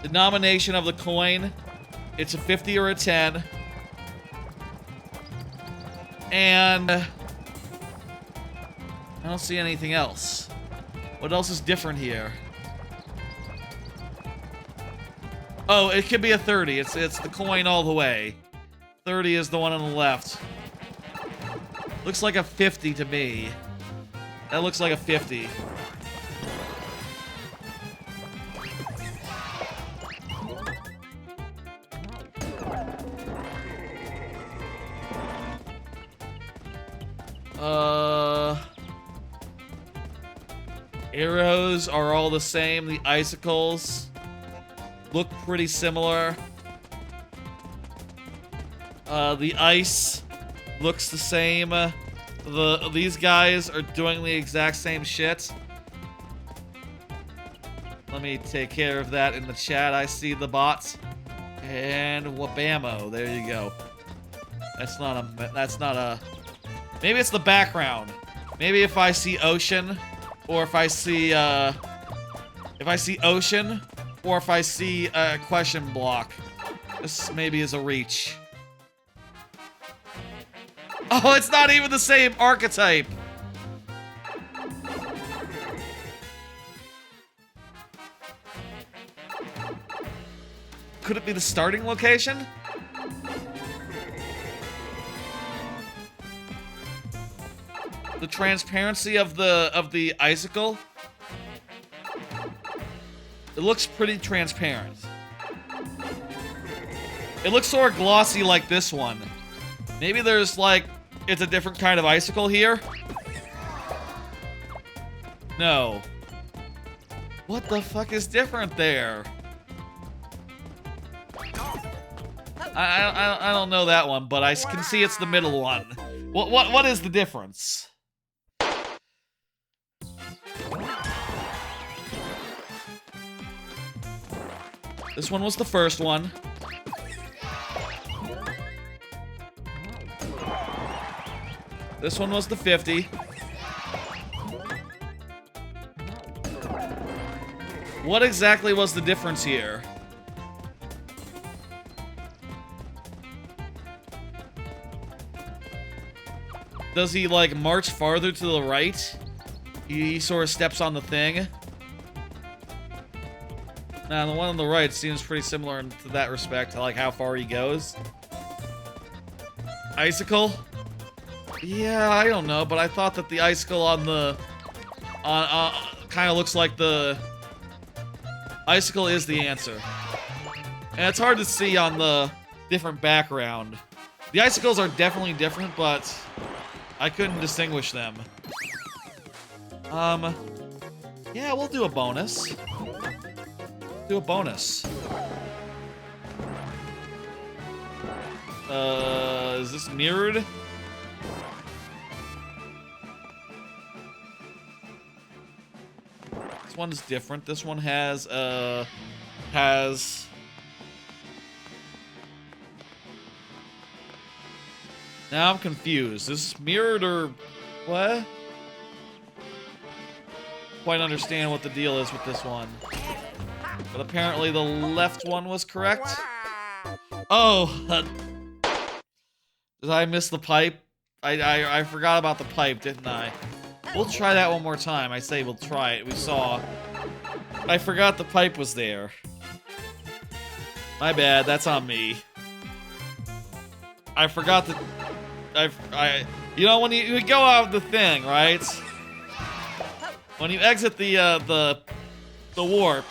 denomination of the coin. It's a 50 or a 10. And... I don't see anything else. What else is different here? Oh, it could be a 30. It's the coin all the way. 30 is the one on the left. Looks like a 50 to me. That looks like a 50. Arrows are all the same. The icicles look pretty similar. The ice looks the same. These guys are doing the exact same shit. Let me take care of that in the chat. I see the bots. And wabamo. There you go. That's not a... Maybe it's the background. Maybe if I see ocean, or if I see ocean, or if I see a question block. This maybe is a reach. Oh, it's not even the same archetype. Could it be the starting location? the transparency of the icicle. It looks pretty transparent. It looks sort of glossy like this one. Maybe there's like, it's a different kind of icicle here? No. What the fuck is different there? I don't know that one, but I can see it's the middle one. What is the difference? This one was the first one. This one was the 50. What exactly was the difference here? Does he, like, march farther to the right? He sort of steps on the thing. Now, the one on the right seems pretty similar to that respect, to, like, how far he goes. Icicle? Yeah, I don't know, but I thought that the icicle on the... kind of looks like the... Icicle is the answer. And it's hard to see on the different background. The icicles are definitely different, but... I couldn't distinguish them. Yeah, we'll do a bonus. Do a bonus. Is this mirrored? This one's different. This one has... Now I'm confused. Is this mirrored or what? Quite understand what the deal is with this one. But apparently the left one was correct. Oh, did I miss the pipe? I forgot about the pipe, didn't I? We'll try that one more time. I say we'll try it. We saw. I forgot the pipe was there. My bad. That's on me. I forgot that. You know, when you go out of the thing, right? When you exit the warp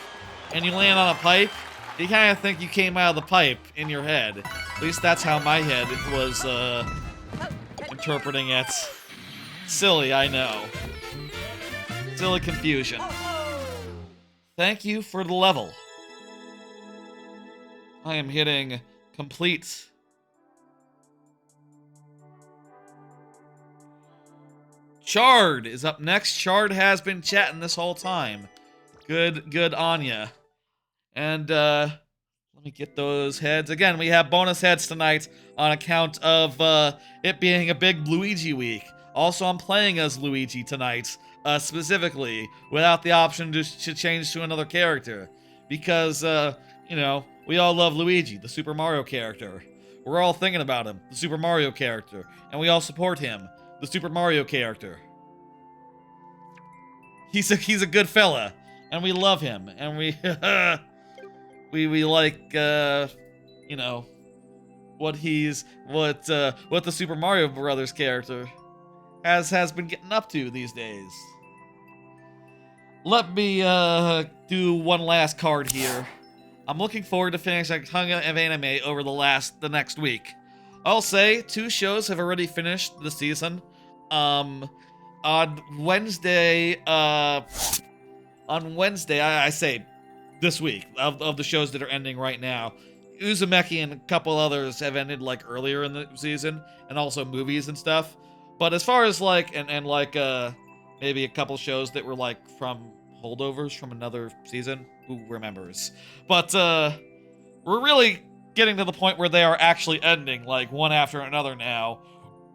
and you land on a pipe, you kind of think you came out of the pipe in your head. At least that's how my head was interpreting it. Silly, I know. Silly confusion. Thank you for the level. I am hitting complete. Chard is up next. Chard has been chatting this whole time. Good on ya. And, let me get those heads. Again, we have bonus heads tonight on account of, it being a big Luigi week. Also, I'm playing as Luigi tonight, specifically, without the option to change to another character. Because, you know, we all love Luigi, the Super Mario character. We're all thinking about him, the Super Mario character. And we all support him. The Super Mario character. He's a good fella, and we love him, and we we like you know what the Super Mario Brothers character has been getting up to these days. Let me do one last card here. I'm looking forward to finishing a ton of anime over the next week. I'll say 2 shows have already finished the season. On Wednesday, I say this week, of the shows that are ending right now, Uzumaki and a couple others have ended like earlier in the season, and also movies and stuff. But as far as like, maybe a couple shows that were like from holdovers from another season, who remembers? But, we're really getting to the point where they are actually ending, like, one after another now,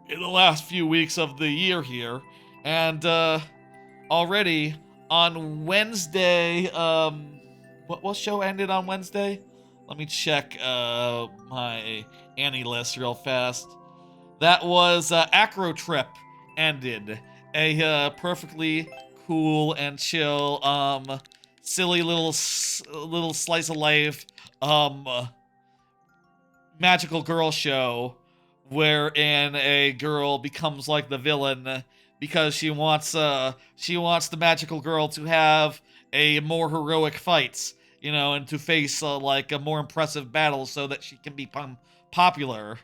in the last few weeks of the year here. And, already, on Wednesday, what show ended on Wednesday? Let me check, my Annie list real fast. That was, Acro Trip ended. A, perfectly cool and chill, silly little slice of life, magical girl show wherein a girl becomes like the villain because she wants the magical girl to have a more heroic fight, and to face like a more impressive battle so that she can become popular.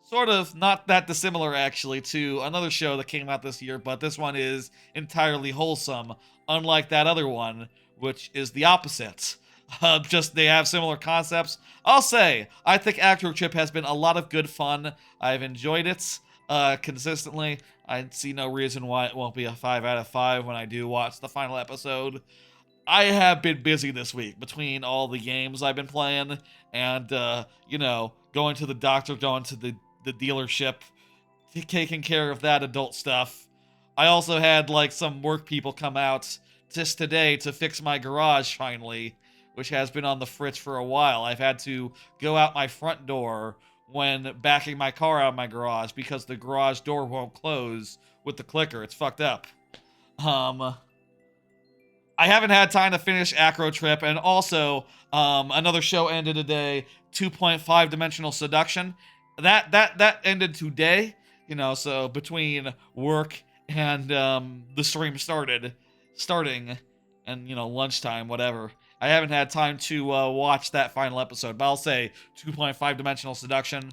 Sort of not that dissimilar, actually, to another show that came out this year, but this one is entirely wholesome, unlike that other one, which is the opposite. Just they have similar concepts. I'll say, I think Acro Trip has been a lot of good fun. I've enjoyed it consistently. I see no reason why it won't be a 5 out of 5 when I do watch the final episode. I have been busy this week between all the games I've been playing and, going to the doctor, going to the dealership, taking care of that adult stuff. I also had like some work people come out just today to fix my garage finally, which has been on the fritz for a while. I've had to go out my front door when backing my car out of my garage because the garage door won't close with the clicker. It's fucked up. I haven't had time to finish Acro Trip, and also another show ended today, 2.5 Dimensional Seduction. That ended today, so between work and the stream starting and lunchtime, whatever. I haven't had time to watch that final episode, but I'll say 2.5 Dimensional Seduction.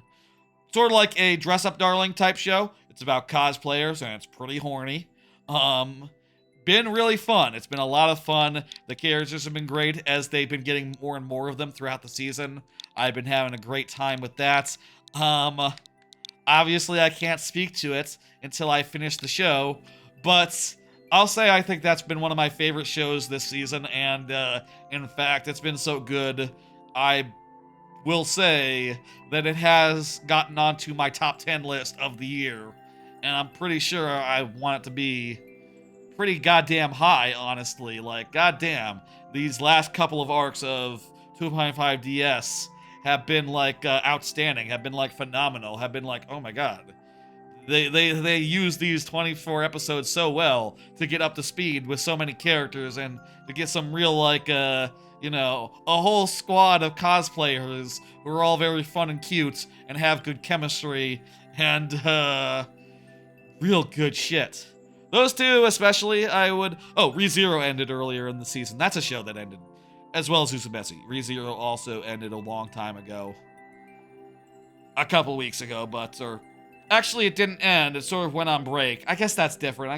Sort of like a Dress Up Darling type show. It's about cosplayers and it's pretty horny. Been really fun. It's been a lot of fun. The characters have been great as they've been getting more and more of them throughout the season. I've been having a great time with that. Obviously I can't speak to it until I finish the show, but I'll say I think that's been one of my favorite shows this season, and in fact, it's been so good, I will say that it has gotten onto my top 10 list of the year, and I'm pretty sure I want it to be pretty goddamn high, honestly. Like, goddamn, these last couple of arcs of 2.5 DS have been like outstanding, have been like phenomenal, have been like, oh my god. They use these 24 episodes so well to get up to speed with so many characters and to get some real like a whole squad of cosplayers who are all very fun and cute and have good chemistry and real good shit. Those two especially, I would... Oh, ReZero ended earlier in the season. That's a show that ended. As well as Uzumaki. ReZero also ended a long time ago. A couple weeks ago, but... Actually, it didn't end. It sort of went on break. I guess that's different.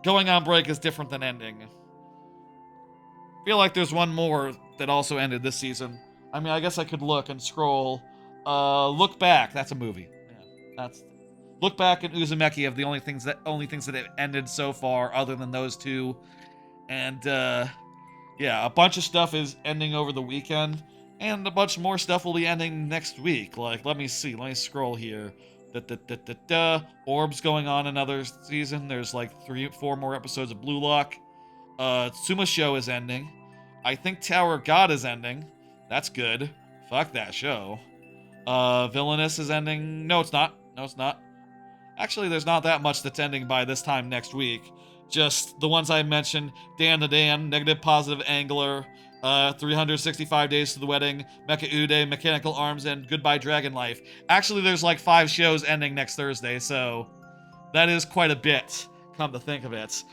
Going on break is different than ending. I feel like there's one more that also ended this season. I mean, I guess I could look and scroll. Look Back. That's a movie. Yeah, that's... Look Back and Uzumaki have the only things that have ended so far, other than those two. And yeah, a bunch of stuff is ending over the weekend, and a bunch more stuff will be ending next week. Like, let me see. Let me scroll here. Orb's going on another season. There's like 3-4 more episodes of Blue Lock. Suma Show is ending. I think Tower of God is ending. That's good. Fuck that show. Villainous is ending. No, it's not. Actually, there's not that much that's ending by this time next week. Just the ones I mentioned. Dan the Dan, Negative Positive Angler, 365 Days to the Wedding, Mecha Ude, Mechanical Arms, and Goodbye Dragon Life. Actually, there's like 5 shows ending next Thursday, so that is quite a bit, come to think of it.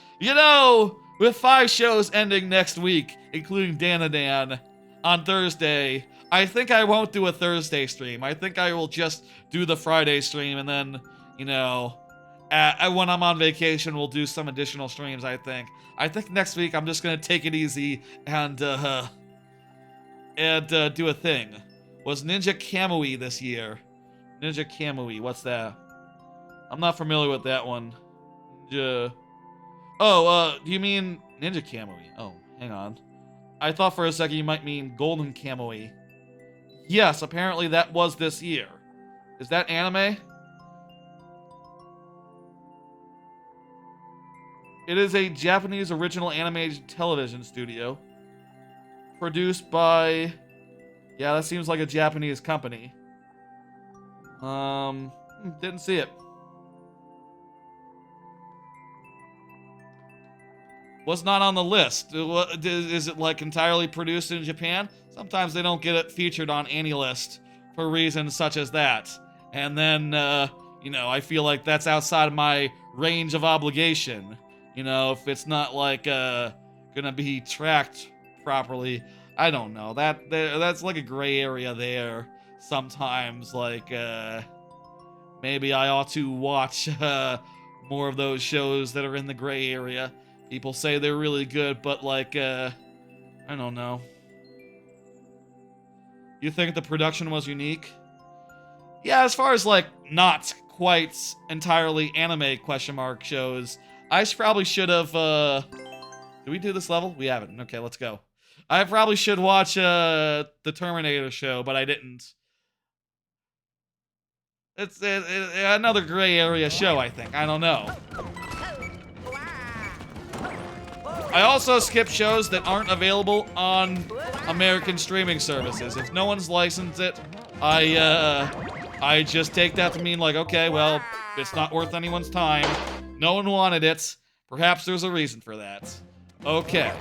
With 5 shows ending next week, including Dan the Dan, on Thursday, I think I won't do a Thursday stream. I think I will just do the Friday stream, and then, when I'm on vacation, we'll do some additional streams, I think. I think next week I'm just gonna take it easy and do a thing. Was Ninja Kamui this year? Ninja Kamui, what's that? I'm not familiar with that one. Do you mean Ninja Kamui? Oh, hang on. I thought for a second you might mean Golden Kamui. Yes, apparently that was this year. Is that anime? It is a Japanese original animated television studio. Produced by... Yeah, that seems like a Japanese company. Didn't see it. Was not on the list. Is it like entirely produced in Japan? Sometimes they don't get it featured on any list for reasons such as that. And then You know, I feel like that's outside of my range of obligation. You know, if it's not like gonna be tracked properly, I don't know. That's like a gray area there. Sometimes, like maybe I ought to watch more of those shows that are in the gray area. People say they're really good, but like I don't know. You think the production was unique? Yeah, as far as like not quite entirely anime question mark shows, I probably should have did we do this level? We haven't. Okay, let's go. I probably should watch the Terminator show, but I didn't. It's another gray area show, I think. I don't know. I also skip shows that aren't available on American streaming services. If no one's licensed it, I just take that to mean like, okay, well, it's not worth anyone's time. No one wanted it. Perhaps there's a reason for that. Okay,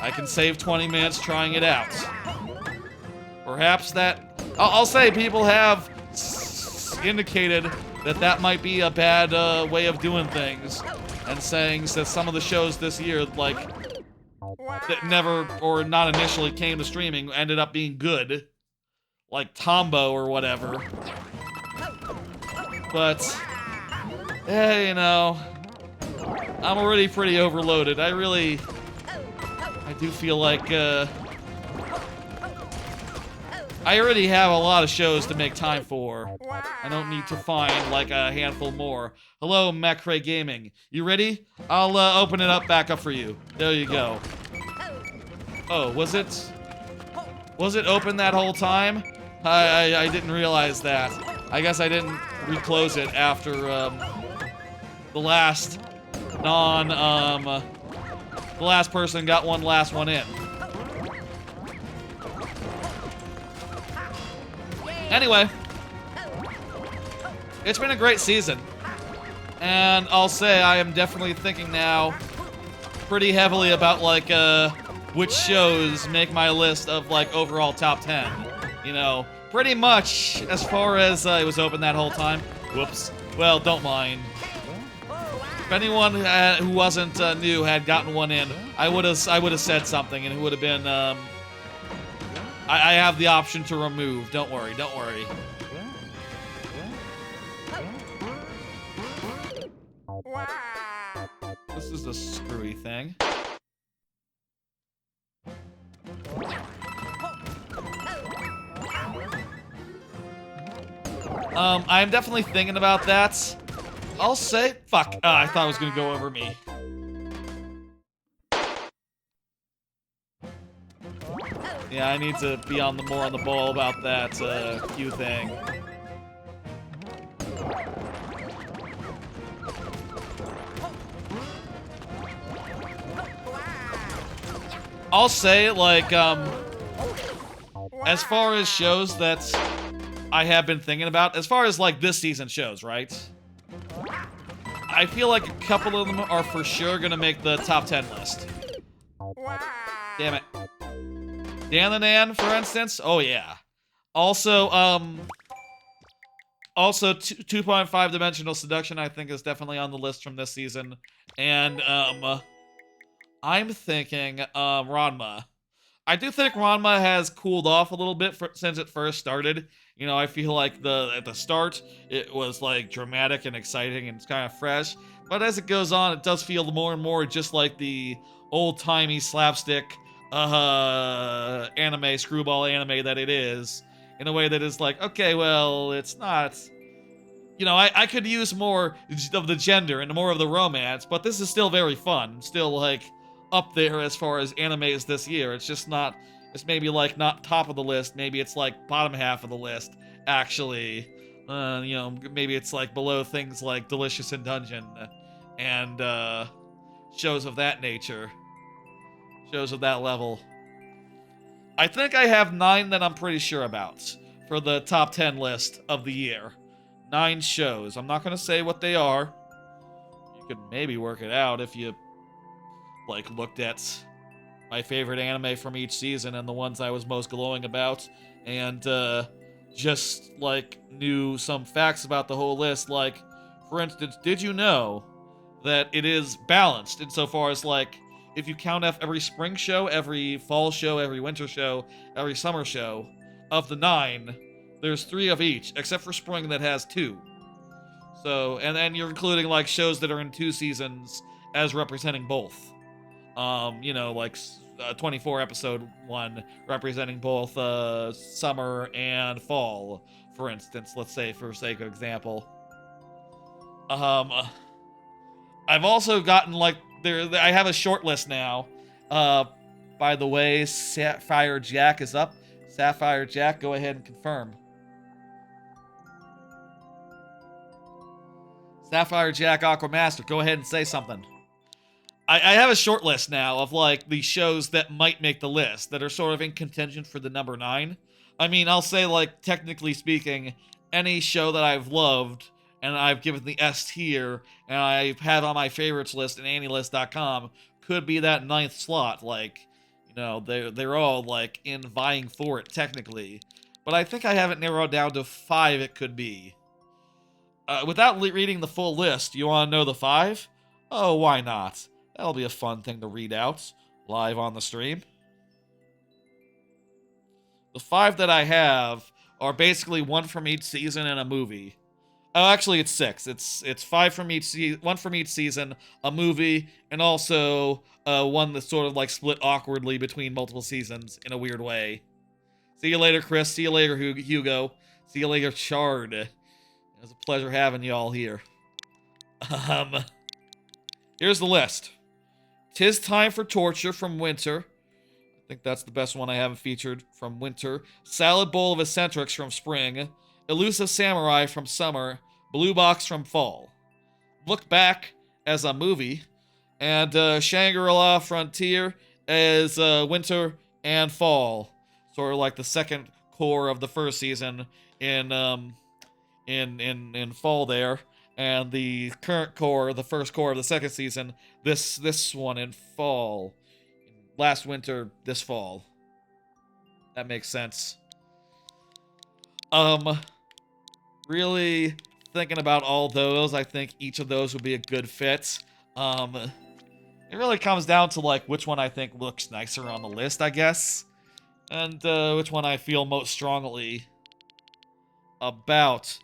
I can save 20 minutes trying it out. Perhaps that... I'll say people have indicated that that might be a bad way of doing things, and saying that some of the shows this year, like, that never or not initially came to streaming ended up being good, like Tombo or whatever. But, you know, I'm already pretty overloaded. I do feel like, I already have a lot of shows to make time for. I don't need to find, like, a handful more. Hello, Macrae Gaming. You ready? I'll, open it up back up for you. There you go. Oh, was it open that whole time? I didn't realize that. I guess I didn't reclose it after, the last the last person got one last one in. Anyway, it's been a great season, and I'll say I am definitely thinking now pretty heavily about, like, which shows make my list of, like, overall top 10. You know, pretty much as far as it was open that whole time. Whoops. Well, don't mind. If anyone who wasn't new had gotten one in, I would have said something, and it would have been, I have the option to remove. Don't worry, don't worry. This is a screwy thing. I'm definitely thinking about that. I'll say, fuck, I thought it was gonna go over me. Yeah, I need to be more on the ball about that Q thing. I'll say, like, as far as shows that I have been thinking about, as far as, like, this season shows, right? I feel like a couple of them are for sure gonna make the top 10 list. Damn it. Dan the Nan, for instance? Oh, yeah. Also, 2.5 Dimensional Seduction, I think, is definitely on the list from this season. And, I'm thinking, Ranma. I do think Ranma has cooled off a little bit since it first started. You know, I feel like at the start, it was, like, dramatic and exciting and it's kind of fresh. But as it goes on, it does feel more and more just like the old-timey slapstick anime, screwball anime that it is, in a way that is like, okay, well, it's not, you know, I could use more of the gender and more of the romance, but this is still very fun, still, like, up there as far as animes this year. It's just not, it's maybe, like, not top of the list, maybe it's, like, bottom half of the list, actually. You know, maybe it's, like, below things like Delicious in Dungeon, and, shows of that nature. Shows of that level. I think I have 9 that I'm pretty sure about for the top 10 list of the year. 9 shows. I'm not going to say what they are. You could maybe work it out if you, like, looked at my favorite anime from each season and the ones I was most glowing about, and just, like, knew some facts about the whole list, like, For instance, did you know that it is balanced insofar as, like, if you count up every spring show, every fall show, every winter show, every summer show, of the 9, there's 3 of each, except for spring that has 2. So, and then you're including, like, shows that are in 2 seasons as representing both. Like a 24 episode one representing both summer and fall, for instance, let's say, for sake of example. I've also gotten, like, I have a short list now. By the way, Sapphire Jack is up. Sapphire Jack, go ahead and confirm. Sapphire Jack Aquamaster, go ahead and say something. I have a short list now of, like, the shows that might make the list that are sort of in contention for the number 9. I mean, I'll say, like, technically speaking, any show that I've loved and I've given the S tier and I've had on my favorites list in AnyList.com could be that 9th slot. Like, you know, they're all, like, in vying for it technically. But I think I have it narrowed down to 5 it could be. Without reading the full list, you want to know the 5? Oh, why not? That'll be a fun thing to read out live on the stream. The 5 that I have are basically 1 from each season and a movie. Oh, actually, it's 6. It's 5 from each 1 from each season, a movie, and also one that's sort of, like, split awkwardly between multiple seasons in a weird way. See you later, Chris. See you later, Hugo. See you later, Chard. It was a pleasure having you all here. Here's the list. 'Tis Time for Torture from Winter. I think that's the best one I haven't featured from Winter. Salad Bowl of Eccentrics from Spring. Elusive Samurai from Summer. Blue Box from Fall. Look Back as a movie. And Shangri-La Frontier as Winter and Fall. Sort of like the second core of the first season in Fall there. And the current core, the first core of the second season, this one in Fall. Last winter, this fall. That makes sense. Really thinking about all those, I think each of those would be a good fit. It really comes down to, like, which one I think looks nicer on the list, I guess. And which one I feel most strongly about.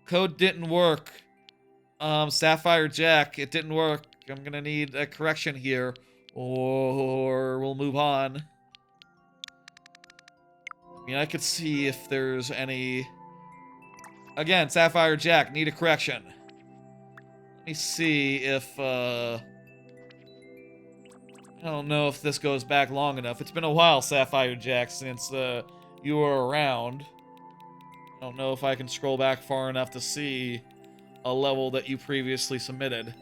Code didn't work. Sapphire Jack, it didn't work. I'm gonna need a correction here, or we'll move on. I mean, I could see if there's any... Again, Sapphire Jack, need a correction. Let me see if, I don't know if this goes back long enough. It's been a while, Sapphire Jack, since, you were around. I don't know if I can scroll back far enough to see a level that you previously submitted.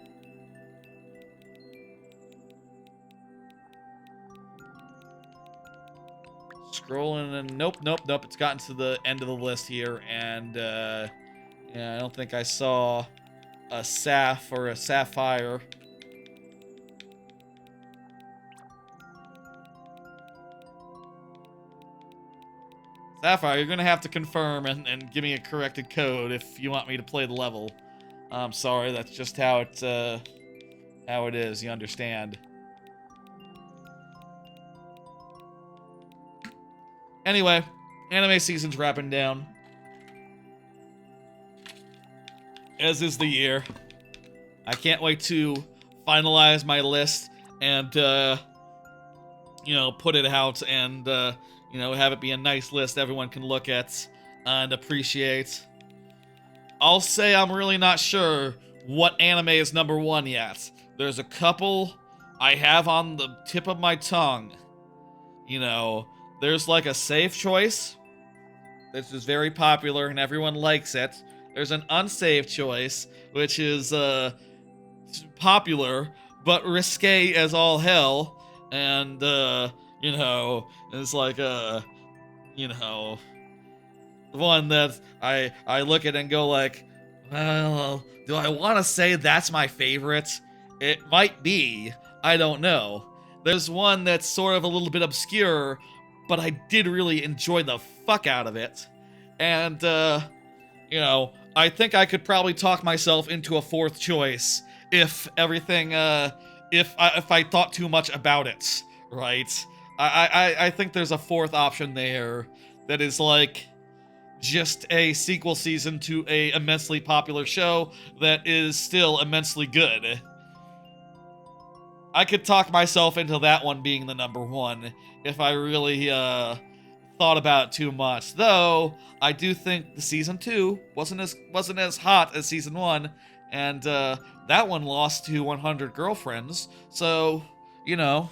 Scrolling and nope. It's gotten to the end of the list here, and yeah, I don't think I saw a Saph or a Sapphire. Sapphire, you're gonna have to confirm and give me a corrected code if you want me to play the level. I'm sorry, that's just how it is, you understand. Anyway, anime season's wrapping down. As is the year. I can't wait to finalize my list and, put it out and, have it be a nice list everyone can look at and appreciate. I'll say I'm really not sure what anime is number 1 yet. There's a couple I have on the tip of my tongue. There's, like, a safe choice. This is very popular and everyone likes it. There's an unsafe choice, which is, popular, but risque as all hell. And, it's like, one that I look at and go like, well, do I want to say that's my favorite? It might be. I don't know. There's one that's sort of a little bit obscure, but I did really enjoy the fuck out of it. And, I think I could probably talk myself into a fourth choice if everything, if I thought too much about it, right? I think there's a fourth option there that is like just a sequel season to a immensely popular show that is still immensely good. I could talk myself into that one being the number one if I really thought about it too much. Though I do think the season 2 wasn't as hot as season 1, and that one lost to 100 Girlfriends. So, you know,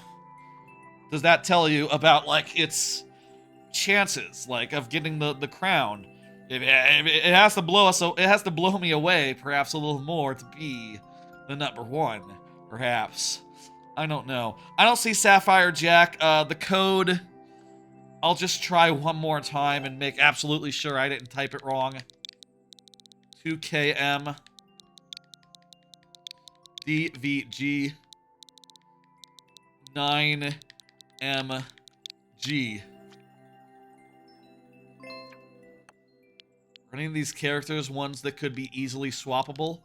does that tell you about like its chances like of getting the crown? If it has to blow us, so it has to blow me away perhaps a little more to be the number one, perhaps. I don't know. I don't see Sapphire Jack. The code, I'll just try one more time and make absolutely sure I didn't type it wrong. 2KM DVG 9MG. Are any of these characters ones that could be easily swappable?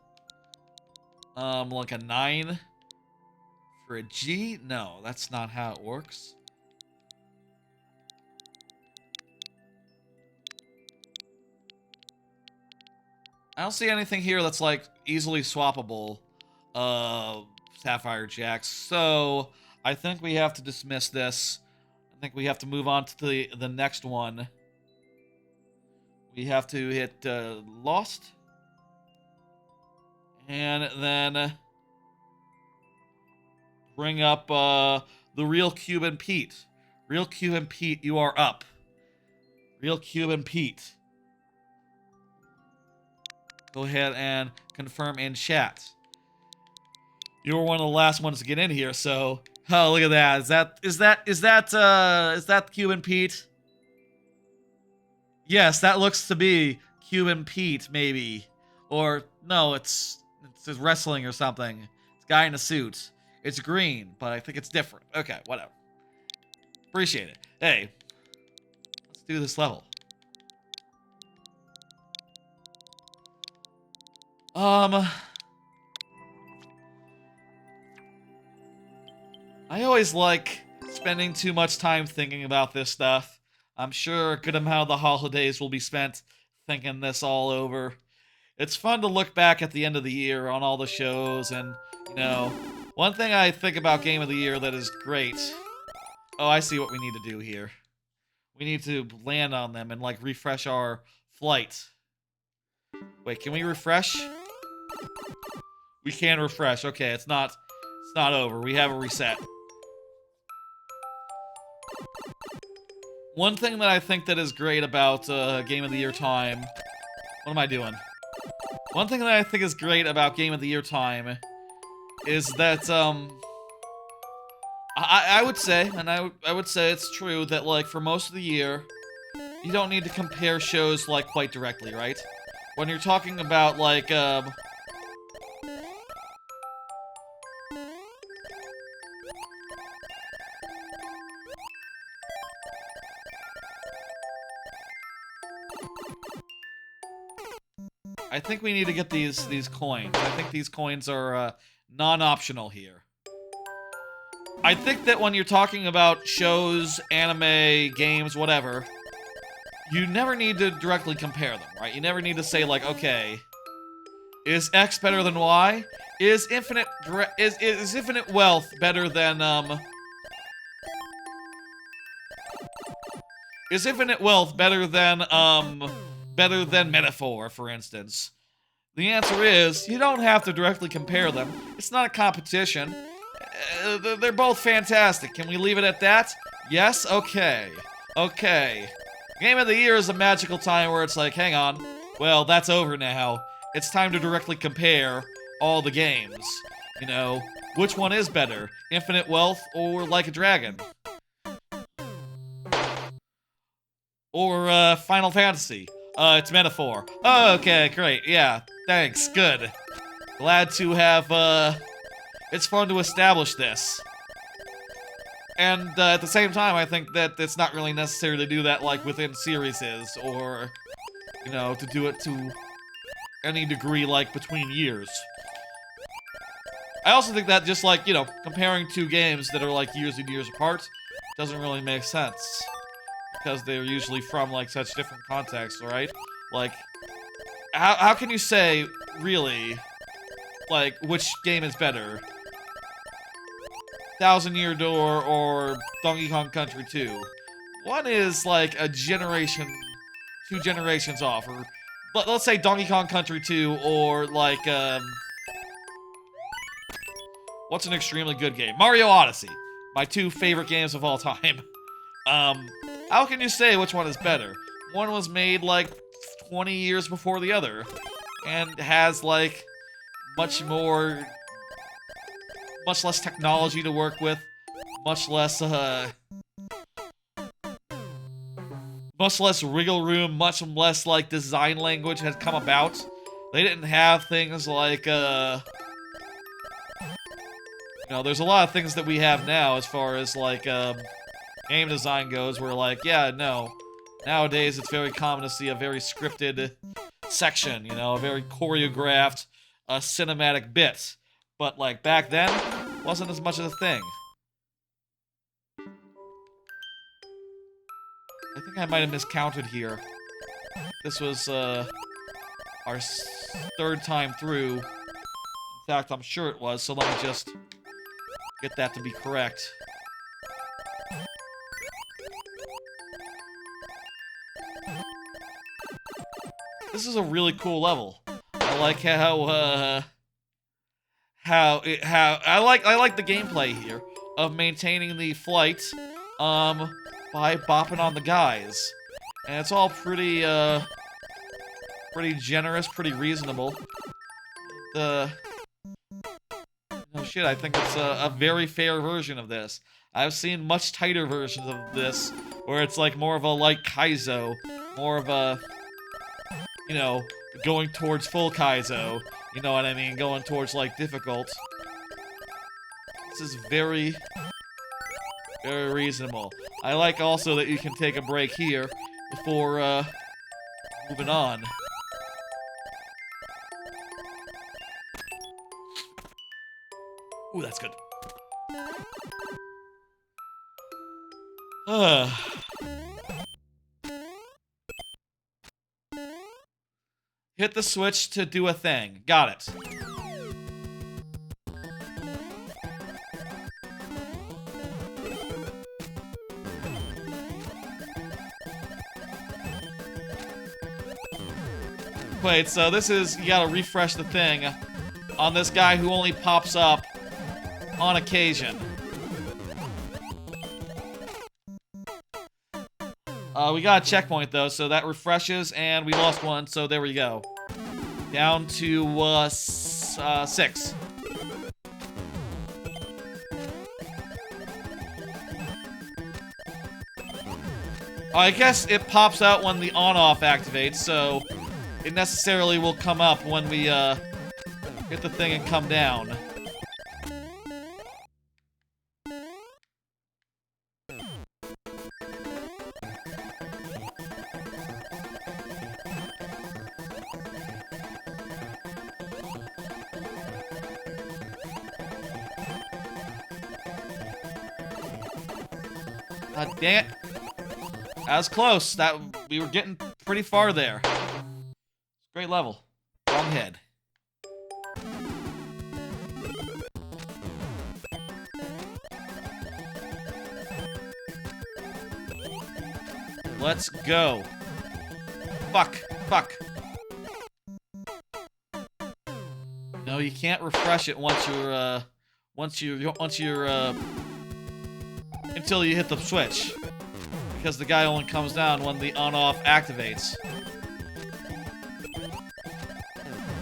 Like a 9 for a G? No, that's not how it works. I don't see anything here that's like easily swappable. Sapphire Jacks. So I think we have to dismiss this. I think we have to move on to the next one. We have to hit Lost. And then bring up the Real Cuban Pete. Real Cuban Pete, you are up. Real Cuban Pete. Go ahead and confirm in chat. You were one of the last ones to get in here, so oh, look at that. Is that Cuban Pete? Yes, that looks to be Cuban Pete, maybe. Or no, it's wrestling or something. It's a guy in a suit. It's green, but I think it's different. Okay, whatever. Appreciate it. Hey, let's do this level. I always like spending too much time thinking about this stuff. I'm sure a good amount of the holidays will be spent thinking this all over. It's fun to look back at the end of the year on all the shows and, you know, one thing I think about Game of the Year that is great. Oh, I see what we need to do here. We need to land on them and, like, refresh our flight. Wait, can we refresh? We can refresh. Okay, it's not over. We have a reset. One thing that I think that is great about Game of the Year time... What am I doing? One thing that I think is great about Game of the Year time is that, I would say, and I would say it's true, that, like, for most of the year, you don't need to compare shows, like, quite directly, right? When you're talking about, like, I think we need to get these coins. I think these coins are non-optional here. I think that when you're talking about shows, anime, games, whatever, you never need to directly compare them, right? You never need to say like, okay, is X better than Y? Is infinite wealth better than Is infinite wealth better than Metaphor, for instance? The answer is, you don't have to directly compare them. It's not a competition. They're both fantastic. Can we leave it at that? Yes? Okay. Okay. Game of the Year is a magical time where it's like, hang on. Well, that's over now. It's time to directly compare all the games. You know, which one is better? Infinite Wealth or Like a Dragon? Or, Final Fantasy? It's Metaphor. Oh, okay, great. Yeah, thanks. Good. Glad to have, it's fun to establish this. And, at the same time, I think that it's not really necessary to do that, like, within series, or, you know, to do it to any degree, like, between years. I also think that just, like, you know, comparing two games that are, like, years and years apart doesn't really make sense. Because they're usually from, like, such different contexts, right? Like, how can you say, really, like, which game is better? Thousand Year Door or Donkey Kong Country 2? One is, like, a generation, 2 generations off, or let's say Donkey Kong Country 2, or, like, what's an extremely good game? Mario Odyssey. My 2 favorite games of all time. How can you say which one is better? One was made, like, 20 years before the other, and has, like, much less technology to work with, much less wiggle room, much less, like, design language has come about. They didn't have things like, you know, there's a lot of things that we have now as far as, like, game design goes, where, like, yeah, no. Nowadays, it's very common to see a very scripted section, you know, a very choreographed, cinematic bit. But, like, back then, wasn't as much of a thing. I think I might have miscounted here. This was, our 3rd time through. In fact, I'm sure it was, so let me just get that to be correct. This is a really cool level. I like I like the gameplay here of maintaining the flight by bopping on the guys. And it's all pretty pretty generous, pretty reasonable. No shit, I think it's a very fair version of this. I've seen much tighter versions of this where it's like more of a like Kaizo, more of a, you know, going towards full Kaizo, you know what I mean, going towards, like, difficult. This is very, very reasonable. I like also that you can take a break here before, moving on. Ooh, that's good. Hit the switch to do a thing. Got it. Wait, so this is, you gotta refresh the thing on this guy who only pops up on occasion. We got a checkpoint, though, so that refreshes, and we lost one, so there we go. Down to, 6. I guess it pops out when the on-off activates, so it necessarily will come up when we, hit the thing and come down. God dang it. That was close. We were getting pretty far there. Great level. Wrong head. Let's go. Fuck. No, you can't refresh it once you're until you hit the switch, because the guy only comes down when the on-off activates.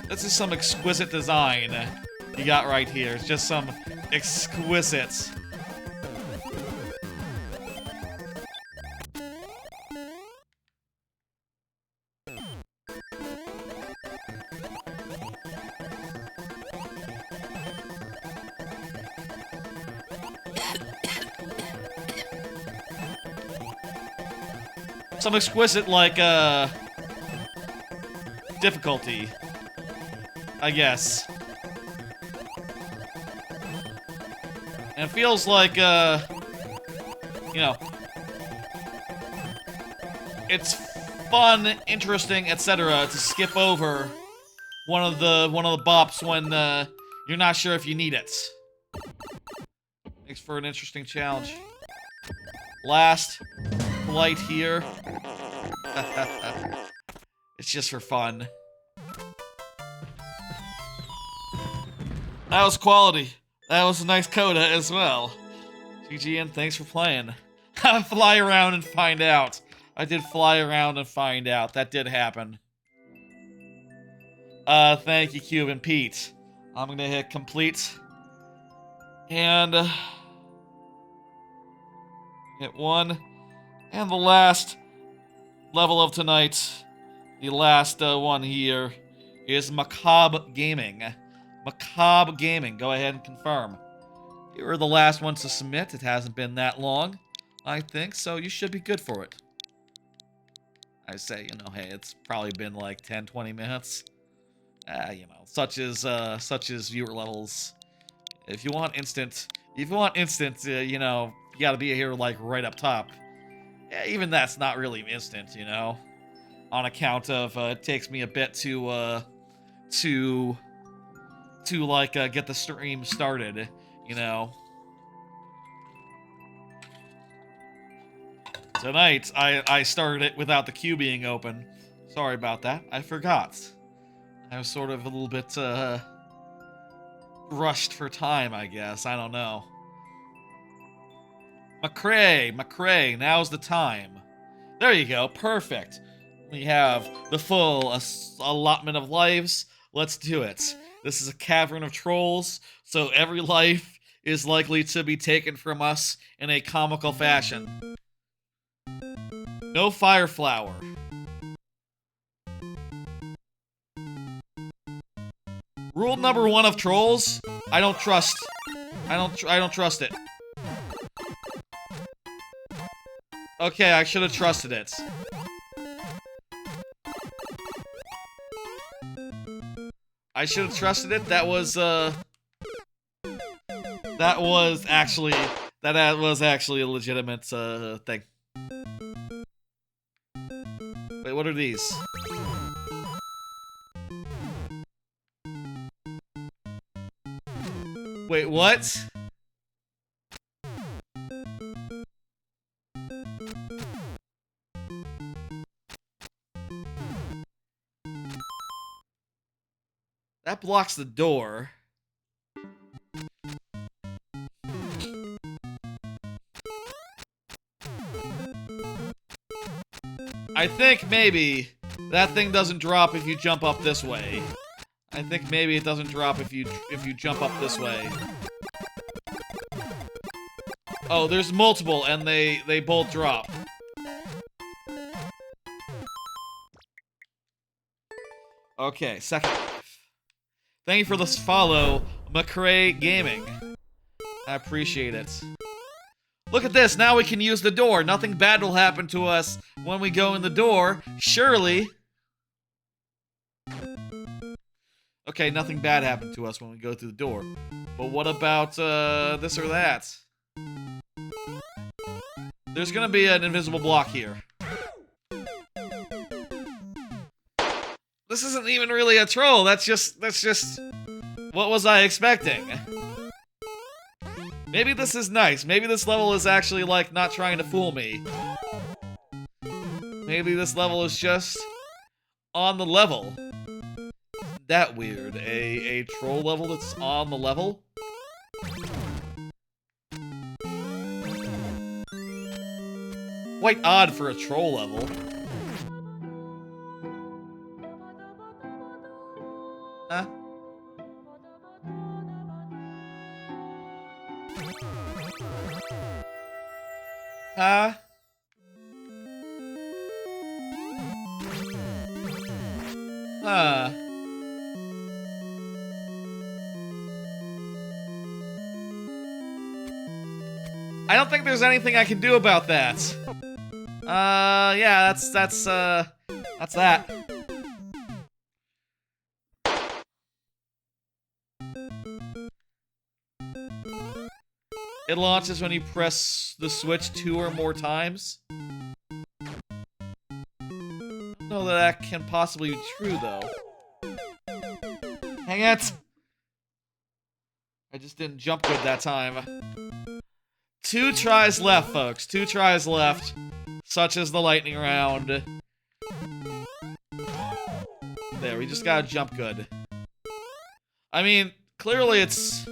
This is some exquisite design you got right here. It's just some exquisite. Some exquisite, like, difficulty I guess. And it feels like, you know, it's fun, interesting, etc. to skip over one of the bops when you're not sure if you need it. Makes for an interesting challenge. Last flight here. It's just for fun. That was quality. That was a nice coda as well. GGN, thanks for playing. Fly around and find out. I did fly around and find out. That did happen. Thank you, Cube and Pete. I'm gonna hit complete. And, hit 1. And the last level of tonight, the last one here, is Macabre Gaming. Macabre Gaming, go ahead and confirm. You were the last ones to submit. It hasn't been that long, I think, so you should be good for it. I say, you know, hey, it's probably been like 10-20 minutes. You know, such as viewer levels. If you want instant, you know, you gotta be here like right up top. Yeah, even that's not really instant, you know, on account of it takes me a bit to like get the stream started, you know. Tonight I started it without the queue being open. Sorry about that. I forgot. I was sort of a little bit rushed for time, I guess. I don't know. McCrae, now's the time. There you go, perfect. We have the full allotment of lives. Let's do it. This is a cavern of trolls, so every life is likely to be taken from us in a comical fashion. No fire flower. Rule number 1 of trolls: I don't trust. I don't trust it. Okay, I should have trusted it. I should have trusted it. That was actually a legitimate thing. Wait, what are these? Wait, what? That blocks the door. I think maybe that thing doesn't drop if you jump up this way. I think maybe it doesn't drop if you jump up this way. Oh, there's multiple and they both drop. Okay, second life. Thank you for this follow, McCrae Gaming. I appreciate it. Look at this, now we can use the door. Nothing bad will happen to us when we go in the door, surely. Okay, nothing bad happened to us when we go through the door. But what about, this or that? There's gonna be an invisible block here. This isn't even really a troll, that's just... What was I expecting? Maybe this is nice. Maybe this level is actually, like, not trying to fool me. Maybe this level is just on the level. That weird. A troll level that's on the level? Quite odd for a troll level. Huh? Huh? Huh. I don't think there's anything I can do about that. Yeah, that's that. It launches when you press the switch 2 or more times. I don't know that can possibly be true, though. Hang it! I just didn't jump good that time. 2 tries left, folks. 2 tries left. Such as the lightning round. There, we just gotta jump good. I mean, clearly it's...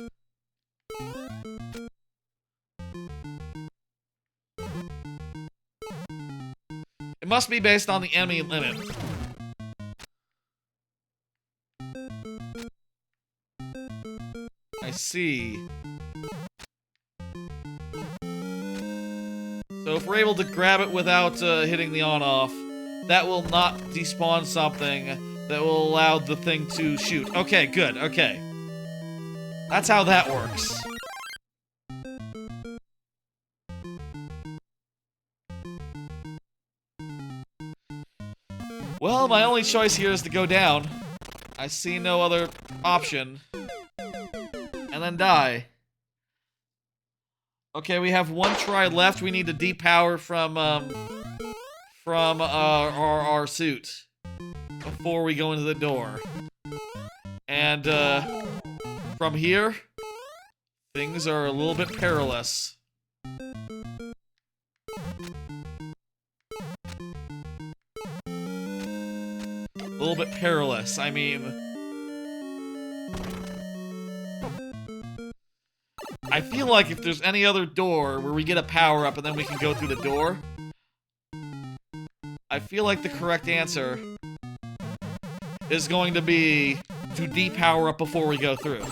It must be based on the enemy limit. I see. So if we're able to grab it without hitting the on-off, that will not despawn something that will allow the thing to shoot. Okay, good, okay. That's how that works. Well, my only choice here is to go down. I see no other option. And then die. Okay, we have 1 try left. We need to depower from our suit before we go into the door. And, from here, things are a little bit perilous. A little bit perilous, I mean... I feel like if there's any other door where we get a power-up and then we can go through the door... I feel like the correct answer is going to be to depower up before we go through.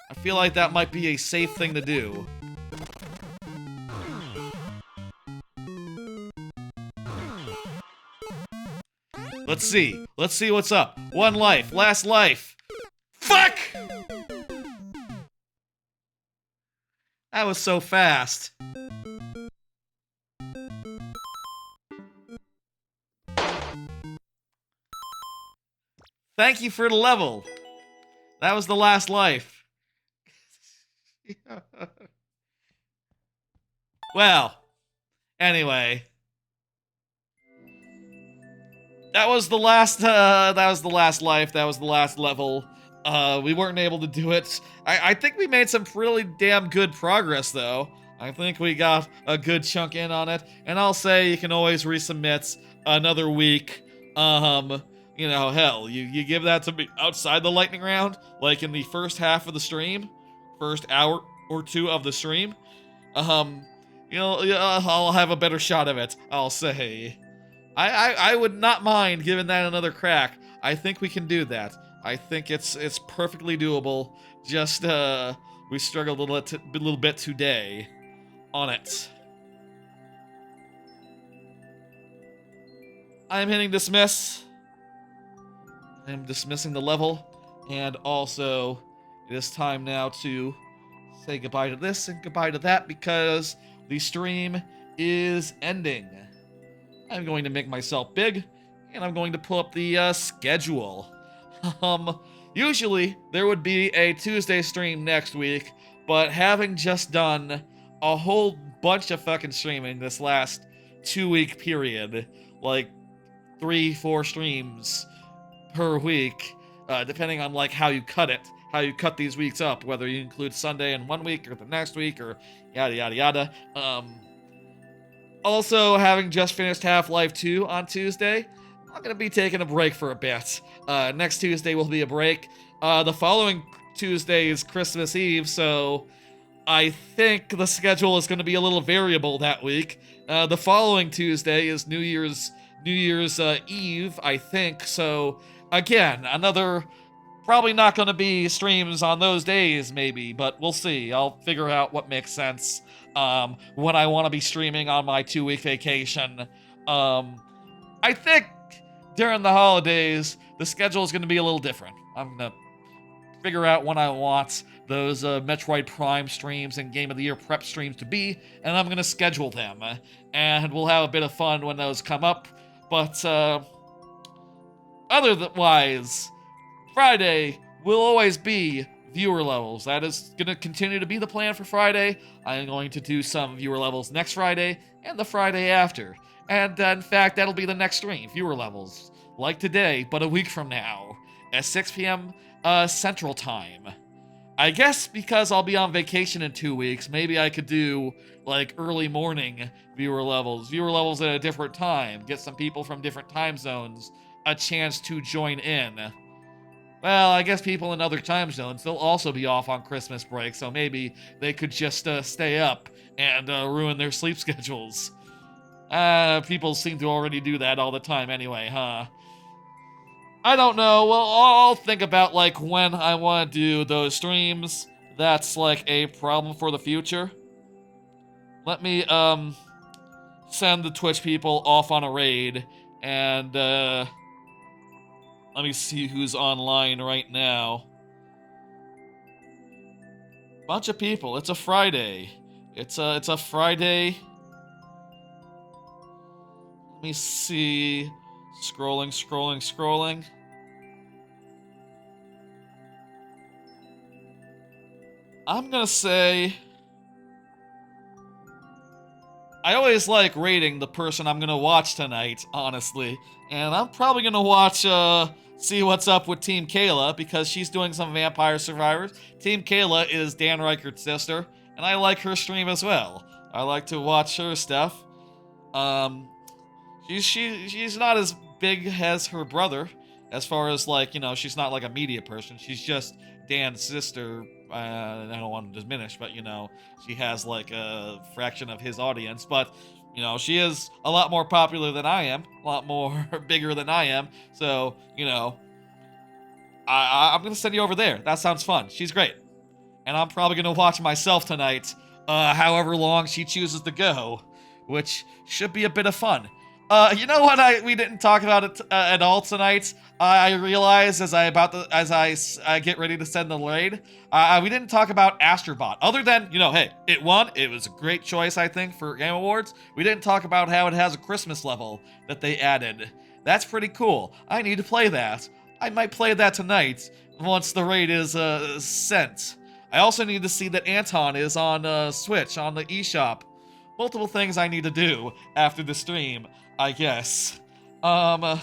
I feel like that might be a safe thing to do. Let's see. Let's see what's up. 1 life. Last life. Fuck! That was so fast. Thank you for the level. That was the last life. Well, anyway. That was the last life, that was the last level. We weren't able to do it. I think we made some really damn good progress, though. I think we got a good chunk in on it. And I'll say you can always resubmit another week. You know, hell, you give that to me outside the lightning round, like in the first half of the stream, first hour or 2 of the stream. You know, I'll have a better shot of it, I'll say. I would not mind giving that another crack. I think we can do that. I think it's perfectly doable. Just we struggled a little bit today on it. I'm hitting dismiss. I'm dismissing the level, and also it is time now to say goodbye to this and goodbye to that because the stream is ending. I'm going to make myself big, and I'm going to pull up the schedule. Usually there would be a Tuesday stream next week, but having just done a whole bunch of fucking streaming this last 2-week period, like 3-4 streams per week, depending on like how you cut it, how you cut these weeks up, whether you include Sunday in 1 week or the next week or yada yada yada. Also, having just finished Half-Life 2 on Tuesday, I'm gonna be taking a break for a bit. Next Tuesday will be a break. The following Tuesday is Christmas Eve, so I think the schedule is gonna be a little variable that week. The following Tuesday is New Year's Eve, I think, so again, another probably not going to be streams on those days, maybe, but we'll see. I'll figure out what makes sense when I want to be streaming on my 2-week vacation. I think during the holidays, the schedule is going to be a little different. I'm going to figure out when I want those Metroid Prime streams and Game of the Year prep streams to be, and I'm going to schedule them. And we'll have a bit of fun when those come up. But otherwise, Friday will always be viewer levels. That is going to continue to be the plan for Friday. I'm going to do some viewer levels next Friday and the Friday after. And in fact, that'll be the next stream, viewer levels. Like today, but a week from now, at 6 p.m. Central Time. I guess because I'll be on vacation in 2 weeks, maybe I could do, like, early morning viewer levels at a different time, get some people from different time zones a chance to join in. Well, I guess people in other time zones, they'll also be off on Christmas break, so maybe they could just stay up and ruin their sleep schedules. People seem to already do that all the time anyway, huh? I don't know. Well, I'll think about, like, when I want to do those streams. That's, like, a problem for the future. Let me, send the Twitch people off on a raid, and, let me see who's online right now. Bunch of people. It's a Friday. It's a Friday. Let me see. Scrolling. I'm gonna say... I always like rating the person I'm gonna watch tonight, honestly. And I'm probably gonna watch, see what's up with Team Kayla, because she's doing some Vampire Survivors. Team Kayla is Dan Reichert's sister, and I like her stream as well. I like to watch her stuff. She's not as big as her brother, as far as, like, you know, she's not like a media person. She's just Dan's sister. I don't want to diminish, but, you know, she has like a fraction of his audience, but, you know, she is a lot more popular than I am, a lot more bigger than I am, so, you know, I'm gonna send you over there. That sounds fun. She's great. And I'm probably gonna watch myself tonight, however long she chooses to go, which should be a bit of fun. You know what we didn't talk about it at all tonight? I realized as I get ready to send the raid, we didn't talk about Astrobot. Other than, you know, hey, it won. It was a great choice, I think, for Game Awards. We didn't talk about how it has a Christmas level that they added. That's pretty cool. I need to play that. I might play that tonight once the raid is sent. I also need to see that Anton is on Switch, on the eShop. Multiple things I need to do after the stream, I guess. Well,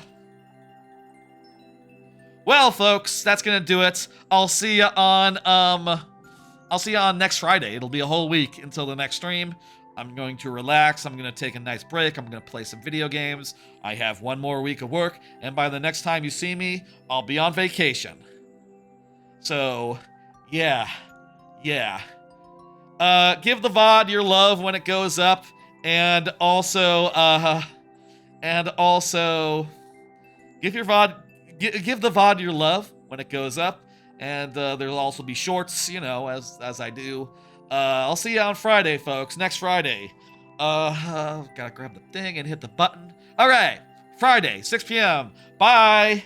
folks, that's gonna do it. I'll see you on next Friday. It'll be a whole week until the next stream. I'm going to relax. I'm gonna take a nice break. I'm gonna play some video games. I have one more week of work, and by the next time you see me, I'll be on vacation. So, yeah. Give the VOD your love when it goes up, and also give the VOD your love when it goes up, and there'll also be shorts, you know, as I do. I'll see you on Friday, folks. Next Friday. Gotta grab the thing and hit the button. All right, Friday, 6 p.m. Bye.